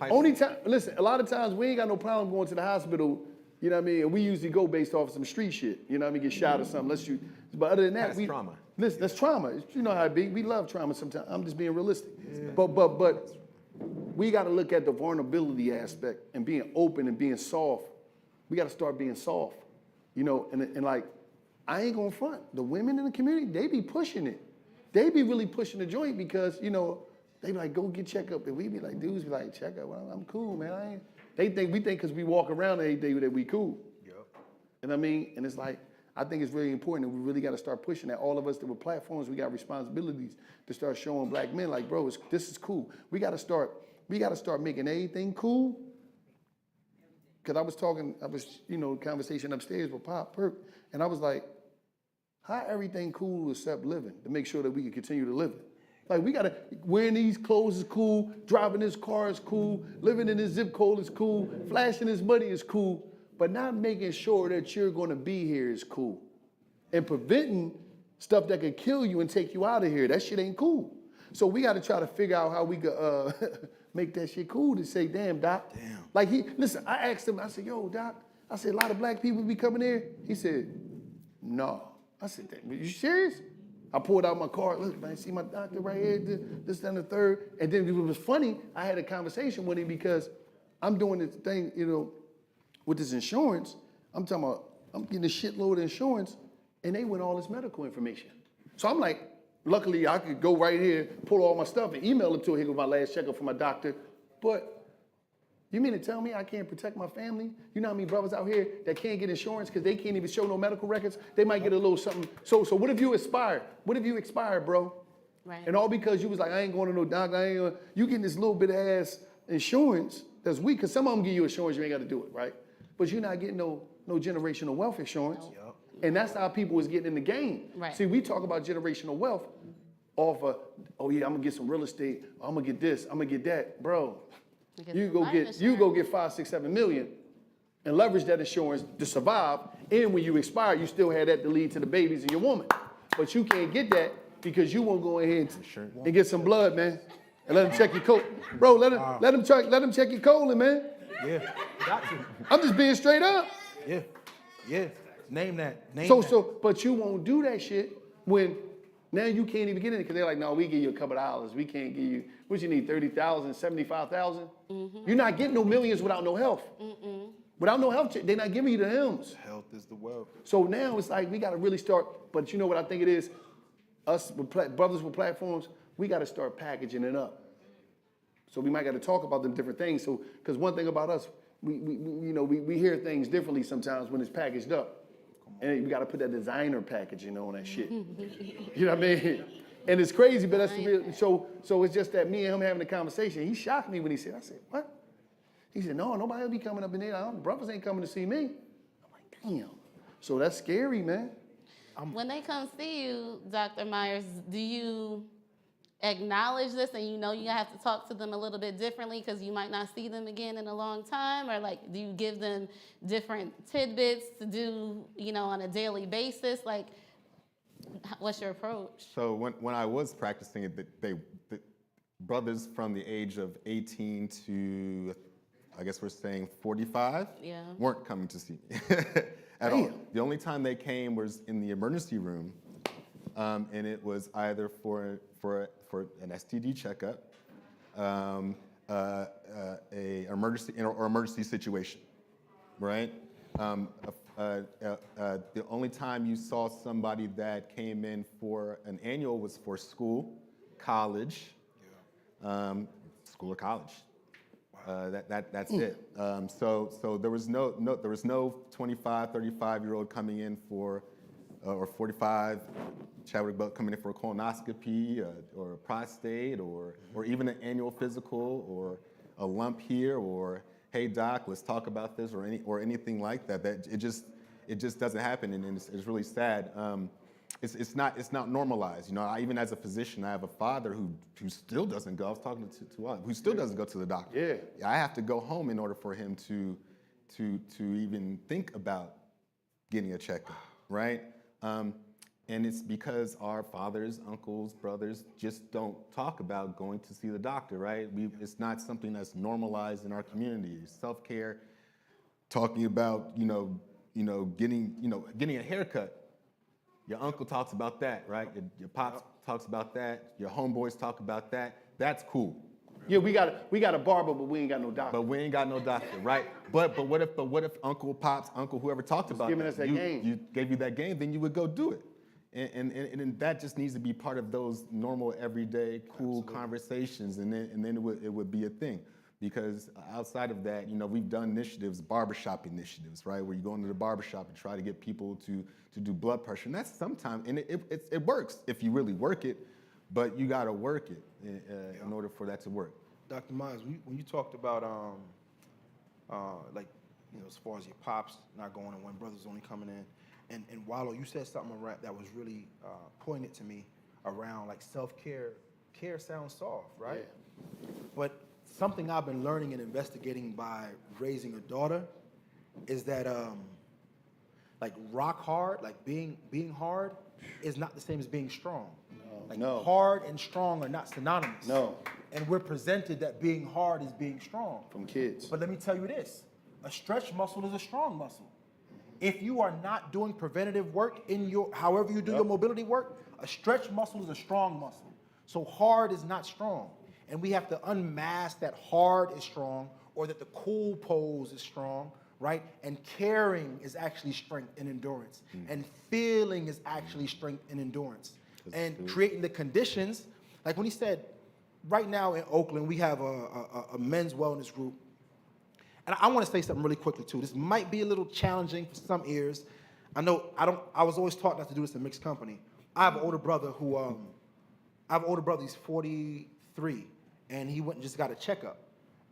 A lot of times we ain't got no problem going to the hospital, you know what I mean? And we usually go based off of some street shit, you know what I mean? Get shot or something. But other than that, that's trauma. Listen, that's trauma. You know how it be. We love trauma sometimes. I'm just being realistic. Yeah. But we got to look at the vulnerability aspect and being open and being soft. We got to start being soft, and like, I ain't gonna front. The women in the community, they be pushing it. They be really pushing the joint because, they be like, go get checked up. And we be like, dudes be like, check up. Well, I'm cool, man. We think because we walk around every day that we cool. Yep. And I mean, and it's like, I think it's really important that we really got to start pushing that. All of us that were platforms, we got responsibilities to start showing Black men like, bro, this is cool. We got to start making everything cool. Because I was conversation upstairs with Pop Perk, and I was like, how everything cool except living to make sure that we can continue to live it? Like, we gotta, wearing these clothes is cool, driving this car is cool, living in this zip code is cool, flashing this money is cool, but not making sure that you're gonna be here is cool. And preventing stuff that could kill you and take you out of here, that shit ain't cool. So we gotta try to figure out how we could make that shit cool to say, damn, Doc. Damn. Like listen, I asked him, I said, yo, Doc, I said, a lot of Black people be coming here? He said, no. I said, you serious? I pulled out my card. Look, man, see my doctor right here, this, that, and the third. And then it was funny, I had a conversation with him because I'm doing this thing, with this insurance. I'm talking about, I'm getting a shitload of insurance, and they want all this medical information. So I'm like, Luckily, I could go right here, pull all my stuff, and email it to her. Here goes my last checkup from my doctor. But you mean to tell me I can't protect my family? You know how many brothers out here that can't get insurance because they can't even show no medical records? They might get a little something. So what if you expire? What if you expire, bro? Right. And all because you was like, I ain't going to no doctor. You getting this little bit of ass insurance that's weak, because some of them give you insurance, you ain't got to do it, right? But you're not getting no generational wealth insurance. Yep. And that's how people was getting in the game. Right. See, we talk about generational wealth off of, oh yeah, I'm gonna get some real estate, I'm gonna get this, I'm gonna get that. Bro, you go get 5, 6, 7 million and leverage that insurance to survive. And when you expire, you still have that to lead to the babies and your woman. But you can't get that because you won't go ahead and get some blood, man. And let them check your colon. Bro, let them check your colon, man. Yeah, got to. I'm just being straight up. Yeah. Name that. But you won't do that shit when now you can't even get in it because they're like, no, we give you a couple dollars. We can't give you, what you need, 30,000, 75,000? You're not getting no millions without no health. Without no health, they're not giving you the M's. Health is the wealth. So now it's like we got to really start, but you know what I think it is? Us brothers with platforms, we got to start packaging it up. So we might got to talk about them different things. So, because one thing about us, we hear things differently sometimes when it's packaged up. And we got to put that designer packaging on that shit. You know what I mean? And it's crazy, but that's the real. So it's just that me and him having a conversation. He shocked me when he said, I said, what? He said, no, nobody will be coming up in there. Brothers ain't coming to see me. I'm like, damn. So that's scary, man. When they come see you, Dr. Myers, do you acknowledge this and you have to talk to them a little bit differently because you might not see them again in a long time? Or like, do you give them different tidbits to do, on a daily basis? Like, what's your approach? So when I was practicing it, the brothers from the age of 18 to, I guess we're saying 45, weren't coming to see me at all. The only time they came was in the emergency room, and it was either for an STD checkup, a emergency situation, right? The only time you saw somebody that came in for an annual was for school, college, school or college. That's it. So there was no 25, 35-year-old coming in for, or 45 Chadwick Belt coming in for a colonoscopy or a prostate or even an annual physical or a lump here or hey doc, let's talk about this or anything like that. It just doesn't happen, and it's really sad. It's not normalized. Even as a physician, I have a father who still doesn't go. I was talking to who still doesn't go to the doctor. Yeah. I have to go home in order for him to even think about getting a checkup, right? And it's because our fathers, uncles, brothers just don't talk about going to see the doctor, right? It's not something that's normalized in our community. Self-care, talking about getting a haircut. Your uncle talks about that, right? Your pops talks about that. Your homeboys talk about that. That's cool. Yeah, we got a barber, but we ain't got no doctor. But we ain't got no doctor, right? But what if Uncle, Pops, Uncle, whoever talked about giving us that game. You gave you that game, then you would go do it. And that just needs to be part of those normal, everyday, cool conversations, and then it would be a thing. Because outside of that, we've done initiatives, barbershop initiatives, right? Where you go into the barbershop and try to get people to do blood pressure. And that's sometimes, and it works if you really work it, but you gotta work it in order for that to work. Dr. Myers, when you talked about, as far as your pops not going and when brothers only coming in, and Wallow, you said something that was really poignant to me around like self-care. Care sounds soft, right? Yeah. But something I've been learning and investigating by raising a daughter is that like rock hard, like being hard is not the same as being strong. No. Hard and strong are not synonymous. No. And we're presented that being hard is being strong. From kids. But let me tell you this, a stretch muscle is a strong muscle. If you are not doing preventative work in however you do your mobility work, a stretch muscle is a strong muscle. So hard is not strong. And we have to unmask that hard is strong or that the cool pose is strong, right? And caring is actually strength and endurance. And feeling is actually strength and endurance. and creating the conditions. Like when he said, right now in Oakland, we have a men's wellness group. And I want to say something really quickly too. This might be a little challenging for some ears. I was always taught not to do this in mixed company. I have an older brother he's 43, and he went and just got a checkup.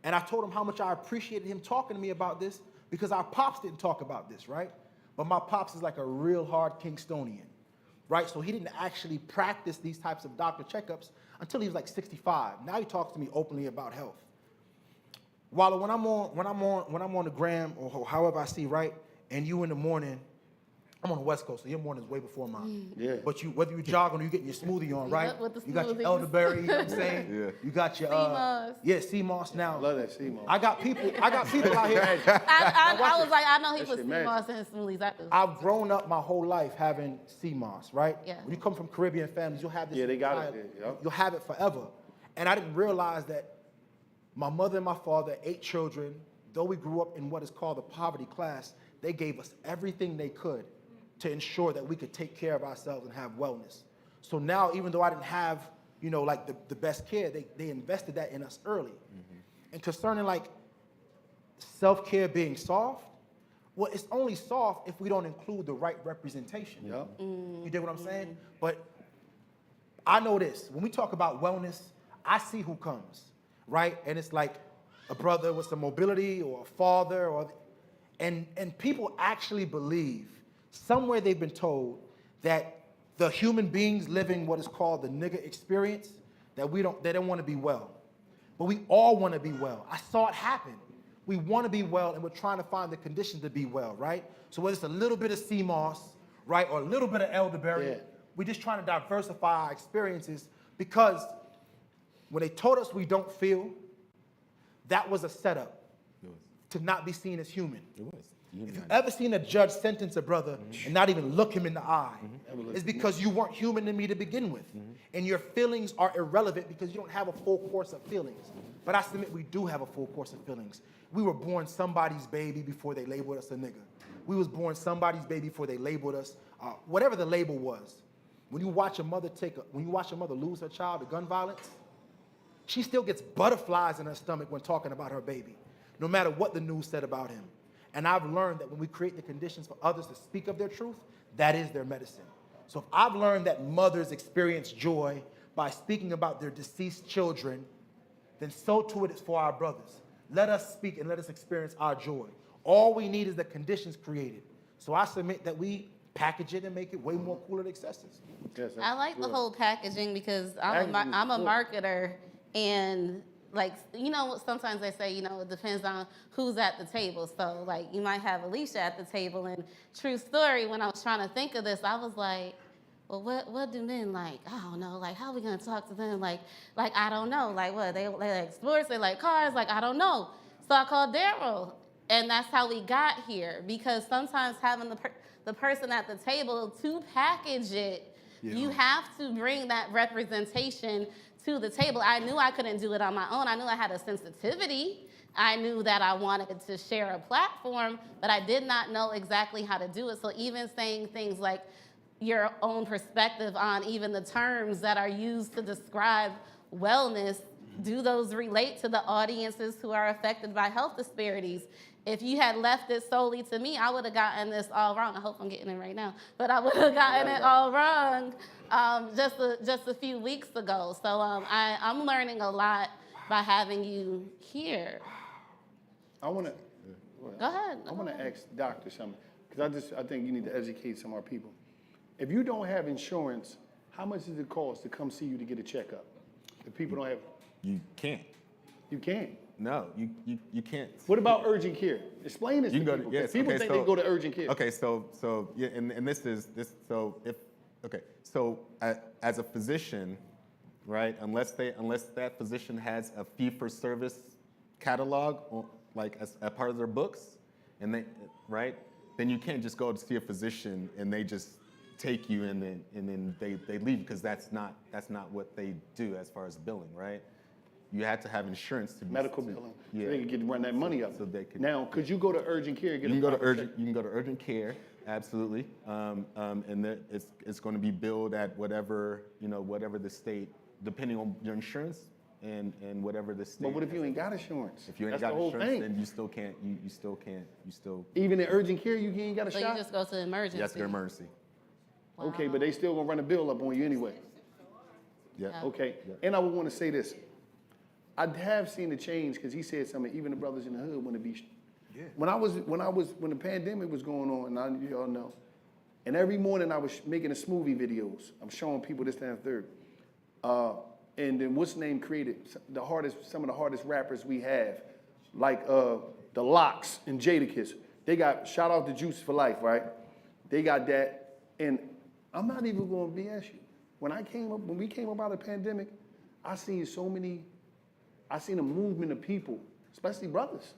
And I told him how much I appreciated him talking to me about this because our pops didn't talk about this, right? But my pops is like a real hard Kingstonian, right? So he didn't actually practice these types of doctor checkups until he was like 65. Now he talks to me openly about health. While when I'm on the gram or however I see, right, and you in the morning, I'm on the West Coast, so your morning's way before mine. Yeah. But whether you jogging or you getting your smoothie on, right? Yep, with the You got your smoothies. elderberry, you know what I'm saying? Yeah. You got your sea moss now. Love that sea moss. I got people out here. I was like, I know he That puts shit sea magic. moss in his smoothies. I do. I've grown up my whole life having sea moss, right? Yeah. When you come from Caribbean families, you'll have this. Yeah, they got it there, yep. You'll have it forever. And I didn't realize that my mother and my father, 8 children, though we grew up in what is called the poverty class, they gave us everything they could to ensure that we could take care of ourselves and have wellness. So now, even though I didn't have, like the best care, they invested that in us early. And concerning like self-care being soft, well, it's only soft if we don't include the right representation. Yep. You dig what I'm saying? But I know this, when we talk about wellness, I see who comes, right? And it's like a brother with some mobility or a father, and people actually believe, somewhere they've been told that the human beings living what is called the nigger experience, they don't want to be well. But we all want to be well. I saw it happen. We want to be well, and we're trying to find the conditions to be well, right? So whether it's a little bit of sea moss, right, or a little bit of elderberry, we're just trying to diversify our experiences, because when they told us we don't feel, that was a setup to not be seen as human. It was. If you've ever seen a judge sentence a brother and not even look him in the eye, it's because you weren't human to me to begin with. And your feelings are irrelevant because you don't have a full course of feelings. But I submit we do have a full course of feelings. We were born somebody's baby before they labeled us a nigger. We was born somebody's baby before they labeled us, whatever the label was. When you watch a mother lose her child to gun violence, she still gets butterflies in her stomach when talking about her baby, no matter what the news said about him. And I've learned that when we create the conditions for others to speak of their truth, that is their medicine. So if I've learned that mothers experience joy by speaking about their deceased children, then so too it is for our brothers. Let us speak and let us experience our joy. All we need is the conditions created. So I submit that we package it and make it way more cooler than excesses. Yes, I like the whole packaging because I'm a marketer, and like, sometimes they say, it depends on who's at the table. So like, you might have Alicia at the table, and true story, when I was trying to think of this, I was like, well, what do men like? I don't know. Like, how are we gonna talk to them? Like I don't know. Like, what, they like sports, they like cars, like, I don't know. So I called Daryl, and that's how we got here, because sometimes having the person at the table to package it, you have to bring that representation to the table. I knew I couldn't do it on my own. I knew I had a sensitivity. I knew that I wanted to share a platform, but I did not know exactly how to do it. So even saying things like your own perspective on even the terms that are used to describe wellness, do those relate to the audiences who are affected by health disparities? If you had left it solely to me, I would have gotten this all wrong. I hope I'm getting it right now, but I would have gotten it all wrong just a few weeks ago. So I'm learning a lot by having you here. I want to. Go ahead. I want to ask Doctor something, because I think you need to educate some of our people. If you don't have insurance, how much does it cost to come see you to get a checkup? If people don't have. You can't. You can't. No, you can't. What about urgent care? Explain this to people. Yes, People okay, think so, they go to urgent care. Okay, so yeah, and this so as a physician, right? Unless that physician has a fee-for-service catalog, like as a part of their books, and then you can't just go to see a physician and they just take you and then they leave, because that's not what they do as far as billing, right? You had to have insurance to be Medical billing. Yeah. So they can run that money up. So they could. Now, could you go to urgent care and get You can go to urgent care, Absolutely. And it's going to be billed at whatever, whatever the state, depending on your insurance and whatever the state. But what if you ain't got insurance? If you ain't That's got the whole insurance, thing. then you still can't, you still. Even in urgent care, you ain't got a So shot? you just go to emergency. Yes, your emergency. Okay, but they still gonna run a bill up on you anyway. Yeah. Okay, and I would want to say this. I have seen a change because he said something. Even the brothers in the hood want to be. Yeah. When the pandemic was going on, and y'all know, and every morning I was making the smoothie videos. I'm showing people this, that, and third. And then what's name created some of the hardest rappers we have, like the Locks and Jadakiss. They got shout out to Juice for Life, right? They got that, and I'm not even going to BS you. When we came up out of the pandemic, I seen a movement of people, especially brothers.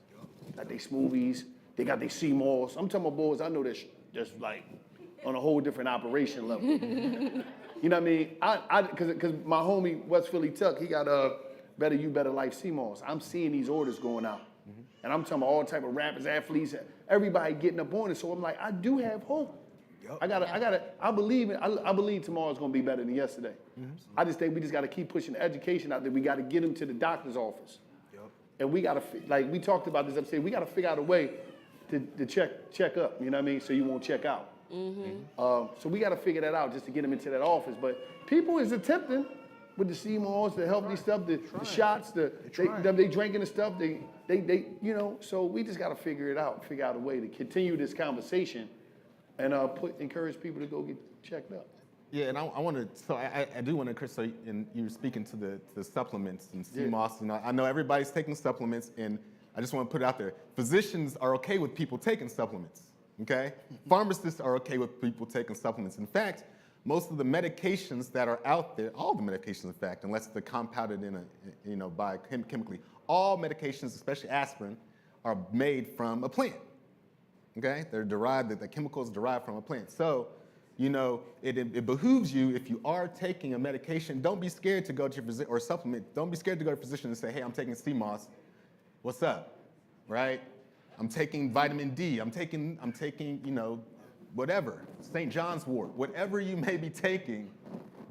Got their smoothies, they got their C-malls. I'm talking about boys I know that's just like on a whole different operation level. You know what I mean? Because my homie West Philly Tuck, he got Better You Better Life C-malls. I'm seeing these orders going out. And I'm talking about all type of rappers, athletes, everybody getting up on it. So I'm like, I do have hope. I believe tomorrow's gonna be better than yesterday. I just think we just gotta keep pushing the education out there. We gotta get them to the doctor's office. And we gotta, like we talked about this upstairs, we gotta figure out a way to check up, you know what I mean? So you won't check out. So we gotta figure that out just to get them into that office. But people is attempting with the C-malls, the healthy stuff, the shots, they drinking the stuff, they so we just gotta figure out a way to continue this conversation and encourage people to go get checked up. Yeah, and I want to. So I do want to, Chris. So you're speaking to the supplements and CMOS, and I know everybody's taking supplements, and I just want to put it out there. Physicians are okay with people taking supplements. Okay, pharmacists are okay with people taking supplements. In fact, most of the medications that are out there, all the medications, in fact, unless they're compounded chemically, all medications, especially aspirin, are made from a plant. Okay, they're derived. The chemical is derived from a plant. So, it behooves you, if you are taking a medication, don't be scared to go to your physician or supplement. Don't be scared to go to a physician and say, "Hey, I'm taking CMOS. What's up?" Right? I'm taking vitamin D. I'm taking, whatever, St. John's wort, whatever you may be taking.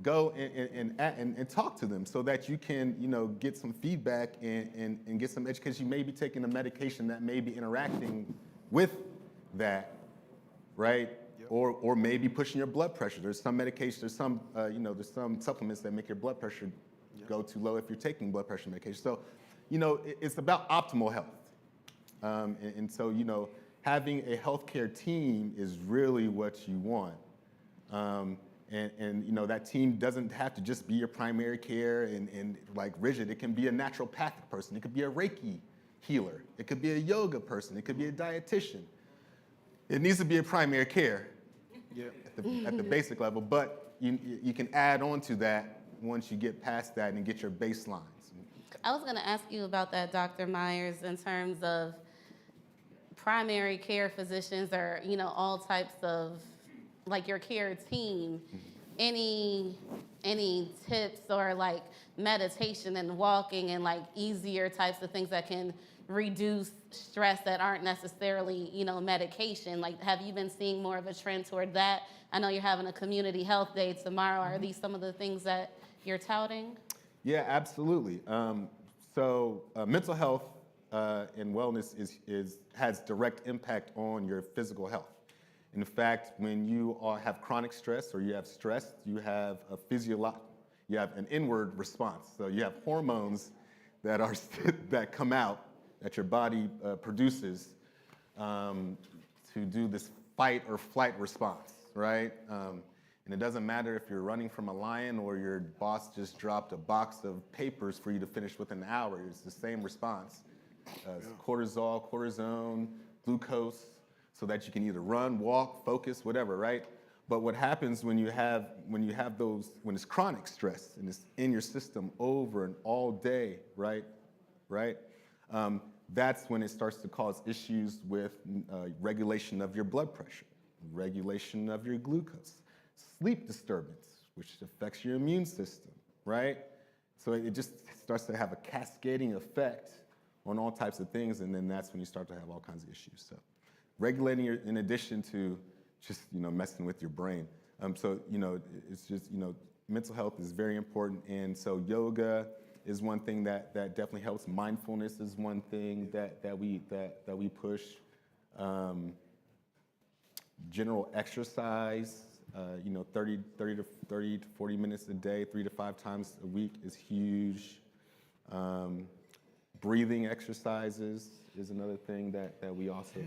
Go and talk to them so that you can, get some feedback and get some education. You may be taking a medication that may be interacting with that, right? Yep. Or maybe pushing your blood pressure. There's some medication, there's some supplements that make your blood pressure go too low if you're taking blood pressure medication. So, it's about optimal health. And so, having a healthcare team is really what you want. And that team doesn't have to just be your primary care and like rigid. It can be a naturopathic person. It could be a Reiki healer. It could be a yoga person. It could be a dietitian. It needs to be a primary care at the basic level, but you can add on to that once you get past that and get your baselines. I was going to ask you about that, Dr. Myers, in terms of primary care physicians or, all types of, like your care team. Any tips or like meditation and walking and like easier types of things that can reduce stress that aren't necessarily, medication? Like, have you been seeing more of a trend toward that? I know you're having a community health day tomorrow. Are these some of the things that you're touting? Yeah, absolutely. So mental health and wellness has direct impact on your physical health. In fact, when you have chronic stress or you have stress, you have you have an inward response. So you have hormones that come out that your body produces to do this fight or flight response, right? And it doesn't matter if you're running from a lion or your boss just dropped a box of papers for you to finish within an hour. It's the same response. Cortisol, cortisone, glucose, so that you can either run, walk, focus, whatever, right? But what happens when it's chronic stress and it's in your system over and all day, right? That's when it starts to cause issues with regulation of your blood pressure, regulation of your glucose, sleep disturbance, which affects your immune system, right? So it just starts to have a cascading effect on all types of things, and then that's when you start to have all kinds of issues. So regulating in addition to just messing with your brain. So it's just mental health is very important, and so yoga is one thing that definitely helps. Mindfulness is one thing that we push. General exercise, 30 to 40 minutes a day, 3 to 5 times a week is huge. Breathing exercises is another thing that we also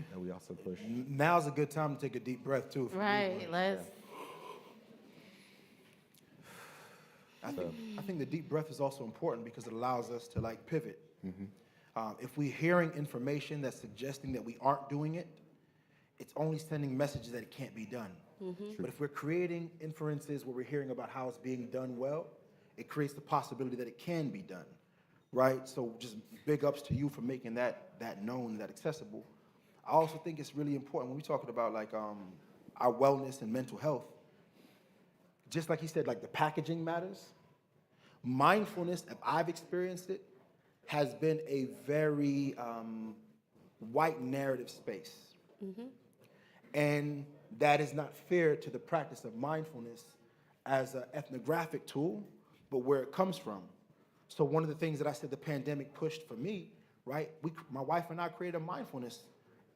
push. Now's a good time to take a deep breath too. Right, let's. I think the deep breath is also important because it allows us to like pivot. If we're hearing information that's suggesting that we aren't doing it, it's only sending messages that it can't be done. But if we're creating inferences where we're hearing about how it's being done well, it creates the possibility that it can be done, right? So just big ups to you for making that known, that accessible. I also think it's really important when we're talking about like our wellness and mental health. Just like he said, like the packaging matters. Mindfulness, if I've experienced it, has been a very white narrative space. And that is not fair to the practice of mindfulness as an ethnographic tool, but where it comes from. So one of the things that I said the pandemic pushed for me, right? My wife and I created a mindfulness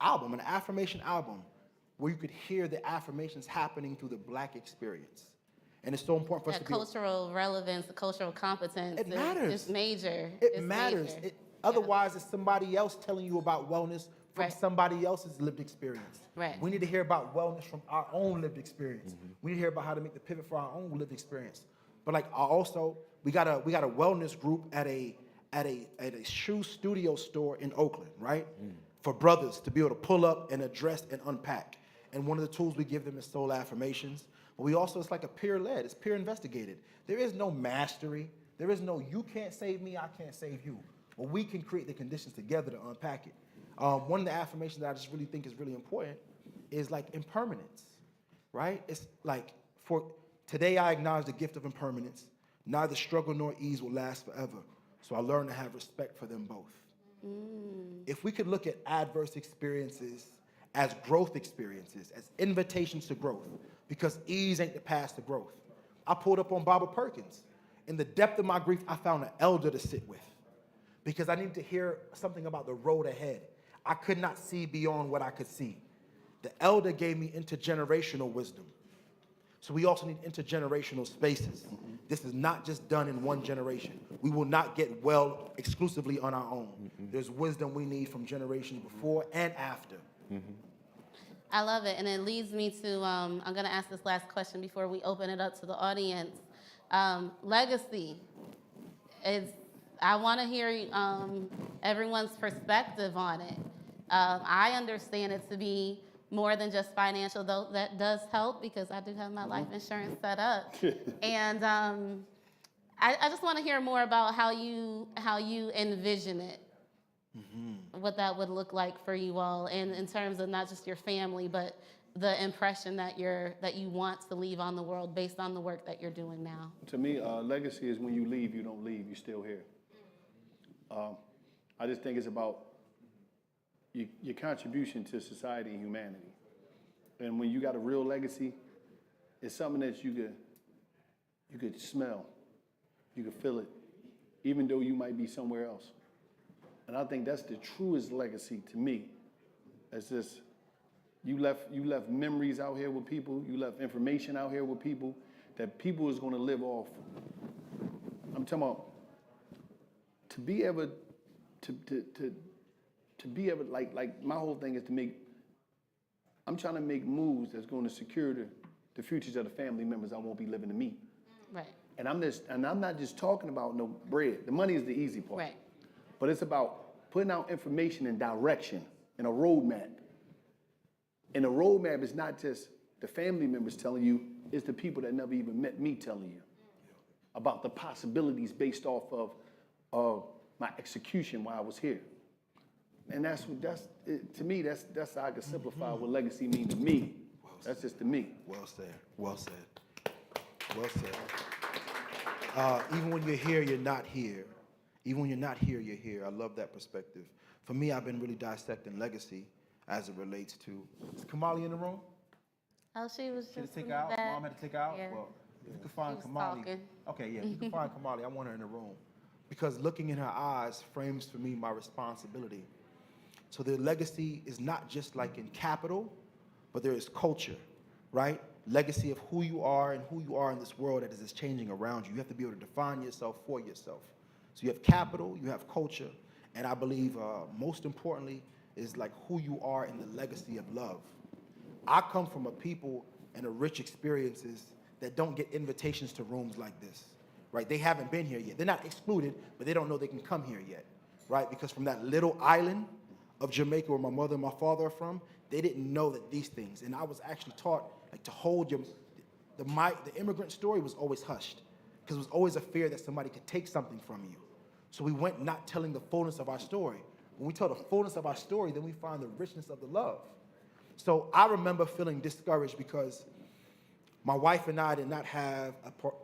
album, an affirmation album, where you could hear the affirmations happening through the Black experience. And it's so important for us to be cultural relevance, the cultural competence. It matters. It's major. It matters. Major. Otherwise, it's somebody else telling you about wellness from somebody else's lived experience. Right. We need to hear about wellness from our own lived experience. We need to hear about how to make the pivot for our own lived experience. But like also, we got a wellness group at a shoe studio store in Oakland, right? For brothers to be able to pull up and address and unpack. And one of the tools we give them is soul affirmations. But we also, it's like a peer-led, it's peer investigated. There is no mastery. There is no, you can't save me, I can't save you. But we can create the conditions together to unpack it. One of the affirmations that I just really think is really important is like impermanence, right? It's like, for today I acknowledge the gift of impermanence. Neither struggle nor ease will last forever. So I learn to have respect for them both. If we could look at adverse experiences as growth experiences, as invitations to growth, because ease ain't the path to growth. I pulled up on Barbara Perkins. In the depth of my grief, I found an elder to sit with because I needed to hear something about the road ahead. I could not see beyond what I could see. The elder gave me intergenerational wisdom. So we also need intergenerational spaces. This is not just done in one generation. We will not get well exclusively on our own. There's wisdom we need from generations before and after. I love it, and it leads me to, I'm gonna ask this last question before we open it up to the audience. Legacy is, I wanna hear everyone's perspective on it. I understand it to be more than just financial, though that does help because I do have my life insurance set up. And I just wanna hear more about how you envision it. What that would look like for you all, and in terms of not just your family, but the impression that you want to leave on the world based on the work that you're doing now. To me, legacy is when you leave, you don't leave, you're still here. I just think it's about your contribution to society and humanity. And when you got a real legacy, it's something that you could smell, you could feel it, even though you might be somewhere else. And I think that's the truest legacy to me. It's just, you left memories out here with people, you left information out here with people that people is gonna live off. I'm talking about, to be able, like my whole thing is I'm trying to make moves that's gonna secure the futures of the family members I won't be living to meet. Right. And I'm not just talking about no bread. The money is the easy part. Right. But it's about putting out information and direction and a roadmap. And the roadmap is not just the family members telling you, it's the people that never even met me telling you about the possibilities based off of my execution while I was here. And to me, that's how I can simplify what legacy means to me. That's just to me. Well said, well said, well said. Even when you're here, you're not here. Even when you're not here, you're here. I love that perspective. For me, I've been really dissecting legacy as it relates to, is Kamali in the room? Oh, she was She had just to take in the out. back. Mom had to take out. Yeah. Well, if you could find was Kamali. talking. Okay, yeah, if you could find Kamali, I want her in the room. Because looking in her eyes frames for me my responsibility. So the legacy is not just like in capital, but there is culture, right? Legacy of who you are and who you are in this world that is changing around you. You have to be able to define yourself for yourself. So you have capital, you have culture, and I believe most importantly is like who you are in the legacy of love. I come from a people and a rich experiences that don't get invitations to rooms like this, right? They haven't been here yet. They're not excluded, but they don't know they can come here yet, right? Because from that little island of Jamaica where my mother and my father are from, they didn't know that these things. And I was actually taught like to hold the immigrant story was always hushed because it was always a fear that somebody could take something from you. So we went not telling the fullness of our story. When we tell the fullness of our story, then we find the richness of the love. So I remember feeling discouraged because my wife and I did not have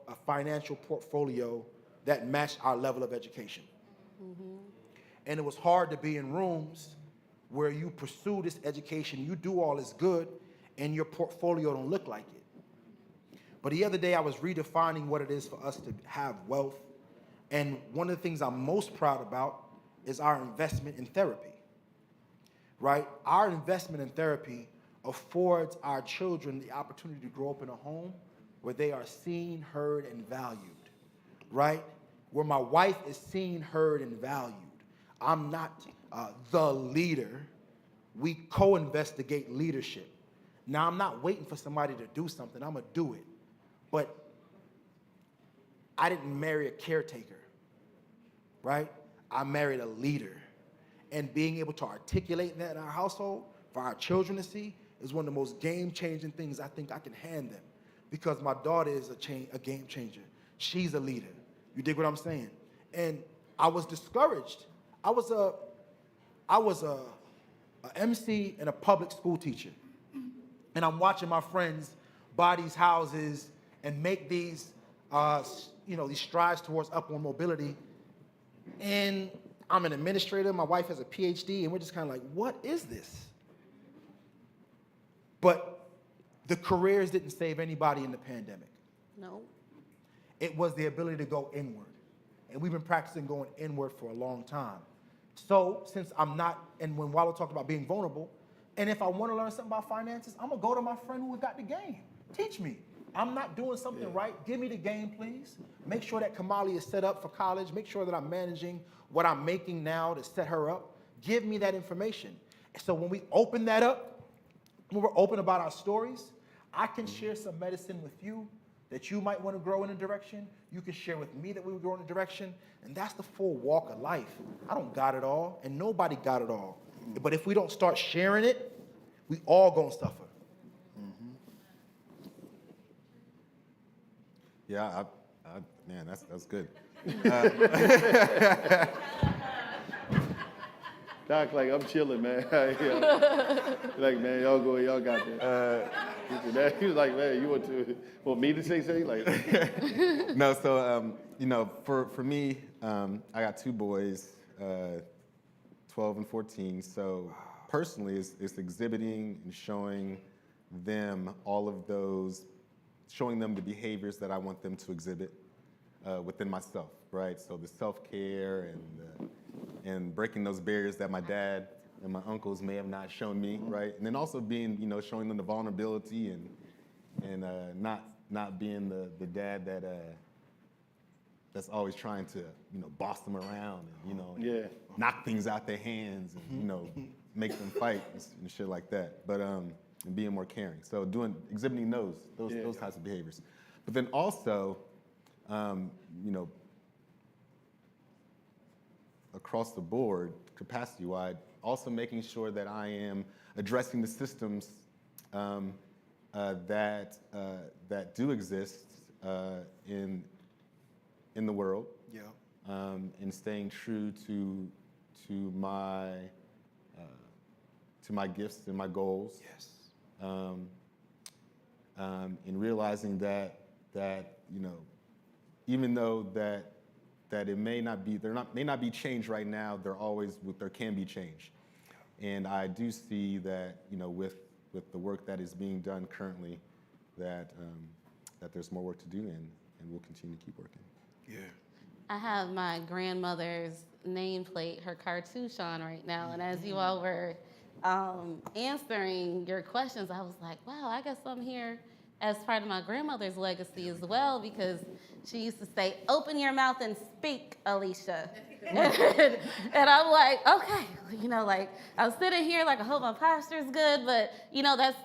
a financial portfolio that matched our level of education. Mm-hmm. And it was hard to be in rooms where you pursue this education, you do all this good, and your portfolio don't look like it. But the other day I was redefining what it is for us to have wealth. And one of the things I'm most proud about is our investment in therapy, right? Our investment in therapy affords our children the opportunity to grow up in a home where they are seen, heard, and valued, right? Where my wife is seen, heard, and valued. I'm not the leader. We co-investigate leadership. Now, I'm not waiting for somebody to do something. I'm going to do it. But I didn't marry a caretaker, right? I married a leader. And being able to articulate that in our household for our children to see is one of the most game-changing things I think I can hand them. Because my daughter is a game changer. She's a leader. You dig what I'm saying? And I was discouraged. I was a MC and a public school teacher. And I'm watching my friends buy these houses and make these, these strides towards upward mobility. And I'm an administrator, my wife has a PhD, and we're just kind of like, what is this? But the careers didn't save anybody in the pandemic. No. It was the ability to go inward. And we've been practicing going inward for a long time. So since I'm not, and when Wallo talked about being vulnerable, and if I want to learn something about finances, I'm going to go to my friend who got the game. Teach me. I'm not doing something right. Give me the game, please. Make sure that Kamali is set up for college. Make sure that I'm managing what I'm making now to set her up. Give me that information. So when we open that up, when we're open about our stories, I can share some medicine with you that you might want to grow in a direction. You can share with me that we would grow in a direction. And that's the full walk of life. I don't got it all, and nobody got it all. But if we don't start sharing it, we all gonna suffer. Yeah, man, that's good. Doc, like, I'm chilling, man. Like, man, y'all go, y'all got that. He was like, man, you want me to say something? Like, No, so, for me, I got two boys, 12 and 14. So personally, it's exhibiting and showing them all of those, showing them the behaviors that I want them to exhibit within myself, right? So the self-care and breaking those barriers that my dad and my uncles may have not shown me, right? And then also being, showing them the vulnerability and not being the dad that's always trying to, boss them around and, knock things out their hands and, make them fight and shit like that. But and being more caring. So exhibiting those types of behaviors. But then also, across the board, capacity-wide, also making sure that I am addressing the systems that do exist in the world. Yeah. And staying true to my gifts and my goals. Yes. And realizing that even though that it may not be change right now, there can be change. And I do see that, with the work that is being done currently, that there's more work to do, and we'll continue to keep working. Yeah. I have my grandmother's nameplate, her cartouche on right now, and as you all were answering your questions, I was like, wow, I guess I'm here as part of my grandmother's legacy as well, because she used to say, open your mouth and speak, Alicia. And I'm like, okay, like I'm sitting here like I hope my posture's good, but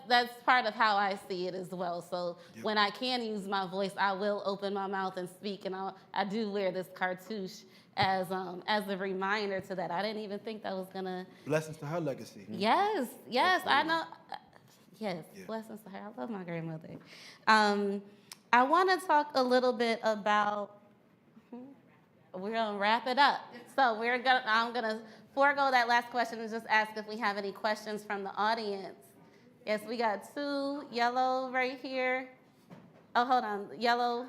that's part of how I see it as well. So when I can use my voice, I will open my mouth and speak, and I do wear this cartouche as a reminder to that. I didn't even think that was gonna. Blessings to her legacy. Yes, I know. Yes, blessings to her. I love my grandmother. I want to talk a little bit about. We're gonna wrap it up. So I'm gonna forego that last question and just ask if we have any questions from the audience. Yes, we got two. Yellow right here. Oh, hold on. Yellow.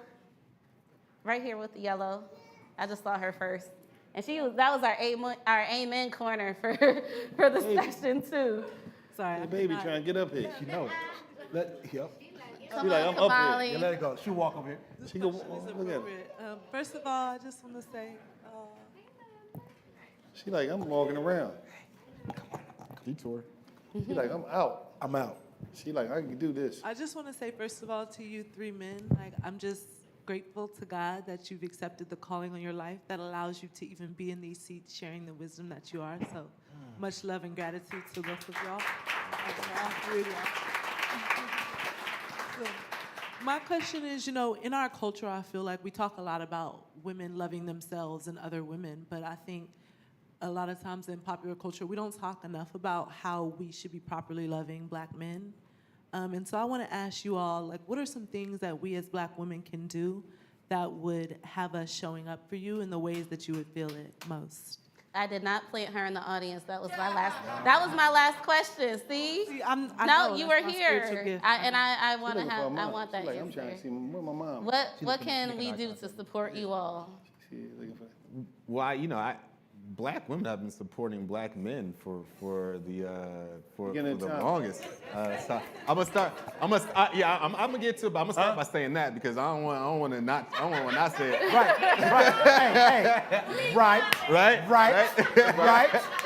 Right here with the yellow. I just saw her first, and that was our amen corner for the session too. Sorry. The baby trying to get up here. You know it. Come on, I'm up here. Yeah, let it go. She'll walk over here. She go, look at her. First of all, I just want to say, She like, I'm walking around. Detour. She like, I'm out. I'm out. She like, I can do this. I just want to say, first of all, to you three men, like, I'm just grateful to God that you've accepted the calling on your life that allows you to even be in these seats sharing the wisdom that you are. So much love and gratitude to both of y'all. All three of y'all. So, my question is, in our culture, I feel like we talk a lot about women loving themselves and other women, but I think a lot of times in popular culture, we don't talk enough about how we should be properly loving Black men. And so I want to ask you all, like, what are some things that we as Black women can do that would have us showing up for you in the ways that you would feel it most? I did not plant her in the audience. That was my last question. See, know, you were that's my here, spiritual gift. I want to have. I want that Like, I'm answer. trying to see where my mom. What can we do to support you all? Well, Black women have been supporting Black men for the longest. So I'm gonna start. I'm gonna get to it, but I'm gonna start by saying that because I don't want to not say it. Right.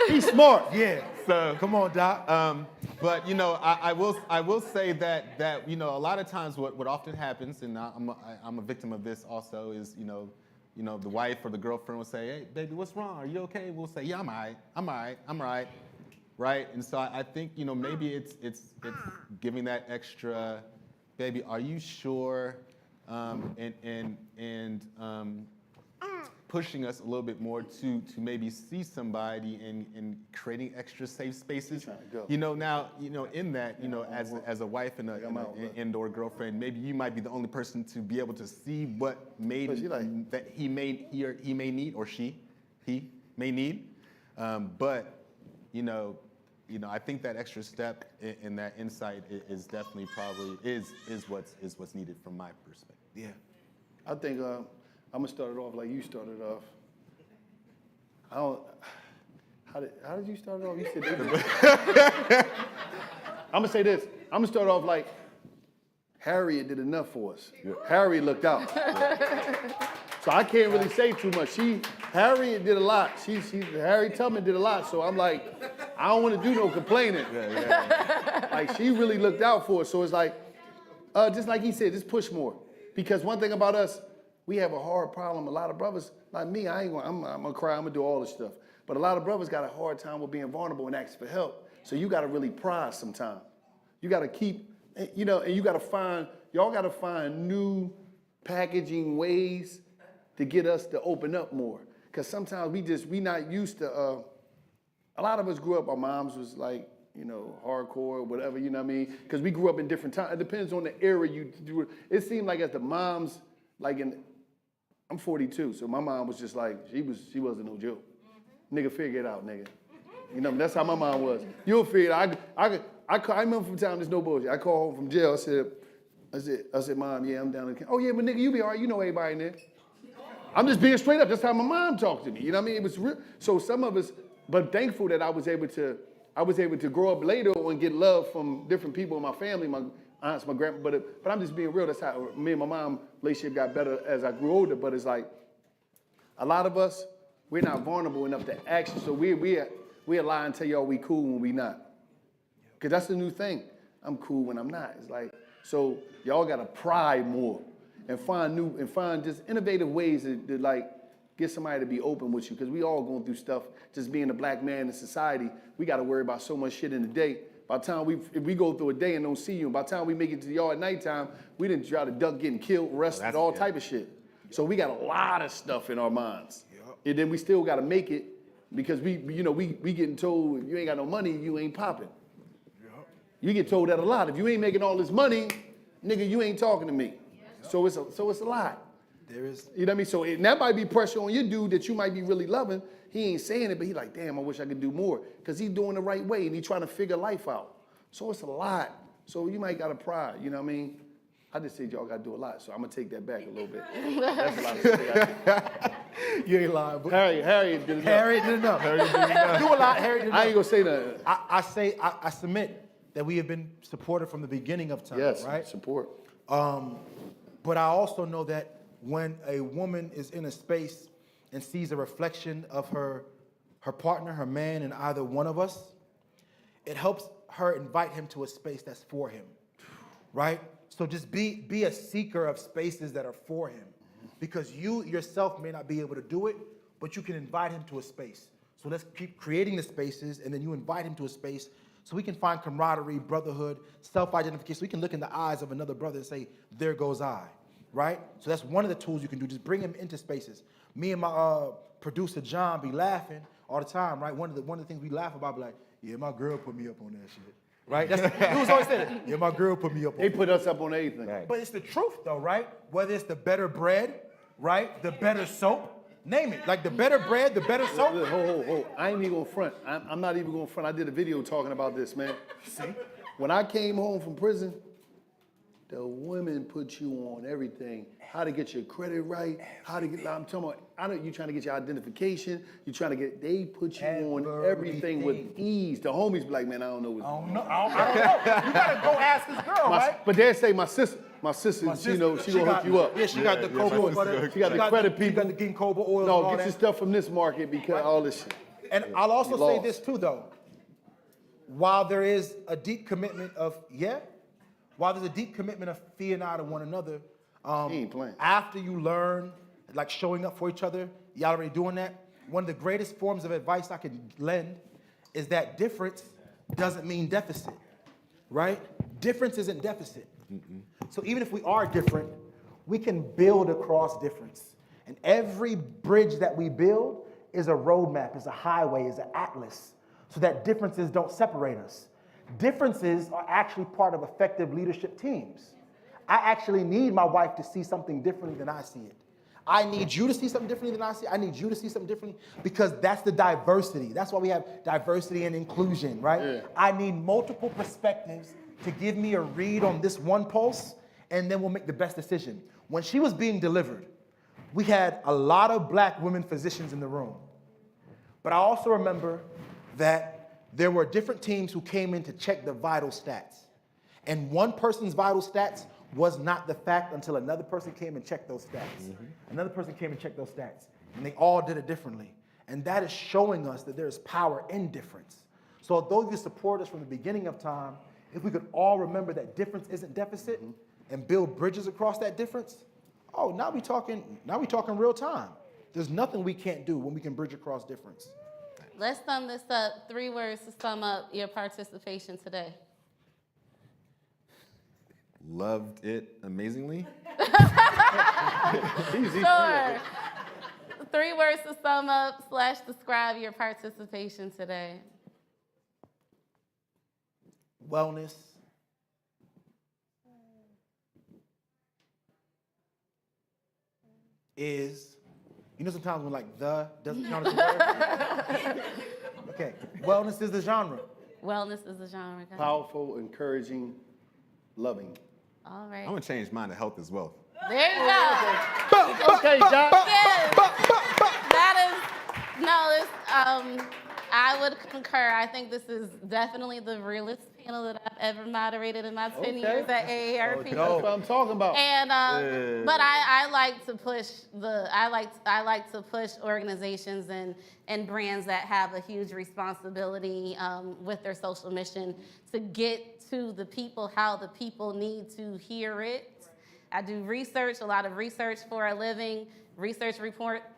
He's smart. Yeah. So come on, Doc. But I will say that a lot of times what often happens, and I'm a victim of this also, is the wife or the girlfriend will say, "Hey, baby, what's wrong? Are you okay?" We'll say, "Yeah, I'm all right," right? And so I think maybe it's giving that extra, "Baby, are you sure?" and pushing us a little bit more to maybe see somebody and creating extra safe spaces. Now, in that, as a wife and an indoor girlfriend, maybe you might be the only person to be able to see what that he may need or he may need. But I think that extra step in that insight is definitely is what's needed from my perspective. Yeah, I think I'm gonna start it off like you started off. How did you start it off? You said I'm gonna say this. I'm gonna start off like Harriet did enough for us. Harriet looked out. So I can't really say too much. Harriet did a lot. Harriet Tubman did a lot. So I'm like, I don't want to do no complaining. Like she really looked out for us. So it's like, just like he said, just push more. Because one thing about us, we have a hard problem. A lot of brothers, like me, I'm gonna cry, I'm gonna do all this stuff. But a lot of brothers got a hard time with being vulnerable and asking for help. So you gotta really pry sometimes. You gotta keep, and you y'all gotta find new packaging ways to get us to open up more. Cause sometimes we not used to, a lot of us grew up, our moms was like, hardcore, whatever, you know what I mean? Cause we grew up in different times. It depends on the era you do. It seemed like as the moms, I'm 42, so my mom was just like, she wasn't no joke. Nigga, figure it out, nigga. That's how my mom was. You'll figure it out. I remember from time, there's no bullshit. I called home from jail, I said, Mom, yeah, I'm down in the county. Oh yeah, but nigga, you be all right, you know everybody in there. I'm just being straight up, that's how my mom talked to me, you know what I mean? It was real. So some of us, but thankful that I was able to I was able to grow up later and get love from different people in my family, my aunts, my grandma. But I'm just being real. That's how me and my mom relationship got better as I grew older. But it's like a lot of us, we're not vulnerable enough to action. So we lie and tell y'all we cool when we not. Because that's the new thing. I'm cool when I'm not. It's like, so y'all got to pry more and find just innovative ways to like get somebody to be open with you. Because we all going through stuff. Just being a black man in society, we got to worry about so much shit in the day. By the time if we go through a day and don't see you, by the time we make it to the yard at nighttime, we didn't try to duck getting killed, arrested, all type of shit. So we got a lot of stuff in our minds. And then we still got to make it because we getting told if you ain't got no money, you ain't popping. You get told that a lot. If you ain't making all this money, nigga, you ain't talking to me. So it's a lot. There is. You know what I mean? So that might be pressure on your dude that you might be really loving. He ain't saying it, but he like, damn, I wish I could do more. Because he's doing the right way and he trying to figure life out. So it's a lot. So you might got to pry, you know what I mean? I just said y'all got to do a lot, so I'm going to take that back a little bit. That's a lot of stuff. You ain't lying. But Harry did enough. Harry did enough. Do a lot, Harry did enough. I ain't going to say nothing. I submit that we have been supported from the beginning of time, yes, right? Support. But I also know that when a woman is in a space and sees a reflection of her partner, her man, in either one of us, it helps her invite him to a space that's for him, right? So just be a seeker of spaces that are for him, because you yourself may not be able to do it, but you can invite him to a space. So let's keep creating the spaces, and then you invite him to a space so we can find camaraderie, brotherhood, self-identification. So we can look in the eyes of another brother and say, there goes I, right? So that's one of the tools you can do. Just bring him into spaces. Me and my producer, John, be laughing all the time, right? One of the things we laugh about, be like, yeah, my girl put me up on that shit, right? He was always saying it. Yeah, my girl put me up on They put us up on everything. But it's the truth, though, right? Whether it's the better bread, right? The better soap. Name it. Like the better bread, the better soap. Hold. I ain't even going to front. I'm not even going to front. I did a video talking about this, man. See? When I came home from prison, the women put you on everything. How to get your credit right. How to get, I'm talking about, you trying to get your identification. You trying to get, they put you on everything with ease. The homies be like, man, I don't know. I don't know. You got to go ask this girl, right? But they say my sister, she gonna hook you up. Yeah, she got the cobalt butter. She got the credit people. She got the king cobalt oil. No, and all get that. your stuff from this market because all this shit. And I'll also say this too, though. While there is a deep commitment of, while there's a deep commitment of fearing out of one another, after you learn, like showing up for each other, y'all already doing that. One of the greatest forms of advice I can lend is that difference doesn't mean deficit, right? Difference isn't deficit. So even if we are different, we can build across difference. And every bridge that we build is a roadmap, is a highway, is an atlas, so that differences don't separate us. Differences are actually part of effective leadership teams. I actually need my wife to see something differently than I see it. I need you to see something differently than I see it. I need you to see something differently, because that's the diversity. That's why we have diversity and inclusion, right? Yeah. I need multiple perspectives to give me a read on this one pulse, and then we'll make the best decision. When she was being delivered, we had a lot of black women physicians in the room. But I also remember that there were different teams who came in to check the vital stats. And one person's vital stats was not the fact until another person came and checked those stats. Another person came and checked those stats. And they all did it differently. And that is showing us that there is power in difference. So although you support us from the beginning of time, if we could all remember that difference isn't deficit and build bridges across that difference, now we talking real time. There's nothing we can't do when we can bridge across difference. Let's sum this up. 3 words to sum up your participation today. Loved it amazingly. Sure. 3 words to sum up / describe your participation today. Wellness. Is, sometimes when like the doesn't count as a word? Okay, wellness is the genre. Wellness is the genre. Okay. Powerful, encouraging, loving. All right. I'm gonna change mine to health as well. There you go. Okay, John. Yes. That is, no, it's, I would concur. I think this is definitely the realest panel that I've ever moderated in my 10 years at AARP. That's what I'm talking about. And but I like to push I like to push organizations and brands that have a huge responsibility with their social mission to get to the people how the people need to hear it. I do research, a lot of research for a living. Research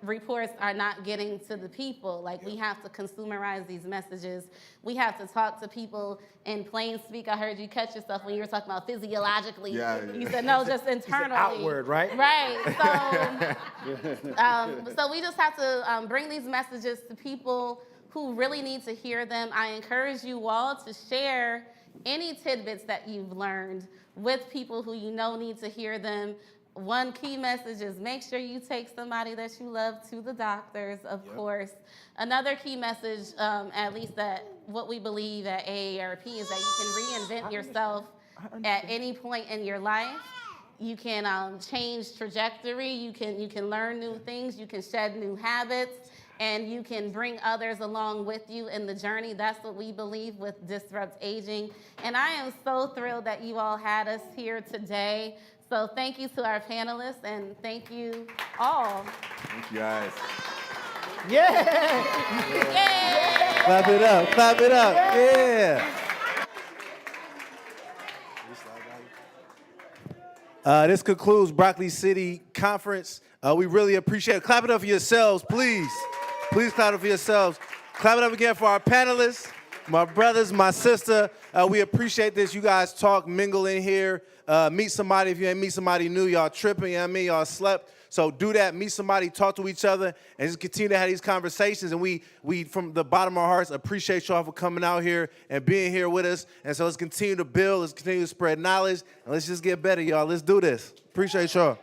reports are not getting to the people. Like, we have to consumerize these messages. We have to talk to people in plain speak. I heard you catch yourself when you were talking about physiologically. Yeah. You said, no, just internally. Outward, right? Right. So we just have to bring these messages to people who really need to hear them. I encourage you all to share any tidbits that you've learned with people who you know need to hear them. One key message is make sure you take somebody that you love to the doctors, of course. Another key message, at least that what we believe at AARP, is that you can reinvent yourself at any point in your life. You can change trajectory. You can learn new things. You can shed new habits. And you can bring others along with you in the journey. That's what we believe with Disrupt Aging. And I am so thrilled that you all had us here today. So thank you to our panelists, and thank you all. Thank you, guys. Yeah! Yay! Clap it up, clap it up, yeah! This concludes Broccoli City Conference. We really appreciate it. Clap it up for yourselves, please. Please clap it up for yourselves. Clap it up again for our panelists, my brothers, my sister. We appreciate this. You guys talk, mingle in here. Meet somebody. If you ain't meet somebody new, y'all tripping, you know what I mean? Y'all slept. So do that, meet somebody, talk to each other, and just continue to have these conversations. And we from the bottom of our hearts, appreciate y'all for coming out here and being here with us. And so let's continue to build, let's continue to spread knowledge, and let's just get better, y'all. Let's do this. Appreciate y'all.